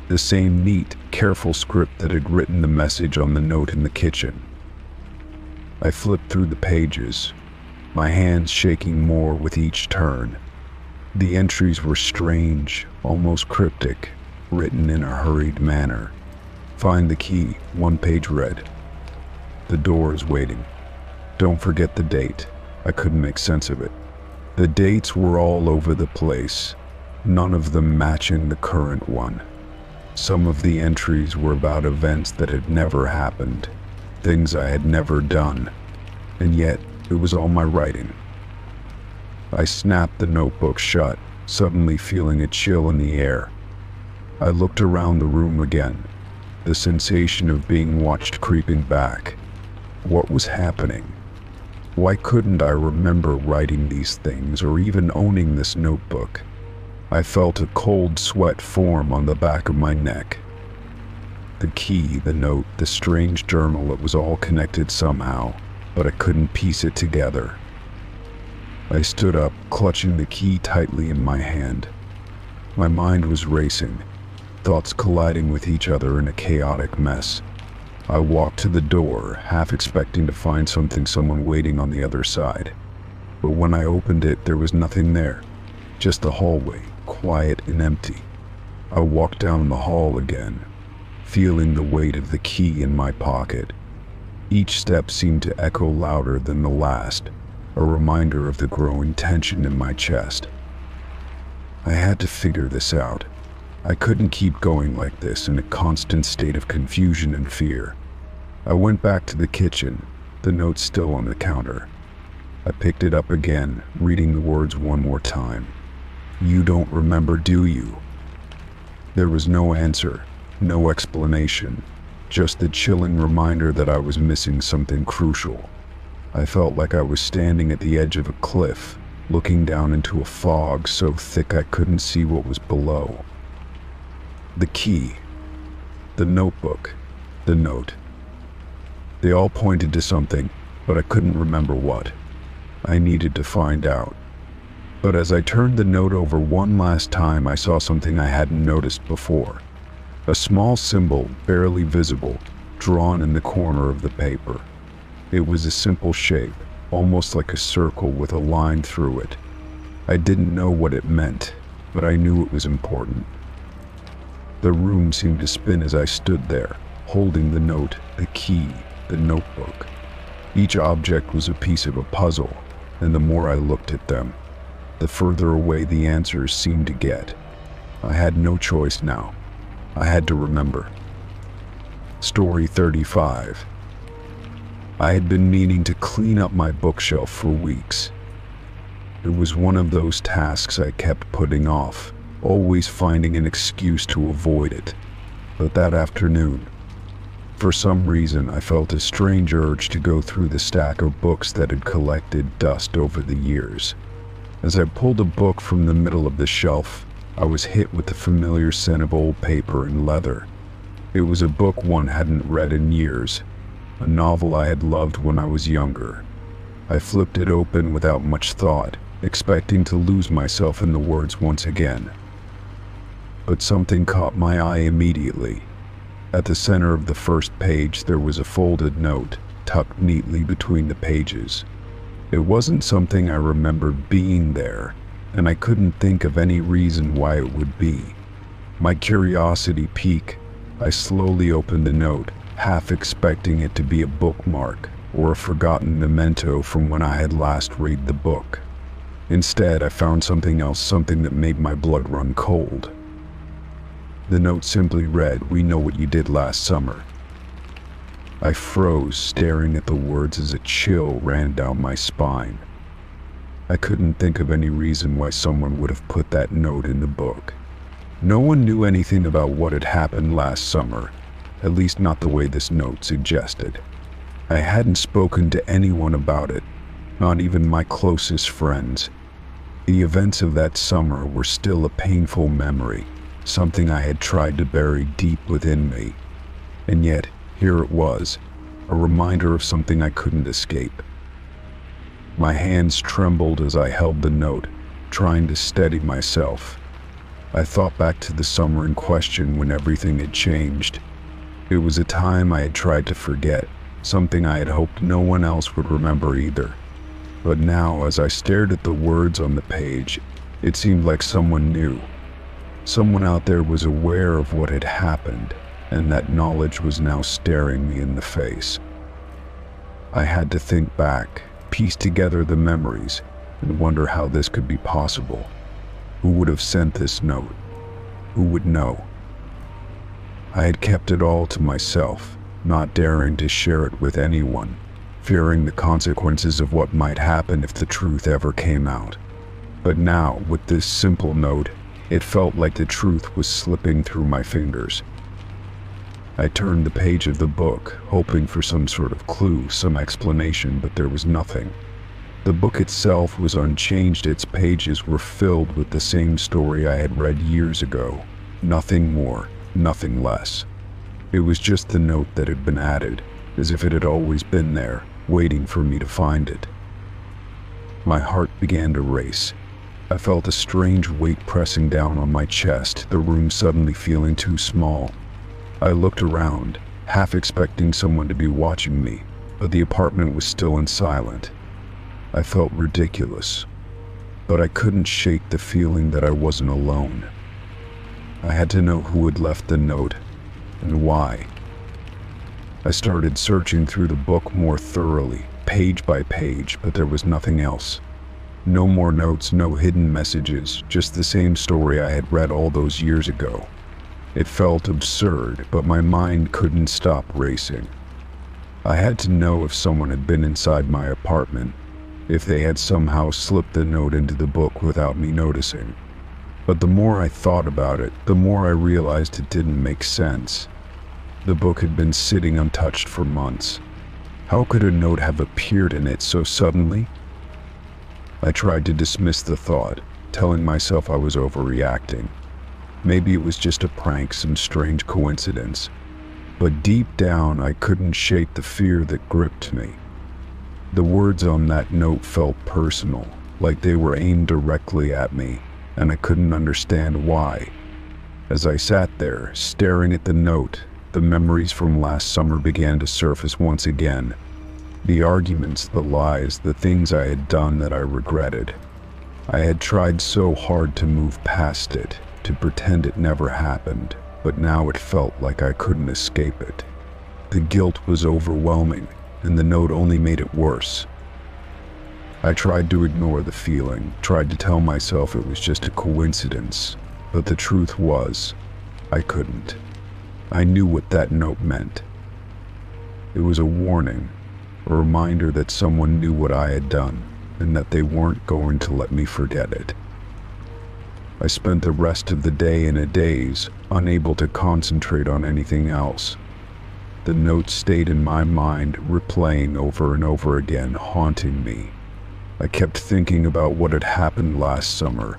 The same neat, careful script that had written the message on the note in the kitchen. I flipped through the pages, my hands shaking more with each turn. The entries were strange, almost cryptic, written in a hurried manner. Find the key, one page read. The door is waiting. Don't forget the date. I couldn't make sense of it. The dates were all over the place, none of them matching the current one. Some of the entries were about events that had never happened, things I had never done, and yet it was all my writing. I snapped the notebook shut, suddenly feeling a chill in the air. I looked around the room again, the sensation of being watched creeping back. What was happening? Why couldn't I remember writing these things or even owning this notebook? I felt a cold sweat form on the back of my neck. The key, the note, the strange journal, it was all connected somehow, but I couldn't piece it together. I stood up, clutching the key tightly in my hand. My mind was racing, thoughts colliding with each other in a chaotic mess. I walked to the door, half expecting to find someone waiting on the other side. But when I opened it, there was nothing there, just the hallway, quiet and empty. I walked down the hall again, feeling the weight of the key in my pocket. Each step seemed to echo louder than the last, a reminder of the growing tension in my chest. I had to figure this out. I couldn't keep going like this in a constant state of confusion and fear. I went back to the kitchen, the note still on the counter. I picked it up again, reading the words one more time. You don't remember, do you? There was no answer, no explanation, just the chilling reminder that I was missing something crucial. I felt like I was standing at the edge of a cliff, looking down into a fog so thick I couldn't see what was below. The key, the notebook, the note. They all pointed to something, but I couldn't remember what. I needed to find out. But as I turned the note over one last time, I saw something I hadn't noticed before. A small symbol, barely visible, drawn in the corner of the paper. It was a simple shape, almost like a circle with a line through it. I didn't know what it meant, but I knew it was important. The room seemed to spin as I stood there, holding the note, the key, the notebook. Each object was a piece of a puzzle, and the more I looked at them, the further away the answers seemed to get. I had no choice now. I had to remember. Story 35. I had been meaning to clean up my bookshelf for weeks. It was one of those tasks I kept putting off, always finding an excuse to avoid it. But that afternoon, for some reason, I felt a strange urge to go through the stack of books that had collected dust over the years. As I pulled a book from the middle of the shelf, I was hit with the familiar scent of old paper and leather. It was a book one hadn't read in years, a novel I had loved when I was younger. I flipped it open without much thought, expecting to lose myself in the words once again. But something caught my eye immediately. At the center of the first page, there was a folded note, tucked neatly between the pages. It wasn't something I remembered being there, and I couldn't think of any reason why it would be. My curiosity piqued. I slowly opened the note, half expecting it to be a bookmark or a forgotten memento from when I had last read the book. Instead, I found something else, something that made my blood run cold. The note simply read, "We know what you did last summer." I froze, staring at the words as a chill ran down my spine. I couldn't think of any reason why someone would have put that note in the book. No one knew anything about what had happened last summer, at least not the way this note suggested. I hadn't spoken to anyone about it, not even my closest friends. The events of that summer were still a painful memory, something I had tried to bury deep within me. And yet, here it was, a reminder of something I couldn't escape. My hands trembled as I held the note, trying to steady myself. I thought back to the summer in question when everything had changed. It was a time I had tried to forget, something I had hoped no one else would remember either. But now, as I stared at the words on the page, it seemed like someone knew. Someone out there was aware of what had happened, and that knowledge was now staring me in the face. I had to think back, piece together the memories, and wonder how this could be possible. Who would have sent this note? Who would know? I had kept it all to myself, not daring to share it with anyone, fearing the consequences of what might happen if the truth ever came out. But now, with this simple note, it felt like the truth was slipping through my fingers. I turned the page of the book, hoping for some sort of clue, some explanation, but there was nothing. The book itself was unchanged. Its pages were filled with the same story I had read years ago. Nothing more, nothing less. It was just the note that had been added, as if it had always been there, waiting for me to find it. My heart began to race. I felt a strange weight pressing down on my chest, the room suddenly feeling too small. I looked around, half expecting someone to be watching me, but the apartment was still and silent. I felt ridiculous, but I couldn't shake the feeling that I wasn't alone. I had to know who had left the note, and why. I started searching through the book more thoroughly, page by page, but there was nothing else. No more notes, no hidden messages, just the same story I had read all those years ago. It felt absurd, but my mind couldn't stop racing. I had to know if someone had been inside my apartment, if they had somehow slipped the note into the book without me noticing. But the more I thought about it, the more I realized it didn't make sense. The book had been sitting untouched for months. How could a note have appeared in it so suddenly? I tried to dismiss the thought, telling myself I was overreacting. Maybe it was just a prank, some strange coincidence. But deep down, I couldn't shake the fear that gripped me. The words on that note felt personal, like they were aimed directly at me, and I couldn't understand why. As I sat there, staring at the note, the memories from last summer began to surface once again. The arguments, the lies, the things I had done that I regretted. I had tried so hard to move past it, to pretend it never happened, but now it felt like I couldn't escape it. The guilt was overwhelming, and the note only made it worse. I tried to ignore the feeling, tried to tell myself it was just a coincidence, but the truth was, I couldn't. I knew what that note meant. It was a warning, a reminder that someone knew what I had done, and that they weren't going to let me forget it. I spent the rest of the day in a daze, unable to concentrate on anything else. The note stayed in my mind, replaying over and over again, haunting me. I kept thinking about what had happened last summer,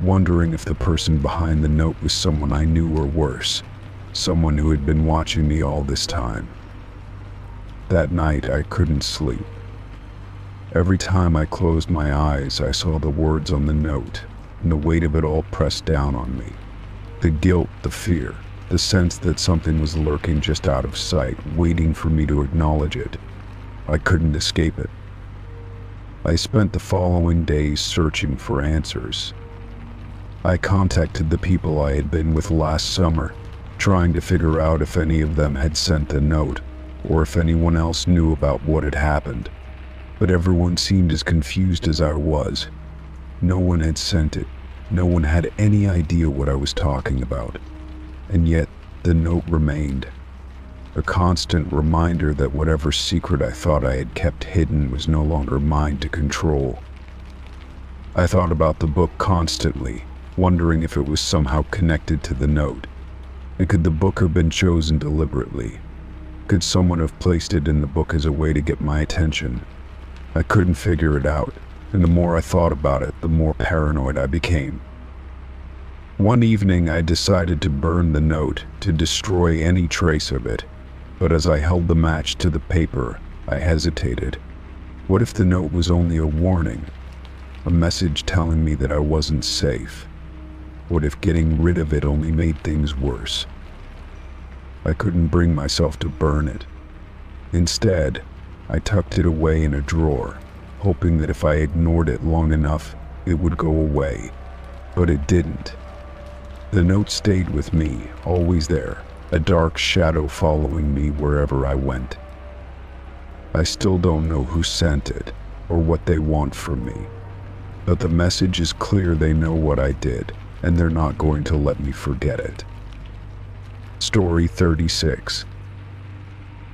wondering if the person behind the note was someone I knew or worse, someone who had been watching me all this time. That night, I couldn't sleep. Every time I closed my eyes, I saw the words on the note, and the weight of it all pressed down on me. The guilt, the fear, the sense that something was lurking just out of sight, waiting for me to acknowledge it. I couldn't escape it. I spent the following days searching for answers. I contacted the people I had been with last summer, trying to figure out if any of them had sent the note, or if anyone else knew about what had happened. But everyone seemed as confused as I was. No one had sent it. No one had any idea what I was talking about. And yet, the note remained. A constant reminder that whatever secret I thought I had kept hidden was no longer mine to control. I thought about the book constantly, wondering if it was somehow connected to the note. And could the book have been chosen deliberately? Could someone have placed it in the book as a way to get my attention? I couldn't figure it out, and the more I thought about it, the more paranoid I became. One evening, I decided to burn the note, to destroy any trace of it. But as I held the match to the paper, I hesitated. What if the note was only a warning? A message telling me that I wasn't safe? What if getting rid of it only made things worse? I couldn't bring myself to burn it. Instead, I tucked it away in a drawer, hoping that if I ignored it long enough, it would go away. But it didn't. The note stayed with me, always there, a dark shadow following me wherever I went. I still don't know who sent it, or what they want from me. But the message is clear: they know what I did, and they're not going to let me forget it. Story 36.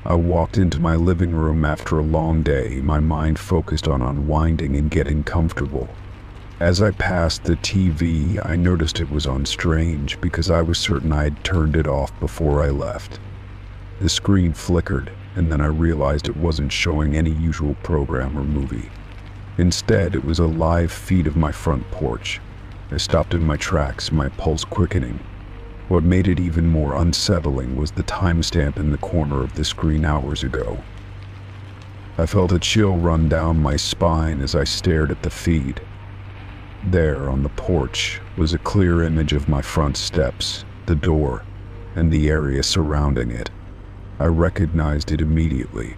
I walked into my living room after a long day, my mind focused on unwinding and getting comfortable. As I passed the TV, I noticed it was on strange because I was certain I had turned it off before I left. The screen flickered, and then I realized it wasn't showing any usual program or movie. Instead, it was a live feed of my front porch. I stopped in my tracks, my pulse quickening. What made it even more unsettling was the timestamp in the corner of the screen hours ago. I felt a chill run down my spine as I stared at the feed. There, on the porch, was a clear image of my front steps, the door, and the area surrounding it. I recognized it immediately.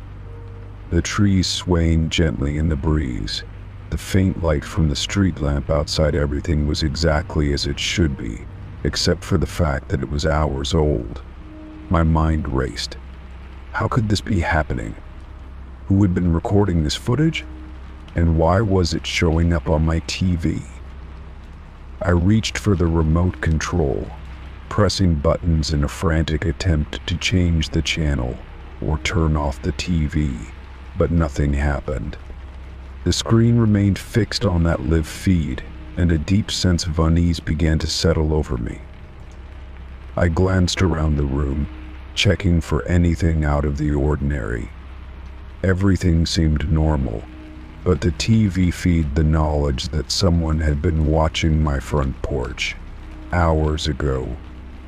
The trees swaying gently in the breeze, the faint light from the street lamp outside, everything was exactly as it should be, except for the fact that it was hours old. My mind raced. How could this be happening? Who had been recording this footage? And why was it showing up on my TV? I reached for the remote control, pressing buttons in a frantic attempt to change the channel or turn off the TV, but nothing happened. The screen remained fixed on that live feed, and a deep sense of unease began to settle over me. I glanced around the room, checking for anything out of the ordinary. Everything seemed normal, but the TV feed the knowledge that someone had been watching my front porch hours ago,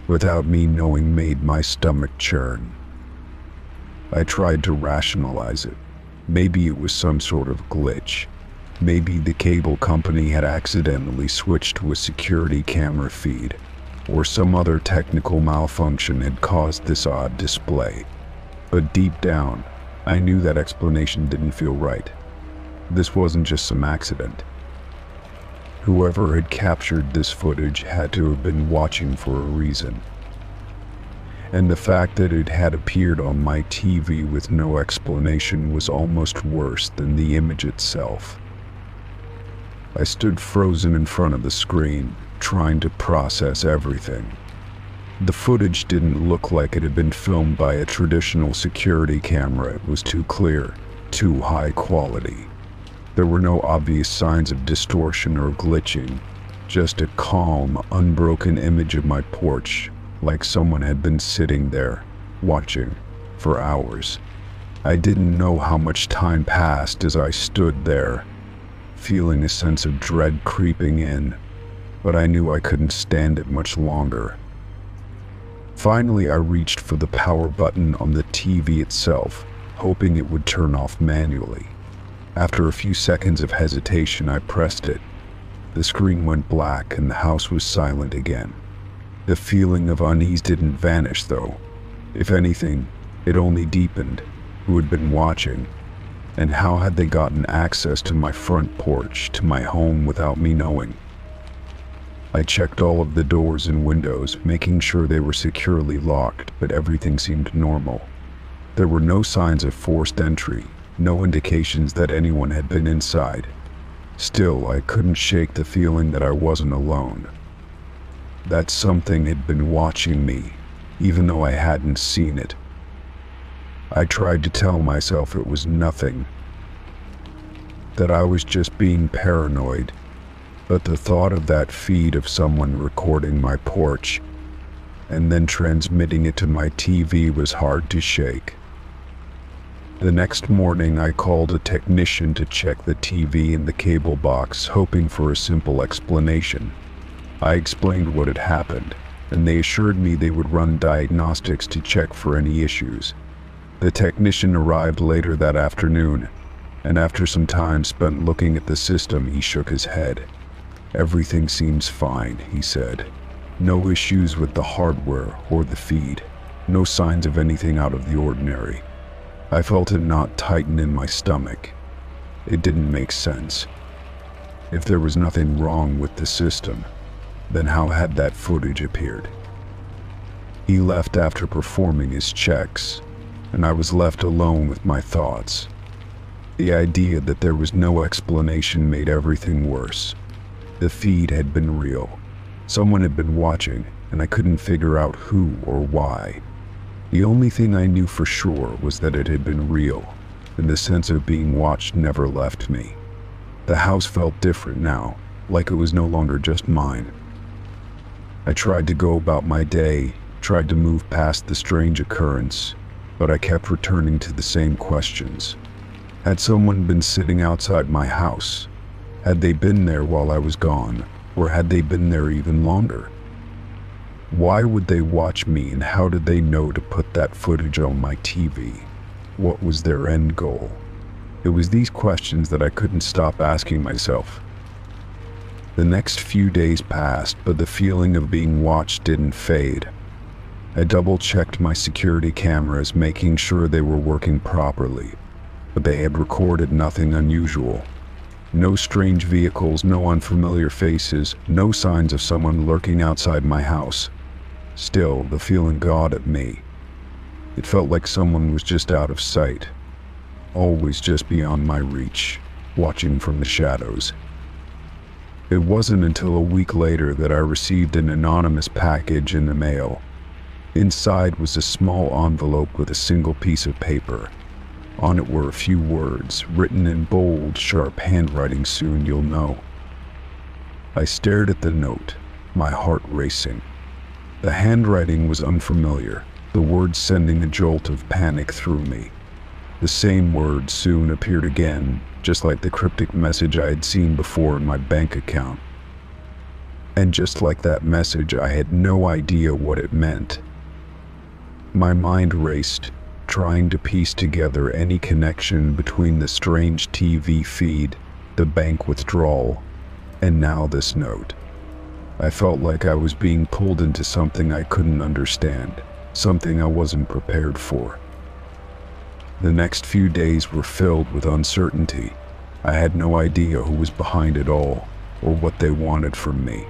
without me knowing, made my stomach churn. I tried to rationalize it. Maybe it was some sort of glitch. Maybe the cable company had accidentally switched to a security camera feed, or some other technical malfunction had caused this odd display. But deep down, I knew that explanation didn't feel right. This wasn't just some accident. Whoever had captured this footage had to have been watching for a reason. And the fact that it had appeared on my TV with no explanation was almost worse than the image itself. I stood frozen in front of the screen, trying to process everything. The footage didn't look like it had been filmed by a traditional security camera. It was too clear, too high quality. There were no obvious signs of distortion or glitching, just a calm, unbroken image of my porch, like someone had been sitting there, watching, for hours. I didn't know how much time passed as I stood there, feeling a sense of dread creeping in, but I knew I couldn't stand it much longer. Finally, I reached for the power button on the TV itself, hoping it would turn off manually. After a few seconds of hesitation, I pressed it. The screen went black and the house was silent again. The feeling of unease didn't vanish, though. If anything, it only deepened. Who had been watching? And how had they gotten access to my front porch, to my home, without me knowing? I checked all of the doors and windows, making sure they were securely locked, but everything seemed normal. There were no signs of forced entry, no indications that anyone had been inside. Still, I couldn't shake the feeling that I wasn't alone. That something had been watching me, even though I hadn't seen it. I tried to tell myself it was nothing, that I was just being paranoid, but the thought of that feed of someone recording my porch and then transmitting it to my TV was hard to shake. The next morning, I called a technician to check the TV and the cable box, hoping for a simple explanation. I explained what had happened, and they assured me they would run diagnostics to check for any issues. The technician arrived later that afternoon, and after some time spent looking at the system, he shook his head. "Everything seems fine," he said. "No issues with the hardware or the feed. No signs of anything out of the ordinary." I felt a knot tighten in my stomach. It didn't make sense. If there was nothing wrong with the system, then how had that footage appeared? He left after performing his checks, and I was left alone with my thoughts. The idea that there was no explanation made everything worse. The feed had been real. Someone had been watching, and I couldn't figure out who or why. The only thing I knew for sure was that it had been real, and the sense of being watched never left me. The house felt different now, like it was no longer just mine. I tried to go about my day, tried to move past the strange occurrence, but I kept returning to the same questions. Had someone been sitting outside my house? Had they been there while I was gone, or had they been there even longer? Why would they watch me, and how did they know to put that footage on my TV? What was their end goal? It was these questions that I couldn't stop asking myself. The next few days passed, but the feeling of being watched didn't fade. I double-checked my security cameras, making sure they were working properly, but they had recorded nothing unusual. No strange vehicles, no unfamiliar faces, no signs of someone lurking outside my house. Still, the feeling gnawed at me. It felt like someone was just out of sight, always just beyond my reach, watching from the shadows. It wasn't until a week later that I received an anonymous package in the mail. Inside was a small envelope with a single piece of paper. On it were a few words, written in bold, sharp handwriting. "Soon you'll know." I stared at the note, my heart racing. The handwriting was unfamiliar, the words sending a jolt of panic through me. The same word soon appeared again, just like the cryptic message I had seen before in my bank account. And just like that message, I had no idea what it meant. My mind raced, trying to piece together any connection between the strange TV feed the bank withdrawal, and now this note. I felt like I was being pulled into something I couldn't understand, something I wasn't prepared for. The next few days were filled with uncertainty. I had no idea who was behind it all, or what they wanted from me.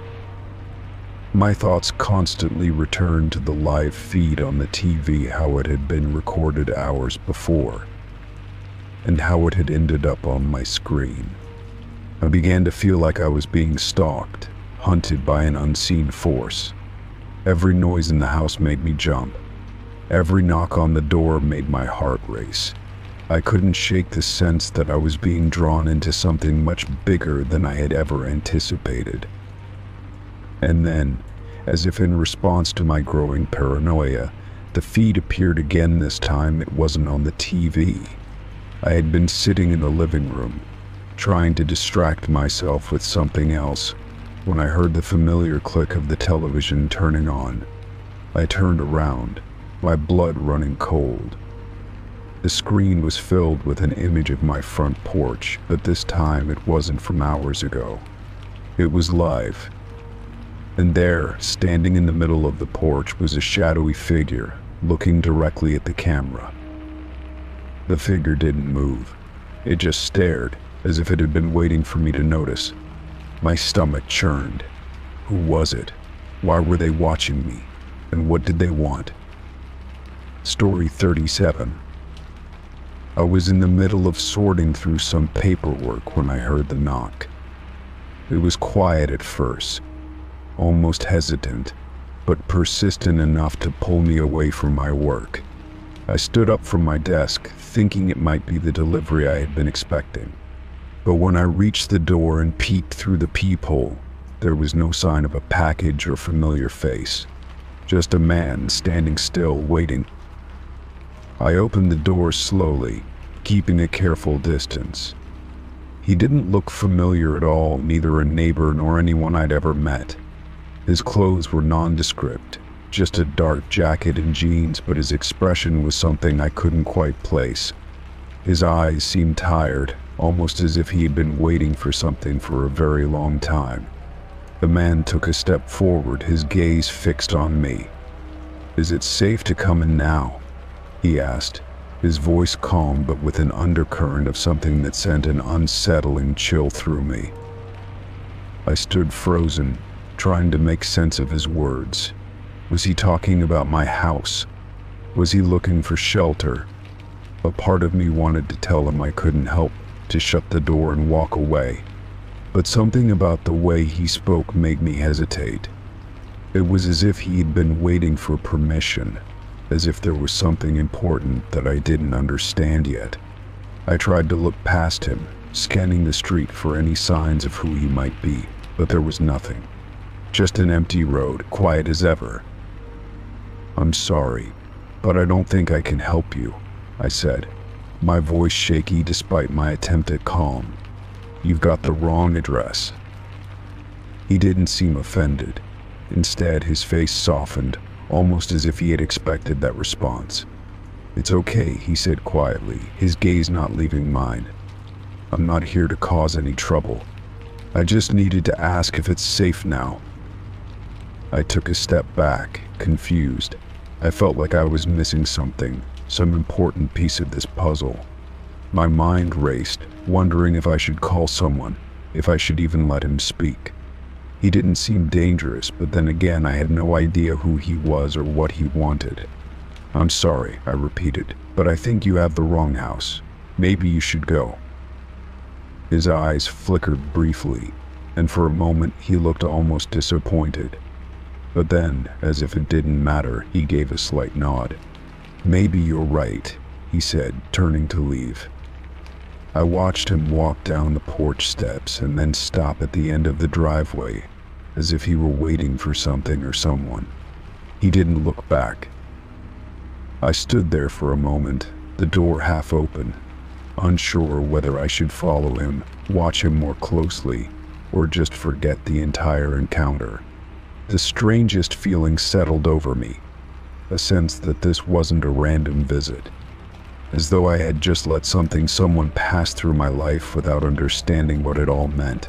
My thoughts constantly returned to the live feed on the TV, how it had been recorded hours before, and how it had ended up on my screen. I began to feel like I was being stalked, hunted by an unseen force. Every noise in the house made me jump. Every knock on the door made my heart race. I couldn't shake the sense that I was being drawn into something much bigger than I had ever anticipated. And then, as if in response to my growing paranoia, the feed appeared again. This time it wasn't on the TV. I had been sitting in the living room, trying to distract myself with something else, when I heard the familiar click of the television turning on. I turned around, my blood running cold. The screen was filled with an image of my front porch, but this time it wasn't from hours ago. It was live. And there, standing in the middle of the porch, was a shadowy figure, looking directly at the camera. The figure didn't move. It just stared, as if it had been waiting for me to notice. My stomach churned. Who was it? Why were they watching me? And what did they want? Story 37. I was in the middle of sorting through some paperwork when I heard the knock. It was quiet at first, almost hesitant, but persistent enough to pull me away from my work. I stood up from my desk, thinking it might be the delivery I had been expecting. But when I reached the door and peeked through the peephole, there was no sign of a package or familiar face. Just a man standing still, waiting. I opened the door slowly, keeping a careful distance. He didn't look familiar at all, neither a neighbor nor anyone I'd ever met. His clothes were nondescript, just a dark jacket and jeans, but his expression was something I couldn't quite place. His eyes seemed tired, almost as if he had been waiting for something for a very long time. The man took a step forward, his gaze fixed on me. "Is it safe to come in now?" he asked, his voice calm but with an undercurrent of something that sent an unsettling chill through me. I stood frozen, trying to make sense of his words. Was he talking about my house? Was he looking for shelter? A part of me wanted to tell him I couldn't help, to shut the door and walk away. But something about the way he spoke made me hesitate. It was as if he had been waiting for permission, as if there was something important that I didn't understand yet. I tried to look past him, scanning the street for any signs of who he might be, but there was nothing. Just an empty road, quiet as ever. "I'm sorry, but I don't think I can help you," I said, my voice shaky despite my attempt at calm. "You've got the wrong address." He didn't seem offended. Instead, his face softened, almost as if he had expected that response. "It's okay," he said quietly, his gaze not leaving mine. "I'm not here to cause any trouble. I just needed to ask if it's safe now." I took a step back, confused. I felt like I was missing something, some important piece of this puzzle. My mind raced, wondering if I should call someone, if I should even let him speak. He didn't seem dangerous, but then again I had no idea who he was or what he wanted. "I'm sorry," I repeated, "but I think you have the wrong house. Maybe you should go." His eyes flickered briefly, and for a moment he looked almost disappointed. But then, as if it didn't matter, he gave a slight nod. "Maybe you're right," he said, turning to leave. I watched him walk down the porch steps and then stop at the end of the driveway, as if he were waiting for something or someone. He didn't look back. I stood there for a moment, the door half open, unsure whether I should follow him, watch him more closely, or just forget the entire encounter. The strangest feeling settled over me, a sense that this wasn't a random visit. as though I had just let someone pass through my life without understanding what it all meant.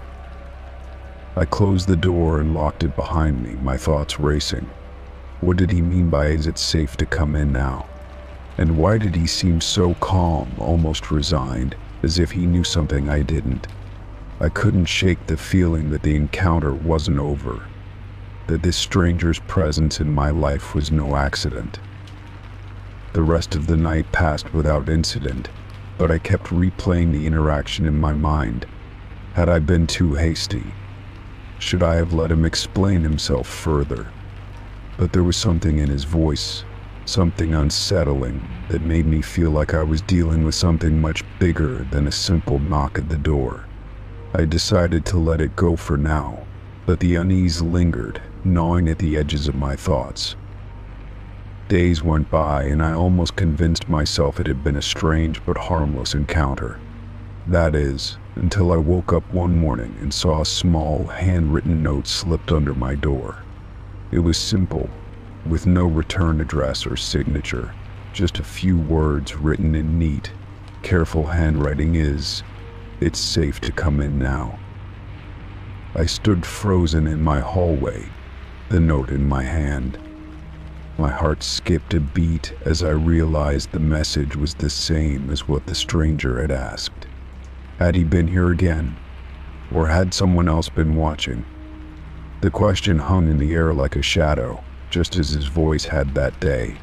I closed the door and locked it behind me, my thoughts racing. What did he mean by "is it safe to come in now"? And why did he seem so calm, almost resigned, as if he knew something I didn't? I couldn't shake the feeling that the encounter wasn't over, that this stranger's presence in my life was no accident. The rest of the night passed without incident, but I kept replaying the interaction in my mind. Had I been too hasty? Should I have let him explain himself further? But there was something in his voice, something unsettling, that made me feel like I was dealing with something much bigger than a simple knock at the door. I decided to let it go for now, but the unease lingered, gnawing at the edges of my thoughts. Days went by, and I almost convinced myself it had been a strange but harmless encounter. That is, until I woke up one morning and saw a small, handwritten note slipped under my door. It was simple, with no return address or signature, just a few words written in neat, careful handwriting. "It's safe to come in now." I stood frozen in my hallway, the note in my hand. My heart skipped a beat as I realized the message was the same as what the stranger had asked. Had he been here again? Or had someone else been watching? The question hung in the air like a shadow, just as his voice had that day.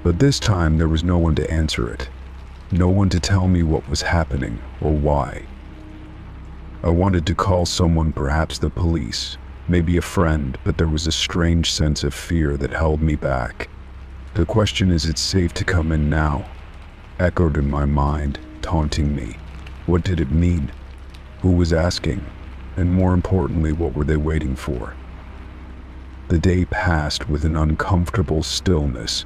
But this time there was no one to answer it. No one to tell me what was happening or why. I wanted to call someone, perhaps the police, maybe a friend, but there was a strange sense of fear that held me back. The question, "Is it safe to come in now?" echoed in my mind, taunting me. What did it mean? Who was asking? And more importantly, what were they waiting for? The day passed with an uncomfortable stillness.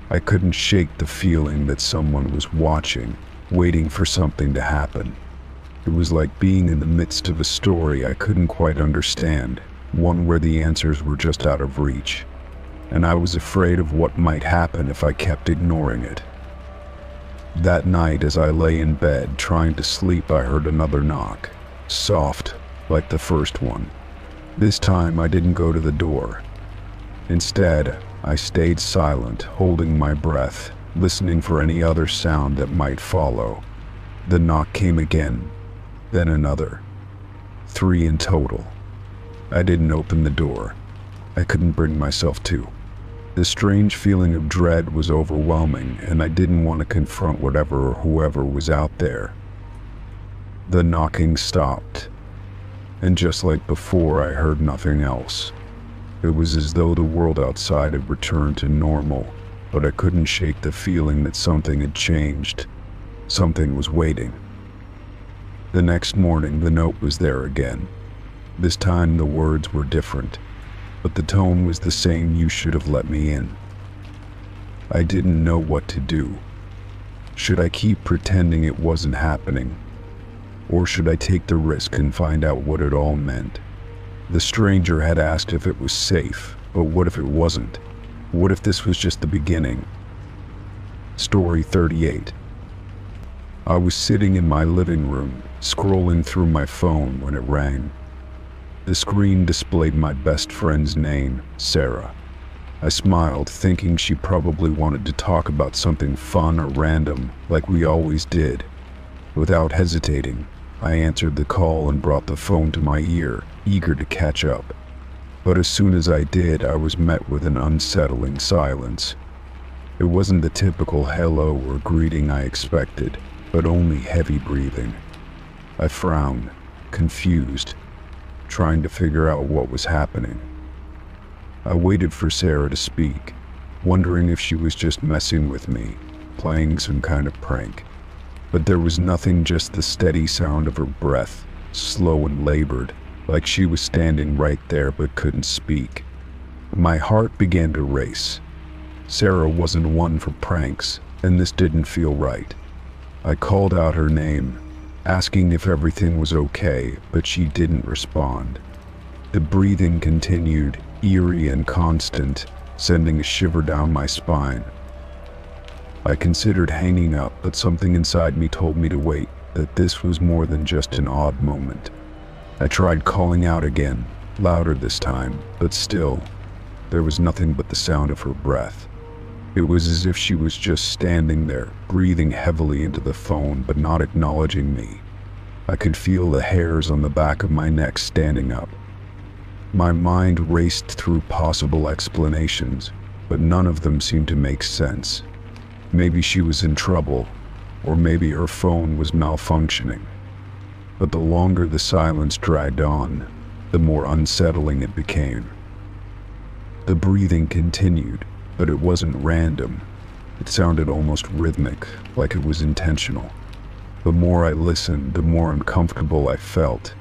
I couldn't shake the feeling that someone was watching, waiting for something to happen. It was like being in the midst of a story I couldn't quite understand, one where the answers were just out of reach. And I was afraid of what might happen if I kept ignoring it. That night, as I lay in bed trying to sleep, I heard another knock, soft, like the first one. This time I didn't go to the door. Instead, I stayed silent, holding my breath, listening for any other sound that might follow. The knock came again, then another. 3 in total. I didn't open the door. I couldn't bring myself to. The strange feeling of dread was overwhelming, and I didn't want to confront whatever or whoever was out there. The knocking stopped, and just like before, I heard nothing else. It was as though the world outside had returned to normal, but I couldn't shake the feeling that something had changed. Something was waiting. The next morning, the note was there again. This time the words were different, but the tone was the same: "You should have let me in." I didn't know what to do. Should I keep pretending it wasn't happening? Or should I take the risk and find out what it all meant? The stranger had asked if it was safe, but what if it wasn't? What if this was just the beginning? Story 38. I was sitting in my living room, scrolling through my phone when it rang. The screen displayed my best friend's name, Sarah. I smiled, thinking she probably wanted to talk about something fun or random, like we always did. Without hesitating, I answered the call and brought the phone to my ear, eager to catch up. But as soon as I did, I was met with an unsettling silence. It wasn't the typical hello or greeting I expected, but only heavy breathing. I frowned, confused, trying to figure out what was happening. I waited for Sarah to speak, wondering if she was just messing with me, playing some kind of prank. But there was nothing, just the steady sound of her breath, slow and labored, like she was standing right there but couldn't speak. My heart began to race. Sarah wasn't one for pranks, and this didn't feel right. I called out her name, asking if everything was okay, but she didn't respond. The breathing continued, eerie and constant, sending a shiver down my spine. I considered hanging up, but something inside me told me to wait, that this was more than just an odd moment. I tried calling out again, louder this time, but still, there was nothing but the sound of her breath. It was as if she was just standing there, breathing heavily into the phone but not acknowledging me. I could feel the hairs on the back of my neck standing up. My mind raced through possible explanations, but none of them seemed to make sense. Maybe she was in trouble, or maybe her phone was malfunctioning. But the longer the silence dragged on, the more unsettling it became. The breathing continued, but it wasn't random. It sounded almost rhythmic, like it was intentional. The more I listened, the more uncomfortable I felt.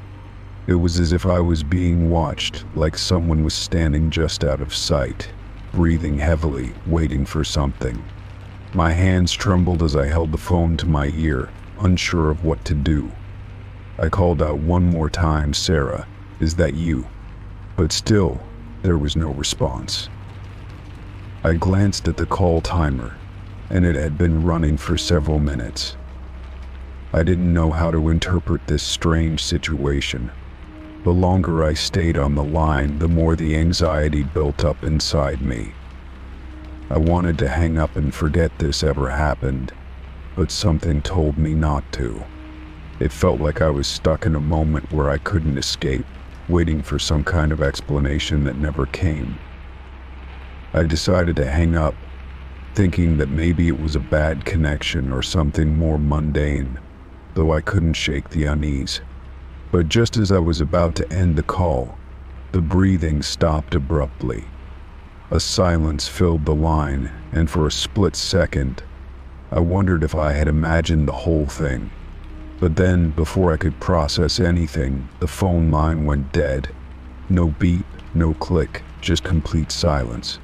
It was as if I was being watched, like someone was standing just out of sight, breathing heavily, waiting for something. My hands trembled as I held the phone to my ear, unsure of what to do. I called out one more time, "Sarah, is that you?" But still, there was no response. I glanced at the call timer, and it had been running for several minutes. I didn't know how to interpret this strange situation. The longer I stayed on the line, the more the anxiety built up inside me. I wanted to hang up and forget this ever happened, but something told me not to. It felt like I was stuck in a moment where I couldn't escape, waiting for some kind of explanation that never came. I decided to hang up, thinking that maybe it was a bad connection or something more mundane, though I couldn't shake the unease. But just as I was about to end the call, the breathing stopped abruptly. A silence filled the line, and for a split second, I wondered if I had imagined the whole thing. But then, before I could process anything, the phone line went dead. No beep, no click, just complete silence.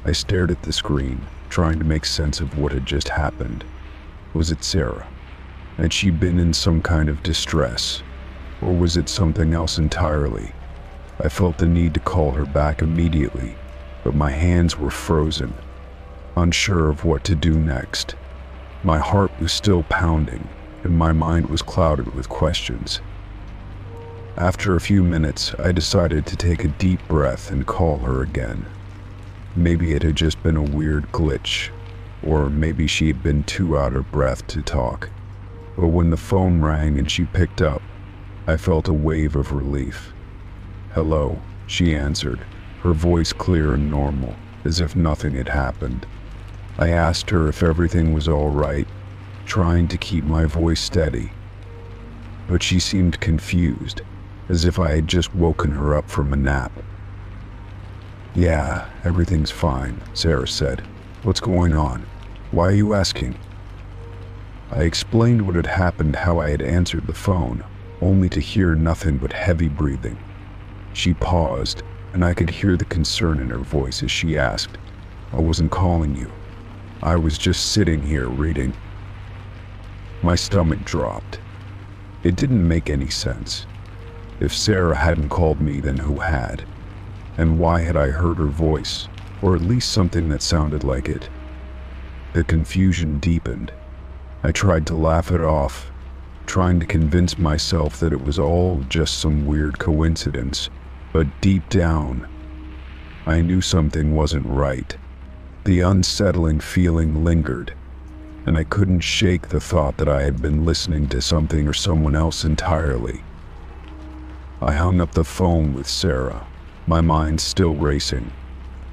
I stared at the screen, trying to make sense of what had just happened. Was it Sarah? Had she been in some kind of distress? Or was it something else entirely? I felt the need to call her back immediately, but my hands were frozen, unsure of what to do next. My heart was still pounding, and my mind was clouded with questions. After a few minutes, I decided to take a deep breath and call her again. Maybe it had just been a weird glitch, or maybe she had been too out of breath to talk. But when the phone rang and she picked up, I felt a wave of relief. "Hello," she answered, her voice clear and normal, as if nothing had happened. I asked her if everything was all right, trying to keep my voice steady. But she seemed confused, as if I had just woken her up from a nap. "Yeah, everything's fine," Sarah said. "What's going on? Why are you asking?" I explained what had happened, how I had answered the phone, only to hear nothing but heavy breathing. She paused, and I could hear the concern in her voice as she asked, "I wasn't calling you. I was just sitting here reading." My stomach dropped. It didn't make any sense. If Sarah hadn't called me, then who had? And why had I heard her voice, or at least something that sounded like it? The confusion deepened. I tried to laugh it off, trying to convince myself that it was all just some weird coincidence. But deep down, I knew something wasn't right. The unsettling feeling lingered, and I couldn't shake the thought that I had been listening to something or someone else entirely. I hung up the phone with Sarah, my mind still racing.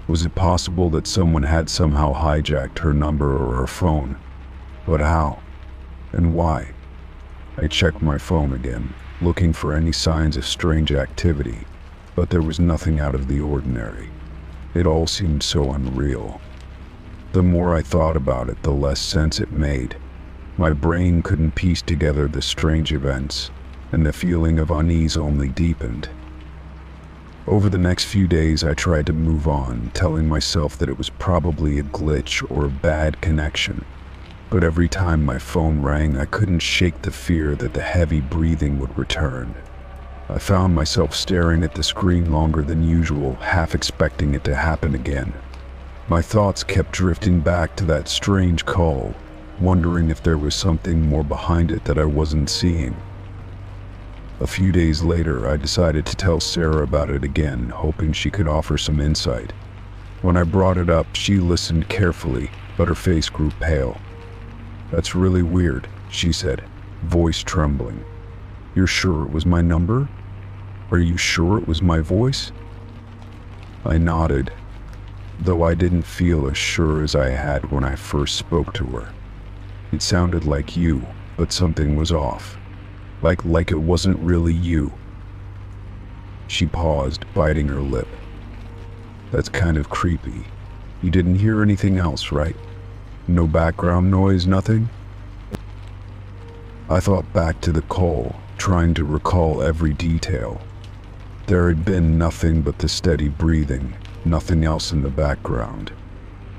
Was it possible that someone had somehow hijacked her number or her phone? But how? And why? I checked my phone again, looking for any signs of strange activity, but there was nothing out of the ordinary. It all seemed so unreal. The more I thought about it, the less sense it made. My brain couldn't piece together the strange events, and the feeling of unease only deepened. Over the next few days, I tried to move on, telling myself that it was probably a glitch or a bad connection. But every time my phone rang, I couldn't shake the fear that the heavy breathing would return. I found myself staring at the screen longer than usual, half expecting it to happen again. My thoughts kept drifting back to that strange call, wondering if there was something more behind it that I wasn't seeing. A few days later, I decided to tell Sarah about it again, hoping she could offer some insight. When I brought it up, she listened carefully, but her face grew pale. "That's really weird," she said, voice trembling. "You're sure it was my number? Are you sure it was my voice?" I nodded, though I didn't feel as sure as I had when I first spoke to her. It sounded like you, but something was off. Like it wasn't really you. She paused, biting her lip. "That's kind of creepy. You didn't hear anything else, right? No background noise, nothing?" I thought back to the call, trying to recall every detail. There had been nothing but the steady breathing, nothing else in the background.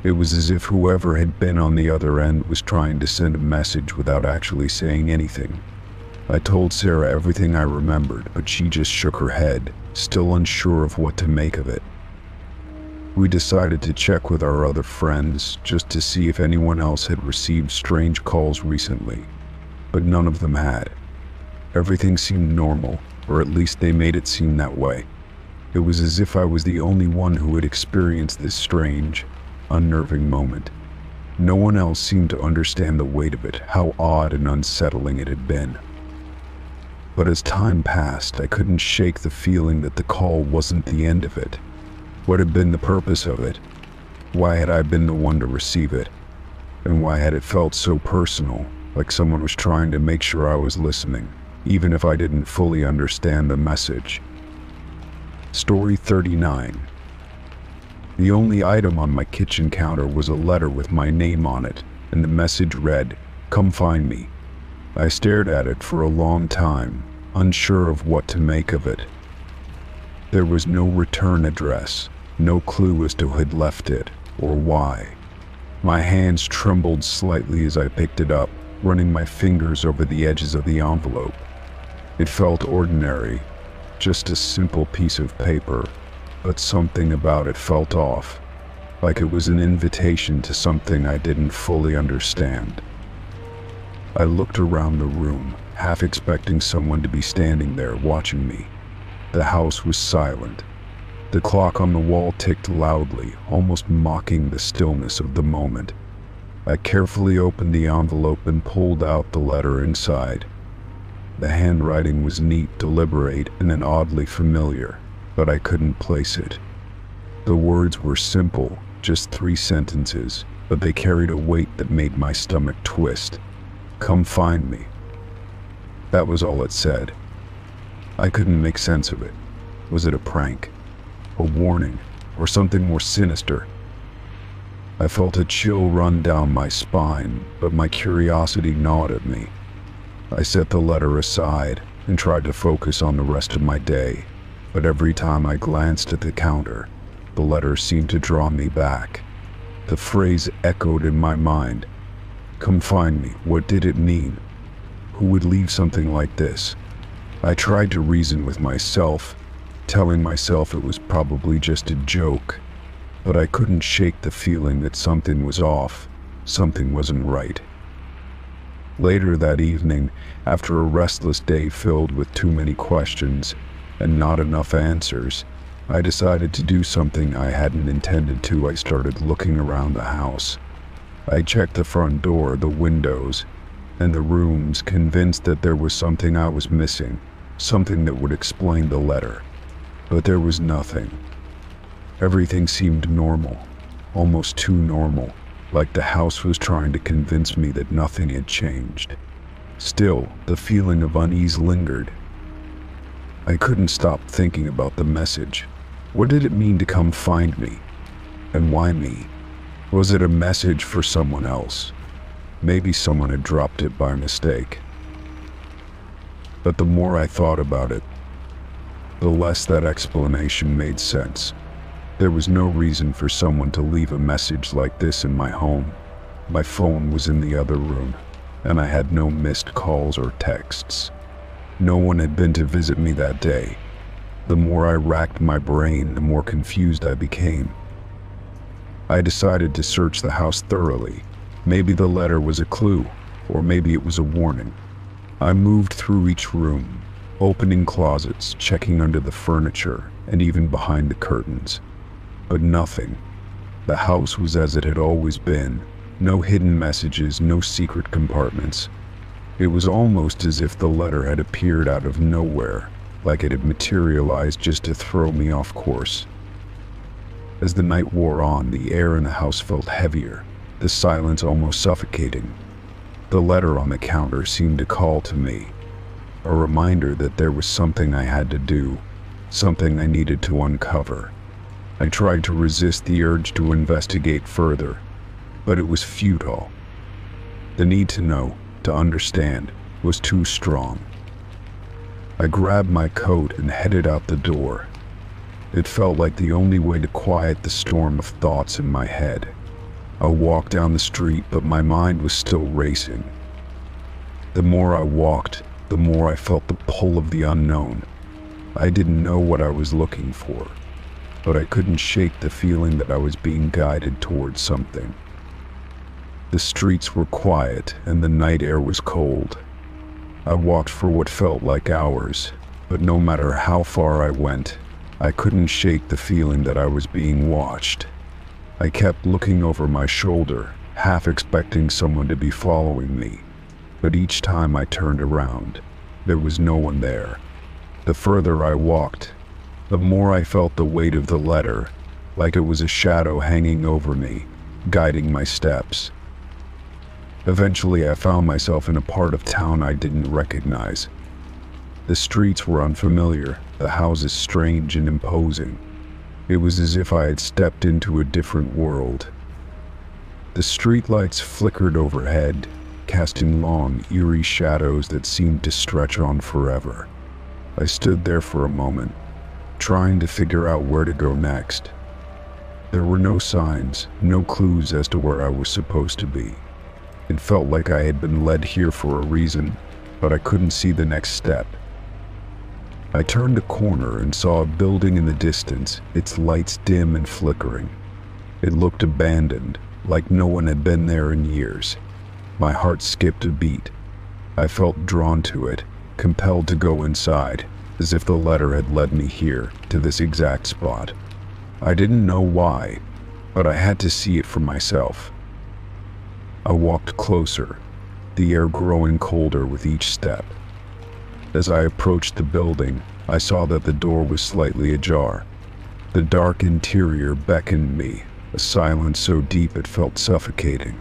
It was as if whoever had been on the other end was trying to send a message without actually saying anything. I told Sarah everything I remembered, but she just shook her head, still unsure of what to make of it. We decided to check with our other friends just to see if anyone else had received strange calls recently, but none of them had. Everything seemed normal, or at least they made it seem that way. It was as if I was the only one who had experienced this strange, unnerving moment. No one else seemed to understand the weight of it, how odd and unsettling it had been. But as time passed, I couldn't shake the feeling that the call wasn't the end of it. What had been the purpose of it? Why had I been the one to receive it? And why had it felt so personal, like someone was trying to make sure I was listening, even if I didn't fully understand the message? Story 39. The only item on my kitchen counter was a letter with my name on it, and the message read, "Come find me." I stared at it for a long time, unsure of what to make of it. There was no return address, no clue as to who had left it, or why. My hands trembled slightly as I picked it up, running my fingers over the edges of the envelope. It felt ordinary, just a simple piece of paper, but something about it felt off, like it was an invitation to something I didn't fully understand. I looked around the room, half expecting someone to be standing there watching me. The house was silent. The clock on the wall ticked loudly, almost mocking the stillness of the moment. I carefully opened the envelope and pulled out the letter inside. The handwriting was neat, deliberate, and then oddly familiar, but I couldn't place it. The words were simple, just 3 sentences, but they carried a weight that made my stomach twist. "Come find me." That was all it said. I couldn't make sense of it. Was it a prank? A warning? Or something more sinister? I felt a chill run down my spine, but my curiosity gnawed at me. I set the letter aside and tried to focus on the rest of my day, but every time I glanced at the counter, the letter seemed to draw me back. The phrase echoed in my mind. Come find me. What did it mean? Who would leave something like this? I tried to reason with myself, telling myself it was probably just a joke, but I couldn't shake the feeling that something was off, something wasn't right. Later that evening, after a restless day filled with too many questions and not enough answers, I decided to do something I hadn't intended to. I started looking around the house. I checked the front door, the windows, and the rooms, convinced that there was something I was missing, something that would explain the letter. But there was nothing. Everything seemed normal, almost too normal, like the house was trying to convince me that nothing had changed. Still, the feeling of unease lingered. I couldn't stop thinking about the message. What did it mean to come find me? And why me? Was it a message for someone else? Maybe someone had dropped it by mistake. But the more I thought about it, the less that explanation made sense. There was no reason for someone to leave a message like this in my home. My phone was in the other room, and I had no missed calls or texts. No one had been to visit me that day. The more I racked my brain, the more confused I became. I decided to search the house thoroughly. Maybe the letter was a clue, or maybe it was a warning. I moved through each room, opening closets, checking under the furniture, and even behind the curtains. But nothing. The house was as it had always been. No hidden messages, no secret compartments. It was almost as if the letter had appeared out of nowhere, like it had materialized just to throw me off course. As the night wore on, the air in the house felt heavier, the silence almost suffocating. The letter on the counter seemed to call to me, a reminder that there was something I had to do, something I needed to uncover. I tried to resist the urge to investigate further, but it was futile. The need to know, to understand, was too strong. I grabbed my coat and headed out the door. It felt like the only way to quiet the storm of thoughts in my head. I walked down the street, but my mind was still racing. The more I walked, the more I felt the pull of the unknown. I didn't know what I was looking for, but I couldn't shake the feeling that I was being guided towards something. The streets were quiet and the night air was cold. I walked for what felt like hours, but no matter how far I went, I couldn't shake the feeling that I was being watched. I kept looking over my shoulder, half expecting someone to be following me, but each time I turned around, there was no one there. The further I walked, the more I felt the weight of the letter, like it was a shadow hanging over me, guiding my steps. Eventually, I found myself in a part of town I didn't recognize. The streets were unfamiliar, the houses strange and imposing. It was as if I had stepped into a different world. The streetlights flickered overhead, casting long, eerie shadows that seemed to stretch on forever. I stood there for a moment, trying to figure out where to go next. There were no signs, no clues as to where I was supposed to be. It felt like I had been led here for a reason, but I couldn't see the next step. I turned a corner and saw a building in the distance, its lights dim and flickering. It looked abandoned, like no one had been there in years. My heart skipped a beat. I felt drawn to it, compelled to go inside, as if the letter had led me here, to this exact spot. I didn't know why, but I had to see it for myself. I walked closer, the air growing colder with each step. As I approached the building, I saw that the door was slightly ajar. The dark interior beckoned me, a silence so deep it felt suffocating.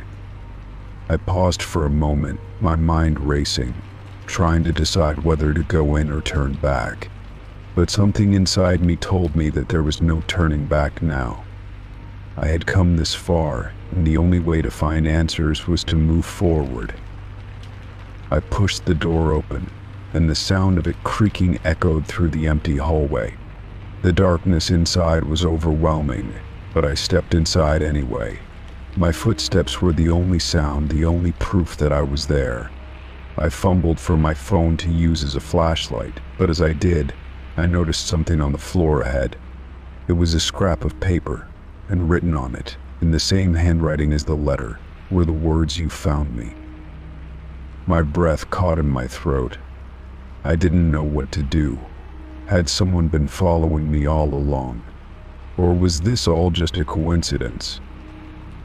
I paused for a moment, my mind racing, trying to decide whether to go in or turn back. But something inside me told me that there was no turning back now. I had come this far, and the only way to find answers was to move forward. I pushed the door open, and the sound of it creaking echoed through the empty hallway. The darkness inside was overwhelming, but I stepped inside anyway. My footsteps were the only sound, the only proof that I was there. I fumbled for my phone to use as a flashlight, but as I did, I noticed something on the floor ahead. It was a scrap of paper, and written on it, in the same handwriting as the letter, were the words "You found me." My breath caught in my throat. I didn't know what to do. Had someone been following me all along? Or was this all just a coincidence?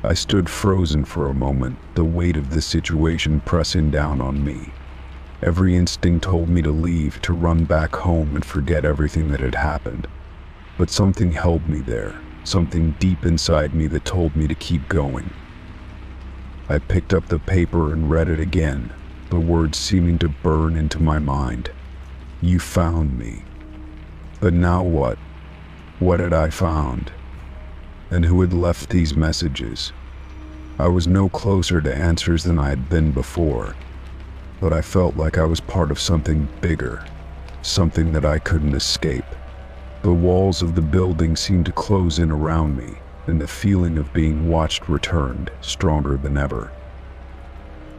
I stood frozen for a moment, the weight of the situation pressing down on me. Every instinct told me to leave, to run back home and forget everything that had happened. But something held me there, something deep inside me that told me to keep going. I picked up the paper and read it again, the words seeming to burn into my mind. You found me. But now what? What had I found? And who had left these messages? I was no closer to answers than I had been before, but I felt like I was part of something bigger, something that I couldn't escape. The walls of the building seemed to close in around me, and the feeling of being watched returned, stronger than ever.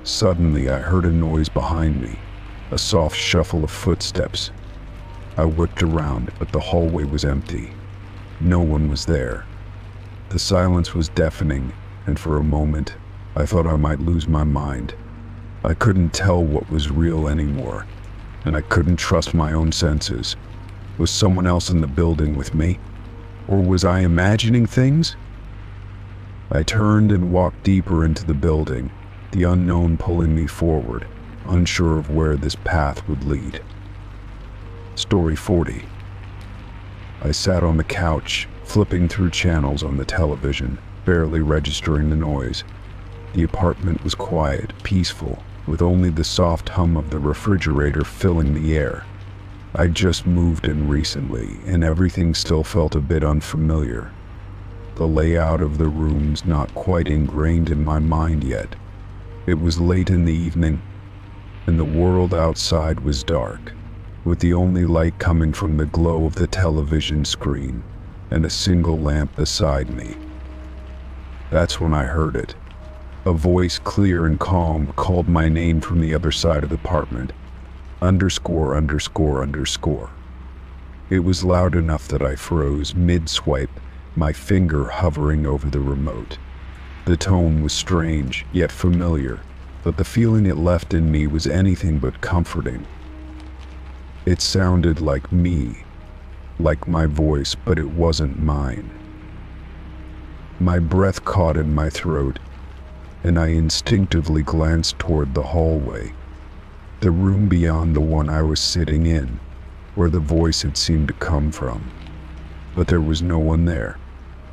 Suddenly, I heard a noise behind me, a soft shuffle of footsteps. I whipped around, but the hallway was empty. No one was there. The silence was deafening, and for a moment, I thought I might lose my mind. I couldn't tell what was real anymore, and I couldn't trust my own senses. Was someone else in the building with me? Or was I imagining things? I turned and walked deeper into the building, the unknown pulling me forward, unsure of where this path would lead. Story 40. I sat on the couch, flipping through channels on the television, barely registering the noise. The apartment was quiet, peaceful, with only the soft hum of the refrigerator filling the air. I'd just moved in recently, and everything still felt a bit unfamiliar. The layout of the room's not quite ingrained in my mind yet. It was late in the evening, and the world outside was dark, with the only light coming from the glow of the television screen and a single lamp beside me. That's when I heard it. A voice, clear and calm, called my name from the other side of the apartment. Underscore, underscore, underscore. It was loud enough that I froze mid-swipe, my finger hovering over the remote. The tone was strange, yet familiar, but the feeling it left in me was anything but comforting. It sounded like me, like my voice, but it wasn't mine. My breath caught in my throat, and I instinctively glanced toward the hallway, the room beyond the one I was sitting in, where the voice had seemed to come from. But there was no one there,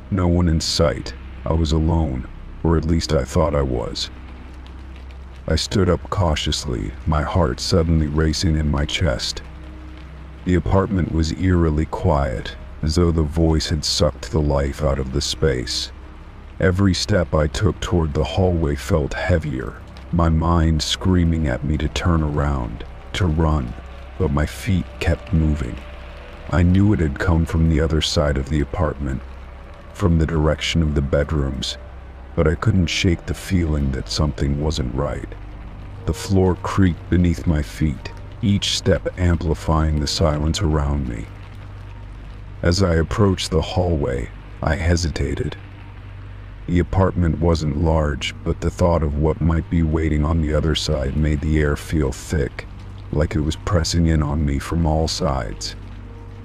no one in sight. I was alone, or at least I thought I was. I stood up cautiously, my heart suddenly racing in my chest. The apartment was eerily quiet, as though the voice had sucked the life out of the space. Every step I took toward the hallway felt heavier, my mind screaming at me to turn around, to run, but my feet kept moving. I knew it had come from the other side of the apartment, from the direction of the bedrooms, but I couldn't shake the feeling that something wasn't right. The floor creaked beneath my feet, each step amplifying the silence around me. As I approached the hallway, I hesitated. The apartment wasn't large, but the thought of what might be waiting on the other side made the air feel thick, like it was pressing in on me from all sides.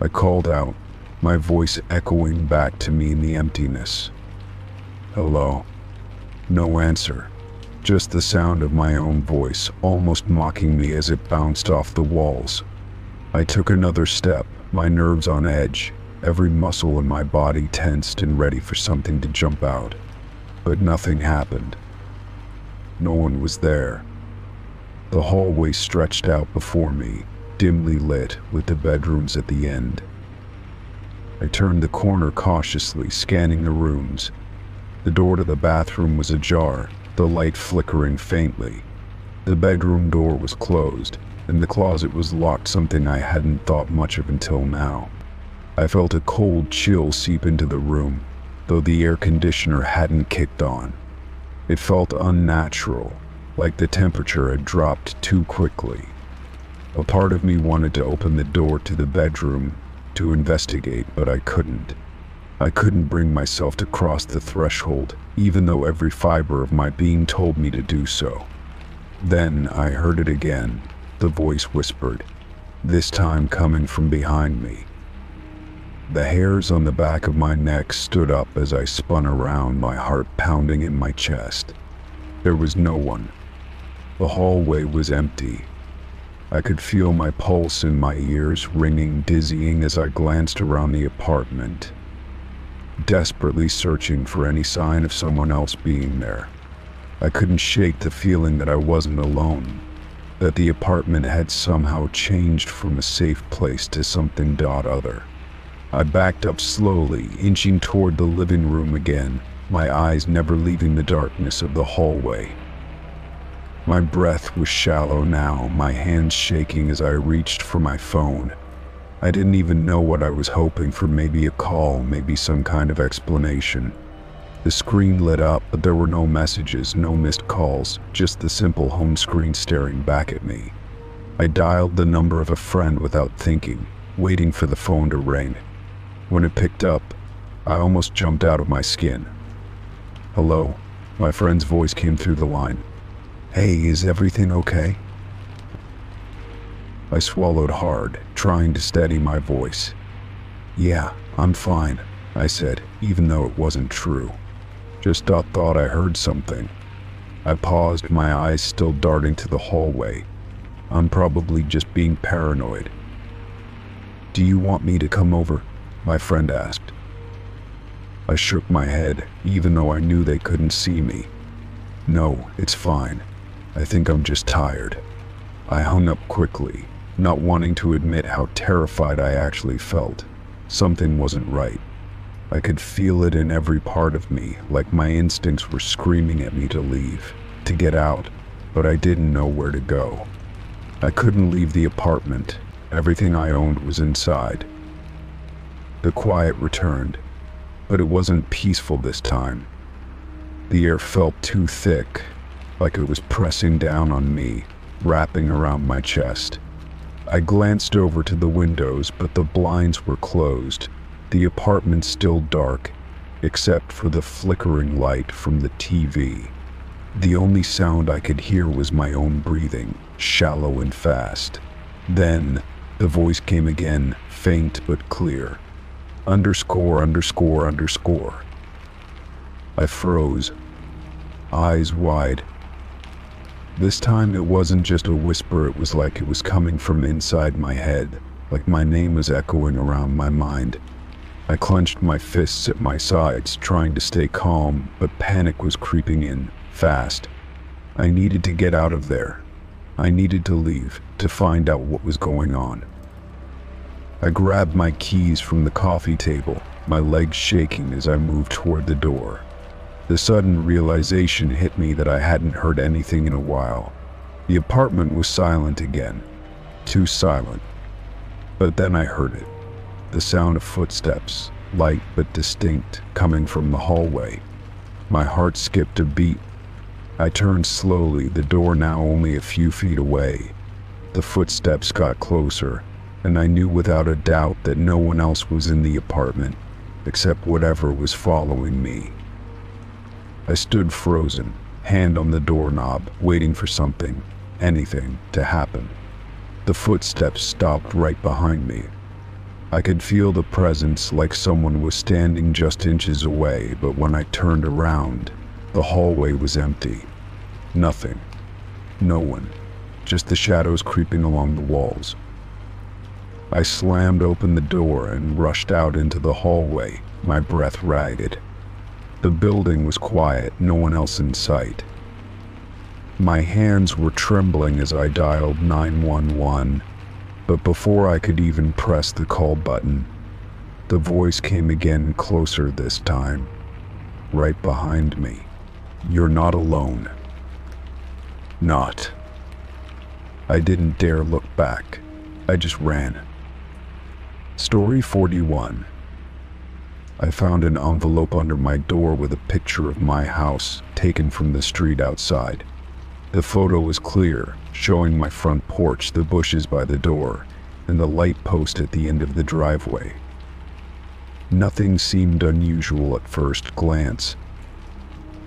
I called out, my voice echoing back to me in the emptiness. Hello. No answer, just the sound of my own voice, almost mocking me as it bounced off the walls. I took another step, my nerves on edge, every muscle in my body tensed and ready for something to jump out. But nothing happened. No one was there. The hallway stretched out before me, dimly lit, with the bedrooms at the end. I turned the corner cautiously, scanning the rooms. The door to the bathroom was ajar, the light flickering faintly. The bedroom door was closed, and the closet was locked, something I hadn't thought much of until now. I felt a cold chill seep into the room, though the air conditioner hadn't kicked on. It felt unnatural, like the temperature had dropped too quickly. A part of me wanted to open the door to the bedroom to investigate, but I couldn't. I couldn't bring myself to cross the threshold, even though every fiber of my being told me to do so. Then I heard it again, the voice whispered, this time coming from behind me. The hairs on the back of my neck stood up as I spun around, my heart pounding in my chest. There was no one. The hallway was empty. I could feel my pulse in my ears ringing, dizzying as I glanced around the apartment, desperately searching for any sign of someone else being there. I couldn't shake the feeling that I wasn't alone, that the apartment had somehow changed from a safe place to something other. I backed up slowly, inching toward the living room again, my eyes never leaving the darkness of the hallway. My breath was shallow now, my hands shaking as I reached for my phone. I didn't even know what I was hoping for, maybe a call, maybe some kind of explanation. The screen lit up, but there were no messages, no missed calls, just the simple home screen staring back at me. I dialed the number of a friend without thinking, waiting for the phone to ring. When it picked up, I almost jumped out of my skin. "Hello?" My friend's voice came through the line. "Hey, is everything okay?" I swallowed hard, trying to steady my voice. "Yeah, I'm fine," I said, even though it wasn't true. Just thought I heard something. I paused, my eyes still darting to the hallway. I'm probably just being paranoid. "Do you want me to come over?" my friend asked. I shook my head, even though I knew they couldn't see me. "No, it's fine. I think I'm just tired." I hung up quickly, not wanting to admit how terrified I actually felt. Something wasn't right. I could feel it in every part of me, like my instincts were screaming at me to leave, to get out, but I didn't know where to go. I couldn't leave the apartment. Everything I owned was inside. The quiet returned, but it wasn't peaceful this time. The air felt too thick, like it was pressing down on me, wrapping around my chest. I glanced over to the windows, but the blinds were closed. The apartment still dark, except for the flickering light from the TV. The only sound I could hear was my own breathing, shallow and fast. Then, the voice came again, faint but clear. Underscore, underscore, underscore. I froze, eyes wide. This time it wasn't just a whisper, it was like it was coming from inside my head, like my name was echoing around my mind. I clenched my fists at my sides, trying to stay calm, but panic was creeping in, fast. I needed to get out of there. I needed to leave, to find out what was going on. I grabbed my keys from the coffee table, my legs shaking as I moved toward the door. The sudden realization hit me that I hadn't heard anything in a while. The apartment was silent again, too silent. But then I heard it. The sound of footsteps, light but distinct, coming from the hallway. My heart skipped a beat. I turned slowly, the door now only a few feet away. The footsteps got closer, and I knew without a doubt that no one else was in the apartment, except whatever was following me. I stood frozen, hand on the doorknob, waiting for something, anything, to happen. The footsteps stopped right behind me. I could feel the presence, like someone was standing just inches away, but when I turned around, the hallway was empty. Nothing. No one. Just the shadows creeping along the walls. I slammed open the door and rushed out into the hallway, my breath ragged. The building was quiet, no one else in sight. My hands were trembling as I dialed 911, but before I could even press the call button, the voice came again, closer this time, right behind me. "You're not alone." Not. I didn't dare look back. I just ran. Story 41. I found an envelope under my door with a picture of my house, taken from the street outside. The photo was clear, showing my front porch, the bushes by the door, and the light post at the end of the driveway. Nothing seemed unusual at first glance,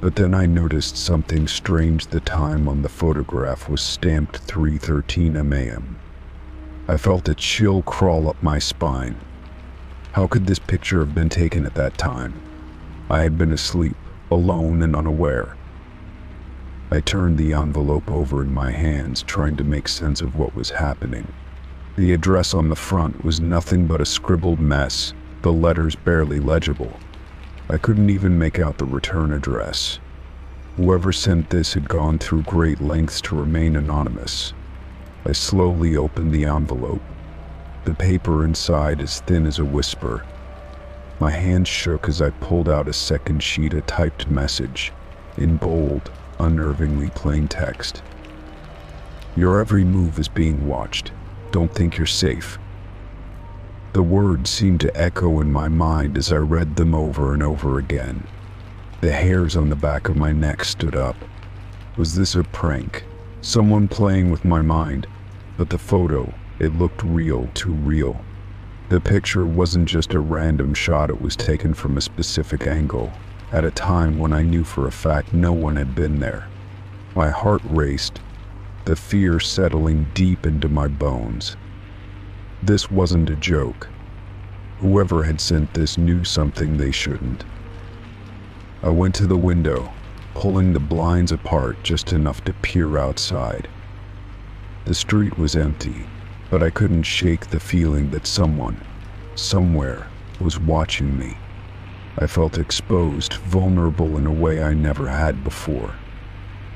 but then I noticed something strange. The time on the photograph was stamped 3:13 a.m. I felt a chill crawl up my spine. How could this picture have been taken at that time? I had been asleep, alone and unaware. I turned the envelope over in my hands, trying to make sense of what was happening. The address on the front was nothing but a scribbled mess, the letters barely legible. I couldn't even make out the return address. Whoever sent this had gone through great lengths to remain anonymous. I slowly opened the envelope, the paper inside as thin as a whisper. My hand shook as I pulled out a second sheet, a typed message, in bold, unnervingly plain text. "Your every move is being watched. Don't think you're safe." The words seemed to echo in my mind as I read them over and over again. The hairs on the back of my neck stood up. Was this a prank? Someone playing with my mind? But the photo, it looked real, too real. The picture wasn't just a random shot, it was taken from a specific angle, at a time when I knew for a fact no one had been there. My heart raced, the fear settling deep into my bones. This wasn't a joke. Whoever had sent this knew something they shouldn't. I went to the window, pulling the blinds apart just enough to peer outside. The street was empty, but I couldn't shake the feeling that someone, somewhere, was watching me. I felt exposed, vulnerable in a way I never had before.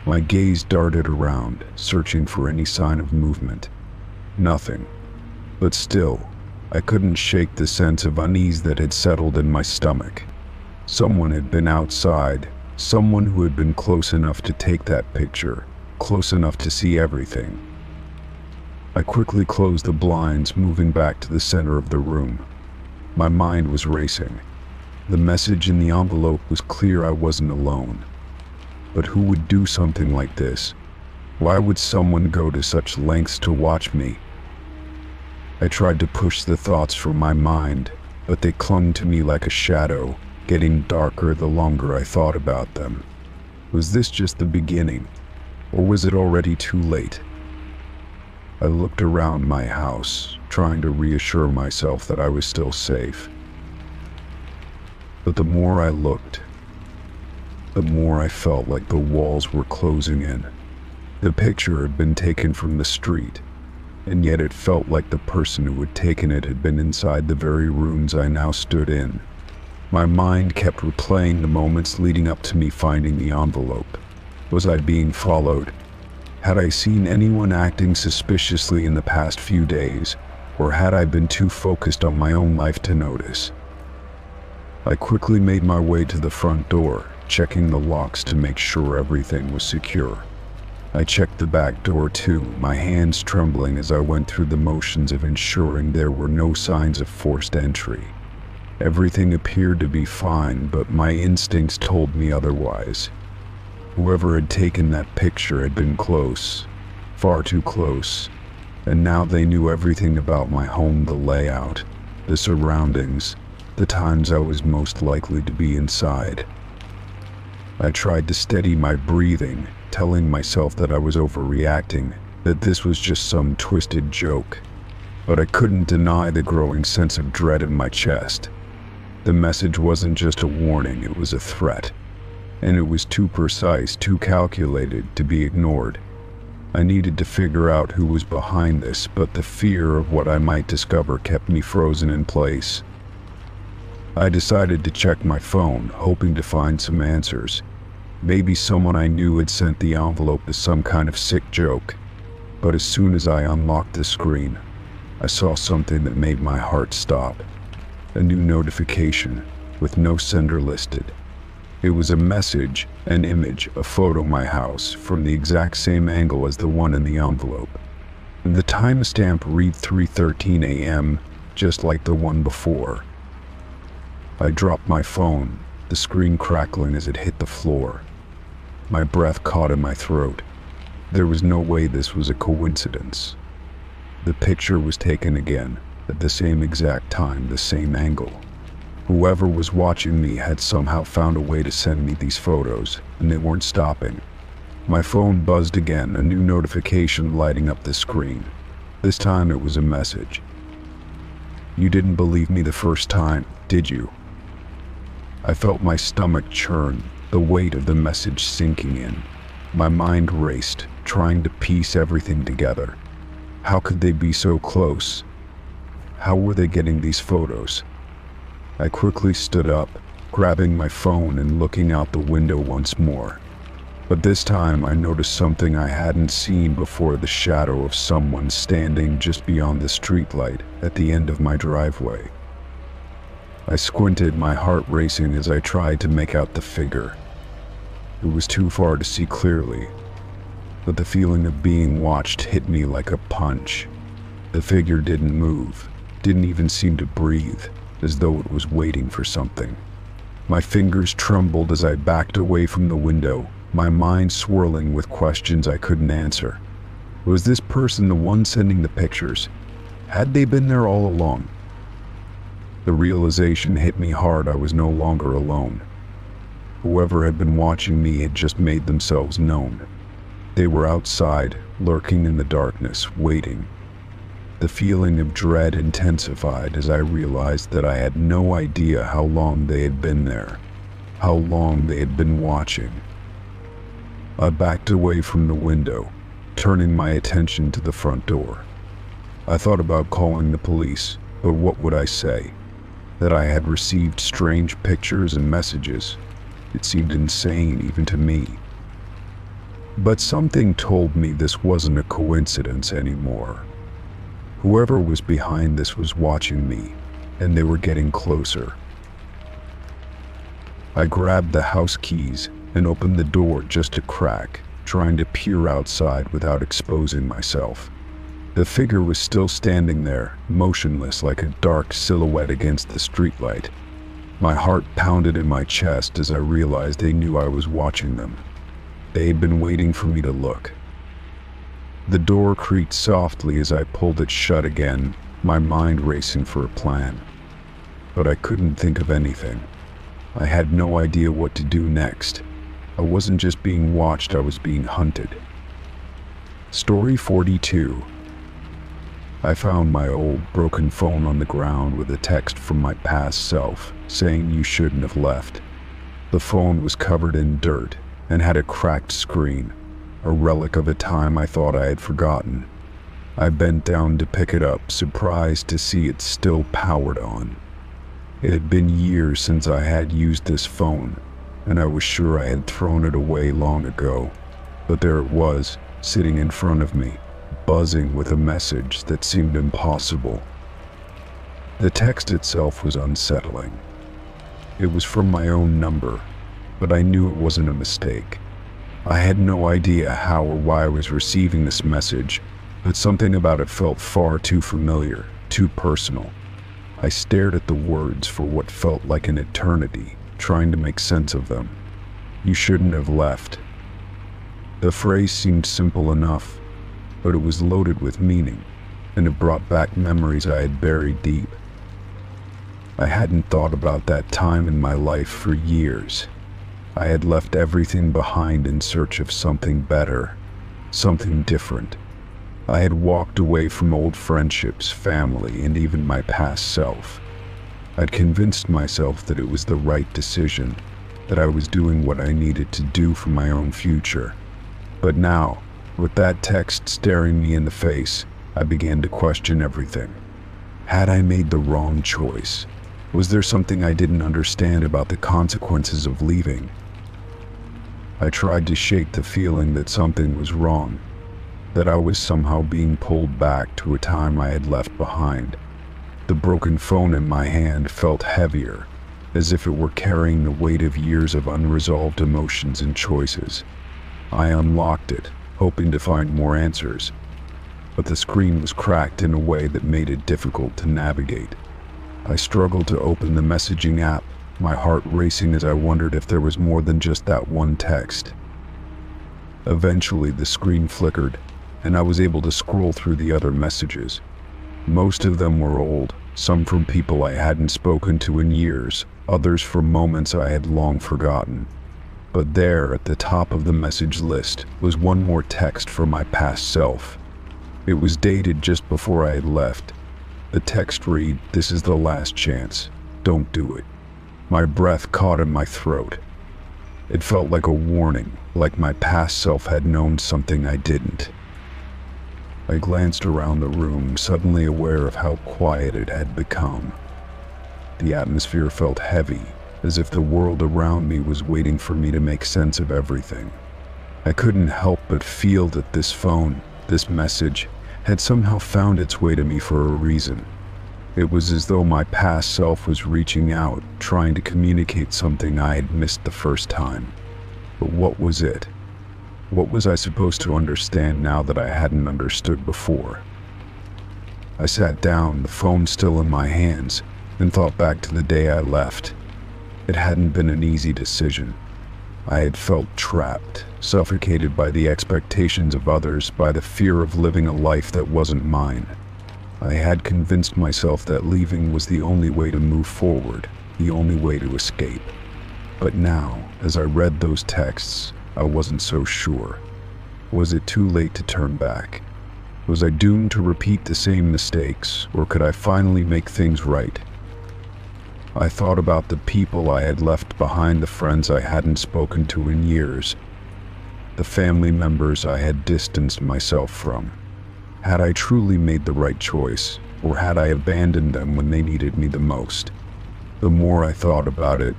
My gaze darted around, searching for any sign of movement. Nothing. But still, I couldn't shake the sense of unease that had settled in my stomach. Someone had been outside, someone who had been close enough to take that picture, close enough to see everything. I quickly closed the blinds, moving back to the center of the room. My mind was racing. The message in the envelope was clear: I wasn't alone. But who would do something like this? Why would someone go to such lengths to watch me? I tried to push the thoughts from my mind, but they clung to me like a shadow, getting darker the longer I thought about them. Was this just the beginning, or was it already too late? I looked around my house, trying to reassure myself that I was still safe. But the more I looked, the more I felt like the walls were closing in. The picture had been taken from the street, and yet it felt like the person who had taken it had been inside the very rooms I now stood in. My mind kept replaying the moments leading up to me finding the envelope. Was I being followed? Had I seen anyone acting suspiciously in the past few days, or had I been too focused on my own life to notice? I quickly made my way to the front door, checking the locks to make sure everything was secure. I checked the back door too, my hands trembling as I went through the motions of ensuring there were no signs of forced entry. Everything appeared to be fine, but my instincts told me otherwise. Whoever had taken that picture had been close, far too close, and now they knew everything about my home, the layout, the surroundings, the times I was most likely to be inside. I tried to steady my breathing, telling myself that I was overreacting, that this was just some twisted joke, but I couldn't deny the growing sense of dread in my chest. The message wasn't just a warning, it was a threat. And it was too precise, too calculated to be ignored. I needed to figure out who was behind this, but the fear of what I might discover kept me frozen in place. I decided to check my phone, hoping to find some answers. Maybe someone I knew had sent the envelope as some kind of sick joke. But as soon as I unlocked the screen, I saw something that made my heart stop. A new notification, with no sender listed. It was a message, an image, a photo of my house, from the exact same angle as the one in the envelope. The timestamp read 3:13 a.m., just like the one before. I dropped my phone, the screen crackling as it hit the floor. My breath caught in my throat. There was no way this was a coincidence. The picture was taken again, at the same exact time, the same angle. Whoever was watching me had somehow found a way to send me these photos, and they weren't stopping. My phone buzzed again, a new notification lighting up the screen. This time it was a message. "You didn't believe me the first time, did you?" I felt my stomach churn, the weight of the message sinking in. My mind raced, trying to piece everything together. How could they be so close? How were they getting these photos? I quickly stood up, grabbing my phone and looking out the window once more. But this time I noticed something I hadn't seen before: the shadow of someone standing just beyond the streetlight at the end of my driveway. I squinted, my heart racing as I tried to make out the figure. It was too far to see clearly, but the feeling of being watched hit me like a punch. The figure didn't move, didn't even seem to breathe, as though it was waiting for something. My fingers trembled as I backed away from the window, my mind swirling with questions I couldn't answer. Was this person the one sending the pictures? Had they been there all along? The realization hit me hard. I was no longer alone. Whoever had been watching me had just made themselves known. They were outside, lurking in the darkness, waiting. The feeling of dread intensified as I realized that I had no idea how long they had been there, how long they had been watching. I backed away from the window, turning my attention to the front door. I thought about calling the police, but what would I say? That I had received strange pictures and messages. It seemed insane even to me. But something told me this wasn't a coincidence anymore. Whoever was behind this was watching me, and they were getting closer. I grabbed the house keys and opened the door just a crack, trying to peer outside without exposing myself. The figure was still standing there, motionless like a dark silhouette against the streetlight. My heart pounded in my chest as I realized they knew I was watching them. They had been waiting for me to look. The door creaked softly as I pulled it shut again, my mind racing for a plan. But I couldn't think of anything. I had no idea what to do next. I wasn't just being watched, I was being hunted. Story 42. I found my old, broken phone on the ground with a text from my past self, saying you shouldn't have left. The phone was covered in dirt and had a cracked screen, a relic of a time I thought I had forgotten. I bent down to pick it up, surprised to see it still powered on. It had been years since I had used this phone, and I was sure I had thrown it away long ago. But there it was, sitting in front of me, buzzing with a message that seemed impossible. The text itself was unsettling. It was from my own number, but I knew it wasn't a mistake. I had no idea how or why I was receiving this message, but something about it felt far too familiar, too personal. I stared at the words for what felt like an eternity, trying to make sense of them. You shouldn't have left. The phrase seemed simple enough, but it was loaded with meaning, and it brought back memories I had buried deep. I hadn't thought about that time in my life for years. I had left everything behind in search of something better, something different. I had walked away from old friendships, family, and even my past self. I'd convinced myself that it was the right decision, that I was doing what I needed to do for my own future. But now, with that text staring me in the face, I began to question everything. Had I made the wrong choice? Was there something I didn't understand about the consequences of leaving? I tried to shake the feeling that something was wrong, that I was somehow being pulled back to a time I had left behind. The broken phone in my hand felt heavier, as if it were carrying the weight of years of unresolved emotions and choices. I unlocked it, hoping to find more answers, but the screen was cracked in a way that made it difficult to navigate. I struggled to open the messaging app, my heart racing as I wondered if there was more than just that one text. Eventually, the screen flickered, and I was able to scroll through the other messages. Most of them were old, some from people I hadn't spoken to in years, others from moments I had long forgotten. But there, at the top of the message list, was one more text from my past self. It was dated just before I had left. The text read, "This is the last chance. Don't do it." My breath caught in my throat. It felt like a warning, like my past self had known something I didn't. I glanced around the room, suddenly aware of how quiet it had become. The atmosphere felt heavy, as if the world around me was waiting for me to make sense of everything. I couldn't help but feel that this phone, this message, had somehow found its way to me for a reason. It was as though my past self was reaching out, trying to communicate something I had missed the first time. But what was it? What was I supposed to understand now that I hadn't understood before? I sat down, the phone still in my hands, and thought back to the day I left. It hadn't been an easy decision. I had felt trapped, suffocated by the expectations of others, by the fear of living a life that wasn't mine. I had convinced myself that leaving was the only way to move forward, the only way to escape. But now, as I read those texts, I wasn't so sure. Was it too late to turn back? Was I doomed to repeat the same mistakes, or could I finally make things right? I thought about the people I had left behind, the friends I hadn't spoken to in years, the family members I had distanced myself from. Had I truly made the right choice, or had I abandoned them when they needed me the most? The more I thought about it,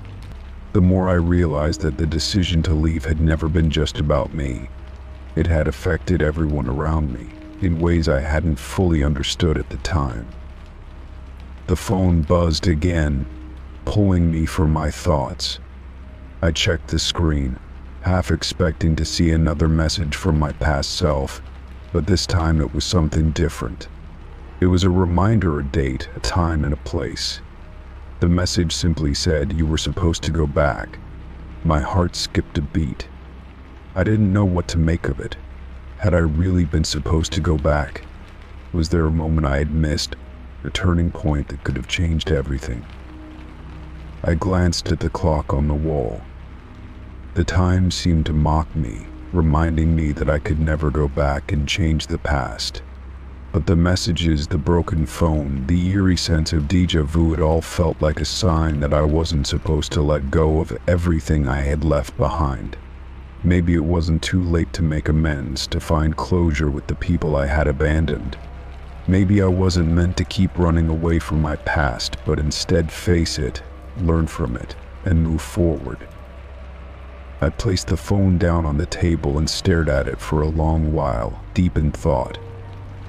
the more I realized that the decision to leave had never been just about me. It had affected everyone around me, in ways I hadn't fully understood at the time. The phone buzzed again, pulling me from my thoughts. I checked the screen, half expecting to see another message from my past self, but this time it was something different. It was a reminder, a date, a time, and a place. The message simply said, "You were supposed to go back." My heart skipped a beat. I didn't know what to make of it. Had I really been supposed to go back? Was there a moment I had missed, a turning point that could have changed everything? I glanced at the clock on the wall. The time seemed to mock me, reminding me that I could never go back and change the past. But the messages, the broken phone, the eerie sense of déjà vu, it all felt like a sign that I wasn't supposed to let go of everything I had left behind. Maybe it wasn't too late to make amends, to find closure with the people I had abandoned. Maybe I wasn't meant to keep running away from my past, but instead face it, learn from it, and move forward. I placed the phone down on the table and stared at it for a long while, deep in thought.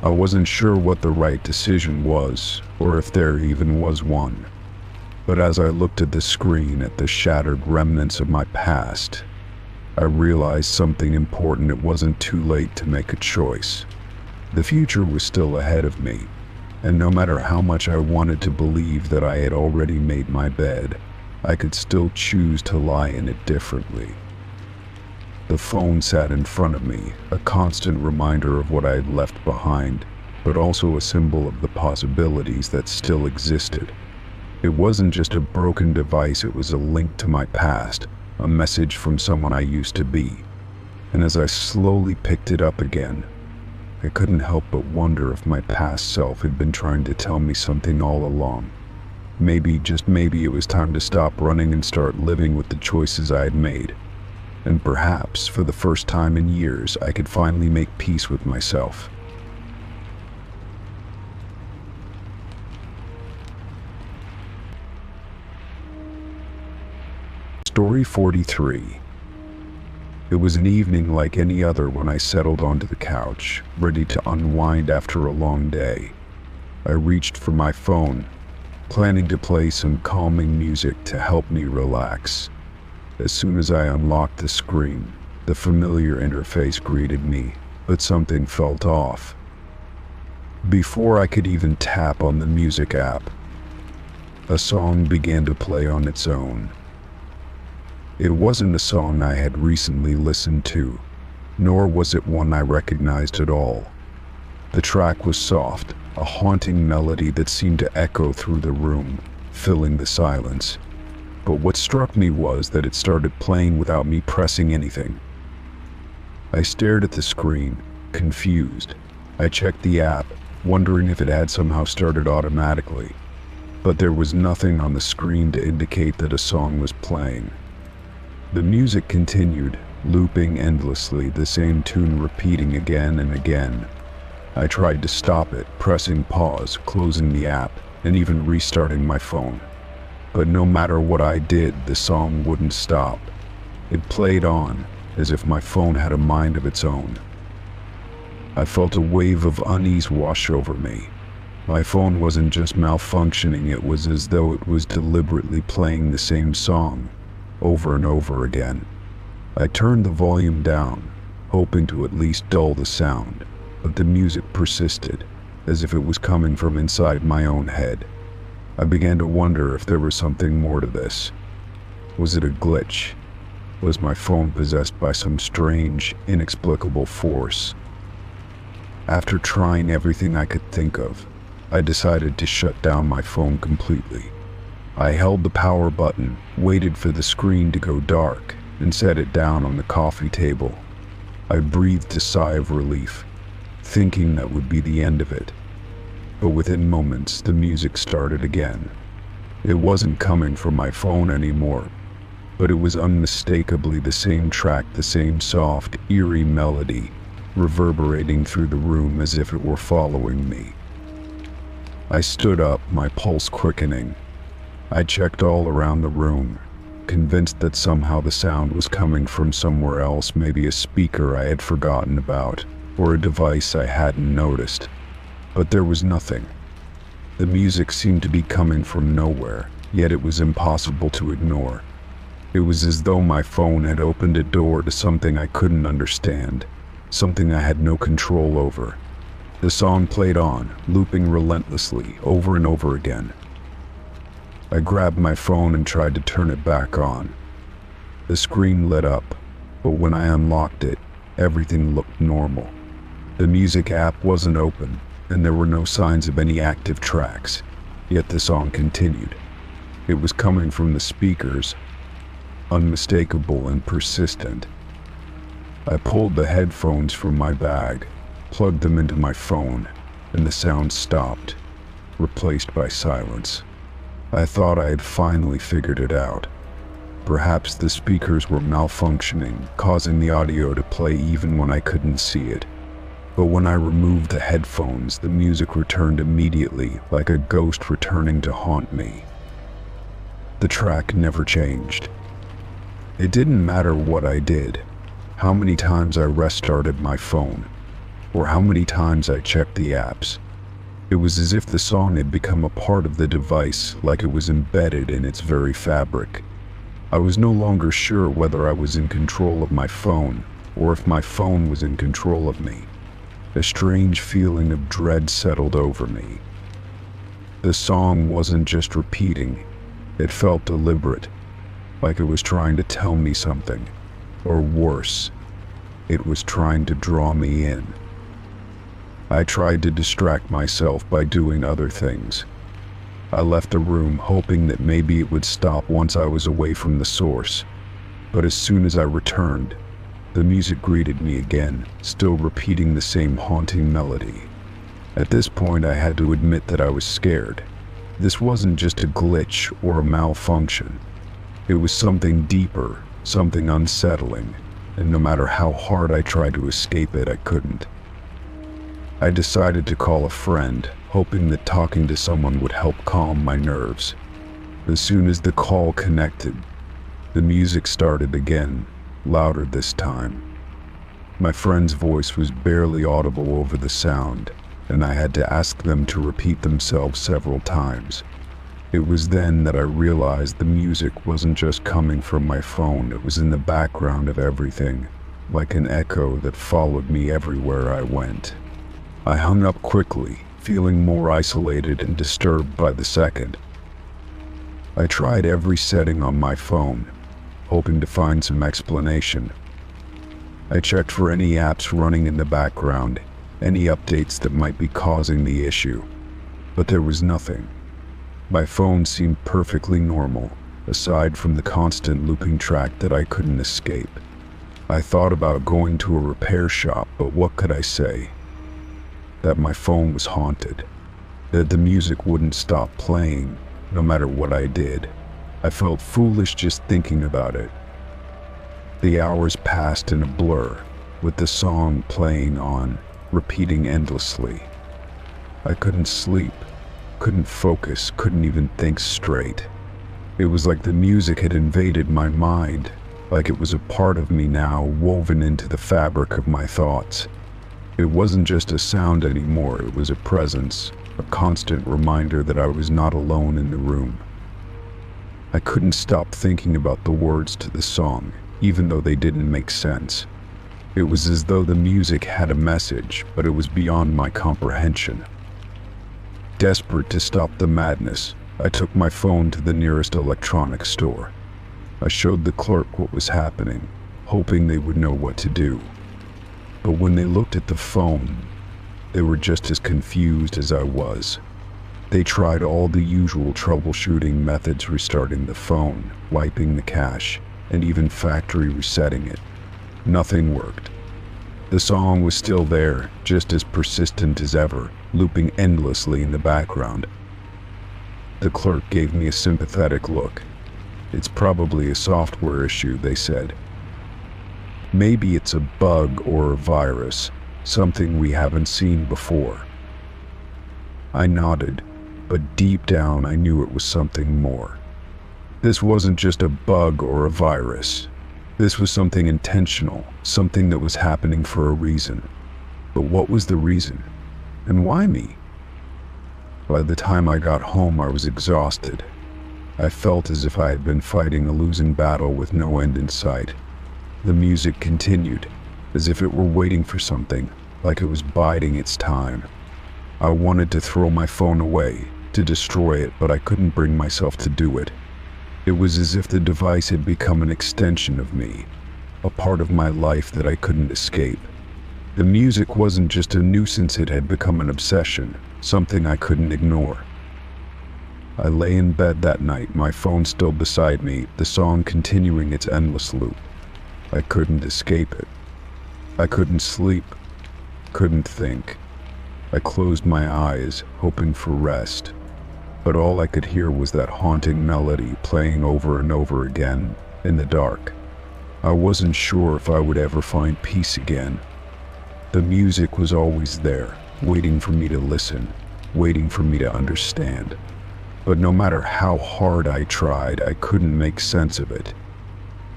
I wasn't sure what the right decision was, or if there even was one. But as I looked at the screen, at the shattered remnants of my past, I realized something important. It wasn't too late to make a choice. The future was still ahead of me, and no matter how much I wanted to believe that I had already made my bed, I could still choose to lie in it differently. The phone sat in front of me, a constant reminder of what I had left behind, but also a symbol of the possibilities that still existed. It wasn't just a broken device, it was a link to my past, a message from someone I used to be. And as I slowly picked it up again, I couldn't help but wonder if my past self had been trying to tell me something all along. Maybe, just maybe, it was time to stop running and start living with the choices I had made. And perhaps, for the first time in years, I could finally make peace with myself. Story 43. It was an evening like any other when I settled onto the couch, ready to unwind after a long day. I reached for my phone, planning to play some calming music to help me relax. As soon as I unlocked the screen, the familiar interface greeted me, but something felt off. Before I could even tap on the music app, a song began to play on its own. It wasn't a song I had recently listened to, nor was it one I recognized at all. The track was soft, a haunting melody that seemed to echo through the room, filling the silence. But what struck me was that it started playing without me pressing anything. I stared at the screen, confused. I checked the app, wondering if it had somehow started automatically. But there was nothing on the screen to indicate that a song was playing. The music continued, looping endlessly, the same tune repeating again and again. I tried to stop it, pressing pause, closing the app, and even restarting my phone. But no matter what I did, the song wouldn't stop. It played on, as if my phone had a mind of its own. I felt a wave of unease wash over me. My phone wasn't just malfunctioning, it was as though it was deliberately playing the same song, over and over again. I turned the volume down, hoping to at least dull the sound, but the music persisted, as if it was coming from inside my own head. I began to wonder if there was something more to this. Was it a glitch? Was my phone possessed by some strange, inexplicable force? After trying everything I could think of, I decided to shut down my phone completely. I held the power button, waited for the screen to go dark, and set it down on the coffee table. I breathed a sigh of relief, thinking that would be the end of it. But within moments, the music started again. It wasn't coming from my phone anymore, but it was unmistakably the same track, the same soft, eerie melody, reverberating through the room as if it were following me. I stood up, my pulse quickening. I checked all around the room, convinced that somehow the sound was coming from somewhere else, maybe a speaker I had forgotten about, or a device I hadn't noticed. But there was nothing. The music seemed to be coming from nowhere, yet it was impossible to ignore. It was as though my phone had opened a door to something I couldn't understand, something I had no control over. The song played on, looping relentlessly, over and over again. I grabbed my phone and tried to turn it back on. The screen lit up, but when I unlocked it, everything looked normal. The music app wasn't open, and there were no signs of any active tracks, yet the song continued. It was coming from the speakers, unmistakable and persistent. I pulled the headphones from my bag, plugged them into my phone, and the sound stopped, replaced by silence. I thought I had finally figured it out. Perhaps the speakers were malfunctioning, causing the audio to play even when I couldn't see it. But when I removed the headphones, the music returned immediately, like a ghost returning to haunt me. The track never changed. It didn't matter what I did, how many times I restarted my phone, or how many times I checked the apps. It was as if the song had become a part of the device, like it was embedded in its very fabric. I was no longer sure whether I was in control of my phone, or if my phone was in control of me. A strange feeling of dread settled over me. The song wasn't just repeating, it felt deliberate, like it was trying to tell me something, or worse, it was trying to draw me in. I tried to distract myself by doing other things. I left the room hoping that maybe it would stop once I was away from the source, but as soon as I returned, the music greeted me again, still repeating the same haunting melody. At this point, I had to admit that I was scared. This wasn't just a glitch or a malfunction. It was something deeper, something unsettling, and no matter how hard I tried to escape it, I couldn't. I decided to call a friend, hoping that talking to someone would help calm my nerves. As soon as the call connected, the music started again, louder this time. My friend's voice was barely audible over the sound, and I had to ask them to repeat themselves several times. It was then that I realized the music wasn't just coming from my phone, it was in the background of everything, like an echo that followed me everywhere I went. I hung up quickly, feeling more isolated and disturbed by the second. I tried every setting on my phone, hoping to find some explanation. I checked for any apps running in the background, any updates that might be causing the issue, but there was nothing. My phone seemed perfectly normal, aside from the constant looping track that I couldn't escape. I thought about going to a repair shop, but what could I say? That my phone was haunted, that the music wouldn't stop playing, no matter what I did. I felt foolish just thinking about it. The hours passed in a blur, with the song playing on, repeating endlessly. I couldn't sleep, couldn't focus, couldn't even think straight. It was like the music had invaded my mind, like it was a part of me now, woven into the fabric of my thoughts. It wasn't just a sound anymore, it was a presence, a constant reminder that I was not alone in the room. I couldn't stop thinking about the words to the song, even though they didn't make sense. It was as though the music had a message, but it was beyond my comprehension. Desperate to stop the madness, I took my phone to the nearest electronics store. I showed the clerk what was happening, hoping they would know what to do. But when they looked at the phone, they were just as confused as I was. They tried all the usual troubleshooting methods, restarting the phone, wiping the cache, and even factory resetting it. Nothing worked. The song was still there, just as persistent as ever, looping endlessly in the background. The clerk gave me a sympathetic look. "It's probably a software issue," they said. "Maybe it's a bug or a virus, something we haven't seen before." I nodded, but deep down I knew it was something more. This wasn't just a bug or a virus. This was something intentional, something that was happening for a reason. But what was the reason? And why me? By the time I got home, I was exhausted. I felt as if I had been fighting a losing battle with no end in sight. The music continued, as if it were waiting for something, like it was biding its time. I wanted to throw my phone away, to destroy it, but I couldn't bring myself to do it. It was as if the device had become an extension of me, a part of my life that I couldn't escape. The music wasn't just a nuisance, it had become an obsession, something I couldn't ignore. I lay in bed that night, my phone still beside me, the song continuing its endless loop. I couldn't escape it. I couldn't sleep, couldn't think. I closed my eyes, hoping for rest. But all I could hear was that haunting melody playing over and over again, in the dark. I wasn't sure if I would ever find peace again. The music was always there, waiting for me to listen, waiting for me to understand. But no matter how hard I tried, I couldn't make sense of it.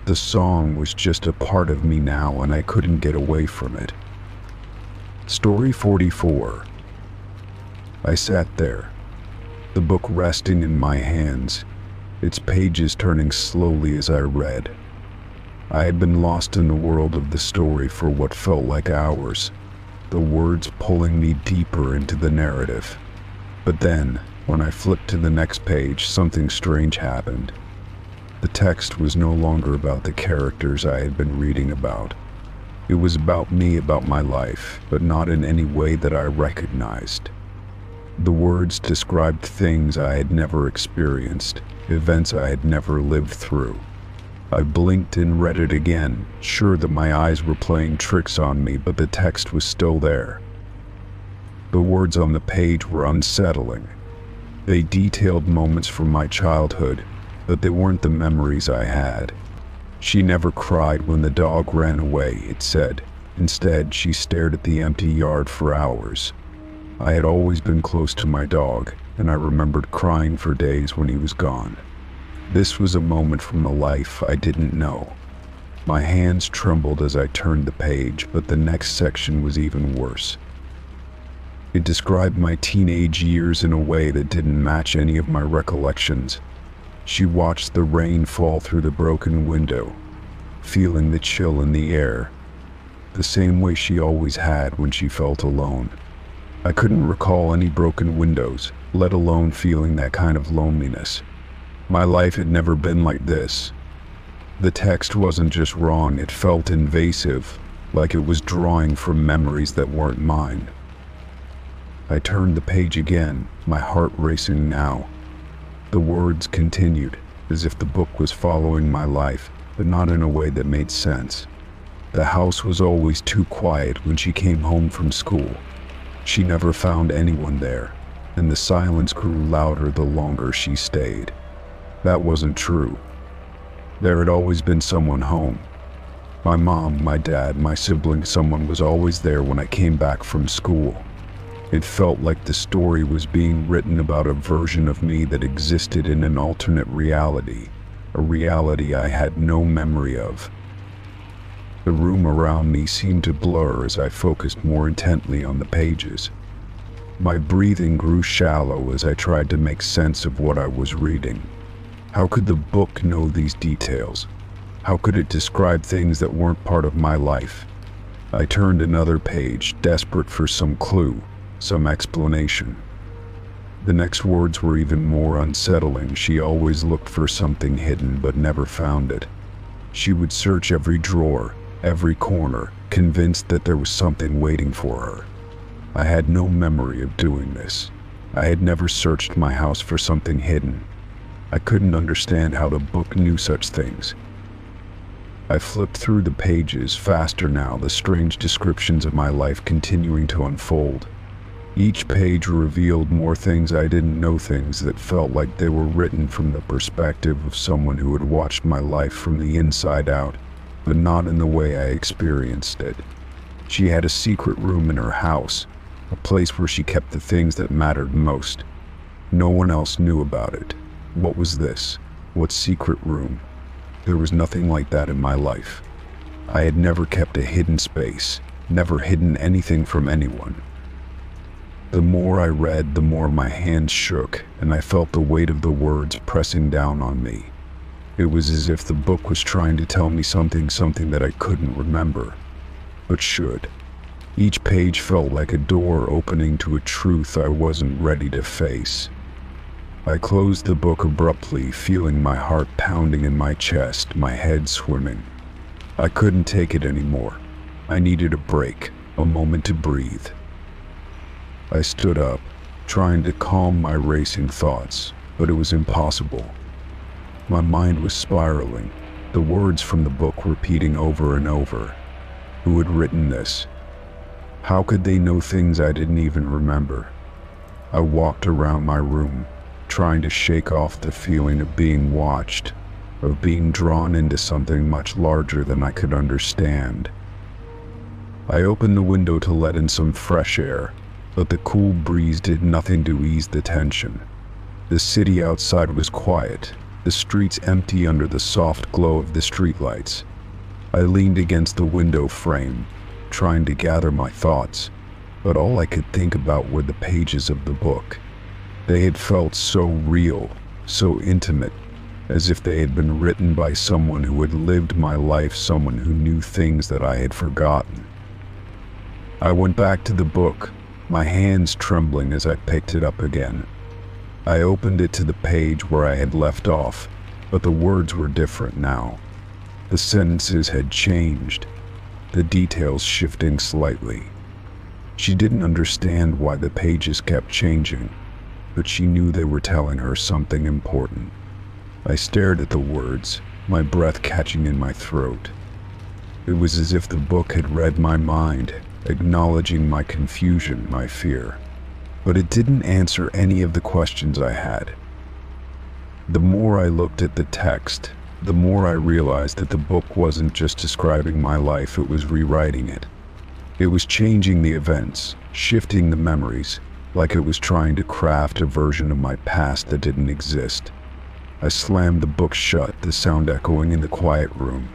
The song was just a part of me now, and I couldn't get away from it. Story 44. I sat there, the book resting in my hands, its pages turning slowly as I read. I had been lost in the world of the story for what felt like hours, the words pulling me deeper into the narrative. But then, when I flipped to the next page, something strange happened. The text was no longer about the characters I had been reading about. It was about me, about my life, but not in any way that I recognized. The words described things I had never experienced, events I had never lived through. I blinked and read it again, sure that my eyes were playing tricks on me, but the text was still there. The words on the page were unsettling. They detailed moments from my childhood, but they weren't the memories I had. She never cried when the dog ran away, it said. Instead, she stared at the empty yard for hours. I had always been close to my dog, and I remembered crying for days when he was gone. This was a moment from a life I didn't know. My hands trembled as I turned the page, but the next section was even worse. It described my teenage years in a way that didn't match any of my recollections. She watched the rain fall through the broken window, feeling the chill in the air, the same way she always had when she felt alone. I couldn't recall any broken windows, let alone feeling that kind of loneliness. My life had never been like this. The text wasn't just wrong, it felt invasive, like it was drawing from memories that weren't mine. I turned the page again, my heart racing now. The words continued, as if the book was following my life, but not in a way that made sense. The house was always too quiet when she came home from school. She never found anyone there, and the silence grew louder the longer she stayed. That wasn't true. There had always been someone home. My mom, my dad, my sibling, someone was always there when I came back from school. It felt like the story was being written about a version of me that existed in an alternate reality, a reality I had no memory of. The room around me seemed to blur as I focused more intently on the pages. My breathing grew shallow as I tried to make sense of what I was reading. How could the book know these details? How could it describe things that weren't part of my life? I turned another page, desperate for some clue, some explanation. The next words were even more unsettling. She always looked for something hidden but never found it. She would search every drawer, every corner, convinced that there was something waiting for her. I had no memory of doing this. I had never searched my house for something hidden. I couldn't understand how the book knew such things. I flipped through the pages faster now, the strange descriptions of my life continuing to unfold. Each page revealed more things I didn't know, things that felt like they were written from the perspective of someone who had watched my life from the inside out, but not in the way I experienced it. She had a secret room in her house, a place where she kept the things that mattered most. No one else knew about it. What was this? What secret room? There was nothing like that in my life. I had never kept a hidden space, never hidden anything from anyone. The more I read, the more my hands shook, and I felt the weight of the words pressing down on me. It was as if the book was trying to tell me something that I couldn't remember, but should. Each page felt like a door opening to a truth I wasn't ready to face. I closed the book abruptly, feeling my heart pounding in my chest, my head swimming. I couldn't take it anymore. I needed a break, a moment to breathe. I stood up, trying to calm my racing thoughts, but it was impossible. My mind was spiraling, the words from the book repeating over and over. Who had written this? How could they know things I didn't even remember? I walked around my room, trying to shake off the feeling of being watched, of being drawn into something much larger than I could understand. I opened the window to let in some fresh air, but the cool breeze did nothing to ease the tension. The city outside was quiet, the streets empty under the soft glow of the streetlights. I leaned against the window frame, trying to gather my thoughts, but all I could think about were the pages of the book. They had felt so real, so intimate, as if they had been written by someone who had lived my life, someone who knew things that I had forgotten. I went back to the book, my hands trembling as I picked it up again. I opened it to the page where I had left off, but the words were different now. The sentences had changed, the details shifting slightly. She didn't understand why the pages kept changing, but she knew they were telling her something important. I stared at the words, my breath catching in my throat. It was as if the book had read my mind, acknowledging my confusion, my fear. But it didn't answer any of the questions I had. The more I looked at the text, the more I realized that the book wasn't just describing my life, it was rewriting it. It was changing the events, shifting the memories, like it was trying to craft a version of my past that didn't exist. I slammed the book shut, the sound echoing in the quiet room.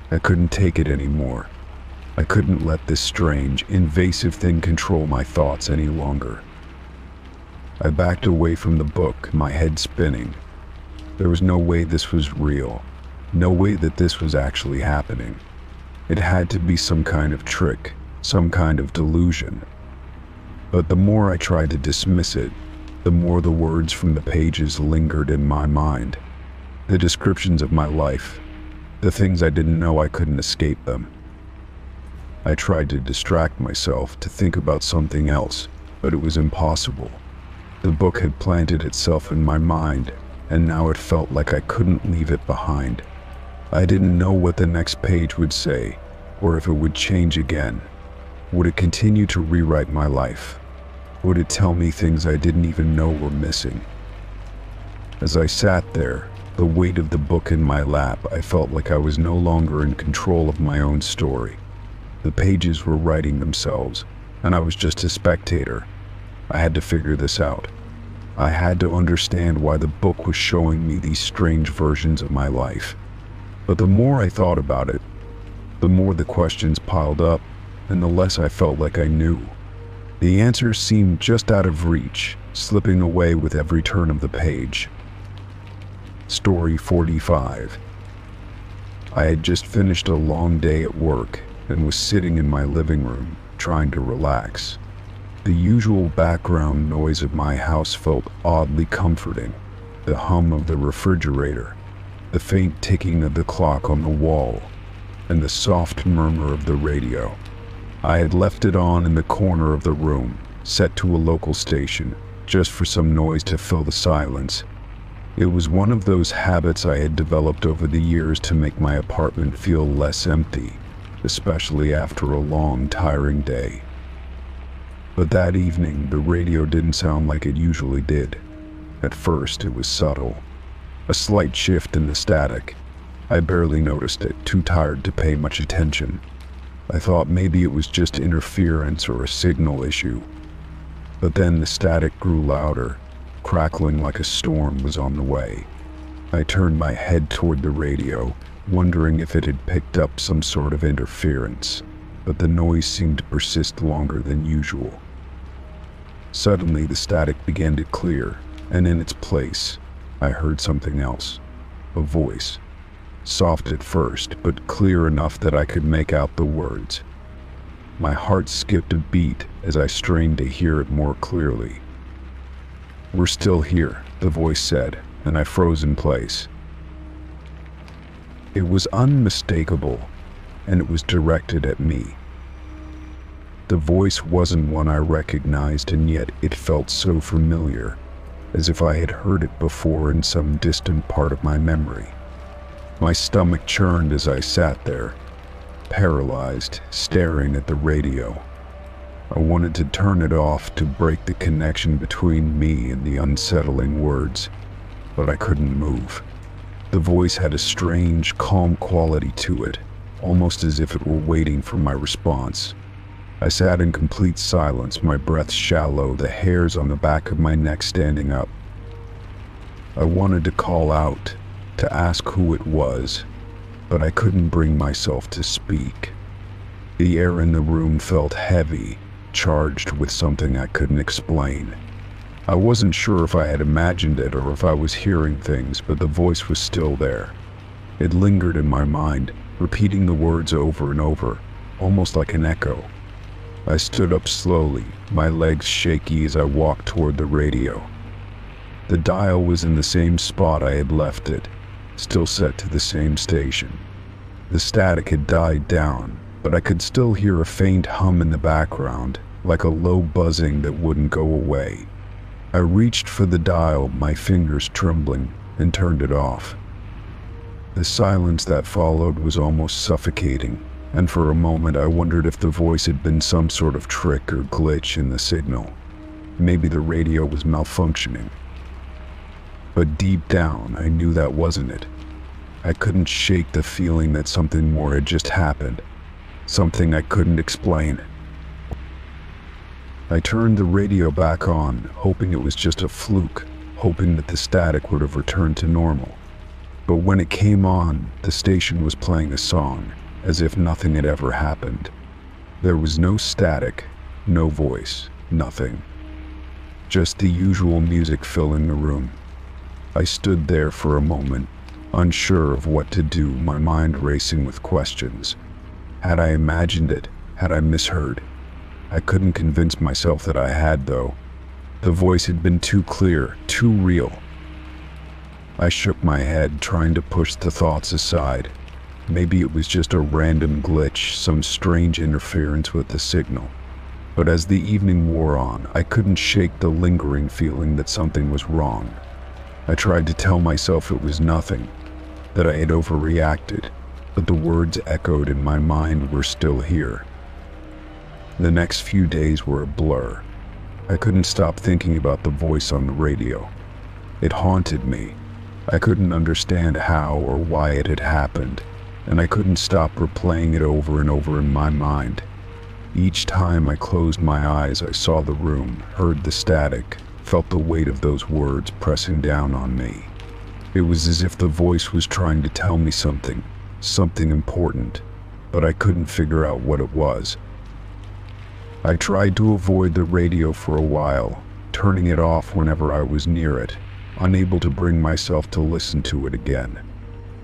I couldn't take it anymore. I couldn't let this strange, invasive thing control my thoughts any longer. I backed away from the book, my head spinning. There was no way this was real. No way that this was actually happening. It had to be some kind of trick, some kind of delusion. But the more I tried to dismiss it, the more the words from the pages lingered in my mind. The descriptions of my life, the things I didn't know, I couldn't escape them. I tried to distract myself, to think about something else, but it was impossible. The book had planted itself in my mind, and now it felt like I couldn't leave it behind. I didn't know what the next page would say, or if it would change again. Would it continue to rewrite my life? Would it tell me things I didn't even know were missing? As I sat there, the weight of the book in my lap, I felt like I was no longer in control of my own story. The pages were writing themselves, and I was just a spectator. I had to figure this out. I had to understand why the book was showing me these strange versions of my life. But the more I thought about it, the more the questions piled up, and the less I felt like I knew. The answers seemed just out of reach, slipping away with every turn of the page. Story 45. I had just finished a long day at work and was sitting in my living room, trying to relax. The usual background noise of my house felt oddly comforting. The hum of the refrigerator, the faint ticking of the clock on the wall, and the soft murmur of the radio. I had left it on in the corner of the room, set to a local station, just for some noise to fill the silence. It was one of those habits I had developed over the years to make my apartment feel less empty, especially after a long, tiring day. But that evening, the radio didn't sound like it usually did. At first, it was subtle. A slight shift in the static. I barely noticed it, too tired to pay much attention. I thought maybe it was just interference or a signal issue. But then the static grew louder, crackling like a storm was on the way. I turned my head toward the radio, wondering if it had picked up some sort of interference, but the noise seemed to persist longer than usual. Suddenly, the static began to clear, and in its place, I heard something else. A voice. Soft at first, but clear enough that I could make out the words. My heart skipped a beat as I strained to hear it more clearly. "We're still here," the voice said, and I froze in place. It was unmistakable, and it was directed at me. The voice wasn't one I recognized, and yet it felt so familiar, as if I had heard it before in some distant part of my memory. My stomach churned as I sat there, paralyzed, staring at the radio. I wanted to turn it off to break the connection between me and the unsettling words, but I couldn't move. The voice had a strange, calm quality to it, almost as if it were waiting for my response. I sat in complete silence, my breath shallow, the hairs on the back of my neck standing up. I wanted to call out, to ask who it was, but I couldn't bring myself to speak. The air in the room felt heavy, charged with something I couldn't explain. I wasn't sure if I had imagined it or if I was hearing things, but the voice was still there. It lingered in my mind, repeating the words over and over, almost like an echo. I stood up slowly, my legs shaky as I walked toward the radio. The dial was in the same spot I had left it, still set to the same station. The static had died down, but I could still hear a faint hum in the background, like a low buzzing that wouldn't go away. I reached for the dial, my fingers trembling, and turned it off. The silence that followed was almost suffocating, and for a moment I wondered if the voice had been some sort of trick or glitch in the signal. Maybe the radio was malfunctioning. But deep down, I knew that wasn't it. I couldn't shake the feeling that something more had just happened, something I couldn't explain. I turned the radio back on, hoping it was just a fluke, hoping that the static would have returned to normal. But when it came on, the station was playing a song, as if nothing had ever happened. There was no static, no voice, nothing. Just the usual music filling the room. I stood there for a moment, unsure of what to do, my mind racing with questions. Had I imagined it? Had I misheard? I couldn't convince myself that I had, though. The voice had been too clear, too real. I shook my head, trying to push the thoughts aside. Maybe it was just a random glitch, some strange interference with the signal. But as the evening wore on, I couldn't shake the lingering feeling that something was wrong. I tried to tell myself it was nothing, that I had overreacted, but the words echoed in my mind were still here. The next few days were a blur. I couldn't stop thinking about the voice on the radio. It haunted me. I couldn't understand how or why it had happened, and I couldn't stop replaying it over and over in my mind. Each time I closed my eyes, I saw the room, heard the static, felt the weight of those words pressing down on me. It was as if the voice was trying to tell me something important, but I couldn't figure out what it was. I tried to avoid the radio for a while, turning it off whenever I was near it, unable to bring myself to listen to it again.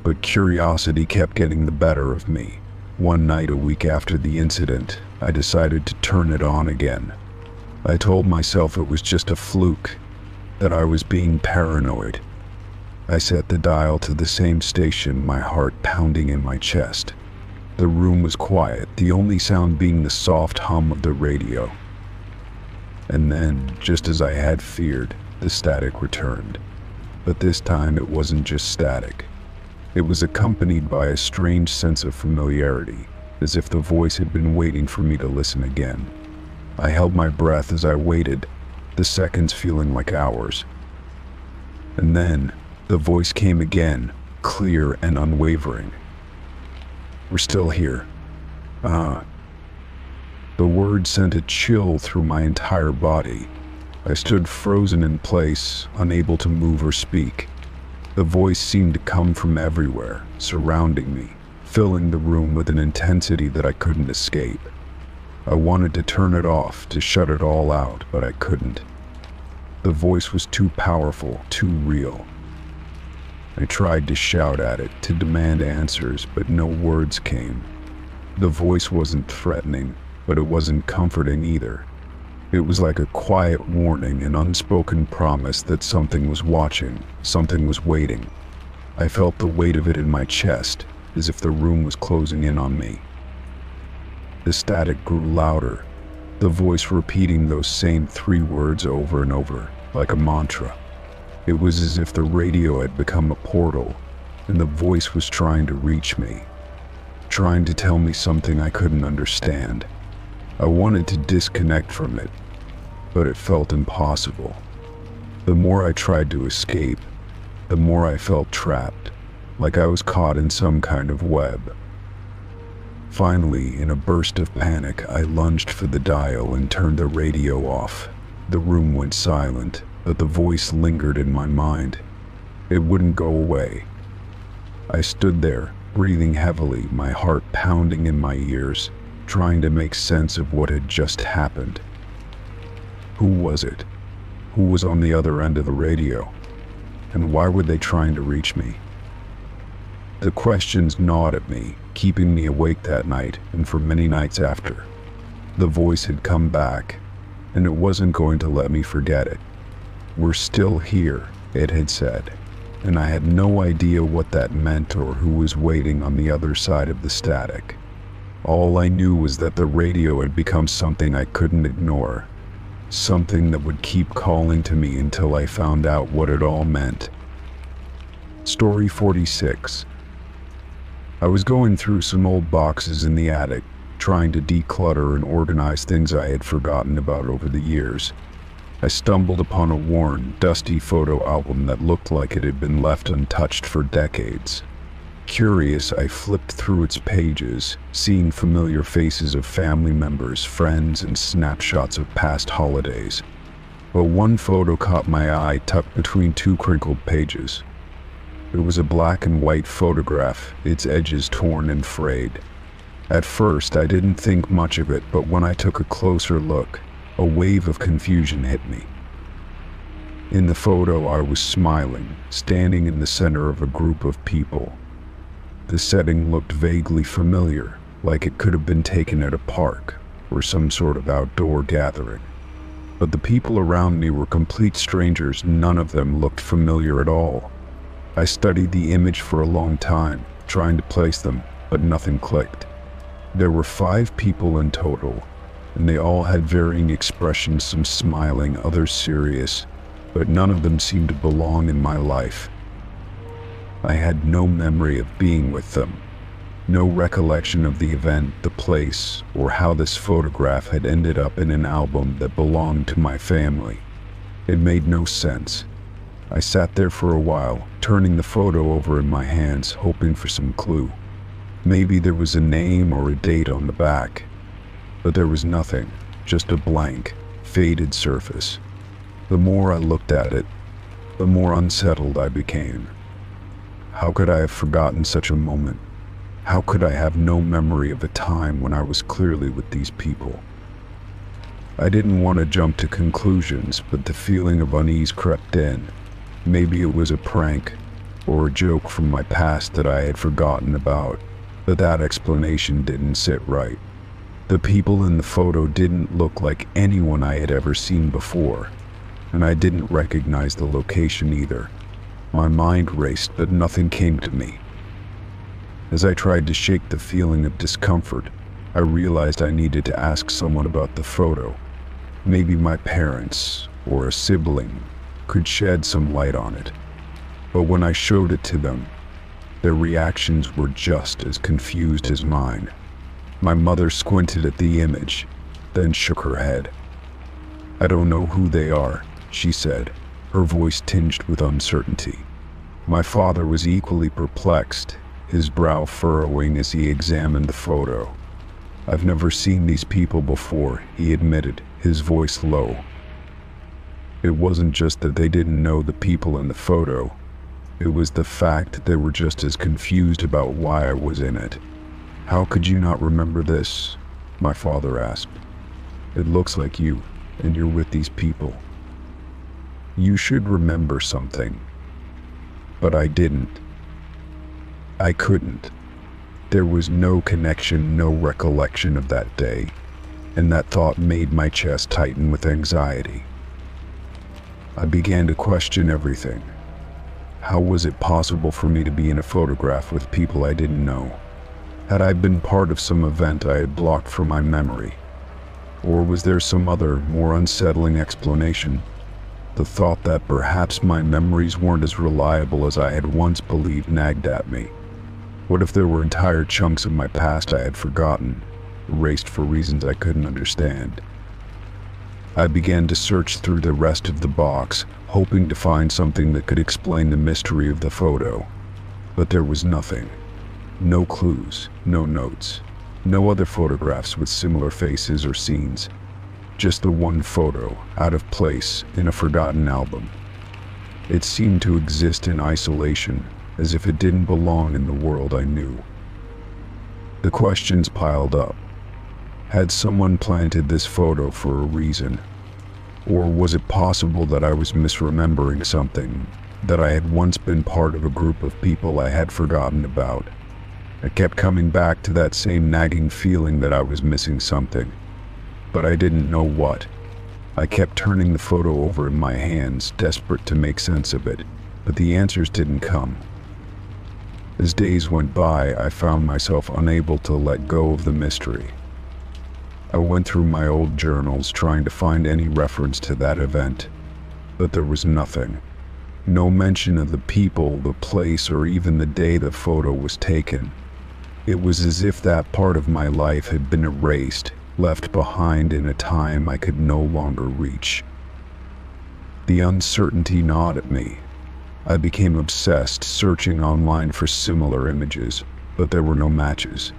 But curiosity kept getting the better of me. One night a week after the incident, I decided to turn it on again. I told myself it was just a fluke, that I was being paranoid. I set the dial to the same station, my heart pounding in my chest. The room was quiet, the only sound being the soft hum of the radio. And then, just as I had feared, the static returned. But this time it wasn't just static. It was accompanied by a strange sense of familiarity, as if the voice had been waiting for me to listen again. I held my breath as I waited, the seconds feeling like hours. And then, the voice came again, clear and unwavering. "We're still here." The word sent a chill through my entire body. I stood frozen in place, unable to move or speak. The voice seemed to come from everywhere, surrounding me, filling the room with an intensity that I couldn't escape. I wanted to turn it off, to shut it all out, but I couldn't. The voice was too powerful, too real. I tried to shout at it, to demand answers, but no words came. The voice wasn't threatening, but it wasn't comforting either. It was like a quiet warning, an unspoken promise that something was watching, something was waiting. I felt the weight of it in my chest, as if the room was closing in on me. The static grew louder, the voice repeating those same 3 words over and over, like a mantra. It was as if the radio had become a portal, and the voice was trying to reach me, trying to tell me something I couldn't understand. I wanted to disconnect from it, but it felt impossible. The more I tried to escape, the more I felt trapped, like I was caught in some kind of web. Finally, in a burst of panic, I lunged for the dial and turned the radio off. The room went silent, but the voice lingered in my mind. It wouldn't go away. I stood there, breathing heavily, my heart pounding in my ears, trying to make sense of what had just happened. Who was it? Who was on the other end of the radio? And why were they trying to reach me? The questions gnawed at me, keeping me awake that night and for many nights after. The voice had come back, and it wasn't going to let me forget it. "We're still here," it had said, and I had no idea what that meant or who was waiting on the other side of the static. All I knew was that the radio had become something I couldn't ignore, something that would keep calling to me until I found out what it all meant. Story 46. I was going through some old boxes in the attic, trying to declutter and organize things I had forgotten about over the years. I stumbled upon a worn, dusty photo album that looked like it had been left untouched for decades. Curious, I flipped through its pages, seeing familiar faces of family members, friends, and snapshots of past holidays. But one photo caught my eye tucked between 2 crinkled pages. It was a black and white photograph, its edges torn and frayed. At first, I didn't think much of it, but when I took a closer look, a wave of confusion hit me. In the photo, I was smiling, standing in the center of a group of people. The setting looked vaguely familiar, like it could have been taken at a park or some sort of outdoor gathering. But the people around me were complete strangers, none of them looked familiar at all. I studied the image for a long time, trying to place them, but nothing clicked. There were 5 people in total, and they all had varying expressions, some smiling, others serious, but none of them seemed to belong in my life. I had no memory of being with them, no recollection of the event, the place, or how this photograph had ended up in an album that belonged to my family. It made no sense. I sat there for a while, turning the photo over in my hands, hoping for some clue. Maybe there was a name or a date on the back. But there was nothing, just a blank, faded surface. The more I looked at it, the more unsettled I became. How could I have forgotten such a moment? How could I have no memory of a time when I was clearly with these people? I didn't want to jump to conclusions, but the feeling of unease crept in. Maybe it was a prank, or a joke from my past that I had forgotten about, but that explanation didn't sit right. The people in the photo didn't look like anyone I had ever seen before, and I didn't recognize the location either. My mind raced, but nothing came to me. As I tried to shake the feeling of discomfort, I realized I needed to ask someone about the photo. Maybe my parents or a sibling could shed some light on it. But when I showed it to them, their reactions were just as confused as mine. My mother squinted at the image, then shook her head. "I don't know who they are," she said, her voice tinged with uncertainty. My father was equally perplexed, his brow furrowing as he examined the photo. "I've never seen these people before," he admitted, his voice low. It wasn't just that they didn't know the people in the photo. It was the fact they were just as confused about why I was in it. "How could you not remember this?" my father asked. "It looks like you, and you're with these people. You should remember something." But I didn't. I couldn't. There was no connection, no recollection of that day, and that thought made my chest tighten with anxiety. I began to question everything. How was it possible for me to be in a photograph with people I didn't know? Had I been part of some event I had blocked from my memory? Or was there some other, more unsettling explanation? The thought that perhaps my memories weren't as reliable as I had once believed nagged at me. What if there were entire chunks of my past I had forgotten, erased for reasons I couldn't understand? I began to search through the rest of the box, hoping to find something that could explain the mystery of the photo. But there was nothing. No clues, no notes, no other photographs with similar faces or scenes. Just the one photo, out of place in a forgotten album. It seemed to exist in isolation, as if it didn't belong in the world I knew. The questions piled up. Had someone planted this photo for a reason? Or was it possible that I was misremembering something, that I had once been part of a group of people I had forgotten about? I kept coming back to that same nagging feeling that I was missing something, but I didn't know what. I kept turning the photo over in my hands, desperate to make sense of it, but the answers didn't come. As days went by, I found myself unable to let go of the mystery. I went through my old journals trying to find any reference to that event, but there was nothing. No mention of the people, the place, or even the day the photo was taken. It was as if that part of my life had been erased, left behind in a time I could no longer reach. The uncertainty gnawed at me. I became obsessed, searching online for similar images, but there were no matches.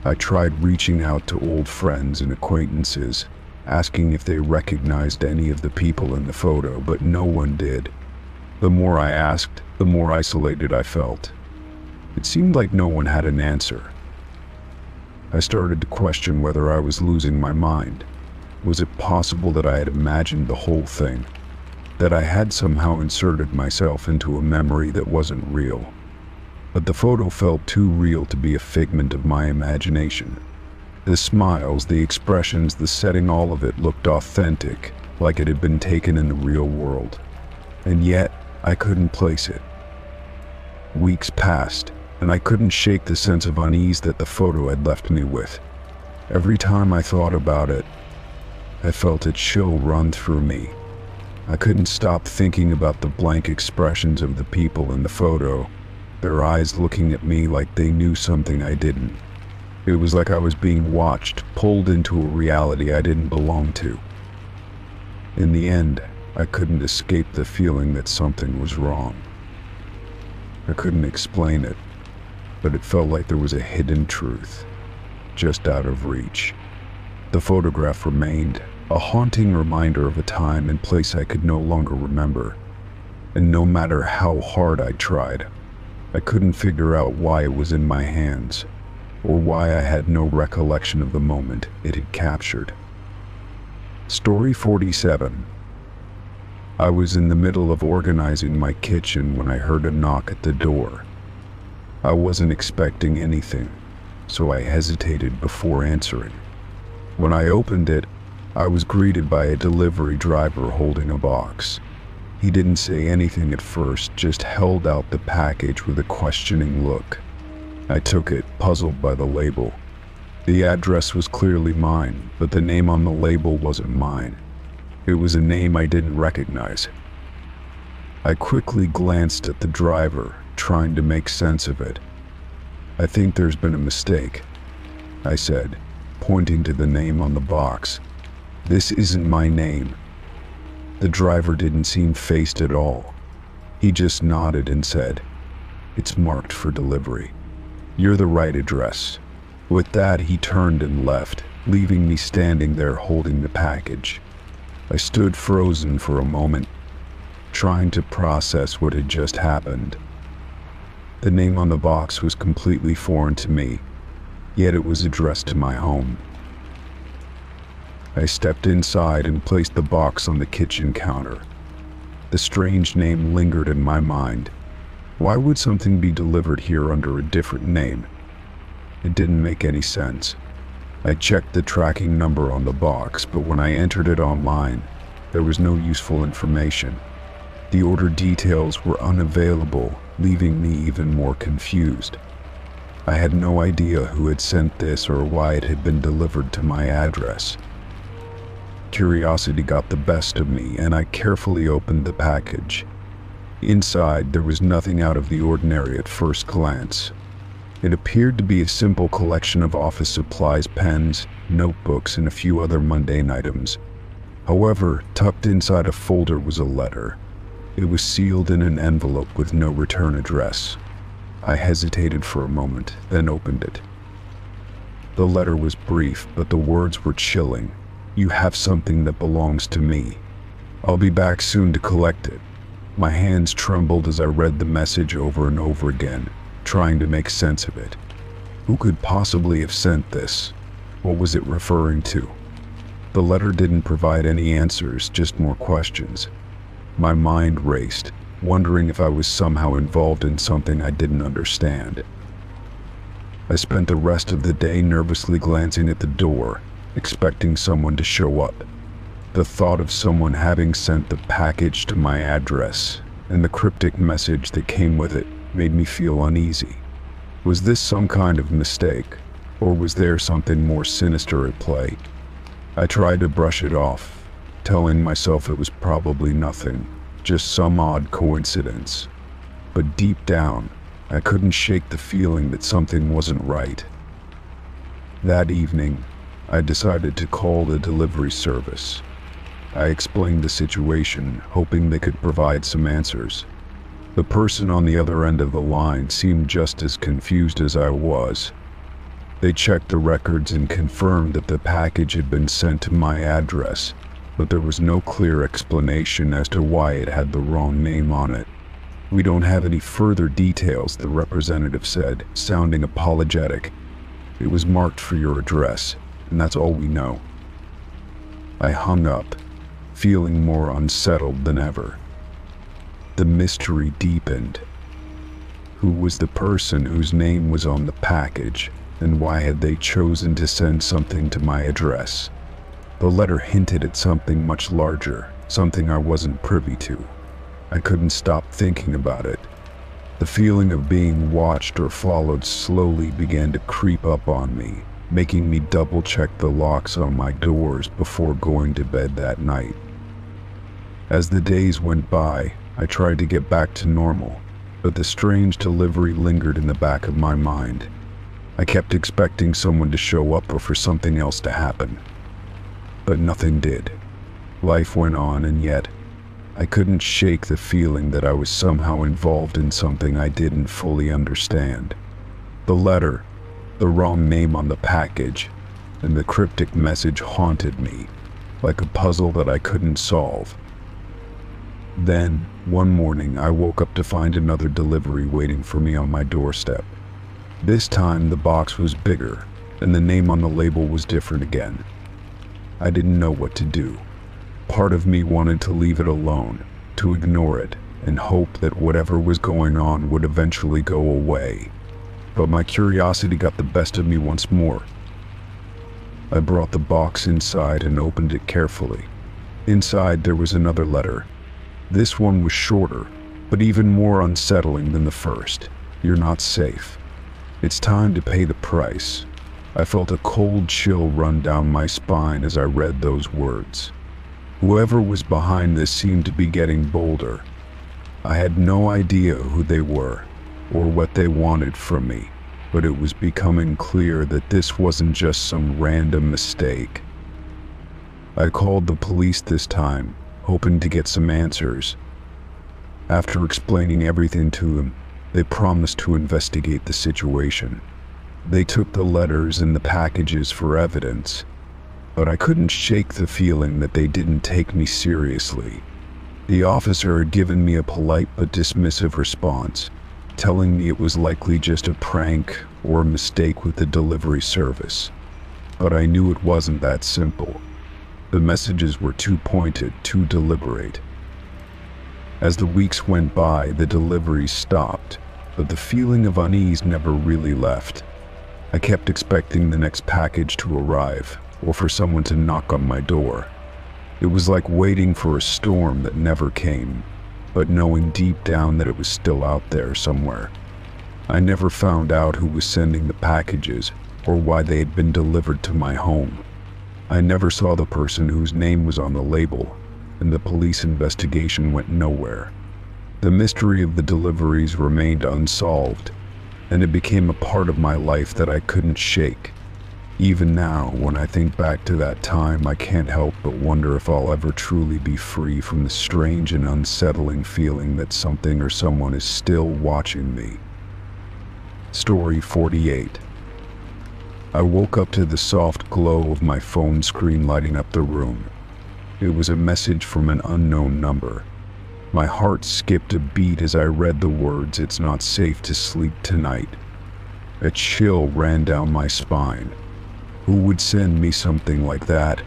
I tried reaching out to old friends and acquaintances, asking if they recognized any of the people in the photo, but no one did. The more I asked, the more isolated I felt. It seemed like no one had an answer. I started to question whether I was losing my mind. Was it possible that I had imagined the whole thing? That I had somehow inserted myself into a memory that wasn't real? But the photo felt too real to be a figment of my imagination. The smiles, the expressions, the setting, all of it looked authentic, like it had been taken in the real world. And yet, I couldn't place it. Weeks passed, and I couldn't shake the sense of unease that the photo had left me with. Every time I thought about it, I felt a chill run through me. I couldn't stop thinking about the blank expressions of the people in the photo, their eyes looking at me like they knew something I didn't. It was like I was being watched, pulled into a reality I didn't belong to. In the end, I couldn't escape the feeling that something was wrong. I couldn't explain it, but it felt like there was a hidden truth, just out of reach. The photograph remained, a haunting reminder of a time and place I could no longer remember. And no matter how hard I tried, I couldn't figure out why it was in my hands, or why I had no recollection of the moment it had captured. Story 47. I was in the middle of organizing my kitchen when I heard a knock at the door. I wasn't expecting anything, so I hesitated before answering. When I opened it, I was greeted by a delivery driver holding a box. He didn't say anything at first, just held out the package with a questioning look. I took it, puzzled by the label. The address was clearly mine, but the name on the label wasn't mine. It was a name I didn't recognize. I quickly glanced at the driver, trying to make sense of it. "I think there's been a mistake," I said, pointing to the name on the box. "This isn't my name." The driver didn't seem fazed at all. He just nodded and said, "It's marked for delivery. You're the right address." With that, he turned and left, leaving me standing there holding the package. I stood frozen for a moment, trying to process what had just happened. The name on the box was completely foreign to me, yet it was addressed to my home. I stepped inside and placed the box on the kitchen counter. The strange name lingered in my mind. Why would something be delivered here under a different name? It didn't make any sense. I checked the tracking number on the box, but when I entered it online, there was no useful information. The order details were unavailable, leaving me even more confused. I had no idea who had sent this or why it had been delivered to my address. Curiosity got the best of me, and I carefully opened the package. Inside, there was nothing out of the ordinary at first glance. It appeared to be a simple collection of office supplies, pens, notebooks, and a few other mundane items. However, tucked inside a folder was a letter. It was sealed in an envelope with no return address. I hesitated for a moment, then opened it. The letter was brief, but the words were chilling. "You have something that belongs to me. I'll be back soon to collect it." My hands trembled as I read the message over and over again, trying to make sense of it. Who could possibly have sent this? What was it referring to? The letter didn't provide any answers, just more questions. My mind raced, wondering if I was somehow involved in something I didn't understand. I spent the rest of the day nervously glancing at the door, expecting someone to show up. The thought of someone having sent the package to my address and the cryptic message that came with it made me feel uneasy. Was this some kind of mistake, or was there something more sinister at play? I tried to brush it off, telling myself it was probably nothing, just some odd coincidence. But deep down, I couldn't shake the feeling that something wasn't right. That evening, I decided to call the delivery service. I explained the situation, hoping they could provide some answers. The person on the other end of the line seemed just as confused as I was. They checked the records and confirmed that the package had been sent to my address, but there was no clear explanation as to why it had the wrong name on it. "We don't have any further details," the representative said, sounding apologetic. "It was marked for your address, and that's all we know." I hung up, feeling more unsettled than ever. The mystery deepened. Who was the person whose name was on the package, and why had they chosen to send something to my address? The letter hinted at something much larger, something I wasn't privy to. I couldn't stop thinking about it. The feeling of being watched or followed slowly began to creep up on me, making me double-check the locks on my doors before going to bed that night. As the days went by, I tried to get back to normal, but the strange delivery lingered in the back of my mind. I kept expecting someone to show up or for something else to happen. But nothing did. Life went on, and yet, I couldn't shake the feeling that I was somehow involved in something I didn't fully understand. The letter, the wrong name on the package, and the cryptic message haunted me, like a puzzle that I couldn't solve. Then, one morning, I woke up to find another delivery waiting for me on my doorstep. This time, the box was bigger, and the name on the label was different again. I didn't know what to do. Part of me wanted to leave it alone, to ignore it, and hope that whatever was going on would eventually go away. But my curiosity got the best of me once more. I brought the box inside and opened it carefully. Inside, there was another letter. This one was shorter, but even more unsettling than the first. "You're not safe. It's time to pay the price." I felt a cold chill run down my spine as I read those words. Whoever was behind this seemed to be getting bolder. I had no idea who they were or what they wanted from me, but it was becoming clear that this wasn't just some random mistake. I called the police this time, hoping to get some answers. After explaining everything to them, they promised to investigate the situation. They took the letters and the packages for evidence, but I couldn't shake the feeling that they didn't take me seriously. The officer had given me a polite but dismissive response, telling me it was likely just a prank or a mistake with the delivery service. But I knew it wasn't that simple. The messages were too pointed, too deliberate. As the weeks went by, the deliveries stopped, but the feeling of unease never really left. I kept expecting the next package to arrive, or for someone to knock on my door. It was like waiting for a storm that never came, but knowing deep down that it was still out there somewhere. I never found out who was sending the packages or why they had been delivered to my home. I never saw the person whose name was on the label, and the police investigation went nowhere. The mystery of the deliveries remained unsolved, and it became a part of my life that I couldn't shake. Even now, when I think back to that time, I can't help but wonder if I'll ever truly be free from the strange and unsettling feeling that something or someone is still watching me. Story 48. I woke up to the soft glow of my phone screen lighting up the room. It was a message from an unknown number. My heart skipped a beat as I read the words, "It's not safe to sleep tonight." A chill ran down my spine. Who would send me something like that?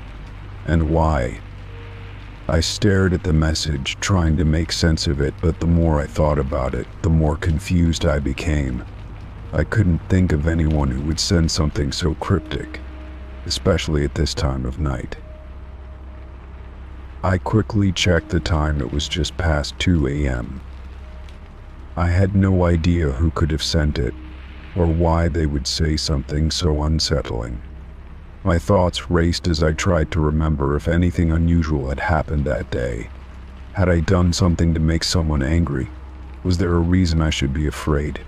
And why? I stared at the message, trying to make sense of it, but the more I thought about it, the more confused I became. I couldn't think of anyone who would send something so cryptic, especially at this time of night. I quickly checked the time. It was just past 2 a.m. I had no idea who could have sent it, or why they would say something so unsettling. My thoughts raced as I tried to remember if anything unusual had happened that day. Had I done something to make someone angry? Was there a reason I should be afraid?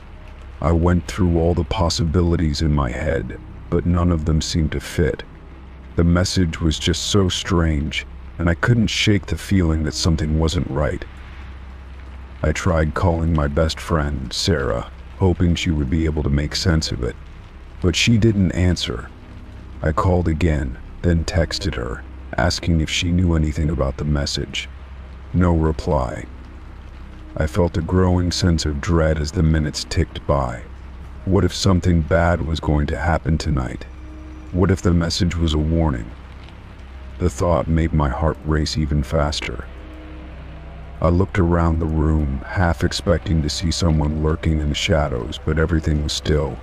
I went through all the possibilities in my head, but none of them seemed to fit. The message was just so strange, and I couldn't shake the feeling that something wasn't right. I tried calling my best friend, Sarah, hoping she would be able to make sense of it, but she didn't answer. I called again, then texted her, asking if she knew anything about the message. No reply. I felt a growing sense of dread as the minutes ticked by. What if something bad was going to happen tonight? What if the message was a warning? The thought made my heart race even faster. I looked around the room, half expecting to see someone lurking in the shadows, but everything was still.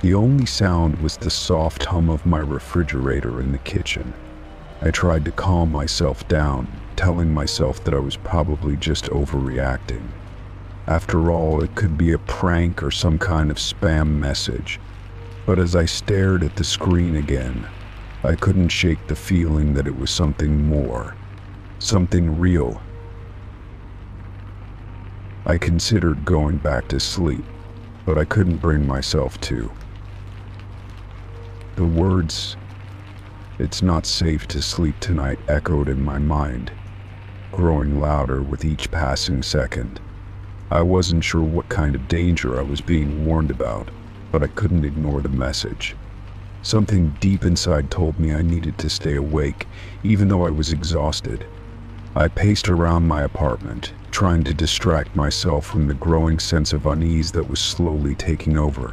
The only sound was the soft hum of my refrigerator in the kitchen. I tried to calm myself down, telling myself that I was probably just overreacting. After all, it could be a prank or some kind of spam message. But as I stared at the screen again, I couldn't shake the feeling that it was something more, something real. I considered going back to sleep, but I couldn't bring myself to. The words, "It's not safe to sleep tonight," echoed in my mind, growing louder with each passing second. I wasn't sure what kind of danger I was being warned about, but I couldn't ignore the message. Something deep inside told me I needed to stay awake, even though I was exhausted. I paced around my apartment, trying to distract myself from the growing sense of unease that was slowly taking over.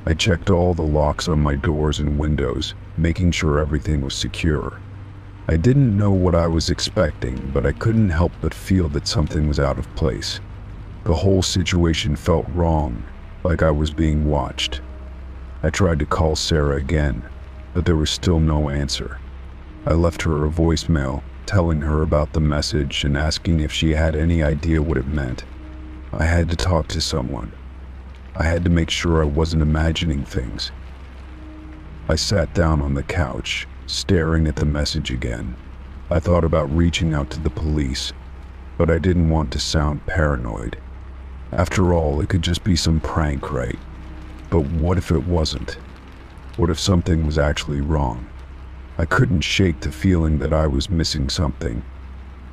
I checked all the locks on my doors and windows, making sure everything was secure. I didn't know what I was expecting, but I couldn't help but feel that something was out of place. The whole situation felt wrong, like I was being watched. I tried to call Sarah again, but there was still no answer. I left her a voicemail, telling her about the message and asking if she had any idea what it meant. I had to talk to someone. I had to make sure I wasn't imagining things. I sat down on the couch, staring at the message again. I thought about reaching out to the police, but I didn't want to sound paranoid. After all, it could just be some prank, right? But what if it wasn't? What if something was actually wrong? I couldn't shake the feeling that I was missing something.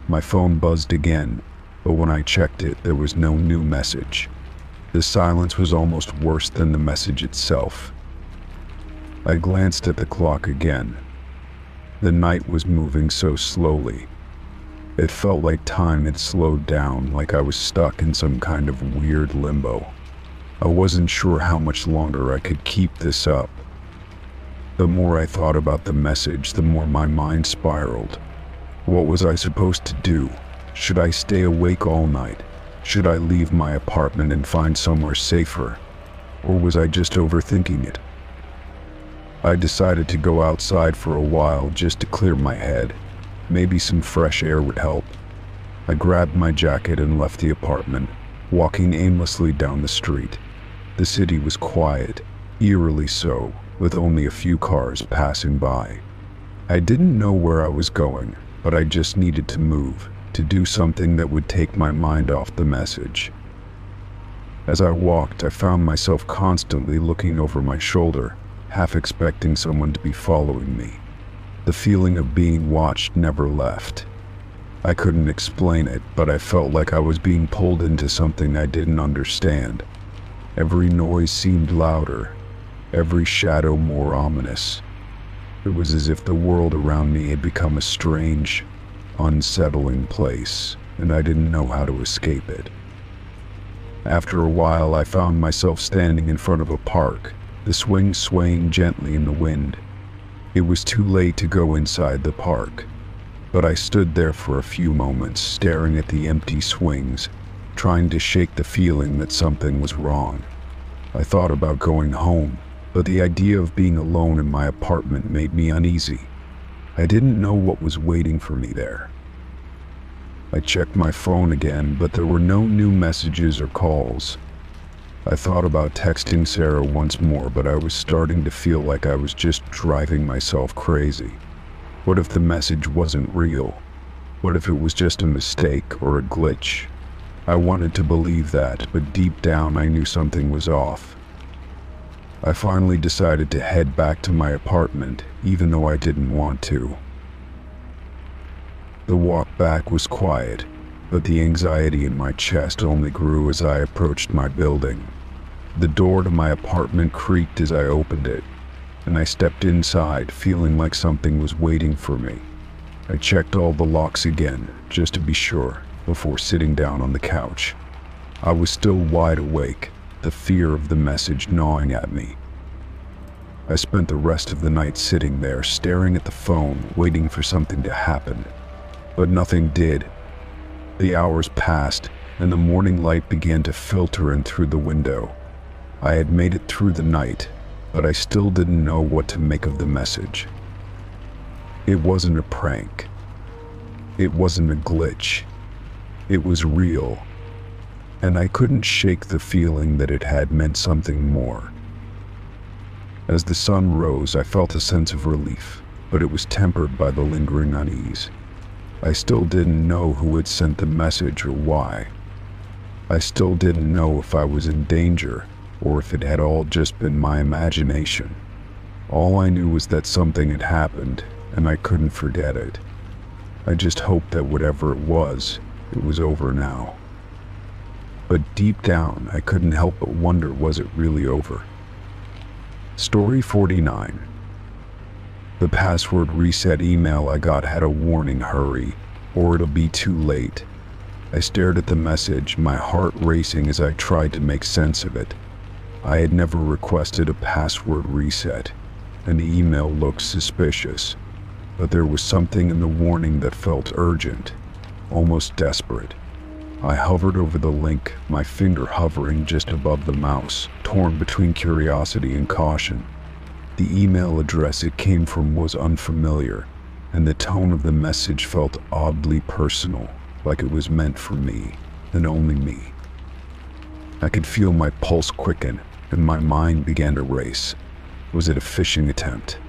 My phone buzzed again, but when I checked it, there was no new message. The silence was almost worse than the message itself. I glanced at the clock again. The night was moving so slowly. It felt like time had slowed down, like I was stuck in some kind of weird limbo. I wasn't sure how much longer I could keep this up. The more I thought about the message, the more my mind spiraled. What was I supposed to do? Should I stay awake all night? Should I leave my apartment and find somewhere safer? Or was I just overthinking it? I decided to go outside for a while just to clear my head. Maybe some fresh air would help. I grabbed my jacket and left the apartment, walking aimlessly down the street. The city was quiet, eerily so, with only a few cars passing by. I didn't know where I was going, but I just needed to move, to do something that would take my mind off the message. As I walked, I found myself constantly looking over my shoulder, half expecting someone to be following me. The feeling of being watched never left. I couldn't explain it, but I felt like I was being pulled into something I didn't understand. Every noise seemed louder, every shadow more ominous. It was as if the world around me had become a strange, unsettling place, and I didn't know how to escape it. After a while, I found myself standing in front of a park, the swing swaying gently in the wind. It was too late to go inside the park, but I stood there for a few moments, staring at the empty swings, trying to shake the feeling that something was wrong. I thought about going home, but the idea of being alone in my apartment made me uneasy. I didn't know what was waiting for me there. I checked my phone again, but there were no new messages or calls. I thought about texting Sarah once more, but I was starting to feel like I was just driving myself crazy. What if the message wasn't real? What if it was just a mistake or a glitch? I wanted to believe that, but deep down I knew something was off. I finally decided to head back to my apartment, even though I didn't want to. The walk back was quiet, but the anxiety in my chest only grew as I approached my building. The door to my apartment creaked as I opened it, and I stepped inside, feeling like something was waiting for me. I checked all the locks again, just to be sure, before sitting down on the couch. I was still wide awake, the fear of the message gnawing at me. I spent the rest of the night sitting there, staring at the phone, waiting for something to happen. But nothing did. The hours passed, and the morning light began to filter in through the window. I had made it through the night, but I still didn't know what to make of the message. It wasn't a prank. It wasn't a glitch. It was real, and I couldn't shake the feeling that it had meant something more. As the sun rose, I felt a sense of relief, but it was tempered by the lingering unease. I still didn't know who had sent the message or why. I still didn't know if I was in danger, or if it had all just been my imagination. All I knew was that something had happened, and I couldn't forget it. I just hoped that whatever it was over now. But deep down, I couldn't help but wonder, was it really over? Story 49. The password reset email I got had a warning: hurry, or it'll be too late. I stared at the message, my heart racing as I tried to make sense of it. I had never requested a password reset, and the email looked suspicious, but there was something in the warning that felt urgent, almost desperate. I hovered over the link, my finger hovering just above the mouse, torn between curiosity and caution. The email address it came from was unfamiliar, and the tone of the message felt oddly personal, like it was meant for me, and only me. I could feel my pulse quicken, and my mind began to race. Was it a phishing attempt?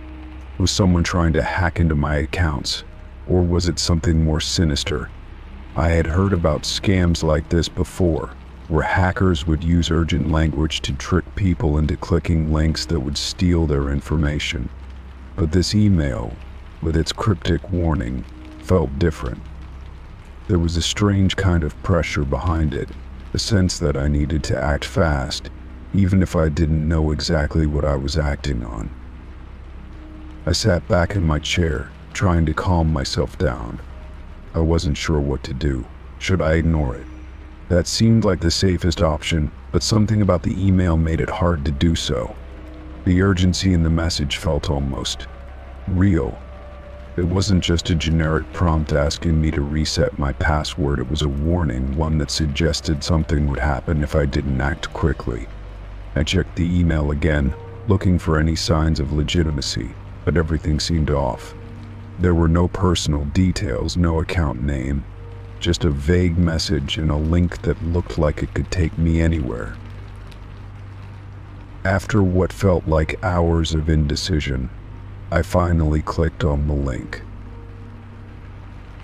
Was someone trying to hack into my accounts? Or was it something more sinister? I had heard about scams like this before, where hackers would use urgent language to trick people into clicking links that would steal their information. But this email, with its cryptic warning, felt different. There was a strange kind of pressure behind it, a sense that I needed to act fast, even if I didn't know exactly what I was acting on. I sat back in my chair, trying to calm myself down. I wasn't sure what to do. Should I ignore it? That seemed like the safest option, but something about the email made it hard to do so. The urgency in the message felt almost real. It wasn't just a generic prompt asking me to reset my password, it was a warning, one that suggested something would happen if I didn't act quickly. I checked the email again, looking for any signs of legitimacy, but everything seemed off. There were no personal details, no account name, just a vague message and a link that looked like it could take me anywhere. After what felt like hours of indecision, I finally clicked on the link.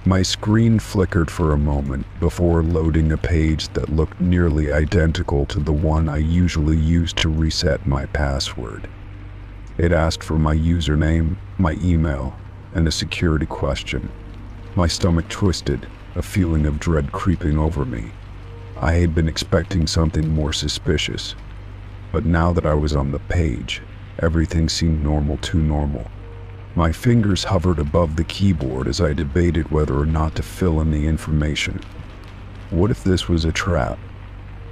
My screen flickered for a moment before loading a page that looked nearly identical to the one I usually use to reset my password. It asked for my username, my email, and a security question. My stomach twisted, a feeling of dread creeping over me. I had been expecting something more suspicious, but now that I was on the page, everything seemed normal, too normal. My fingers hovered above the keyboard as I debated whether or not to fill in the information. What if this was a trap?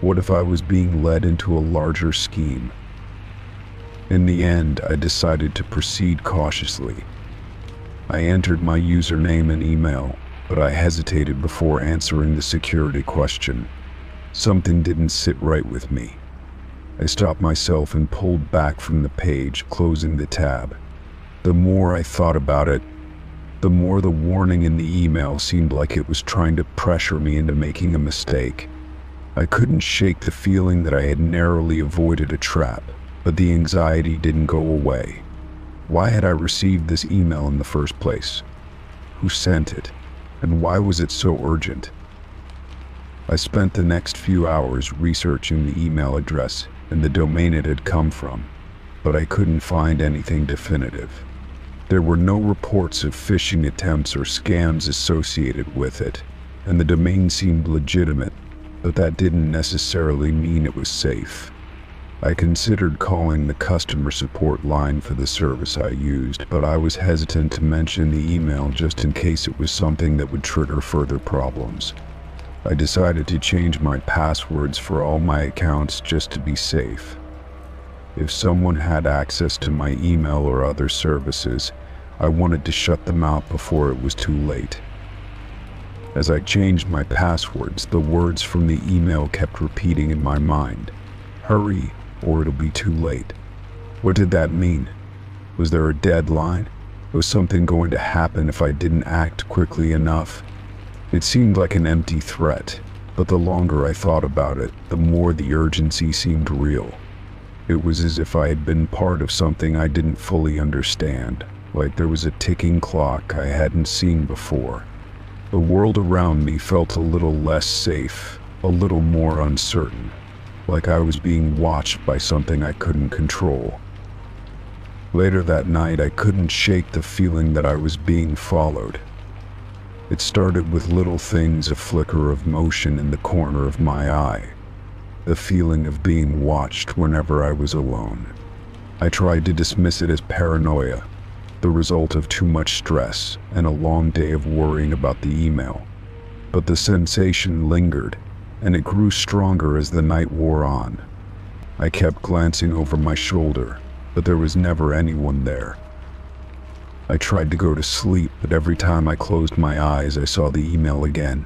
What if I was being led into a larger scheme? In the end, I decided to proceed cautiously. I entered my username and email, but I hesitated before answering the security question. Something didn't sit right with me. I stopped myself and pulled back from the page, closing the tab. The more I thought about it, the more the warning in the email seemed like it was trying to pressure me into making a mistake. I couldn't shake the feeling that I had narrowly avoided a trap, but the anxiety didn't go away. Why had I received this email in the first place? Who sent it? And why was it so urgent? I spent the next few hours researching the email address and the domain it had come from, but I couldn't find anything definitive. There were no reports of phishing attempts or scams associated with it, and the domain seemed legitimate, but that didn't necessarily mean it was safe. I considered calling the customer support line for the service I used, but I was hesitant to mention the email just in case it was something that would trigger further problems. I decided to change my passwords for all my accounts just to be safe. If someone had access to my email or other services, I wanted to shut them out before it was too late. As I changed my passwords, the words from the email kept repeating in my mind. Hurry, or it'll be too late. What did that mean? Was there a deadline? Was something going to happen if I didn't act quickly enough? It seemed like an empty threat, but the longer I thought about it, the more the urgency seemed real. It was as if I had been part of something I didn't fully understand, like there was a ticking clock I hadn't seen before. The world around me felt a little less safe, a little more uncertain, like I was being watched by something I couldn't control. Later that night, I couldn't shake the feeling that I was being followed. It started with little things, a flicker of motion in the corner of my eye, the feeling of being watched whenever I was alone. I tried to dismiss it as paranoia, the result of too much stress and a long day of worrying about the email. But the sensation lingered, and it grew stronger as the night wore on. I kept glancing over my shoulder, but there was never anyone there. I tried to go to sleep, but every time I closed my eyes, I saw the email again.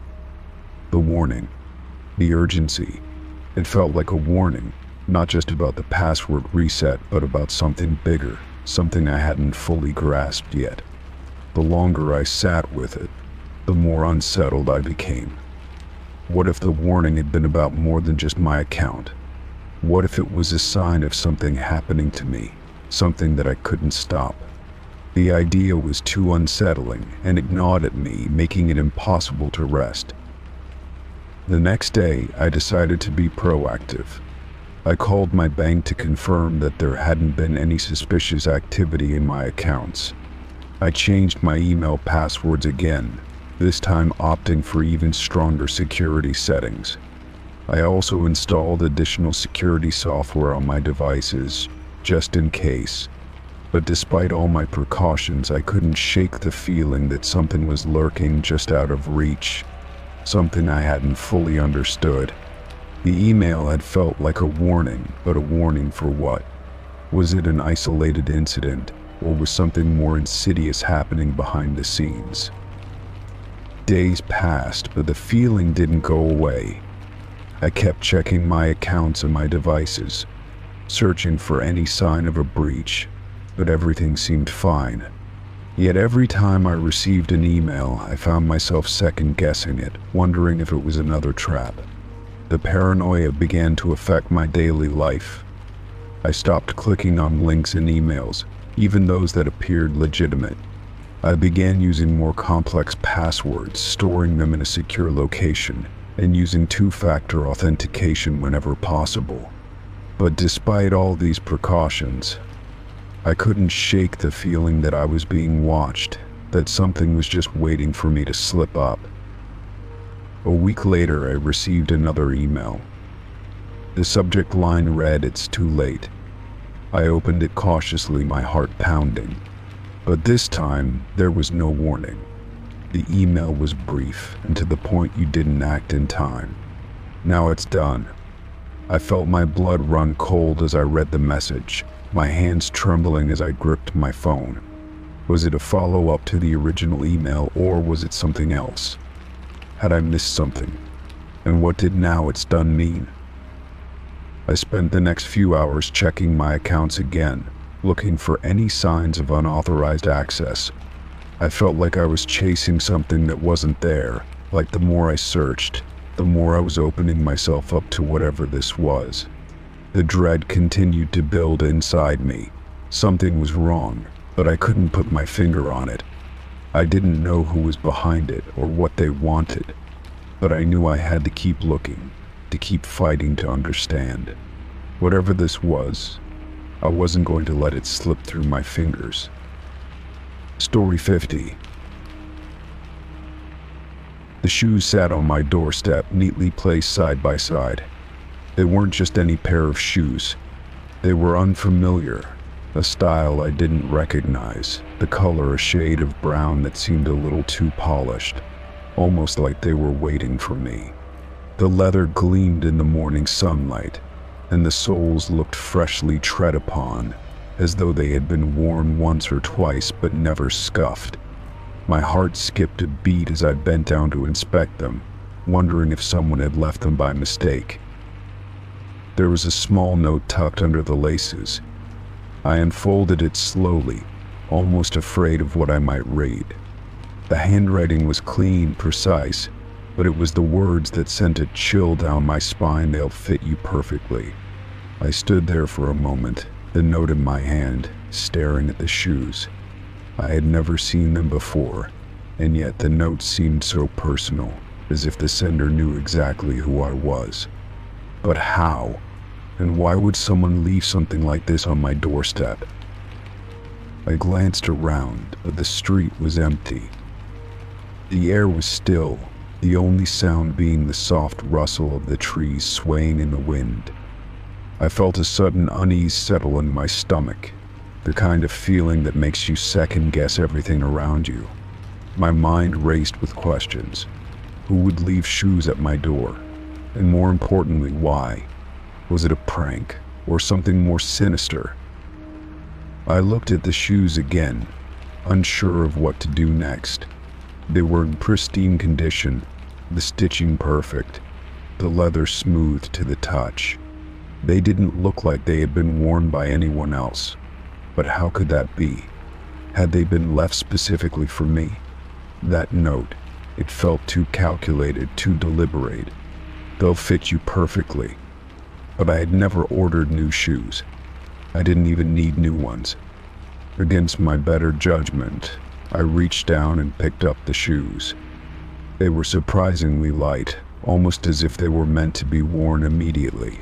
The warning, the urgency. It felt like a warning, not just about the password reset, but about something bigger, something I hadn't fully grasped yet. The longer I sat with it, the more unsettled I became. What if the warning had been about more than just my account? What if it was a sign of something happening to me, something that I couldn't stop? The idea was too unsettling and it gnawed at me, making it impossible to rest. The next day, I decided to be proactive. I called my bank to confirm that there hadn't been any suspicious activity in my accounts. I changed my email passwords again, this time opting for even stronger security settings. I also installed additional security software on my devices, just in case. But despite all my precautions, I couldn't shake the feeling that something was lurking just out of reach, something I hadn't fully understood. The email had felt like a warning, but a warning for what? Was it an isolated incident, or was something more insidious happening behind the scenes? Days passed, but the feeling didn't go away. I kept checking my accounts and my devices, searching for any sign of a breach, but everything seemed fine. Yet every time I received an email, I found myself second-guessing it, wondering if it was another trap. The paranoia began to affect my daily life. I stopped clicking on links in emails, even those that appeared legitimate. I began using more complex passwords, storing them in a secure location, and using two-factor authentication whenever possible. But despite all these precautions, I couldn't shake the feeling that I was being watched, that something was just waiting for me to slip up. A week later, I received another email. The subject line read, "It's too late." I opened it cautiously, my heart pounding. But this time, there was no warning. The email was brief and to the point: "You didn't act in time. Now it's done." I felt my blood run cold as I read the message, my hands trembling as I gripped my phone. Was it a follow-up to the original email, or was it something else? Had I missed something? And what did "now it's done" mean? I spent the next few hours checking my accounts again, looking for any signs of unauthorized access. I felt like I was chasing something that wasn't there, like the more I searched, the more I was opening myself up to whatever this was. The dread continued to build inside me. Something was wrong, but I couldn't put my finger on it. I didn't know who was behind it or what they wanted, but I knew I had to keep looking, to keep fighting to understand. Whatever this was, I wasn't going to let it slip through my fingers. Story 50. The shoes sat on my doorstep, neatly placed side by side. They weren't just any pair of shoes. They were unfamiliar, a style I didn't recognize, the color a shade of brown that seemed a little too polished, almost like they were waiting for me. The leather gleamed in the morning sunlight, and the soles looked freshly tread upon, as though they had been worn once or twice but never scuffed. My heart skipped a beat as I bent down to inspect them, wondering if someone had left them by mistake. There was a small note tucked under the laces. I unfolded it slowly, almost afraid of what I might read. The handwriting was clean, precise, but it was the words that sent a chill down my spine. "They'll fit you perfectly." I stood there for a moment, the note in my hand, staring at the shoes. I had never seen them before, and yet the note seemed so personal, as if the sender knew exactly who I was. But how? And why would someone leave something like this on my doorstep? I glanced around, but the street was empty. The air was still, the only sound being the soft rustle of the trees swaying in the wind. I felt a sudden unease settle in my stomach, the kind of feeling that makes you second-guess everything around you. My mind raced with questions. Who would leave shoes at my door? And more importantly, why? Was it a prank, or something more sinister? I looked at the shoes again, unsure of what to do next. They were in pristine condition, the stitching perfect, the leather smooth to the touch. They didn't look like they had been worn by anyone else. But how could that be? Had they been left specifically for me? That note, it felt too calculated, too deliberate. "They'll fit you perfectly." But I had never ordered new shoes. I didn't even need new ones. Against my better judgment, I reached down and picked up the shoes. They were surprisingly light, almost as if they were meant to be worn immediately.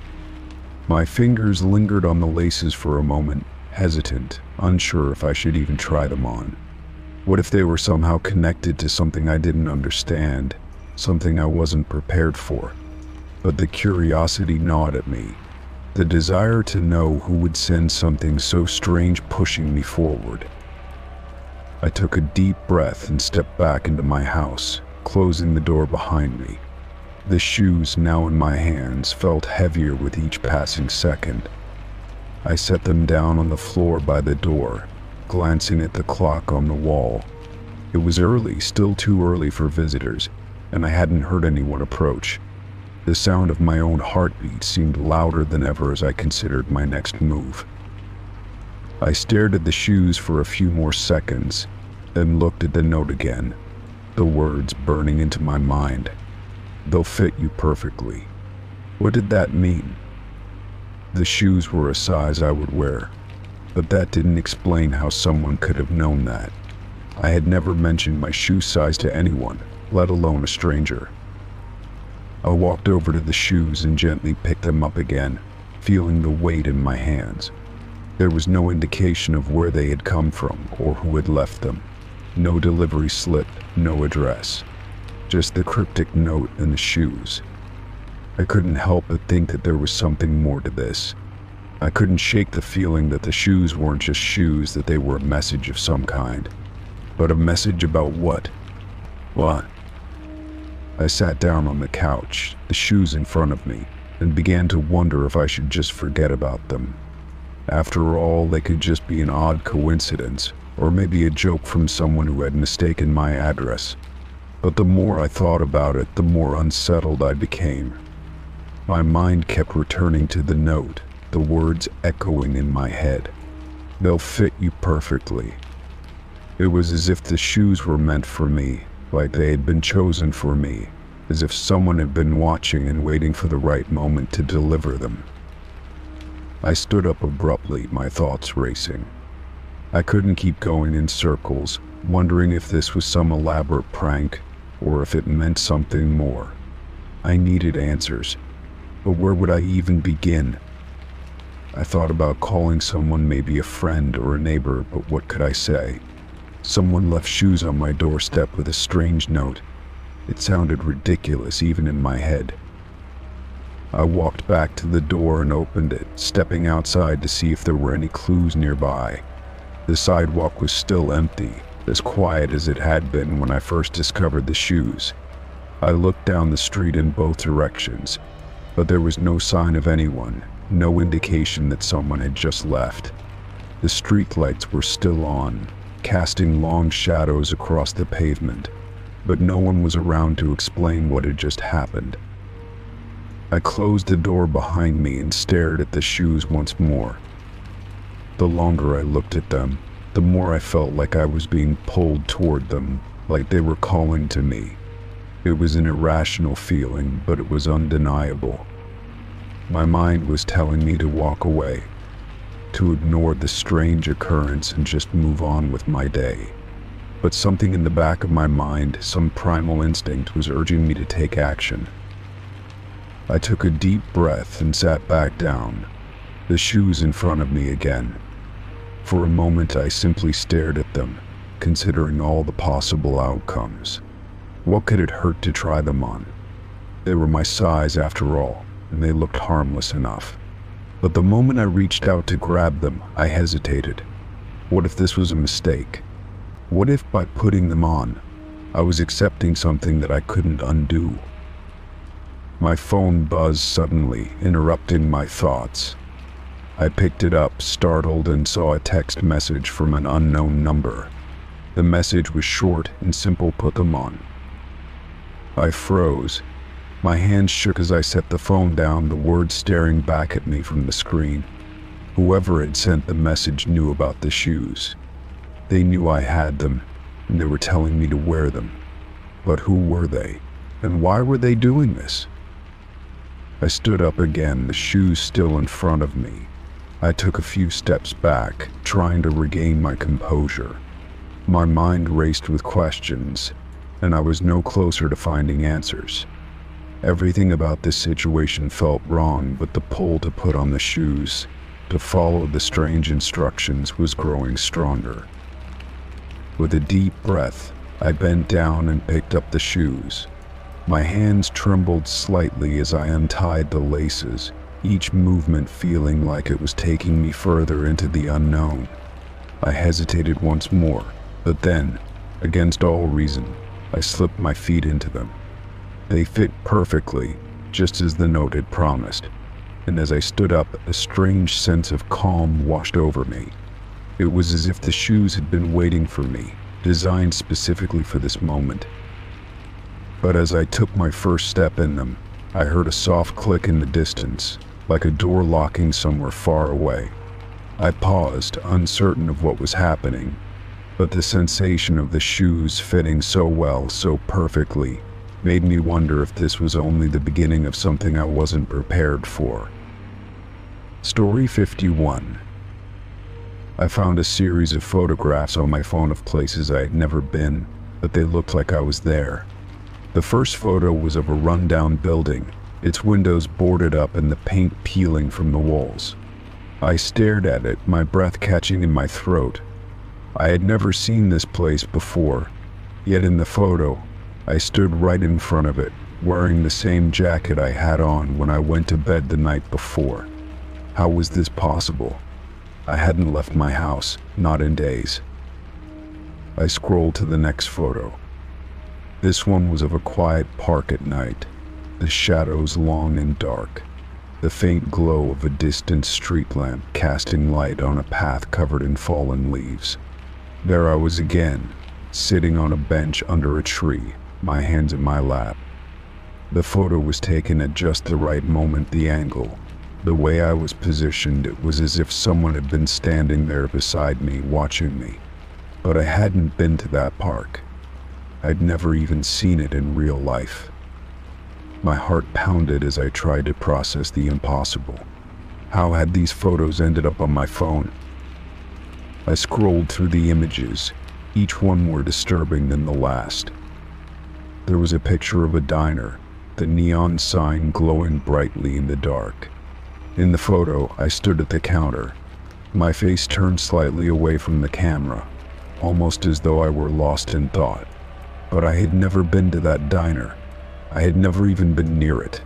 My fingers lingered on the laces for a moment, hesitant, unsure if I should even try them on. What if they were somehow connected to something I didn't understand, something I wasn't prepared for? But the curiosity gnawed at me, the desire to know who would send something so strange pushing me forward. I took a deep breath and stepped back into my house, closing the door behind me. The shoes, now in my hands, felt heavier with each passing second. I set them down on the floor by the door, glancing at the clock on the wall. It was early, still too early for visitors, and I hadn't heard anyone approach. The sound of my own heartbeat seemed louder than ever as I considered my next move. I stared at the shoes for a few more seconds, then looked at the note again, the words burning into my mind. "They'll fit you perfectly." What did that mean? The shoes were a size I would wear, but that didn't explain how someone could have known that. I had never mentioned my shoe size to anyone, let alone a stranger. I walked over to the shoes and gently picked them up again, feeling the weight in my hands. There was no indication of where they had come from or who had left them. No delivery slip, no address. Just the cryptic note and the shoes. I couldn't help but think that there was something more to this. I couldn't shake the feeling that the shoes weren't just shoes, that they were a message of some kind. But a message about what? What? I sat down on the couch, the shoes in front of me, and began to wonder if I should just forget about them. After all, they could just be an odd coincidence, or maybe a joke from someone who had mistaken my address. But the more I thought about it, the more unsettled I became. My mind kept returning to the note, the words echoing in my head. "They'll fit you perfectly." It was as if the shoes were meant for me, like they had been chosen for me, as if someone had been watching and waiting for the right moment to deliver them. I stood up abruptly, my thoughts racing. I couldn't keep going in circles, wondering if this was some elaborate prank, or if it meant something more. I needed answers, but where would I even begin? I thought about calling someone, maybe a friend or a neighbor, but what could I say? Someone left shoes on my doorstep with a strange note. It sounded ridiculous even in my head. I walked back to the door and opened it, stepping outside to see if there were any clues nearby. The sidewalk was still empty, as quiet as it had been when I first discovered the shoes. I looked down the street in both directions, but there was no sign of anyone, no indication that someone had just left. The street lights were still on, casting long shadows across the pavement, but no one was around to explain what had just happened. I closed the door behind me and stared at the shoes once more. The longer I looked at them, the more I felt like I was being pulled toward them, like they were calling to me. It was an irrational feeling, but it was undeniable. My mind was telling me to walk away, to ignore the strange occurrence and just move on with my day. But something in the back of my mind, some primal instinct, was urging me to take action. I took a deep breath and sat back down, the shoes in front of me again. For a moment I simply stared at them, considering all the possible outcomes. What could it hurt to try them on? They were my size after all, and they looked harmless enough. But the moment I reached out to grab them, I hesitated. What if this was a mistake? What if by putting them on, I was accepting something that I couldn't undo? My phone buzzed suddenly, interrupting my thoughts. I picked it up, startled, and saw a text message from an unknown number. The message was short and simple: "Put them on." I froze. My hands shook as I set the phone down, the words staring back at me from the screen. Whoever had sent the message knew about the shoes. They knew I had them, and they were telling me to wear them. But who were they? And why were they doing this? I stood up again, the shoes still in front of me. I took a few steps back, trying to regain my composure. My mind raced with questions, and I was no closer to finding answers. Everything about this situation felt wrong, but the pull to put on the shoes, to follow the strange instructions, was growing stronger. With a deep breath, I bent down and picked up the shoes. My hands trembled slightly as I untied the laces, each movement feeling like it was taking me further into the unknown. I hesitated once more, but then, against all reason, I slipped my feet into them. They fit perfectly, just as the note had promised, and as I stood up, a strange sense of calm washed over me. It was as if the shoes had been waiting for me, designed specifically for this moment. But as I took my first step in them, I heard a soft click in the distance, like a door locking somewhere far away. I paused, uncertain of what was happening, but the sensation of the shoes fitting so well, so perfectly, made me wonder if this was only the beginning of something I wasn't prepared for. Story 51. I found a series of photographs on my phone of places I had never been, but they looked like I was there. The first photo was of a rundown building, its windows boarded up and the paint peeling from the walls. I stared at it, my breath catching in my throat. I had never seen this place before, yet in the photo, I stood right in front of it, wearing the same jacket I had on when I went to bed the night before. How was this possible? I hadn't left my house, not in days. I scrolled to the next photo. This one was of a quiet park at night, the shadows long and dark, the faint glow of a distant street lamp casting light on a path covered in fallen leaves. There I was again, sitting on a bench under a tree, my hands in my lap. The photo was taken at just the right moment, the angle. The way I was positioned, it was as if someone had been standing there beside me, watching me. But I hadn't been to that park. I'd never even seen it in real life. My heart pounded as I tried to process the impossible. How had these photos ended up on my phone? I scrolled through the images, each one more disturbing than the last. There was a picture of a diner, the neon sign glowing brightly in the dark. In the photo, I stood at the counter, my face turned slightly away from the camera, almost as though I were lost in thought. But I had never been to that diner. I had never even been near it.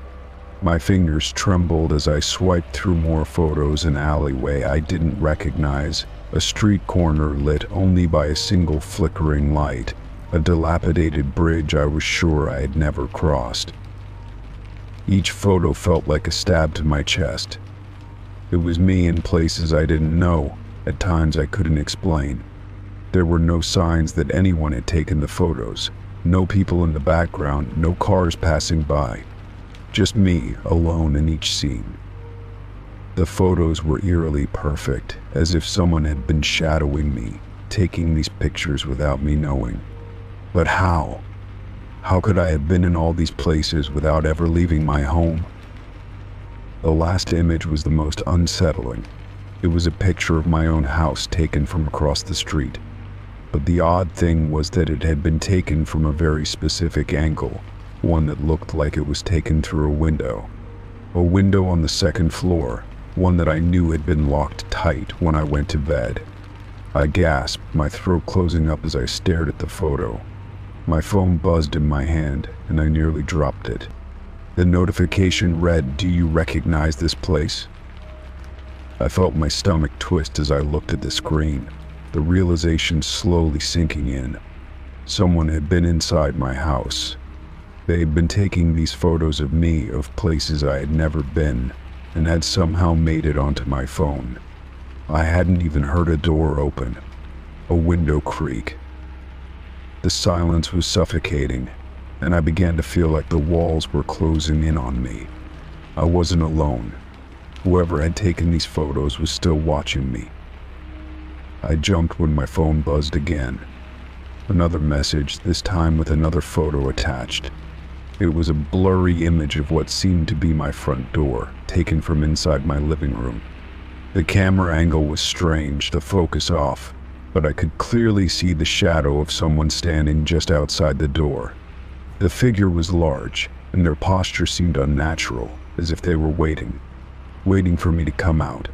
My fingers trembled as I swiped through more photos. An alleyway I didn't recognize, a street corner lit only by a single flickering light, a dilapidated bridge I was sure I had never crossed. Each photo felt like a stab to my chest. It was me in places I didn't know, at times I couldn't explain. There were no signs that anyone had taken the photos, no people in the background, no cars passing by. Just me, alone in each scene. The photos were eerily perfect, as if someone had been shadowing me, taking these pictures without me knowing. But how? How could I have been in all these places without ever leaving my home? The last image was the most unsettling. It was a picture of my own house taken from across the street. But the odd thing was that it had been taken from a very specific angle, one that looked like it was taken through a window. A window on the second floor, one that I knew had been locked tight when I went to bed. I gasped, my throat closing up as I stared at the photo. My phone buzzed in my hand, and I nearly dropped it. The notification read, "Do you recognize this place?" I felt my stomach twist as I looked at the screen, the realization slowly sinking in. Someone had been inside my house. They had been taking these photos of me, of places I had never been, and had somehow made it onto my phone. I hadn't even heard a door open, a window creak. The silence was suffocating, and I began to feel like the walls were closing in on me. I wasn't alone. Whoever had taken these photos was still watching me. I jumped when my phone buzzed again. Another message, this time with another photo attached. It was a blurry image of what seemed to be my front door, taken from inside my living room. The camera angle was strange, the focus off, but I could clearly see the shadow of someone standing just outside the door. The figure was large, and their posture seemed unnatural, as if they were waiting for me to come out.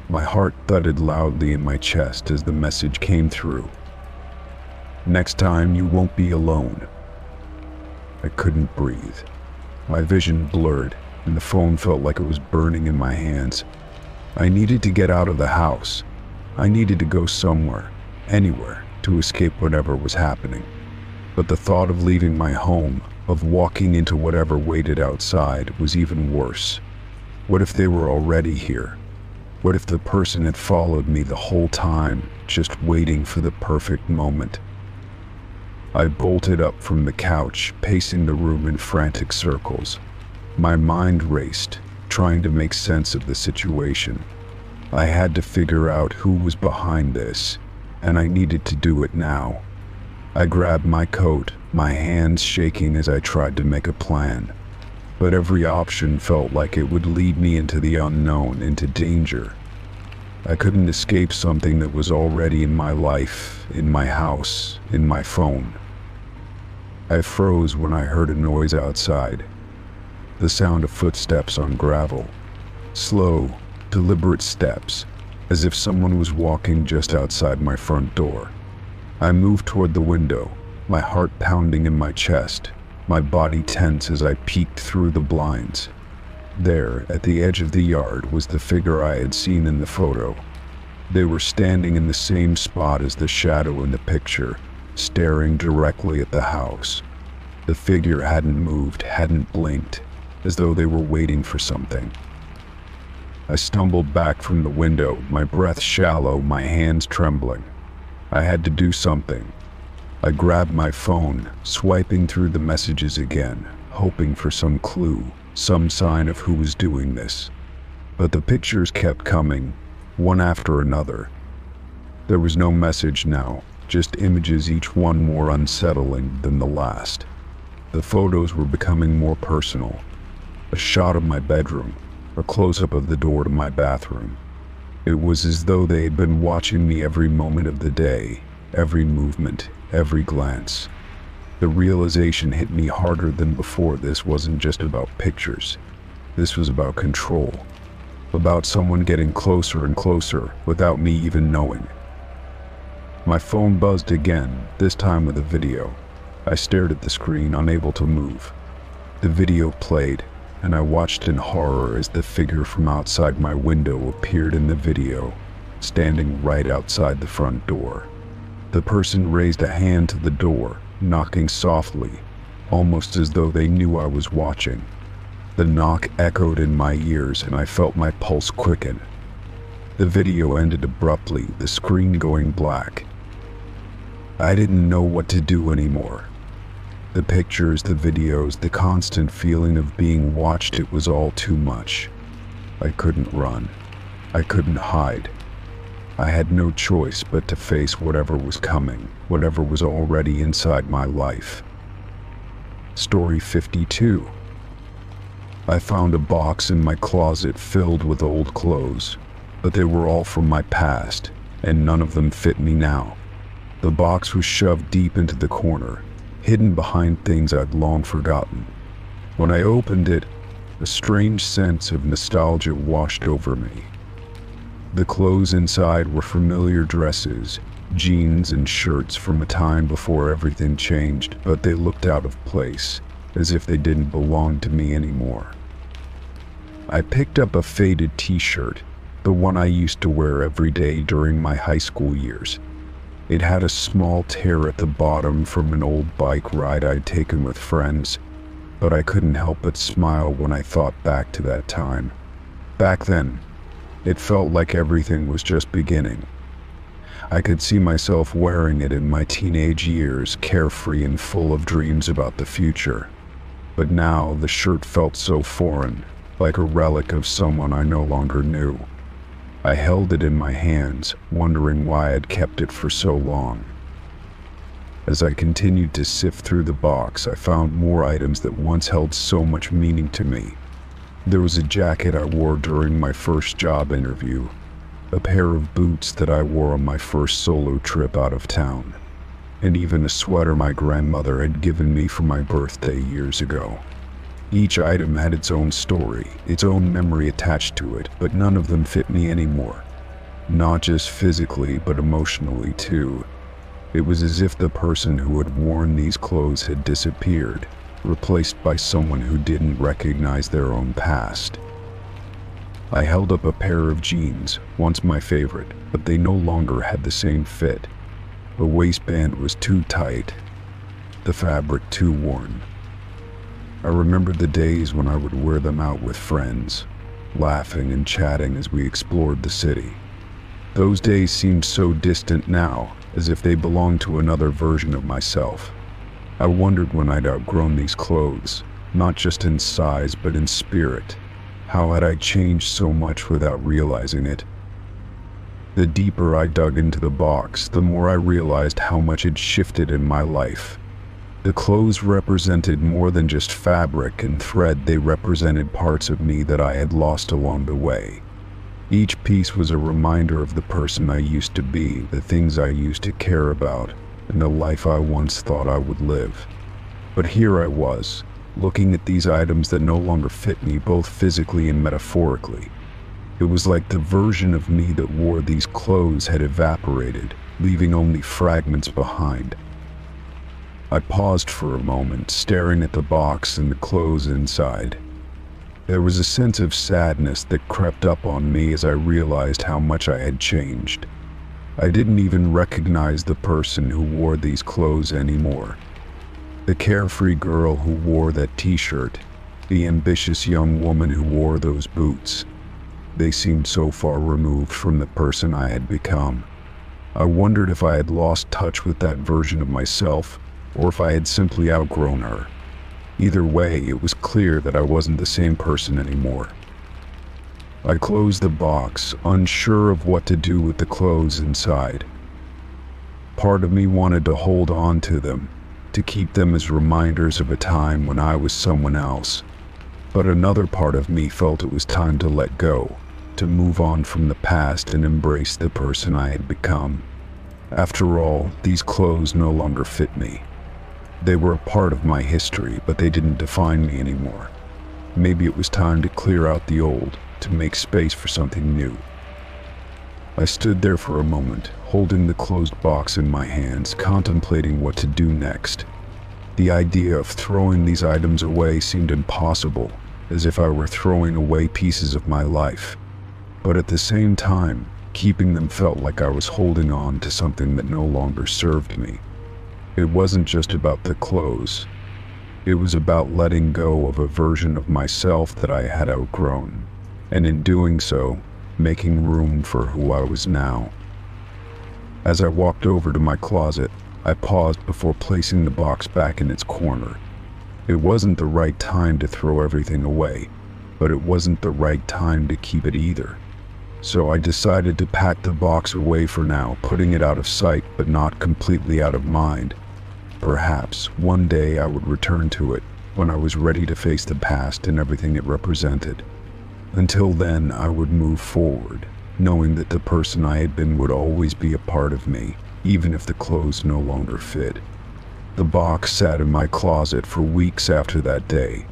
My heart thudded loudly in my chest as the message came through. Next time, you won't be alone. I couldn't breathe. My vision blurred, and the phone felt like it was burning in my hands. I needed to get out of the house. I needed to go somewhere, anywhere, to escape whatever was happening. But the thought of leaving my home, of walking into whatever waited outside, was even worse. What if they were already here? What if the person had followed me the whole time, just waiting for the perfect moment? I bolted up from the couch, pacing the room in frantic circles. My mind raced, trying to make sense of the situation. I had to figure out who was behind this, and I needed to do it now. I grabbed my coat, my hands shaking as I tried to make a plan. But every option felt like it would lead me into the unknown, into danger. I couldn't escape something that was already in my life, in my house, in my phone. I froze when I heard a noise outside. The sound of footsteps on gravel. Slow, deliberate steps, as if someone was walking just outside my front door. I moved toward the window, my heart pounding in my chest, my body tense as I peeked through the blinds. There, at the edge of the yard, was the figure I had seen in the photo. They were standing in the same spot as the shadow in the picture, staring directly at the house. The figure hadn't moved, hadn't blinked, as though they were waiting for something. I stumbled back from the window, my breath shallow, my hands trembling. I had to do something. I grabbed my phone, swiping through the messages again, hoping for some clue, some sign of who was doing this. But the pictures kept coming, one after another. There was no message now, just images, each one more unsettling than the last. The photos were becoming more personal. A shot of my bedroom, a close-up of the door to my bathroom. It was as though they had been watching me every moment of the day, every movement, every glance. The realization hit me harder than before. This wasn't just about pictures. This was about control. About someone getting closer and closer without me even knowing. My phone buzzed again, this time with a video. I stared at the screen, unable to move. The video played, and I watched in horror as the figure from outside my window appeared in the video, standing right outside the front door. The person raised a hand to the door, knocking softly, almost as though they knew I was watching. The knock echoed in my ears, and I felt my pulse quicken. The video ended abruptly, the screen going black. I didn't know what to do anymore. The pictures, the videos, the constant feeling of being watched, it was all too much. I couldn't run. I couldn't hide. I had no choice but to face whatever was coming, whatever was already inside my life. Story 52. I found a box in my closet filled with old clothes, but they were all from my past, and none of them fit me now. The box was shoved deep into the corner, hidden behind things I'd long forgotten. When I opened it, a strange sense of nostalgia washed over me. The clothes inside were familiar dresses, jeans and shirts from a time before everything changed, but they looked out of place, as if they didn't belong to me anymore. I picked up a faded t-shirt, the one I used to wear every day during my high school years. It had a small tear at the bottom from an old bike ride I'd taken with friends, but I couldn't help but smile when I thought back to that time. Back then, it felt like everything was just beginning. I could see myself wearing it in my teenage years, carefree and full of dreams about the future. But now the shirt felt so foreign, like a relic of someone I no longer knew. I held it in my hands, wondering why I'd kept it for so long. As I continued to sift through the box, I found more items that once held so much meaning to me. There was a jacket I wore during my first job interview, a pair of boots that I wore on my first solo trip out of town, and even a sweater my grandmother had given me for my birthday years ago. Each item had its own story, its own memory attached to it, but none of them fit me anymore. Not just physically, but emotionally too. It was as if the person who had worn these clothes had disappeared, replaced by someone who didn't recognize their own past. I held up a pair of jeans, once my favorite, but they no longer had the same fit. The waistband was too tight, the fabric too worn. I remembered the days when I would wear them out with friends, laughing and chatting as we explored the city. Those days seemed so distant now, as if they belonged to another version of myself. I wondered when I'd outgrown these clothes, not just in size but in spirit. How had I changed so much without realizing it? The deeper I dug into the box, the more I realized how much had shifted in my life. The clothes represented more than just fabric and thread, they represented parts of me that I had lost along the way. Each piece was a reminder of the person I used to be, the things I used to care about, and the life I once thought I would live. But here I was, looking at these items that no longer fit me, both physically and metaphorically. It was like the version of me that wore these clothes had evaporated, leaving only fragments behind. I paused for a moment, staring at the box and the clothes inside. There was a sense of sadness that crept up on me as I realized how much I had changed. I didn't even recognize the person who wore these clothes anymore. The carefree girl who wore that t-shirt, the ambitious young woman who wore those boots. They seemed so far removed from the person I had become. I wondered if I had lost touch with that version of myself, or if I had simply outgrown her. Either way, it was clear that I wasn't the same person anymore. I closed the box, unsure of what to do with the clothes inside. Part of me wanted to hold on to them, to keep them as reminders of a time when I was someone else. But another part of me felt it was time to let go, to move on from the past and embrace the person I had become. After all, these clothes no longer fit me. They were a part of my history, but they didn't define me anymore. Maybe it was time to clear out the old, to make space for something new. I stood there for a moment, holding the closed box in my hands, contemplating what to do next. The idea of throwing these items away seemed impossible, as if I were throwing away pieces of my life. But at the same time, keeping them felt like I was holding on to something that no longer served me. It wasn't just about the clothes. It was about letting go of a version of myself that I had outgrown, and in doing so, making room for who I was now. As I walked over to my closet, I paused before placing the box back in its corner. It wasn't the right time to throw everything away, but it wasn't the right time to keep it either. So I decided to pack the box away for now, putting it out of sight but not completely out of mind. Perhaps one day I would return to it, when I was ready to face the past and everything it represented. Until then, I would move forward, knowing that the person I had been would always be a part of me, even if the clothes no longer fit. The box sat in my closet for weeks after that day,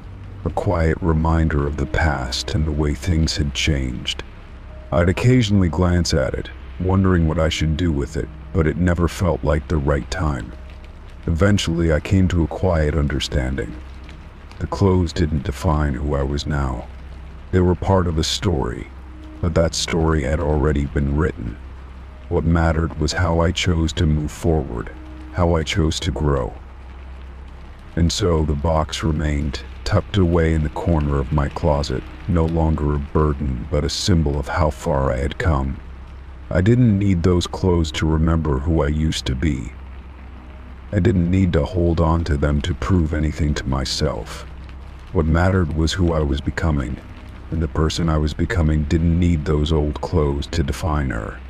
a quiet reminder of the past and the way things had changed. I'd occasionally glance at it, wondering what I should do with it, but it never felt like the right time. Eventually, I came to a quiet understanding. The clothes didn't define who I was now. They were part of a story, but that story had already been written. What mattered was how I chose to move forward, how I chose to grow. And so the box remained, tucked away in the corner of my closet, no longer a burden, but a symbol of how far I had come. I didn't need those clothes to remember who I used to be. I didn't need to hold on to them to prove anything to myself. What mattered was who I was becoming, and the person I was becoming didn't need those old clothes to define her.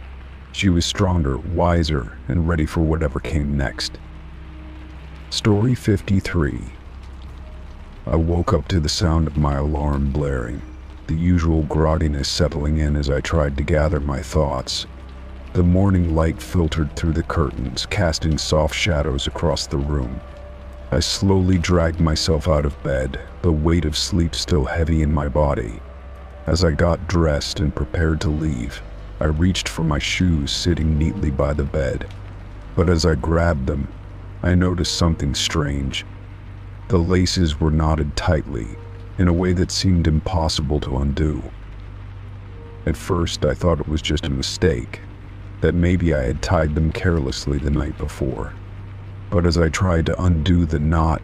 She was stronger, wiser, and ready for whatever came next. Story 53. I woke up to the sound of my alarm blaring. the usual grogginess settling in as I tried to gather my thoughts. The morning light filtered through the curtains, casting soft shadows across the room. I slowly dragged myself out of bed, the weight of sleep still heavy in my body. As I got dressed and prepared to leave, I reached for my shoes sitting neatly by the bed. But as I grabbed them, I noticed something strange. The laces were knotted tightly, in a way that seemed impossible to undo. At first, I thought it was just a mistake, that maybe I had tied them carelessly the night before. But as I tried to undo the knot,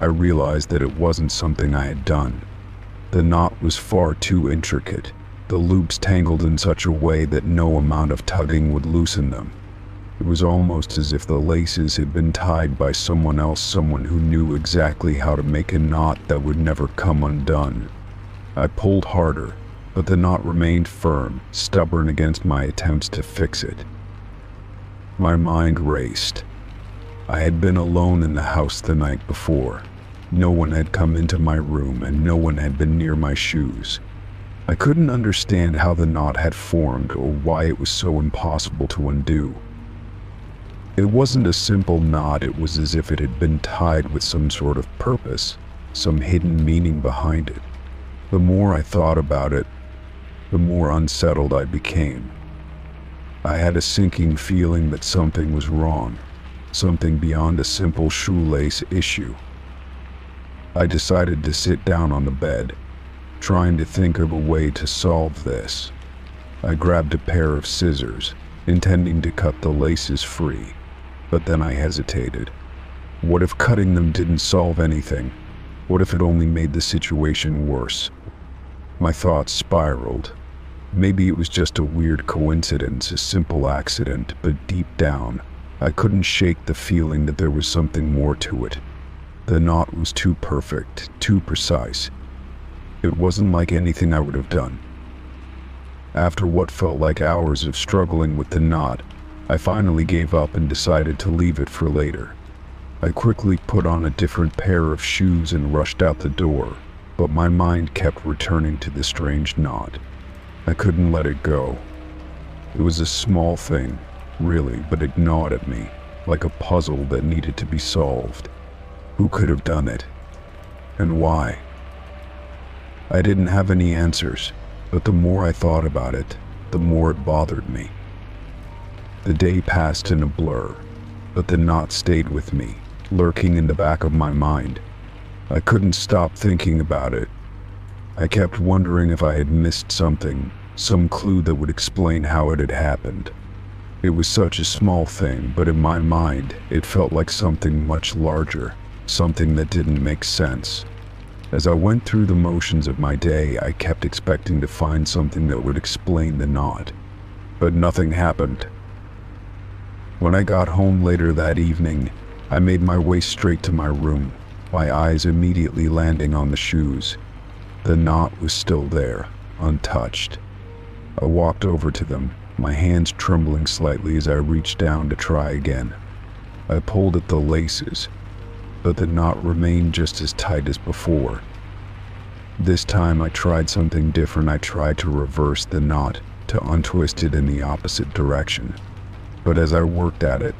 I realized that it wasn't something I had done. The knot was far too intricate, the loops tangled in such a way that no amount of tugging would loosen them. It was almost as if the laces had been tied by someone else, someone who knew exactly how to make a knot that would never come undone. I pulled harder, but the knot remained firm, stubborn against my attempts to fix it. My mind raced. I had been alone in the house the night before. No one had come into my room and no one had been near my shoes. I couldn't understand how the knot had formed or why it was so impossible to undo. It wasn't a simple knot, it was as if it had been tied with some sort of purpose, some hidden meaning behind it. The more I thought about it, the more unsettled I became. I had a sinking feeling that something was wrong, something beyond a simple shoelace issue. I decided to sit down on the bed, trying to think of a way to solve this. I grabbed a pair of scissors, intending to cut the laces free, but then I hesitated. What if cutting them didn't solve anything? What if it only made the situation worse? My thoughts spiraled. Maybe it was just a weird coincidence, a simple accident, but deep down, I couldn't shake the feeling that there was something more to it. The knot was too perfect, too precise. It wasn't like anything I would have done. After what felt like hours of struggling with the knot, I finally gave up and decided to leave it for later. I quickly put on a different pair of shoes and rushed out the door, but my mind kept returning to the strange knot. I couldn't let it go. It was a small thing, really, but it gnawed at me, like a puzzle that needed to be solved. Who could have done it? And why? I didn't have any answers, but the more I thought about it, the more it bothered me. The day passed in a blur, but the knot stayed with me, lurking in the back of my mind. I couldn't stop thinking about it. I kept wondering if I had missed something, some clue that would explain how it had happened. It was such a small thing, but in my mind, it felt like something much larger, something that didn't make sense. As I went through the motions of my day, I kept expecting to find something that would explain the knot, but nothing happened. When I got home later that evening, I made my way straight to my room, my eyes immediately landing on the shoes. The knot was still there, untouched. I walked over to them, my hands trembling slightly as I reached down to try again. I pulled at the laces, but the knot remained just as tight as before. This time I tried something different. I tried to reverse the knot, to untwist it in the opposite direction. But as I worked at it,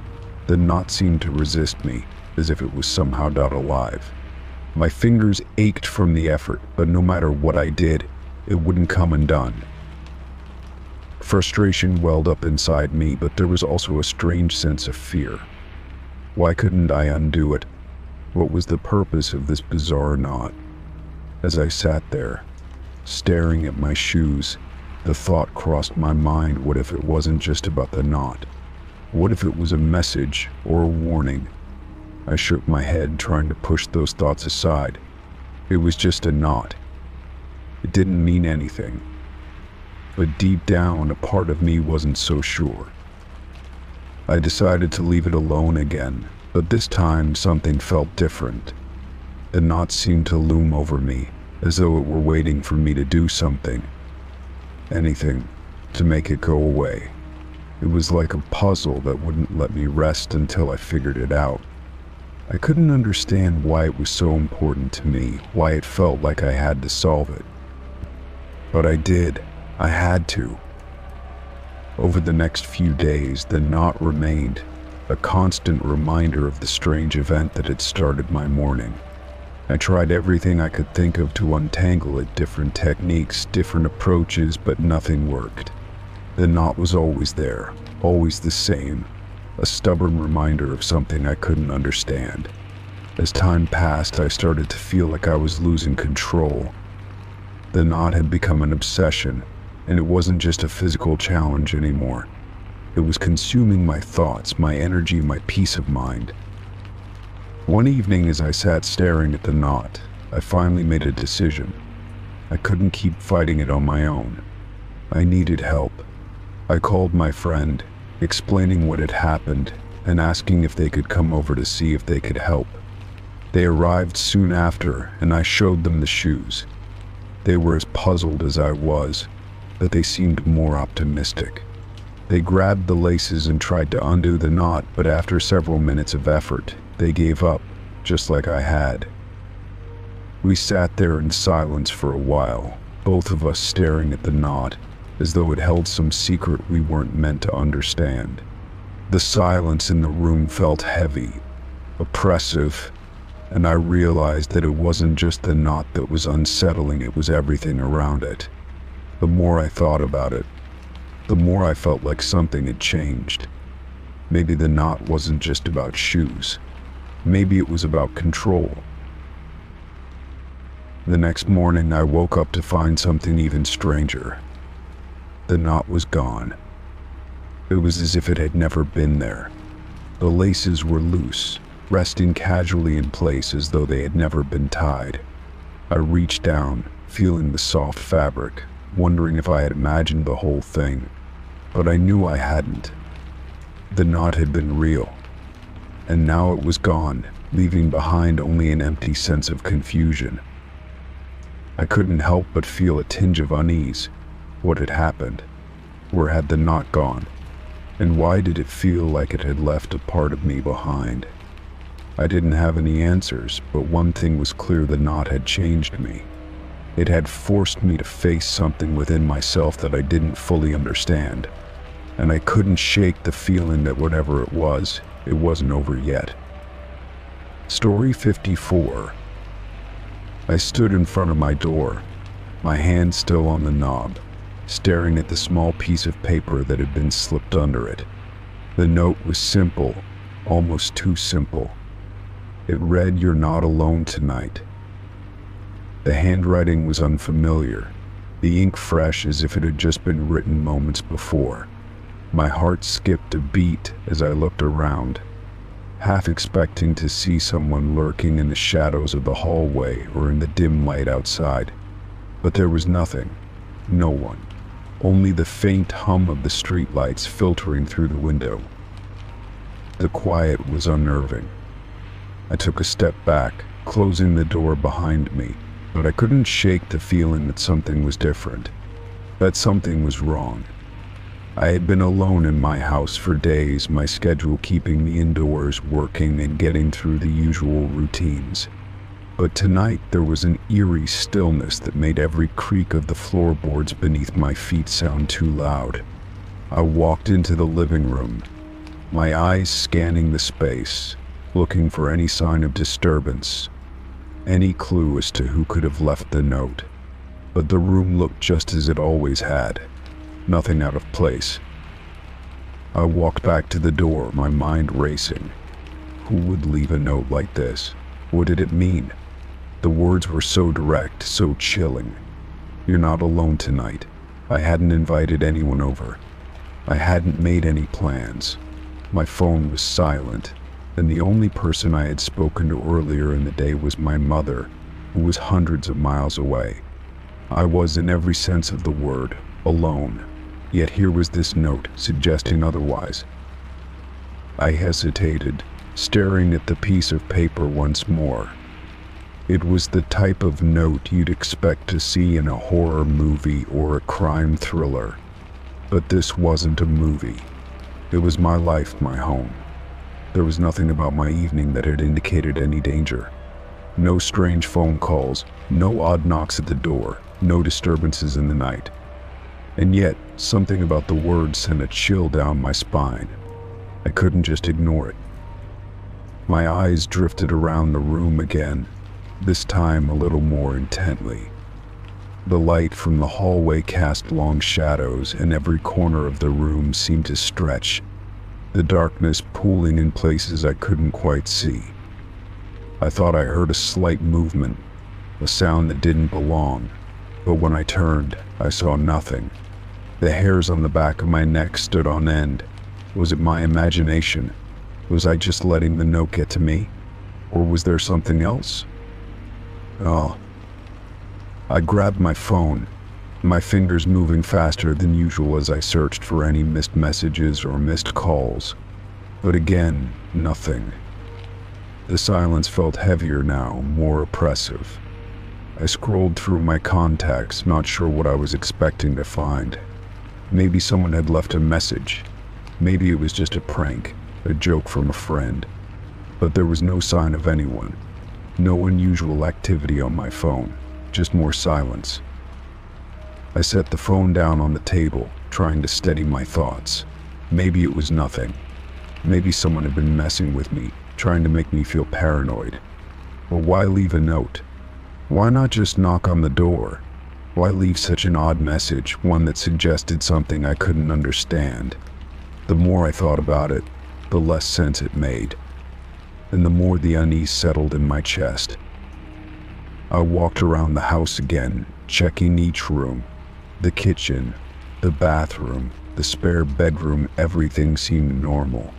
the knot seemed to resist me, as if it was somehow not alive. My fingers ached from the effort, but no matter what I did, it wouldn't come undone. Frustration welled up inside me, but there was also a strange sense of fear. Why couldn't I undo it? What was the purpose of this bizarre knot? As I sat there, staring at my shoes, the thought crossed my mind, what if it wasn't just about the knot? What if it was a message or a warning? I shook my head, trying to push those thoughts aside. It was just a knot. It didn't mean anything. But deep down, a part of me wasn't so sure. I decided to leave it alone again, but this time something felt different. The knot seemed to loom over me, as though it were waiting for me to do something. Anything, to make it go away. It was like a puzzle that wouldn't let me rest until I figured it out. I couldn't understand why it was so important to me, why it felt like I had to solve it. But I did. I had to. Over the next few days, the knot remained, a constant reminder of the strange event that had started my morning. I tried everything I could think of to untangle it, different techniques, different approaches, but nothing worked. The knot was always there, always the same, a stubborn reminder of something I couldn't understand. As time passed, I started to feel like I was losing control. The knot had become an obsession, and it wasn't just a physical challenge anymore. It was consuming my thoughts, my energy, my peace of mind. One evening, as I sat staring at the knot, I finally made a decision. I couldn't keep fighting it on my own. I needed help. I called my friend, explaining what had happened and asking if they could come over to see if they could help. They arrived soon after, and I showed them the shoes. They were as puzzled as I was, but they seemed more optimistic. They grabbed the laces and tried to undo the knot, but after several minutes of effort, they gave up, just like I had. We sat there in silence for a while, both of us staring at the knot, as though it held some secret we weren't meant to understand. The silence in the room felt heavy, oppressive, and I realized that it wasn't just the knot that was unsettling, it was everything around it. The more I thought about it, the more I felt like something had changed. Maybe the knot wasn't just about shoes. Maybe it was about control. The next morning, I woke up to find something even stranger. The knot was gone. It was as if it had never been there. The laces were loose, resting casually in place as though they had never been tied. I reached down, feeling the soft fabric, wondering if I had imagined the whole thing, but I knew I hadn't. The knot had been real, and now it was gone, leaving behind only an empty sense of confusion. I couldn't help but feel a tinge of unease. What had happened? Where had the knot gone? And why did it feel like it had left a part of me behind? I didn't have any answers, but one thing was clear: the knot had changed me. It had forced me to face something within myself that I didn't fully understand, and I couldn't shake the feeling that whatever it wasn't over yet. Story 54. I stood in front of my door, my hand still on the knob, staring at the small piece of paper that had been slipped under it. The note was simple, almost too simple. It read, "You're not alone tonight." The handwriting was unfamiliar, the ink fresh as if it had just been written moments before. My heart skipped a beat as I looked around, half expecting to see someone lurking in the shadows of the hallway or in the dim light outside. But there was nothing, no one, only the faint hum of the streetlights filtering through the window. The quiet was unnerving. I took a step back, closing the door behind me, but I couldn't shake the feeling that something was different, that something was wrong. I had been alone in my house for days, my schedule keeping me indoors, working and getting through the usual routines. But tonight there was an eerie stillness that made every creak of the floorboards beneath my feet sound too loud. I walked into the living room, my eyes scanning the space, looking for any sign of disturbance, any clue as to who could have left the note. But the room looked just as it always had, nothing out of place. I walked back to the door, my mind racing. Who would leave a note like this? What did it mean? The words were so direct, so chilling. "You're not alone tonight." I hadn't invited anyone over. I hadn't made any plans. My phone was silent, and the only person I had spoken to earlier in the day was my mother, who was hundreds of miles away. I was, in every sense of the word, alone, yet here was this note suggesting otherwise. I hesitated, staring at the piece of paper once more. It was the type of note you'd expect to see in a horror movie or a crime thriller. But this wasn't a movie. It was my life, my home. There was nothing about my evening that had indicated any danger. No strange phone calls, no odd knocks at the door, no disturbances in the night. And yet, something about the words sent a chill down my spine. I couldn't just ignore it. My eyes drifted around the room again, this time a little more intently. The light from the hallway cast long shadows, and every corner of the room seemed to stretch, the darkness pooling in places I couldn't quite see. I thought I heard a slight movement, a sound that didn't belong, but when I turned, I saw nothing. The hairs on the back of my neck stood on end. Was it my imagination? Was I just letting the note get to me? Or was there something else? Oh. I grabbed my phone, my fingers moving faster than usual as I searched for any missed messages or missed calls. But again, nothing. The silence felt heavier now, more oppressive. I scrolled through my contacts, not sure what I was expecting to find. Maybe someone had left a message. Maybe it was just a prank, a joke from a friend. But there was no sign of anyone. No unusual activity on my phone, just more silence. I set the phone down on the table, trying to steady my thoughts. Maybe it was nothing. Maybe someone had been messing with me, trying to make me feel paranoid. But why leave a note? Why not just knock on the door? Why leave such an odd message, one that suggested something I couldn't understand? The more I thought about it, the less sense it made, and the more the unease settled in my chest. I walked around the house again, checking each room. The kitchen, the bathroom, the spare bedroom, everything seemed normal.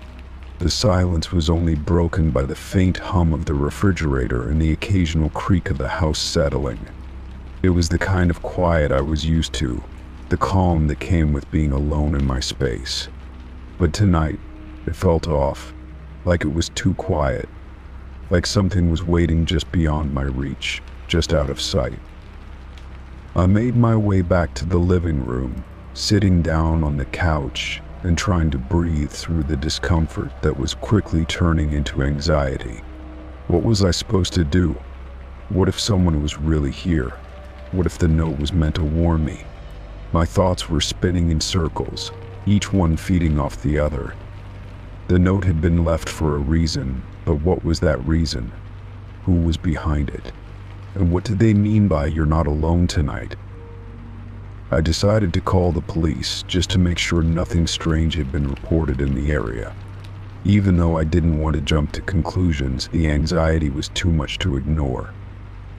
The silence was only broken by the faint hum of the refrigerator and the occasional creak of the house settling. It was the kind of quiet I was used to, the calm that came with being alone in my space. But tonight, it felt off, like it was too quiet, like something was waiting just beyond my reach, just out of sight. I made my way back to the living room, sitting down on the couch and trying to breathe through the discomfort that was quickly turning into anxiety. What was I supposed to do? What if someone was really here? What if the note was meant to warn me? My thoughts were spinning in circles, each one feeding off the other. The note had been left for a reason, but what was that reason? Who was behind it? And what did they mean by "you're not alone tonight"? I decided to call the police just to make sure nothing strange had been reported in the area. Even though I didn't want to jump to conclusions, the anxiety was too much to ignore.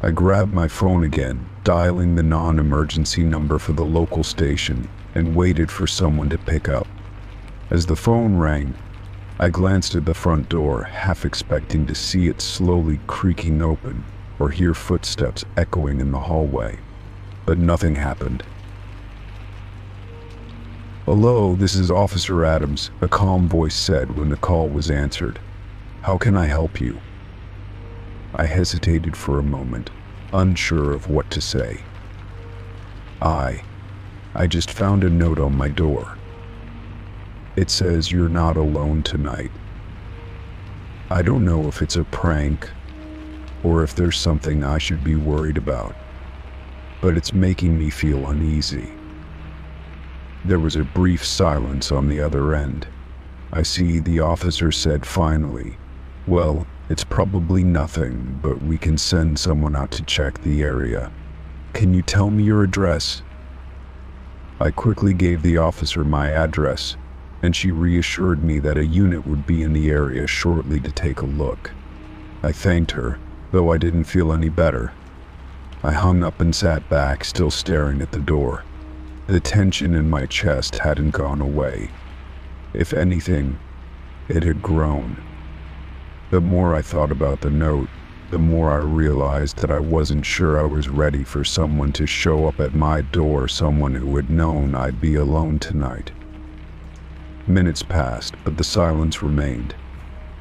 I grabbed my phone again, dialing the non-emergency number for the local station, and waited for someone to pick up. As the phone rang, I glanced at the front door, half expecting to see it slowly creaking open or hear footsteps echoing in the hallway. But nothing happened. "Hello, this is Officer Adams," a calm voice said when the call was answered. "How can I help you?" I hesitated for a moment, unsure of what to say. I just found a note on my door. It says "you're not alone tonight." I don't know if it's a prank or if there's something I should be worried about, but it's making me feel uneasy. There was a brief silence on the other end. "I see," the officer said finally. "Well, it's probably nothing, but we can send someone out to check the area. Can you tell me your address?" I quickly gave the officer my address, and she reassured me that a unit would be in the area shortly to take a look. I thanked her, though I didn't feel any better. I hung up and sat back, still staring at the door. The tension in my chest hadn't gone away. If anything, it had grown. The more I thought about the note, the more I realized that I wasn't sure I was ready for someone to show up at my door, someone who had known I'd be alone tonight. Minutes passed, but the silence remained.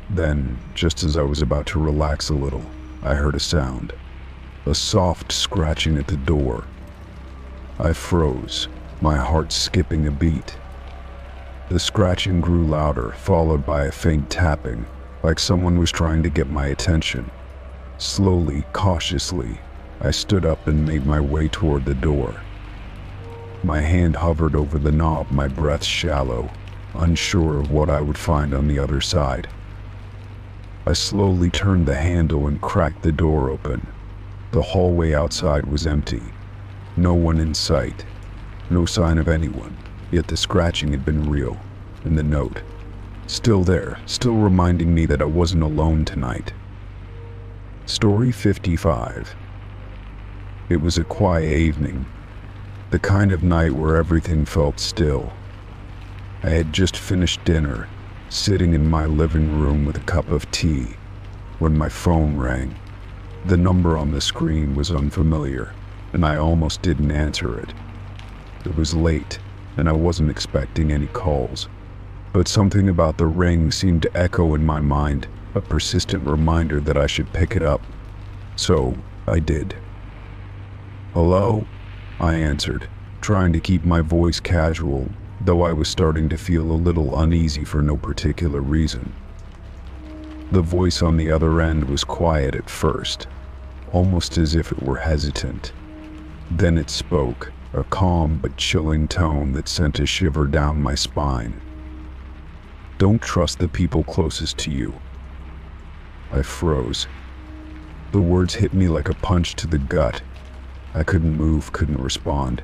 Then, just as I was about to relax a little, I heard a sound. A soft scratching at the door. I froze, my heart skipping a beat. The scratching grew louder, followed by a faint tapping, like someone was trying to get my attention. Slowly, cautiously, I stood up and made my way toward the door. My hand hovered over the knob, my breath shallow, unsure of what I would find on the other side. I slowly turned the handle and cracked the door open. The hallway outside was empty. No one in sight. No sign of anyone. Yet the scratching had been real. And the note, still there, still reminding me that I wasn't alone tonight. Story 55. It was a quiet evening. The kind of night where everything felt still. I had just finished dinner, sitting in my living room with a cup of tea, when my phone rang. The number on the screen was unfamiliar, and I almost didn't answer it. It was late, and I wasn't expecting any calls, but something about the ring seemed to echo in my mind, a persistent reminder that I should pick it up. So, I did. "Hello?" I answered, trying to keep my voice casual, though I was starting to feel a little uneasy for no particular reason. The voice on the other end was quiet at first, almost as if it were hesitant. Then it spoke, a calm but chilling tone that sent a shiver down my spine. "Don't trust the people closest to you." I froze. The words hit me like a punch to the gut. I couldn't move, couldn't respond.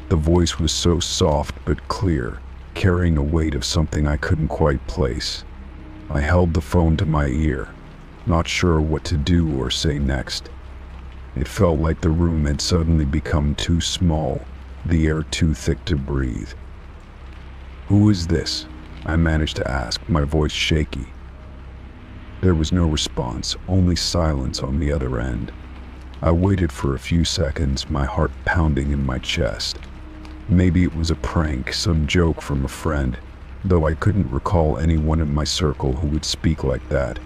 The voice was so soft but clear, carrying a weight of something I couldn't quite place. I held the phone to my ear, not sure what to do or say next. It felt like the room had suddenly become too small, the air too thick to breathe. "Who is this?" I managed to ask, my voice shaky. There was no response, only silence on the other end. I waited for a few seconds, my heart pounding in my chest. Maybe it was a prank, some joke from a friend, though I couldn't recall anyone in my circle who would speak like that.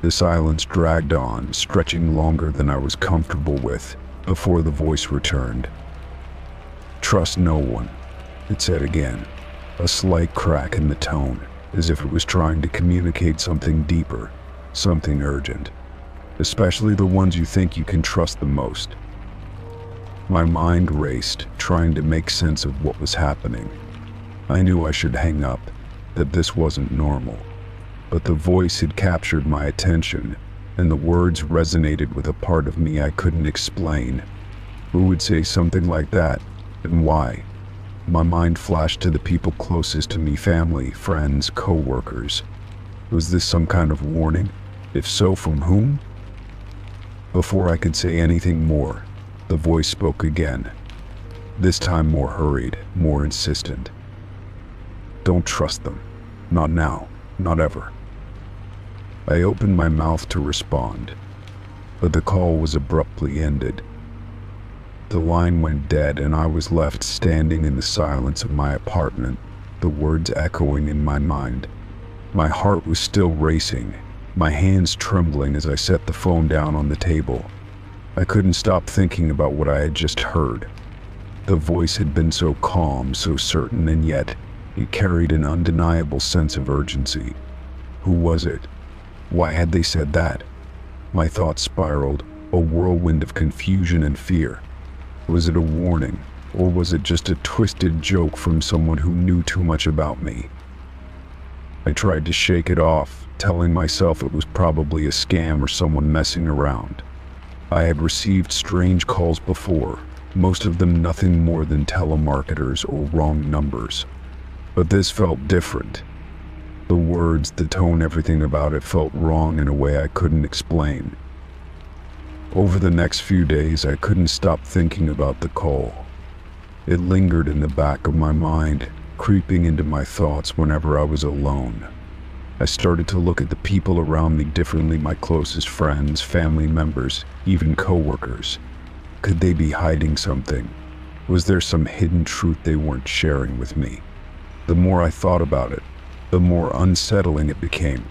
The silence dragged on, stretching longer than I was comfortable with, before the voice returned. "Trust no one," it said again, a slight crack in the tone, as if it was trying to communicate something deeper, something urgent. "Especially the ones you think you can trust the most." My mind raced, trying to make sense of what was happening. I knew I should hang up, that this wasn't normal. But the voice had captured my attention, and the words resonated with a part of me I couldn't explain. Who would say something like that, and why? My mind flashed to the people closest to me, family, friends, co-workers. Was this some kind of warning? If so, from whom? Before I could say anything more, the voice spoke again, this time more hurried, more insistent. "Don't trust them. Not now. Not ever." I opened my mouth to respond, but the call was abruptly ended. The line went dead, and I was left standing in the silence of my apartment, the words echoing in my mind. My heart was still racing, my hands trembling as I set the phone down on the table. I couldn't stop thinking about what I had just heard. The voice had been so calm, so certain, and yet it carried an undeniable sense of urgency. Who was it? Why had they said that? My thoughts spiraled, a whirlwind of confusion and fear. Was it a warning, or was it just a twisted joke from someone who knew too much about me? I tried to shake it off, telling myself it was probably a scam or someone messing around. I had received strange calls before, most of them nothing more than telemarketers or wrong numbers. But this felt different. The words, the tone, everything about it felt wrong in a way I couldn't explain. Over the next few days, I couldn't stop thinking about the call. It lingered in the back of my mind, creeping into my thoughts whenever I was alone. I started to look at the people around me differently, my closest friends, family members, even coworkers. Could they be hiding something? Was there some hidden truth they weren't sharing with me? The more I thought about it, the more unsettling it became.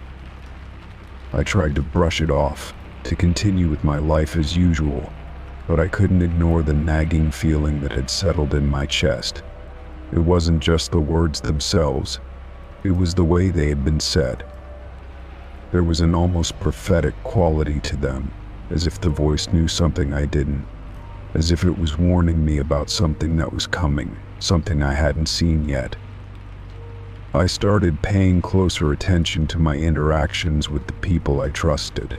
I tried to brush it off, to continue with my life as usual, but I couldn't ignore the nagging feeling that had settled in my chest. It wasn't just the words themselves, it was the way they had been said. There was an almost prophetic quality to them, as if the voice knew something I didn't, as if it was warning me about something that was coming, something I hadn't seen yet. I started paying closer attention to my interactions with the people I trusted.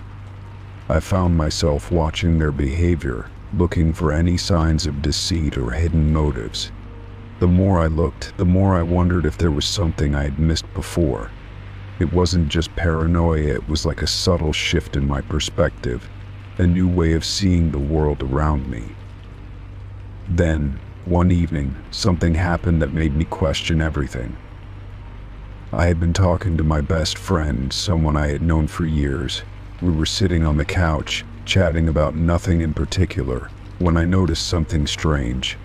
I found myself watching their behavior, looking for any signs of deceit or hidden motives. The more I looked, the more I wondered if there was something I had missed before. It wasn't just paranoia, it was like a subtle shift in my perspective, a new way of seeing the world around me. Then, one evening, something happened that made me question everything. I had been talking to my best friend, someone I had known for years. We were sitting on the couch, chatting about nothing in particular, when I noticed something strange.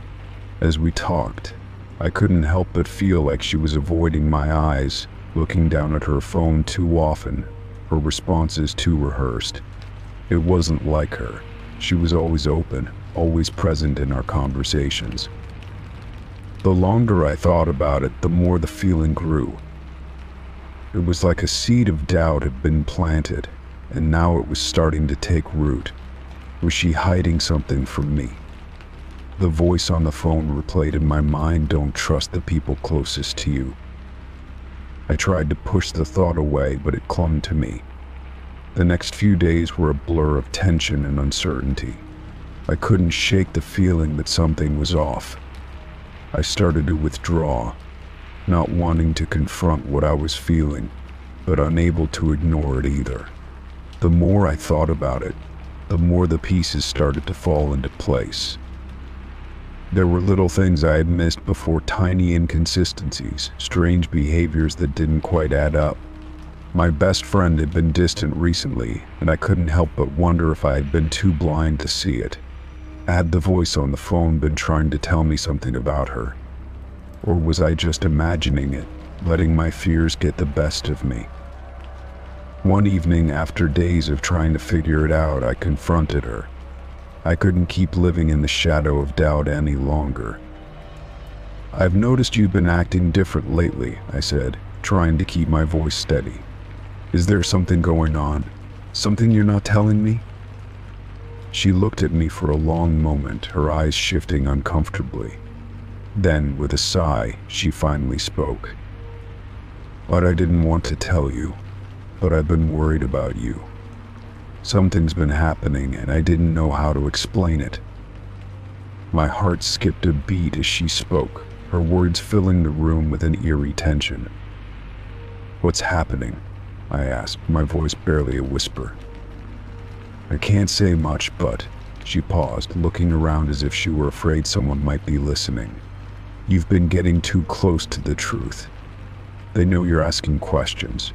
As we talked, I couldn't help but feel like she was avoiding my eyes, looking down at her phone too often, her responses too rehearsed. It wasn't like her. She was always open, always present in our conversations. The longer I thought about it, the more the feeling grew. It was like a seed of doubt had been planted, and now it was starting to take root. Was she hiding something from me? The voice on the phone replayed in my mind, "Don't trust the people closest to you." I tried to push the thought away, but it clung to me. The next few days were a blur of tension and uncertainty. I couldn't shake the feeling that something was off. I started to withdraw, not wanting to confront what I was feeling, but unable to ignore it either. The more I thought about it, the more the pieces started to fall into place. There were little things I had missed before, tiny inconsistencies, strange behaviors that didn't quite add up. My best friend had been distant recently, and I couldn't help but wonder if I had been too blind to see it. Had the voice on the phone been trying to tell me something about her? Or was I just imagining it, letting my fears get the best of me? One evening, after days of trying to figure it out, I confronted her. I couldn't keep living in the shadow of doubt any longer. "I've noticed you've been acting different lately," I said, trying to keep my voice steady. "Is there something going on? Something you're not telling me?" She looked at me for a long moment, her eyes shifting uncomfortably. Then, with a sigh, she finally spoke. "But I didn't want to tell you, but I've been worried about you. Something's been happening and I didn't know how to explain it." My heart skipped a beat as she spoke, her words filling the room with an eerie tension. "What's happening?" I asked, my voice barely a whisper. "I can't say much, but..." She paused, looking around as if she were afraid someone might be listening. "You've been getting too close to the truth. They know you're asking questions.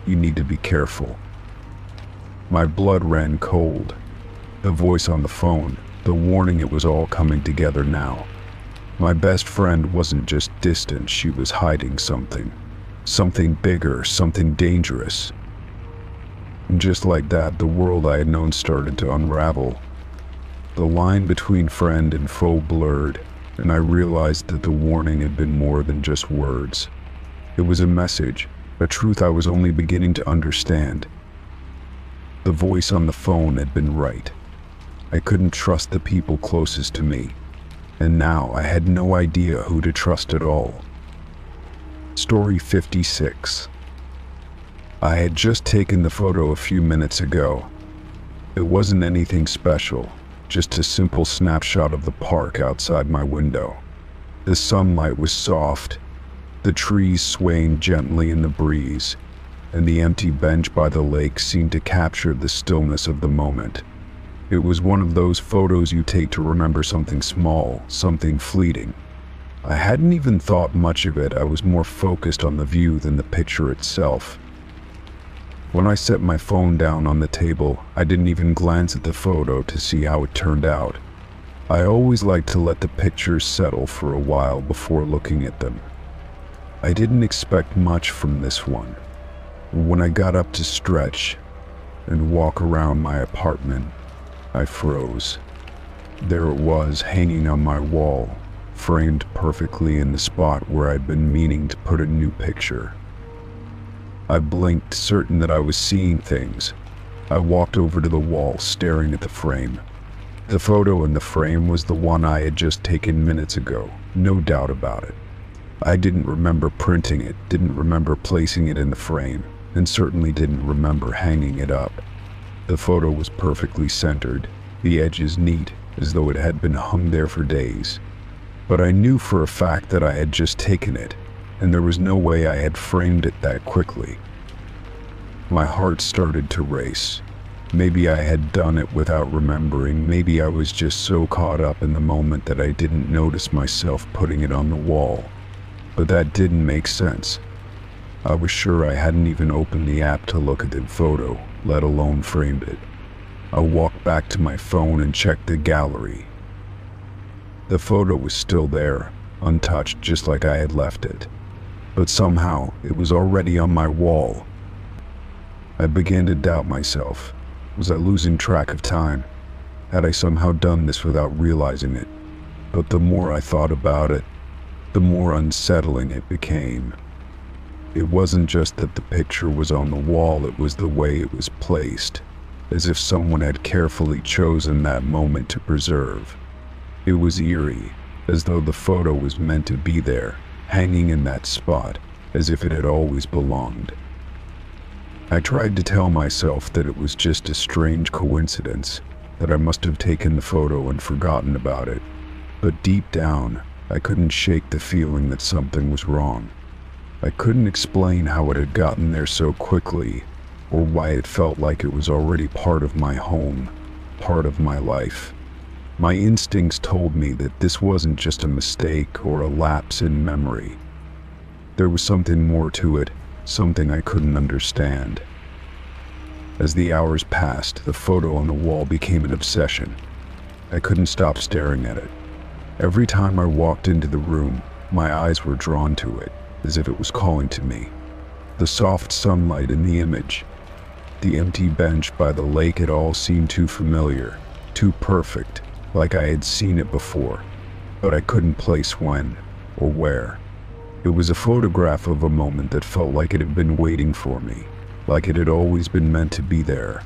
You need to be careful." My blood ran cold. The voice on the phone, the warning, it was all coming together now. My best friend wasn't just distant, she was hiding something. Something bigger, something dangerous. And just like that, the world I had known started to unravel. The line between friend and foe blurred, and I realized that the warning had been more than just words. It was a message, a truth I was only beginning to understand. The voice on the phone had been right. I couldn't trust the people closest to me, and now I had no idea who to trust at all. Story 56. I had just taken the photo a few minutes ago. It wasn't anything special, just a simple snapshot of the park outside my window. The sunlight was soft, the trees swaying gently in the breeze, and the empty bench by the lake seemed to capture the stillness of the moment. It was one of those photos you take to remember something small, something fleeting. I hadn't even thought much of it, I was more focused on the view than the picture itself. When I set my phone down on the table, I didn't even glance at the photo to see how it turned out. I always like to let the pictures settle for a while before looking at them. I didn't expect much from this one. When I got up to stretch and walk around my apartment, I froze. There it was, hanging on my wall, framed perfectly in the spot where I'd been meaning to put a new picture. I blinked, certain that I was seeing things, I walked over to the wall, staring at the frame. The photo in the frame was the one I had just taken minutes ago, no doubt about it. I didn't remember printing it, didn't remember placing it in the frame, and certainly didn't remember hanging it up. The photo was perfectly centered, the edges neat, as though it had been hung there for days. But I knew for a fact that I had just taken it, and there was no way I had framed it that quickly. My heart started to race. Maybe I had done it without remembering, maybe I was just so caught up in the moment that I didn't notice myself putting it on the wall. But that didn't make sense. I was sure I hadn't even opened the app to look at the photo, let alone framed it. I walked back to my phone and checked the gallery. The photo was still there, untouched, just like I had left it. But somehow, it was already on my wall. I began to doubt myself. Was I losing track of time? Had I somehow done this without realizing it? But the more I thought about it, the more unsettling it became. It wasn't just that the picture was on the wall, it was the way it was placed, as if someone had carefully chosen that moment to preserve. It was eerie, as though the photo was meant to be there, hanging in that spot, as if it had always belonged. I tried to tell myself that it was just a strange coincidence, that I must have taken the photo and forgotten about it, but deep down, I couldn't shake the feeling that something was wrong. I couldn't explain how it had gotten there so quickly, or why it felt like it was already part of my home, part of my life. My instincts told me that this wasn't just a mistake or a lapse in memory. There was something more to it, something I couldn't understand. As the hours passed, the photo on the wall became an obsession. I couldn't stop staring at it. Every time I walked into the room, my eyes were drawn to it, as if it was calling to me. The soft sunlight in the image, the empty bench by the lake, it all seemed too familiar, too perfect, like I had seen it before, but I couldn't place when or where. It was a photograph of a moment that felt like it had been waiting for me, like it had always been meant to be there.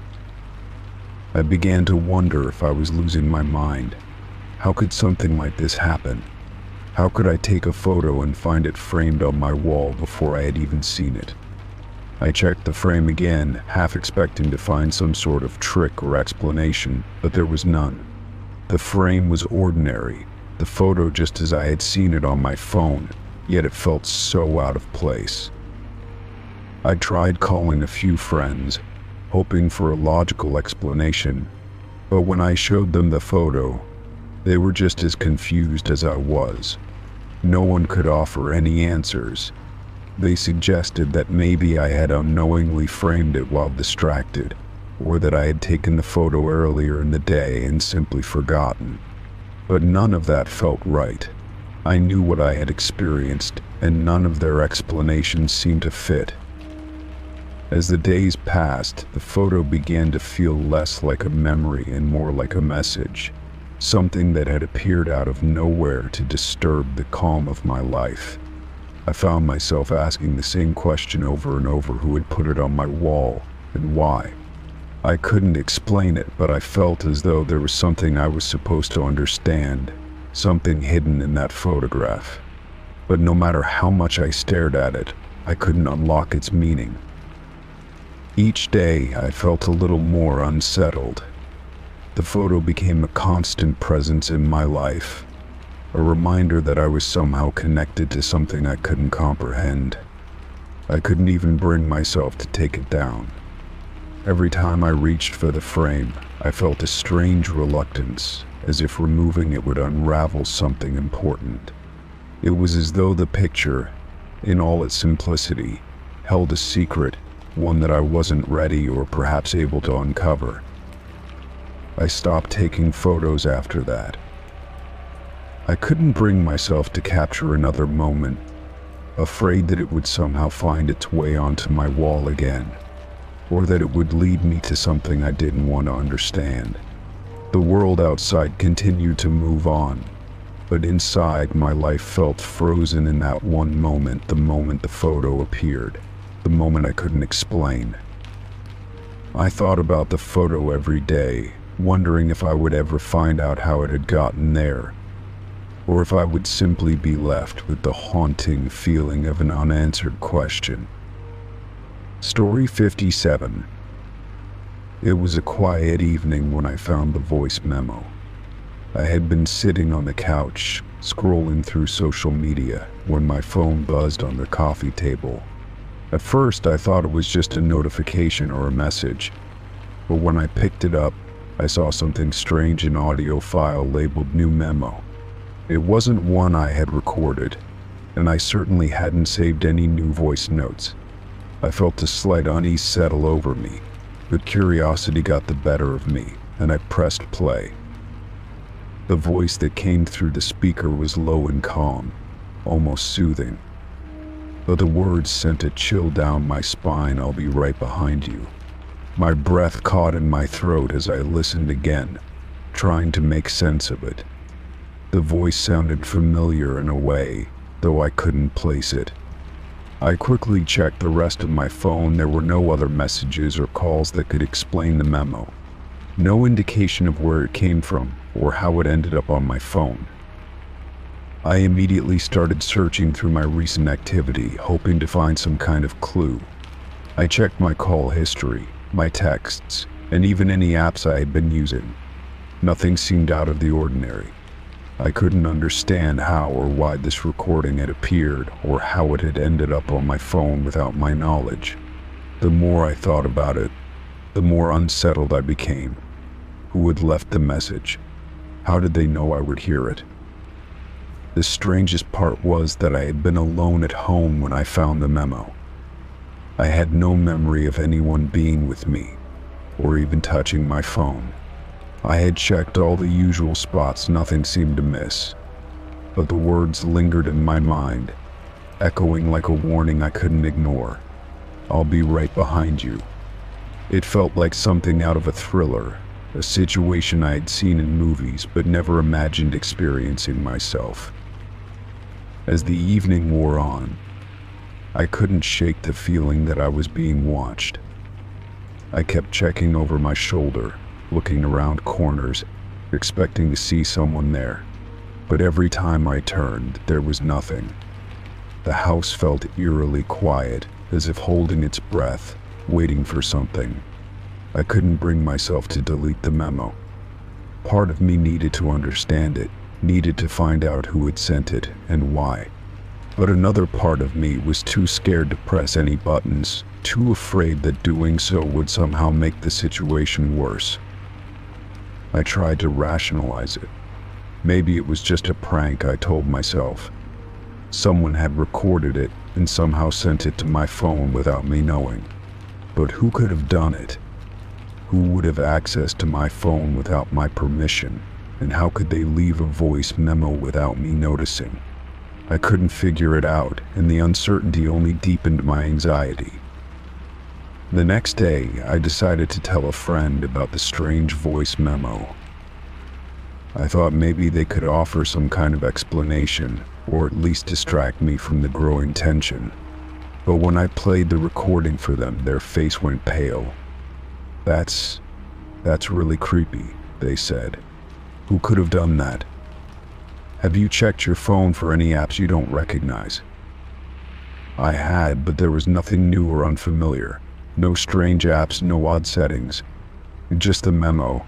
I began to wonder if I was losing my mind. How could something like this happen? How could I take a photo and find it framed on my wall before I had even seen it? I checked the frame again, half expecting to find some sort of trick or explanation, but there was none. The frame was ordinary, the photo just as I had seen it on my phone, yet it felt so out of place. I tried calling a few friends, hoping for a logical explanation, but when I showed them the photo, they were just as confused as I was. No one could offer any answers. They suggested that maybe I had unknowingly framed it while distracted, or that I had taken the photo earlier in the day and simply forgotten. But none of that felt right. I knew what I had experienced, and none of their explanations seemed to fit. As the days passed, the photo began to feel less like a memory and more like a message, something that had appeared out of nowhere to disturb the calm of my life. I found myself asking the same question over and over: who had put it on my wall, and why? I couldn't explain it, but I felt as though there was something I was supposed to understand, something hidden in that photograph. But no matter how much I stared at it, I couldn't unlock its meaning. Each day, I felt a little more unsettled. The photo became a constant presence in my life, a reminder that I was somehow connected to something I couldn't comprehend. I couldn't even bring myself to take it down. Every time I reached for the frame, I felt a strange reluctance, as if removing it would unravel something important. It was as though the picture, in all its simplicity, held a secret, one that I wasn't ready or perhaps able to uncover. I stopped taking photos after that. I couldn't bring myself to capture another moment, afraid that it would somehow find its way onto my wall again, or that it would lead me to something I didn't want to understand. The world outside continued to move on, but inside my life felt frozen in that one moment, the moment the photo appeared, the moment I couldn't explain. I thought about the photo every day, wondering if I would ever find out how it had gotten there, or if I would simply be left with the haunting feeling of an unanswered question. Story 57. It was a quiet evening when I found the voice memo. I had been sitting on the couch, scrolling through social media, when my phone buzzed on the coffee table. At first, I thought it was just a notification or a message, but when I picked it up, I saw something strange in audio file labeled New Memo. It wasn't one I had recorded, and I certainly hadn't saved any new voice notes. I felt a slight unease settle over me, but curiosity got the better of me, and I pressed play. The voice that came through the speaker was low and calm, almost soothing. But the words sent a chill down my spine. "I'll be right behind you." My breath caught in my throat as I listened again, trying to make sense of it. The voice sounded familiar in a way, though I couldn't place it. I quickly checked the rest of my phone. There were no other messages or calls that could explain the memo. No indication of where it came from or how it ended up on my phone. I immediately started searching through my recent activity, hoping to find some kind of clue. I checked my call history, my texts, and even any apps I had been using. Nothing seemed out of the ordinary. I couldn't understand how or why this recording had appeared, or how it had ended up on my phone without my knowledge. The more I thought about it, the more unsettled I became. Who had left the message? How did they know I would hear it? The strangest part was that I had been alone at home when I found the memo. I had no memory of anyone being with me, or even touching my phone. I had checked all the usual spots, nothing seemed to miss. But the words lingered in my mind, echoing like a warning I couldn't ignore. "I'll be right behind you." It felt like something out of a thriller, a situation I had seen in movies but never imagined experiencing myself. As the evening wore on, I couldn't shake the feeling that I was being watched. I kept checking over my shoulder, looking around corners, expecting to see someone there. But every time I turned, there was nothing. The house felt eerily quiet, as if holding its breath, waiting for something. I couldn't bring myself to delete the memo. Part of me needed to understand it, needed to find out who had sent it and why. But another part of me was too scared to press any buttons, too afraid that doing so would somehow make the situation worse. I tried to rationalize it. Maybe it was just a prank, I told myself. Someone had recorded it and somehow sent it to my phone without me knowing. But who could have done it? Who would have access to my phone without my permission? And how could they leave a voice memo without me noticing? I couldn't figure it out, and the uncertainty only deepened my anxiety. The next day, I decided to tell a friend about the strange voice memo. I thought maybe they could offer some kind of explanation, or at least distract me from the growing tension. But when I played the recording for them, their face went pale. That's really creepy," they said. "Who could have done that? Have you checked your phone for any apps you don't recognize?" I had, but there was nothing new or unfamiliar. No strange apps, no odd settings. Just the memo.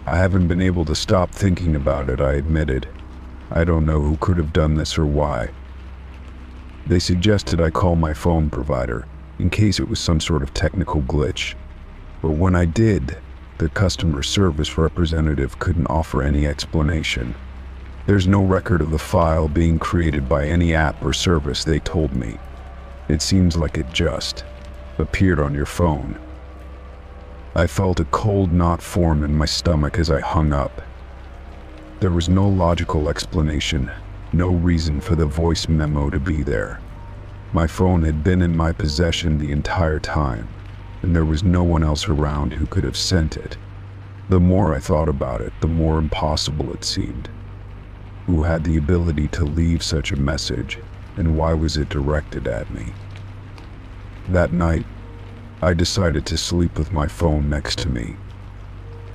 I haven't been able to stop thinking about it, I admitted. I don't know who could have done this or why. They suggested I call my phone provider, in case it was some sort of technical glitch. But when I did, the customer service representative couldn't offer any explanation. "There's no record of the file being created by any app or service," they told me. "It seems like it just appeared on your phone." I felt a cold knot form in my stomach as I hung up. There was no logical explanation, no reason for the voice memo to be there. My phone had been in my possession the entire time, and there was no one else around who could have sent it. The more I thought about it, the more impossible it seemed. Who had the ability to leave such a message, and why was it directed at me? That night, I decided to sleep with my phone next to me.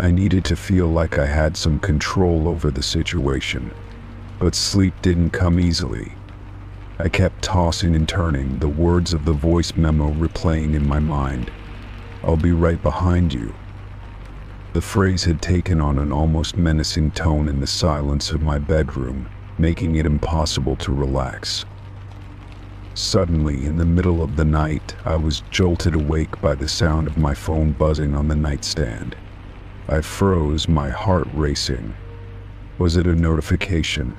I needed to feel like I had some control over the situation, but sleep didn't come easily. I kept tossing and turning, the words of the voice memo replaying in my mind. "I'll be right behind you." The phrase had taken on an almost menacing tone in the silence of my bedroom, making it impossible to relax. Suddenly, in the middle of the night, I was jolted awake by the sound of my phone buzzing on the nightstand. I froze, my heart racing. Was it a notification?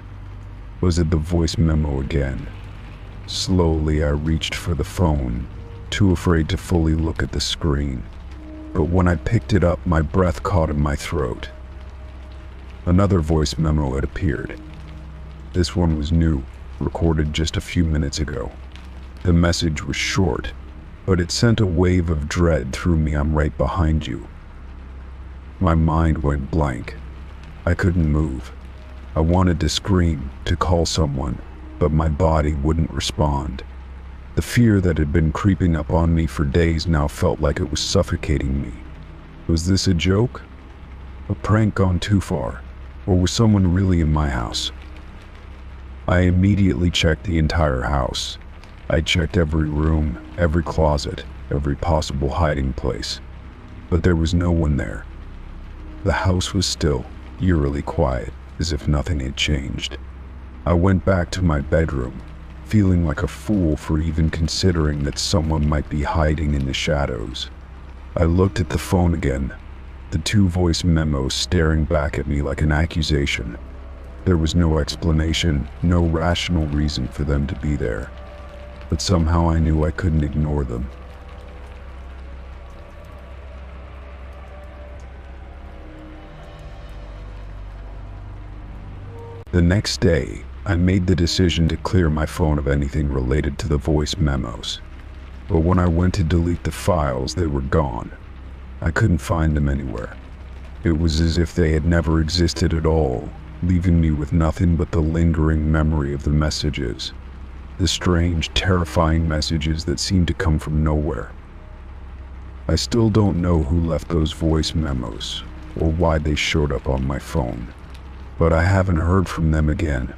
Was it the voice memo again? Slowly, I reached for the phone, too afraid to fully look at the screen. But when I picked it up, my breath caught in my throat. Another voice memo had appeared. This one was new, recorded just a few minutes ago. The message was short, but it sent a wave of dread through me. "I'm right behind you." My mind went blank. I couldn't move. I wanted to scream, to call someone, but my body wouldn't respond. The fear that had been creeping up on me for days now felt like it was suffocating me. Was this a joke? A prank gone too far? Or was someone really in my house? I immediately checked the entire house. I checked every room, every closet, every possible hiding place. But there was no one there. The house was still, eerily quiet, as if nothing had changed. I went back to my bedroom, feeling like a fool for even considering that someone might be hiding in the shadows. I looked at the phone again, the two voice memos staring back at me like an accusation. There was no explanation, no rational reason for them to be there. But somehow I knew I couldn't ignore them. The next day, I made the decision to clear my phone of anything related to the voice memos. But when I went to delete the files, they were gone. I couldn't find them anywhere. It was as if they had never existed at all, leaving me with nothing but the lingering memory of the messages. The strange, terrifying messages that seemed to come from nowhere. I still don't know who left those voice memos, or why they showed up on my phone. But I haven't heard from them again.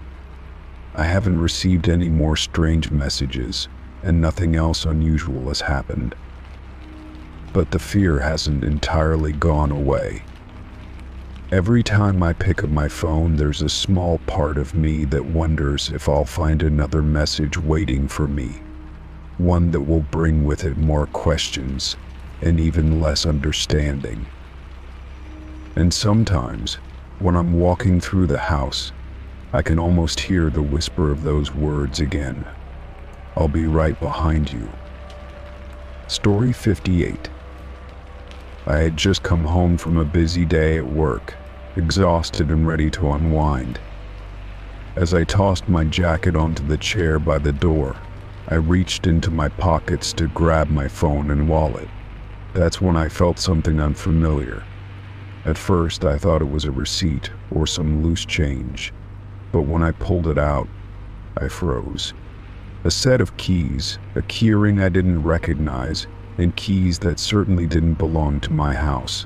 I haven't received any more strange messages, and nothing else unusual has happened. But the fear hasn't entirely gone away. Every time I pick up my phone, there's a small part of me that wonders if I'll find another message waiting for me. One that will bring with it more questions, and even less understanding. And sometimes, when I'm walking through the house, I can almost hear the whisper of those words again. "I'll be right behind you." Story 58. I had just come home from a busy day at work, exhausted and ready to unwind. As I tossed my jacket onto the chair by the door, I reached into my pockets to grab my phone and wallet. That's when I felt something unfamiliar. At first, I thought it was a receipt or some loose change, but when I pulled it out, I froze. A set of keys, a keyring I didn't recognize, and keys that certainly didn't belong to my house.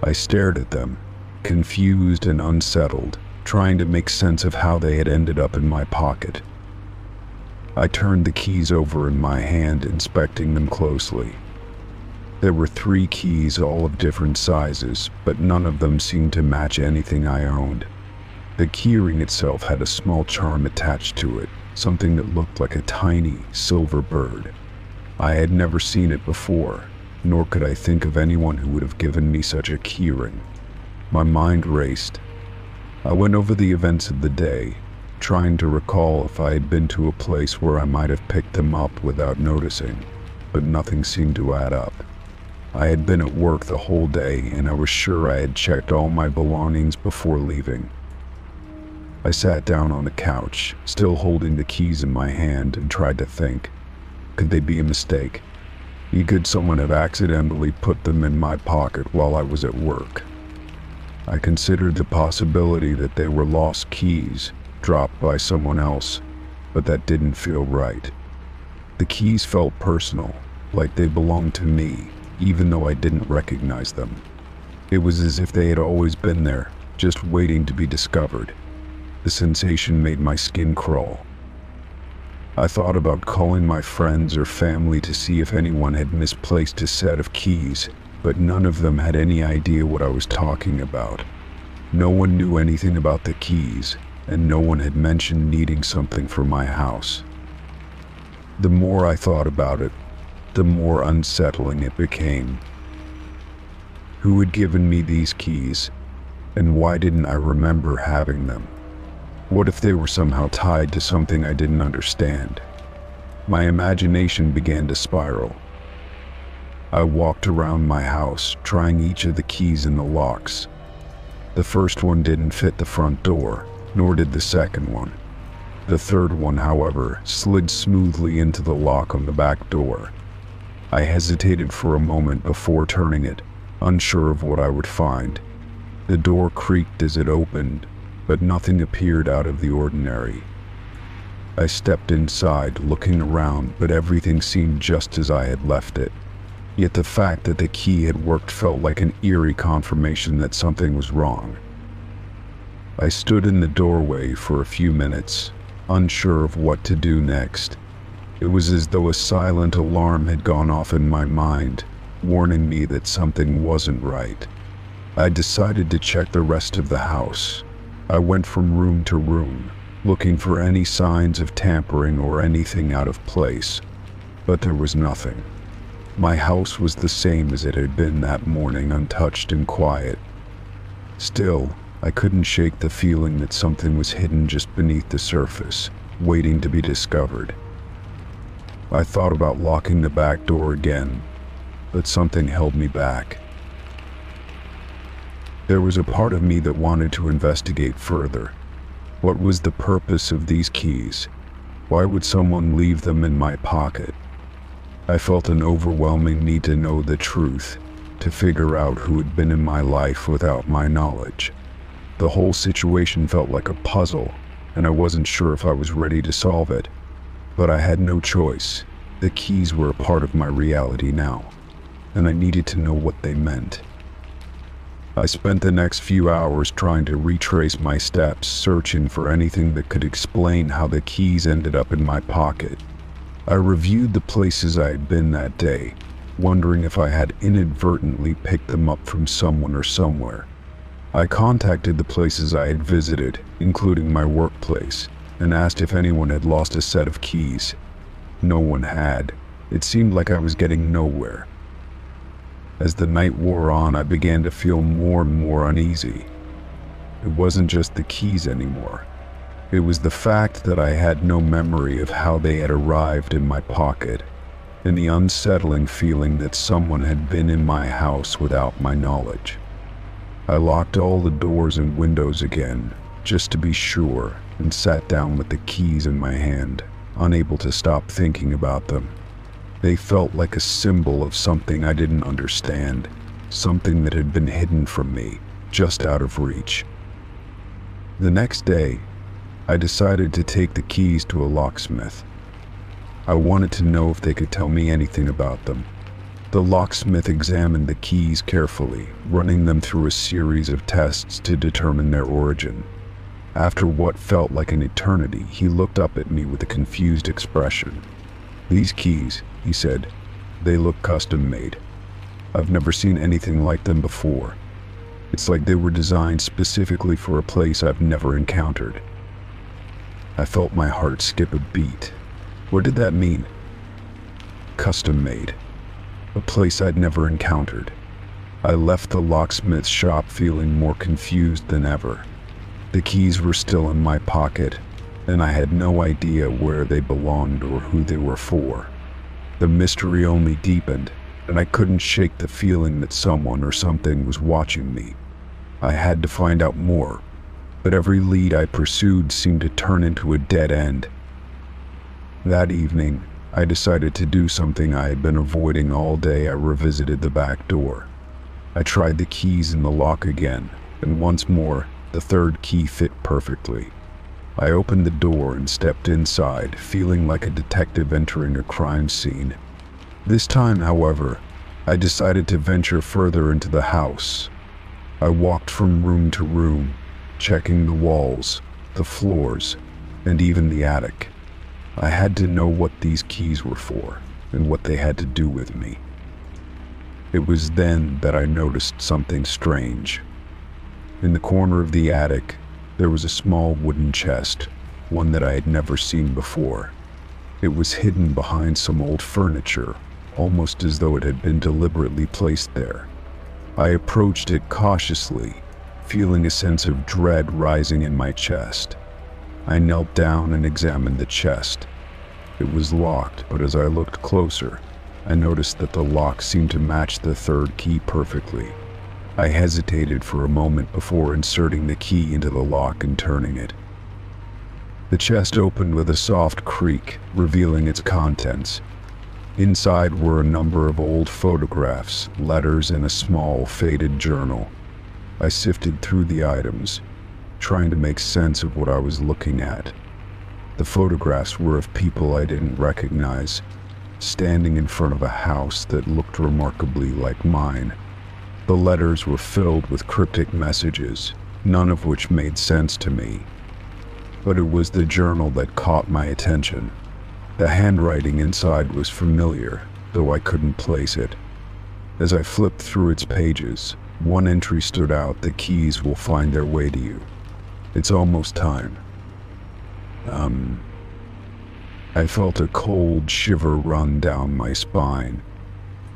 I stared at them, confused and unsettled, trying to make sense of how they had ended up in my pocket. I turned the keys over in my hand, inspecting them closely. There were 3 keys, all of different sizes, but none of them seemed to match anything I owned. The keyring itself had a small charm attached to it, something that looked like a tiny silver bird. I had never seen it before, nor could I think of anyone who would have given me such a keyring. My mind raced. I went over the events of the day, trying to recall if I had been to a place where I might have picked them up without noticing, but nothing seemed to add up. I had been at work the whole day, and I was sure I had checked all my belongings before leaving. I sat down on the couch, still holding the keys in my hand, and tried to think. Could they be a mistake? Could someone have accidentally put them in my pocket while I was at work? I considered the possibility that they were lost keys, dropped by someone else, but that didn't feel right. The keys felt personal, like they belonged to me, even though I didn't recognize them. It was as if they had always been there, just waiting to be discovered. The sensation made my skin crawl. I thought about calling my friends or family to see if anyone had misplaced a set of keys, but none of them had any idea what I was talking about. No one knew anything about the keys, and no one had mentioned needing something for my house. The more I thought about it, the more unsettling it became. Who had given me these keys, and why didn't I remember having them? What if they were somehow tied to something I didn't understand? My imagination began to spiral. I walked around my house, trying each of the keys in the locks. The first one didn't fit the front door, nor did the second one. The third one, however, slid smoothly into the lock on the back door. I hesitated for a moment before turning it, unsure of what I would find. The door creaked as it opened, but nothing appeared out of the ordinary. I stepped inside, looking around, but everything seemed just as I had left it. Yet the fact that the key had worked felt like an eerie confirmation that something was wrong. I stood in the doorway for a few minutes, unsure of what to do next. It was as though a silent alarm had gone off in my mind, warning me that something wasn't right. I decided to check the rest of the house. I went from room to room, looking for any signs of tampering or anything out of place, but there was nothing. My house was the same as it had been that morning, untouched and quiet. Still, I couldn't shake the feeling that something was hidden just beneath the surface, waiting to be discovered. I thought about locking the back door again, but something held me back. There was a part of me that wanted to investigate further. What was the purpose of these keys? Why would someone leave them in my pocket? I felt an overwhelming need to know the truth, to figure out who had been in my life without my knowledge. The whole situation felt like a puzzle, and I wasn't sure if I was ready to solve it. But I had no choice. The keys were a part of my reality now, and I needed to know what they meant. I spent the next few hours trying to retrace my steps, searching for anything that could explain how the keys ended up in my pocket. I reviewed the places I had been that day, wondering if I had inadvertently picked them up from someone or somewhere. I contacted the places I had visited, including my workplace, and asked if anyone had lost a set of keys. No one had. It seemed like I was getting nowhere. As the night wore on, I began to feel more and more uneasy. It wasn't just the keys anymore. It was the fact that I had no memory of how they had arrived in my pocket, and the unsettling feeling that someone had been in my house without my knowledge. I locked all the doors and windows again, just to be sure, and sat down with the keys in my hand, unable to stop thinking about them. They felt like a symbol of something I didn't understand, something that had been hidden from me, just out of reach. The next day, I decided to take the keys to a locksmith. I wanted to know if they could tell me anything about them. The locksmith examined the keys carefully, running them through a series of tests to determine their origin. After what felt like an eternity, he looked up at me with a confused expression. "These keys," he said, "they look custom-made. I've never seen anything like them before. It's like they were designed specifically for a place I've never encountered." I felt my heart skip a beat. What did that mean? Custom-made. A place I'd never encountered. I left the locksmith's shop feeling more confused than ever. The keys were still in my pocket, and I had no idea where they belonged or who they were for. The mystery only deepened, and I couldn't shake the feeling that someone or something was watching me. I had to find out more, but every lead I pursued seemed to turn into a dead end. That evening, I decided to do something I had been avoiding all day. I revisited the back door. I tried the keys in the lock again, and once more, the third key fit perfectly. I opened the door and stepped inside, feeling like a detective entering a crime scene. This time, however, I decided to venture further into the house. I walked from room to room, checking the walls, the floors, and even the attic. I had to know what these keys were for and what they had to do with me. It was then that I noticed something strange. In the corner of the attic, there was a small wooden chest, one that I had never seen before. It was hidden behind some old furniture, almost as though it had been deliberately placed there. I approached it cautiously, feeling a sense of dread rising in my chest. I knelt down and examined the chest. It was locked, but as I looked closer, I noticed that the lock seemed to match the third key perfectly. I hesitated for a moment before inserting the key into the lock and turning it. The chest opened with a soft creak, revealing its contents. Inside were a number of old photographs, letters, and a small, faded journal. I sifted through the items, trying to make sense of what I was looking at. The photographs were of people I didn't recognize, standing in front of a house that looked remarkably like mine. The letters were filled with cryptic messages, none of which made sense to me. But it was the journal that caught my attention. The handwriting inside was familiar, though I couldn't place it. As I flipped through its pages, one entry stood out: "The keys will find their way to you. It's almost time." I felt a cold shiver run down my spine.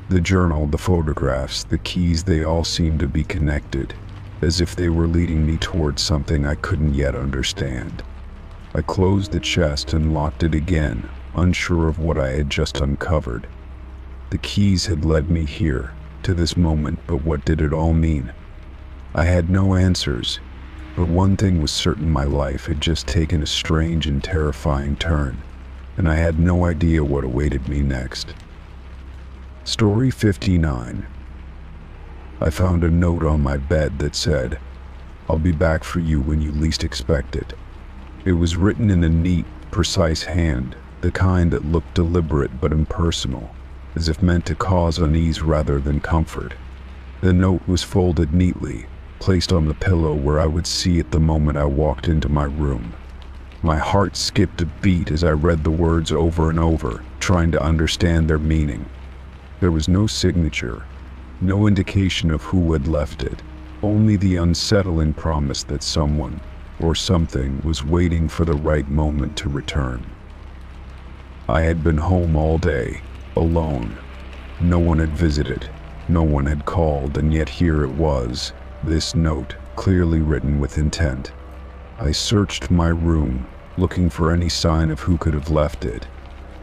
The journal, the photographs, the keys, they all seemed to be connected, as if they were leading me towards something I couldn't yet understand. I closed the chest and locked it again, unsure of what I had just uncovered. The keys had led me here, to this moment, but what did it all mean? I had no answers, but one thing was certain: my life had just taken a strange and terrifying turn, and I had no idea what awaited me next. Story 59. I found a note on my bed that said, "I'll be back for you when you least expect it." It was written in a neat, precise hand, the kind that looked deliberate but impersonal, as if meant to cause unease rather than comfort. The note was folded neatly, placed on the pillow where I would see it the moment I walked into my room. My heart skipped a beat as I read the words over and over, trying to understand their meaning. There was no signature, no indication of who had left it, only the unsettling promise that someone or something was waiting for the right moment to return. I had been home all day, alone. No one had visited, no one had called, and yet here it was, this note, clearly written with intent. I searched my room, looking for any sign of who could have left it,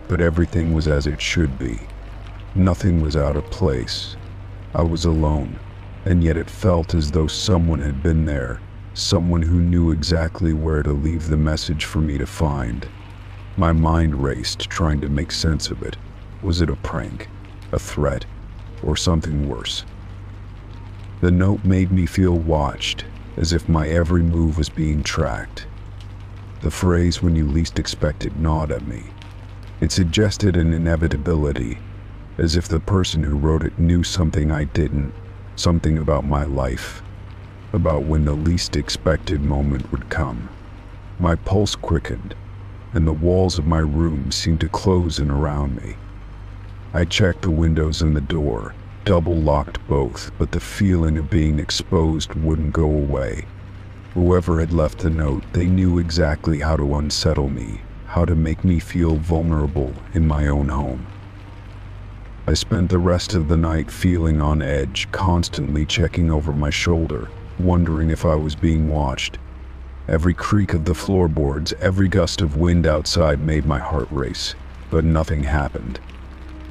but everything was as it should be. Nothing was out of place. I was alone, and yet it felt as though someone had been there, someone who knew exactly where to leave the message for me to find. My mind raced, trying to make sense of it. Was it a prank, a threat, or something worse? The note made me feel watched, as if my every move was being tracked. The phrase "when you least expect it" gnawed at me. It suggested an inevitability, as if the person who wrote it knew something I didn't, something about my life, about when the least expected moment would come. My pulse quickened, and the walls of my room seemed to close in around me. I checked the windows and the door, double-locked both, but the feeling of being exposed wouldn't go away. Whoever had left the note, they knew exactly how to unsettle me, how to make me feel vulnerable in my own home. I spent the rest of the night feeling on edge, constantly checking over my shoulder, wondering if I was being watched. Every creak of the floorboards, every gust of wind outside made my heart race, but nothing happened.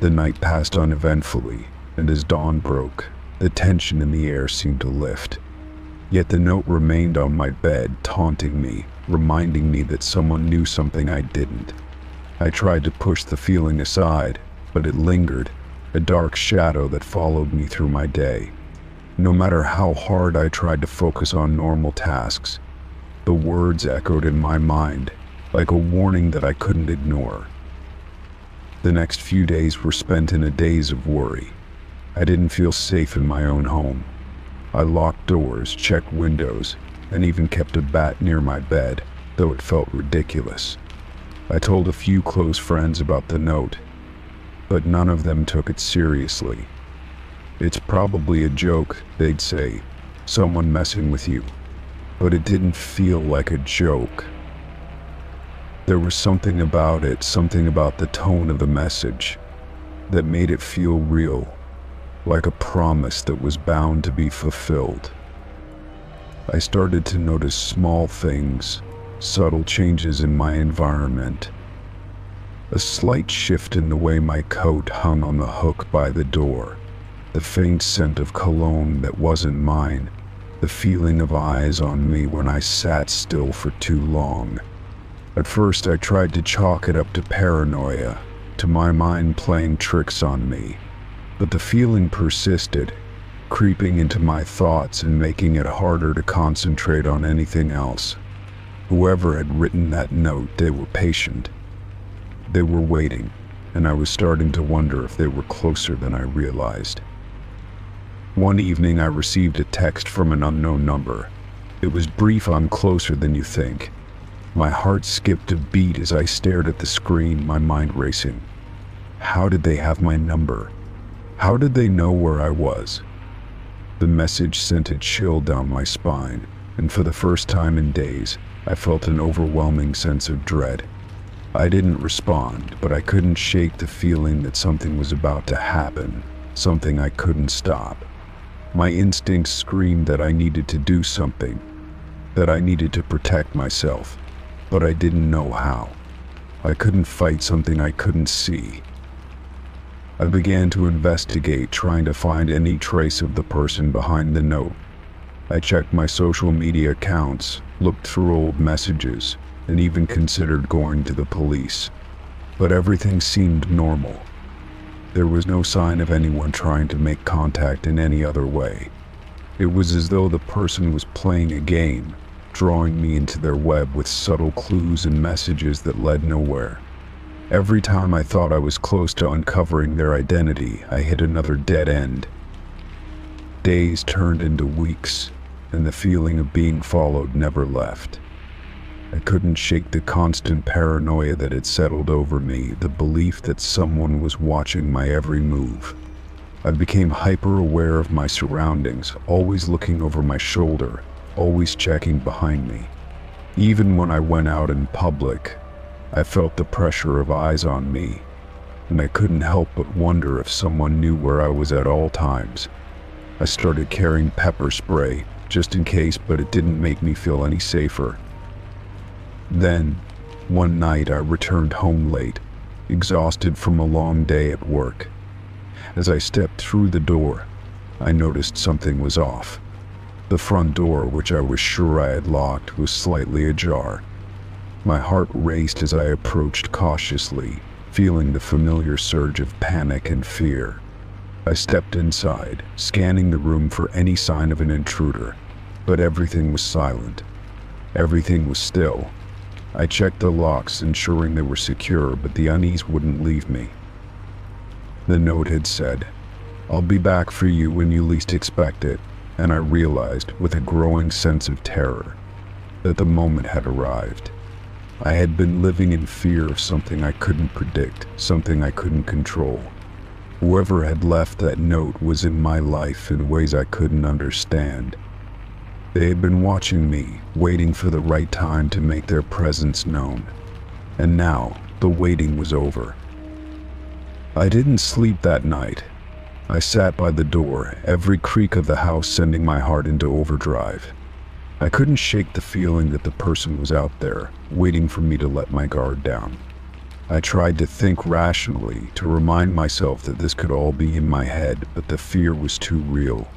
The night passed uneventfully, and as dawn broke, the tension in the air seemed to lift. Yet the note remained on my bed, taunting me, reminding me that someone knew something I didn't. I tried to push the feeling aside, but it lingered, a dark shadow that followed me through my day. No matter how hard I tried to focus on normal tasks, the words echoed in my mind, like a warning that I couldn't ignore. The next few days were spent in a daze of worry. I didn't feel safe in my own home. I locked doors, checked windows, and even kept a bat near my bed, though it felt ridiculous. I told a few close friends about the note, but none of them took it seriously. "It's probably a joke," they'd say, "someone messing with you." But it didn't feel like a joke. There was something about it, something about the tone of the message, that made it feel real, like a promise that was bound to be fulfilled. I started to notice small things, subtle changes in my environment. A slight shift in the way my coat hung on the hook by the door, the faint scent of cologne that wasn't mine, the feeling of eyes on me when I sat still for too long. At first I tried to chalk it up to paranoia, to my mind playing tricks on me. But the feeling persisted, creeping into my thoughts and making it harder to concentrate on anything else. Whoever had written that note, they were patient. They were waiting, and I was starting to wonder if they were closer than I realized. One evening I received a text from an unknown number. It was brief. "I'm closer than you think." My heart skipped a beat as I stared at the screen, my mind racing. How did they have my number? How did they know where I was? The message sent a chill down my spine, and for the first time in days, I felt an overwhelming sense of dread. I didn't respond, but I couldn't shake the feeling that something was about to happen, something I couldn't stop. My instincts screamed that I needed to do something, that I needed to protect myself, but I didn't know how. I couldn't fight something I couldn't see. I began to investigate, trying to find any trace of the person behind the note. I checked my social media accounts, looked through old messages, and even considered going to the police. But everything seemed normal. There was no sign of anyone trying to make contact in any other way. It was as though the person was playing a game, drawing me into their web with subtle clues and messages that led nowhere. Every time I thought I was close to uncovering their identity, I hit another dead end. Days turned into weeks, and the feeling of being followed never left. I couldn't shake the constant paranoia that had settled over me, the belief that someone was watching my every move. I became hyper-aware of my surroundings, always looking over my shoulder, always checking behind me. Even when I went out in public, I felt the pressure of eyes on me, and I couldn't help but wonder if someone knew where I was at all times. I started carrying pepper spray, just in case, but it didn't make me feel any safer. Then, one night I returned home late, exhausted from a long day at work. As I stepped through the door, I noticed something was off. The front door, which I was sure I had locked, was slightly ajar. My heart raced as I approached cautiously, feeling the familiar surge of panic and fear. I stepped inside, scanning the room for any sign of an intruder, but everything was silent. Everything was still. I checked the locks, ensuring they were secure, but the unease wouldn't leave me. The note had said, "I'll be back for you when you least expect it," and I realized, with a growing sense of terror, that the moment had arrived. I had been living in fear of something I couldn't predict, something I couldn't control. Whoever had left that note was in my life in ways I couldn't understand. They had been watching me, waiting for the right time to make their presence known. And now, the waiting was over. I didn't sleep that night. I sat by the door, every creak of the house sending my heart into overdrive. I couldn't shake the feeling that the person was out there, waiting for me to let my guard down. I tried to think rationally, to remind myself that this could all be in my head, but the fear was too real.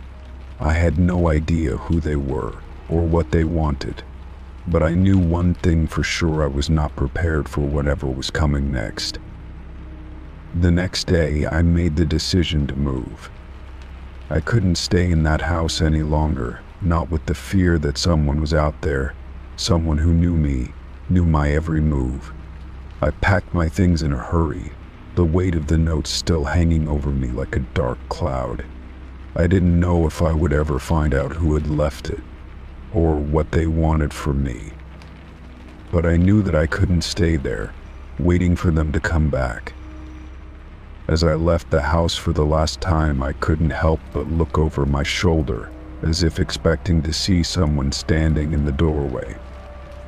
I had no idea who they were, or what they wanted, but I knew one thing for sure: I was not prepared for whatever was coming next. The next day, I made the decision to move. I couldn't stay in that house any longer, not with the fear that someone was out there, someone who knew me, knew my every move. I packed my things in a hurry, the weight of the note still hanging over me like a dark cloud. I didn't know if I would ever find out who had left it, or what they wanted from me. But I knew that I couldn't stay there, waiting for them to come back. As I left the house for the last time, I couldn't help but look over my shoulder, as if expecting to see someone standing in the doorway.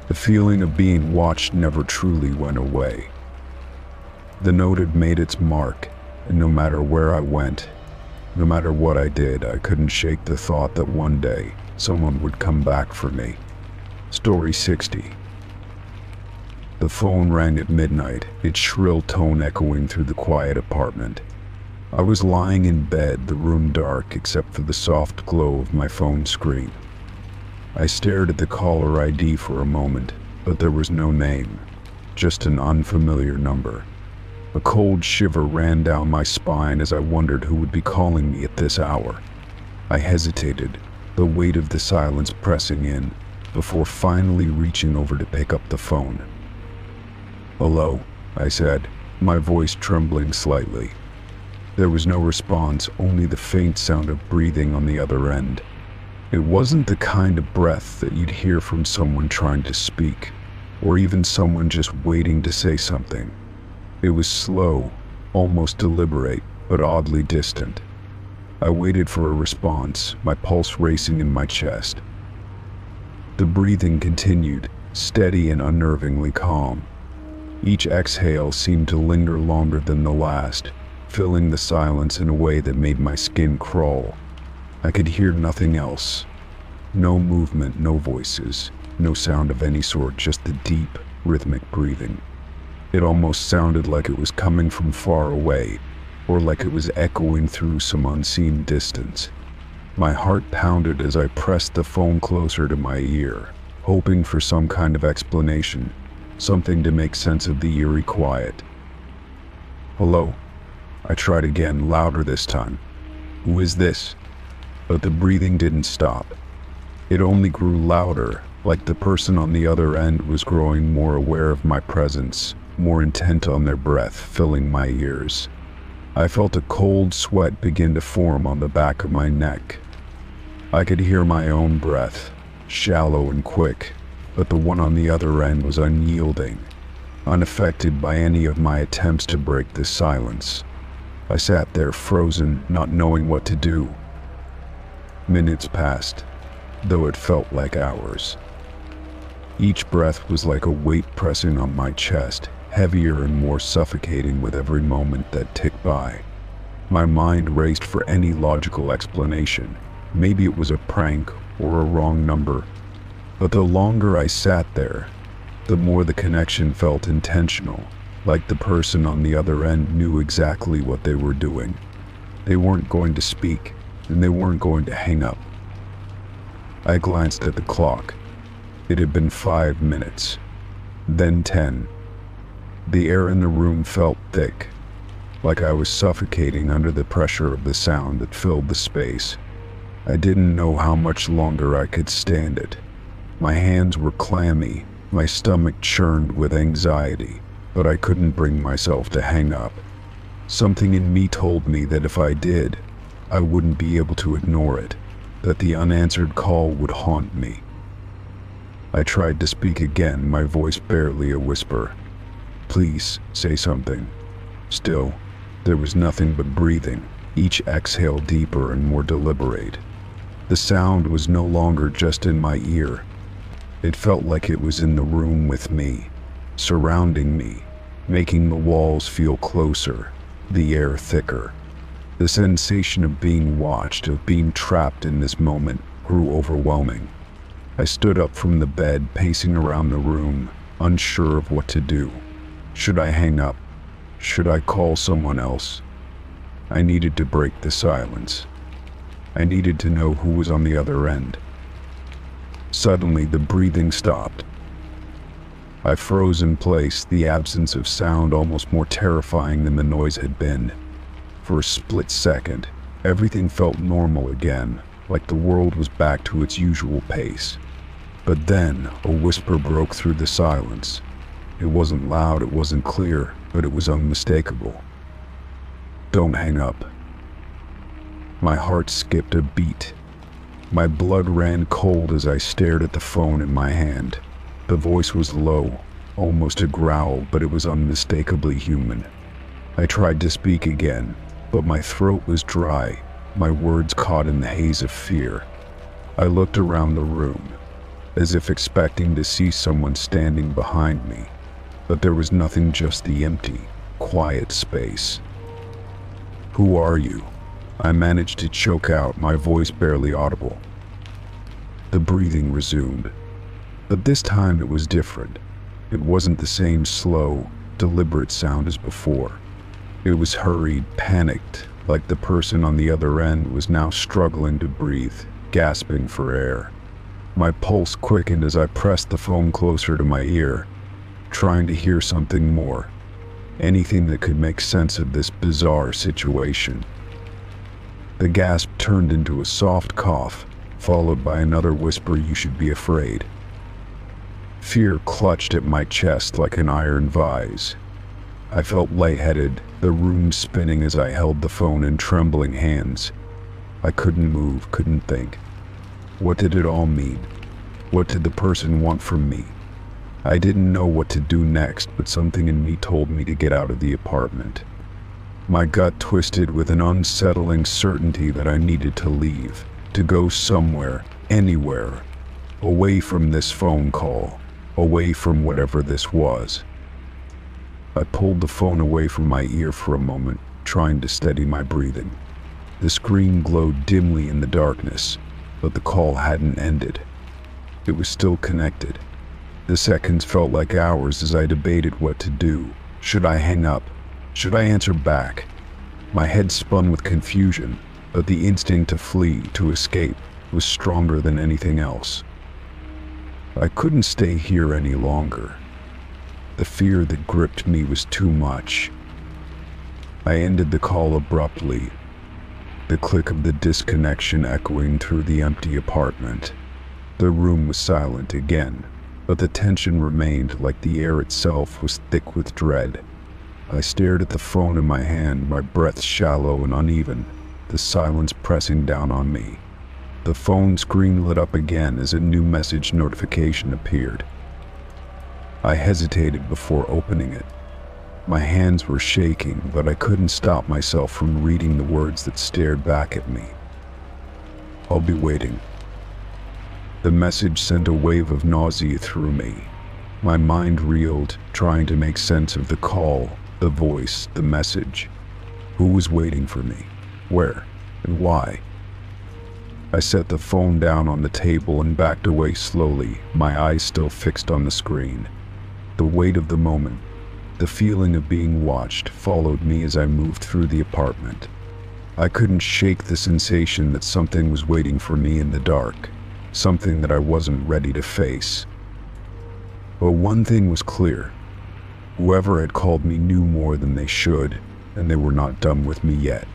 The feeling of being watched never truly went away. The note had made its mark, and no matter where I went, no matter what I did, I couldn't shake the thought that one day someone would come back for me. Story 60. The phone rang at midnight, its shrill tone echoing through the quiet apartment. I was lying in bed, the room dark except for the soft glow of my phone screen. I stared at the caller ID for a moment, but there was no name, just an unfamiliar number. A cold shiver ran down my spine as I wondered who would be calling me at this hour. I hesitated, the weight of the silence pressing in, before finally reaching over to pick up the phone. "Hello," I said, my voice trembling slightly. There was no response, only the faint sound of breathing on the other end. It wasn't the kind of breath that you'd hear from someone trying to speak, or even someone just waiting to say something. It was slow, almost deliberate, but oddly distant. I waited for a response, my pulse racing in my chest. The breathing continued, steady and unnervingly calm. Each exhale seemed to linger longer than the last, filling the silence in a way that made my skin crawl. I could hear nothing else. No movement, no voices, no sound of any sort, just the deep, rhythmic breathing. It almost sounded like it was coming from far away, or like it was echoing through some unseen distance. My heart pounded as I pressed the phone closer to my ear, hoping for some kind of explanation, something to make sense of the eerie quiet. "Hello," I tried again, louder this time. "Who is this?" But the breathing didn't stop. It only grew louder, like the person on the other end was growing more aware of my presence, more intent on their breath, filling my ears. I felt a cold sweat begin to form on the back of my neck. I could hear my own breath, shallow and quick, but the one on the other end was unyielding, unaffected by any of my attempts to break the silence. I sat there frozen, not knowing what to do. Minutes passed, though it felt like hours. Each breath was like a weight pressing on my chest, heavier and more suffocating with every moment that ticked by. My mind raced for any logical explanation. Maybe it was a prank or a wrong number. But the longer I sat there, the more the connection felt intentional, like the person on the other end knew exactly what they were doing. They weren't going to speak, and they weren't going to hang up. I glanced at the clock. It had been 5 minutes, then 10. The air in the room felt thick, like I was suffocating under the pressure of the sound that filled the space. I didn't know how much longer I could stand it. My hands were clammy, my stomach churned with anxiety, but I couldn't bring myself to hang up. Something in me told me that if I did, I wouldn't be able to ignore it, that the unanswered call would haunt me. I tried to speak again, my voice barely a whisper. "Please, say something." Still, there was nothing but breathing, each exhale deeper and more deliberate. The sound was no longer just in my ear. It felt like it was in the room with me, surrounding me, making the walls feel closer, the air thicker. The sensation of being watched, of being trapped in this moment, grew overwhelming. I stood up from the bed, pacing around the room, unsure of what to do. Should I hang up? Should I call someone else? I needed to break the silence. I needed to know who was on the other end. Suddenly, the breathing stopped. I froze in place, the absence of sound almost more terrifying than the noise had been. For a split second, everything felt normal again, like the world was back to its usual pace. But then, a whisper broke through the silence. It wasn't loud, it wasn't clear, but it was unmistakable. Don't hang up." My heart skipped a beat. My blood ran cold as I stared at the phone in my hand. The voice was low, almost a growl, but it was unmistakably human. I tried to speak again, but my throat was dry, my words caught in the haze of fear. I looked around the room, as if expecting to see someone standing behind me, but there was nothing, just the empty, quiet space. "Who are you?" I managed to choke out, my voice barely audible. The breathing resumed, but this time it was different. It wasn't the same slow, deliberate sound as before. It was hurried, panicked, like the person on the other end was now struggling to breathe, gasping for air. My pulse quickened as I pressed the phone closer to my ear, trying to hear something more, anything that could make sense of this bizarre situation. The gasp turned into a soft cough, followed by another whisper, "You should be afraid." Fear clutched at my chest like an iron vise. I felt lightheaded, the room spinning as I held the phone in trembling hands. I couldn't move, couldn't think. What did it all mean? What did the person want from me? I didn't know what to do next, but something in me told me to get out of the apartment. My gut twisted with an unsettling certainty that I needed to leave, to go somewhere, anywhere, away from this phone call, away from whatever this was. I pulled the phone away from my ear for a moment, trying to steady my breathing. The screen glowed dimly in the darkness, but the call hadn't ended. It was still connected. The seconds felt like hours as I debated what to do. Should I hang up? Should I answer back? My head spun with confusion, but the instinct to flee, to escape, was stronger than anything else. I couldn't stay here any longer. The fear that gripped me was too much. I ended the call abruptly, the click of the disconnection echoing through the empty apartment. The room was silent again, but the tension remained, like the air itself was thick with dread. I stared at the phone in my hand, my breath shallow and uneven, the silence pressing down on me. The phone screen lit up again as a new message notification appeared. I hesitated before opening it. My hands were shaking, but I couldn't stop myself from reading the words that stared back at me. "I'll be waiting." The message sent a wave of nausea through me. My mind reeled, trying to make sense of the call, the voice, the message. Who was waiting for me? Where? And why? I set the phone down on the table and backed away slowly, my eyes still fixed on the screen. The weight of the moment, the feeling of being watched, followed me as I moved through the apartment. I couldn't shake the sensation that something was waiting for me in the dark, something that I wasn't ready to face. But one thing was clear. Whoever had called me knew more than they should, and they were not done with me yet.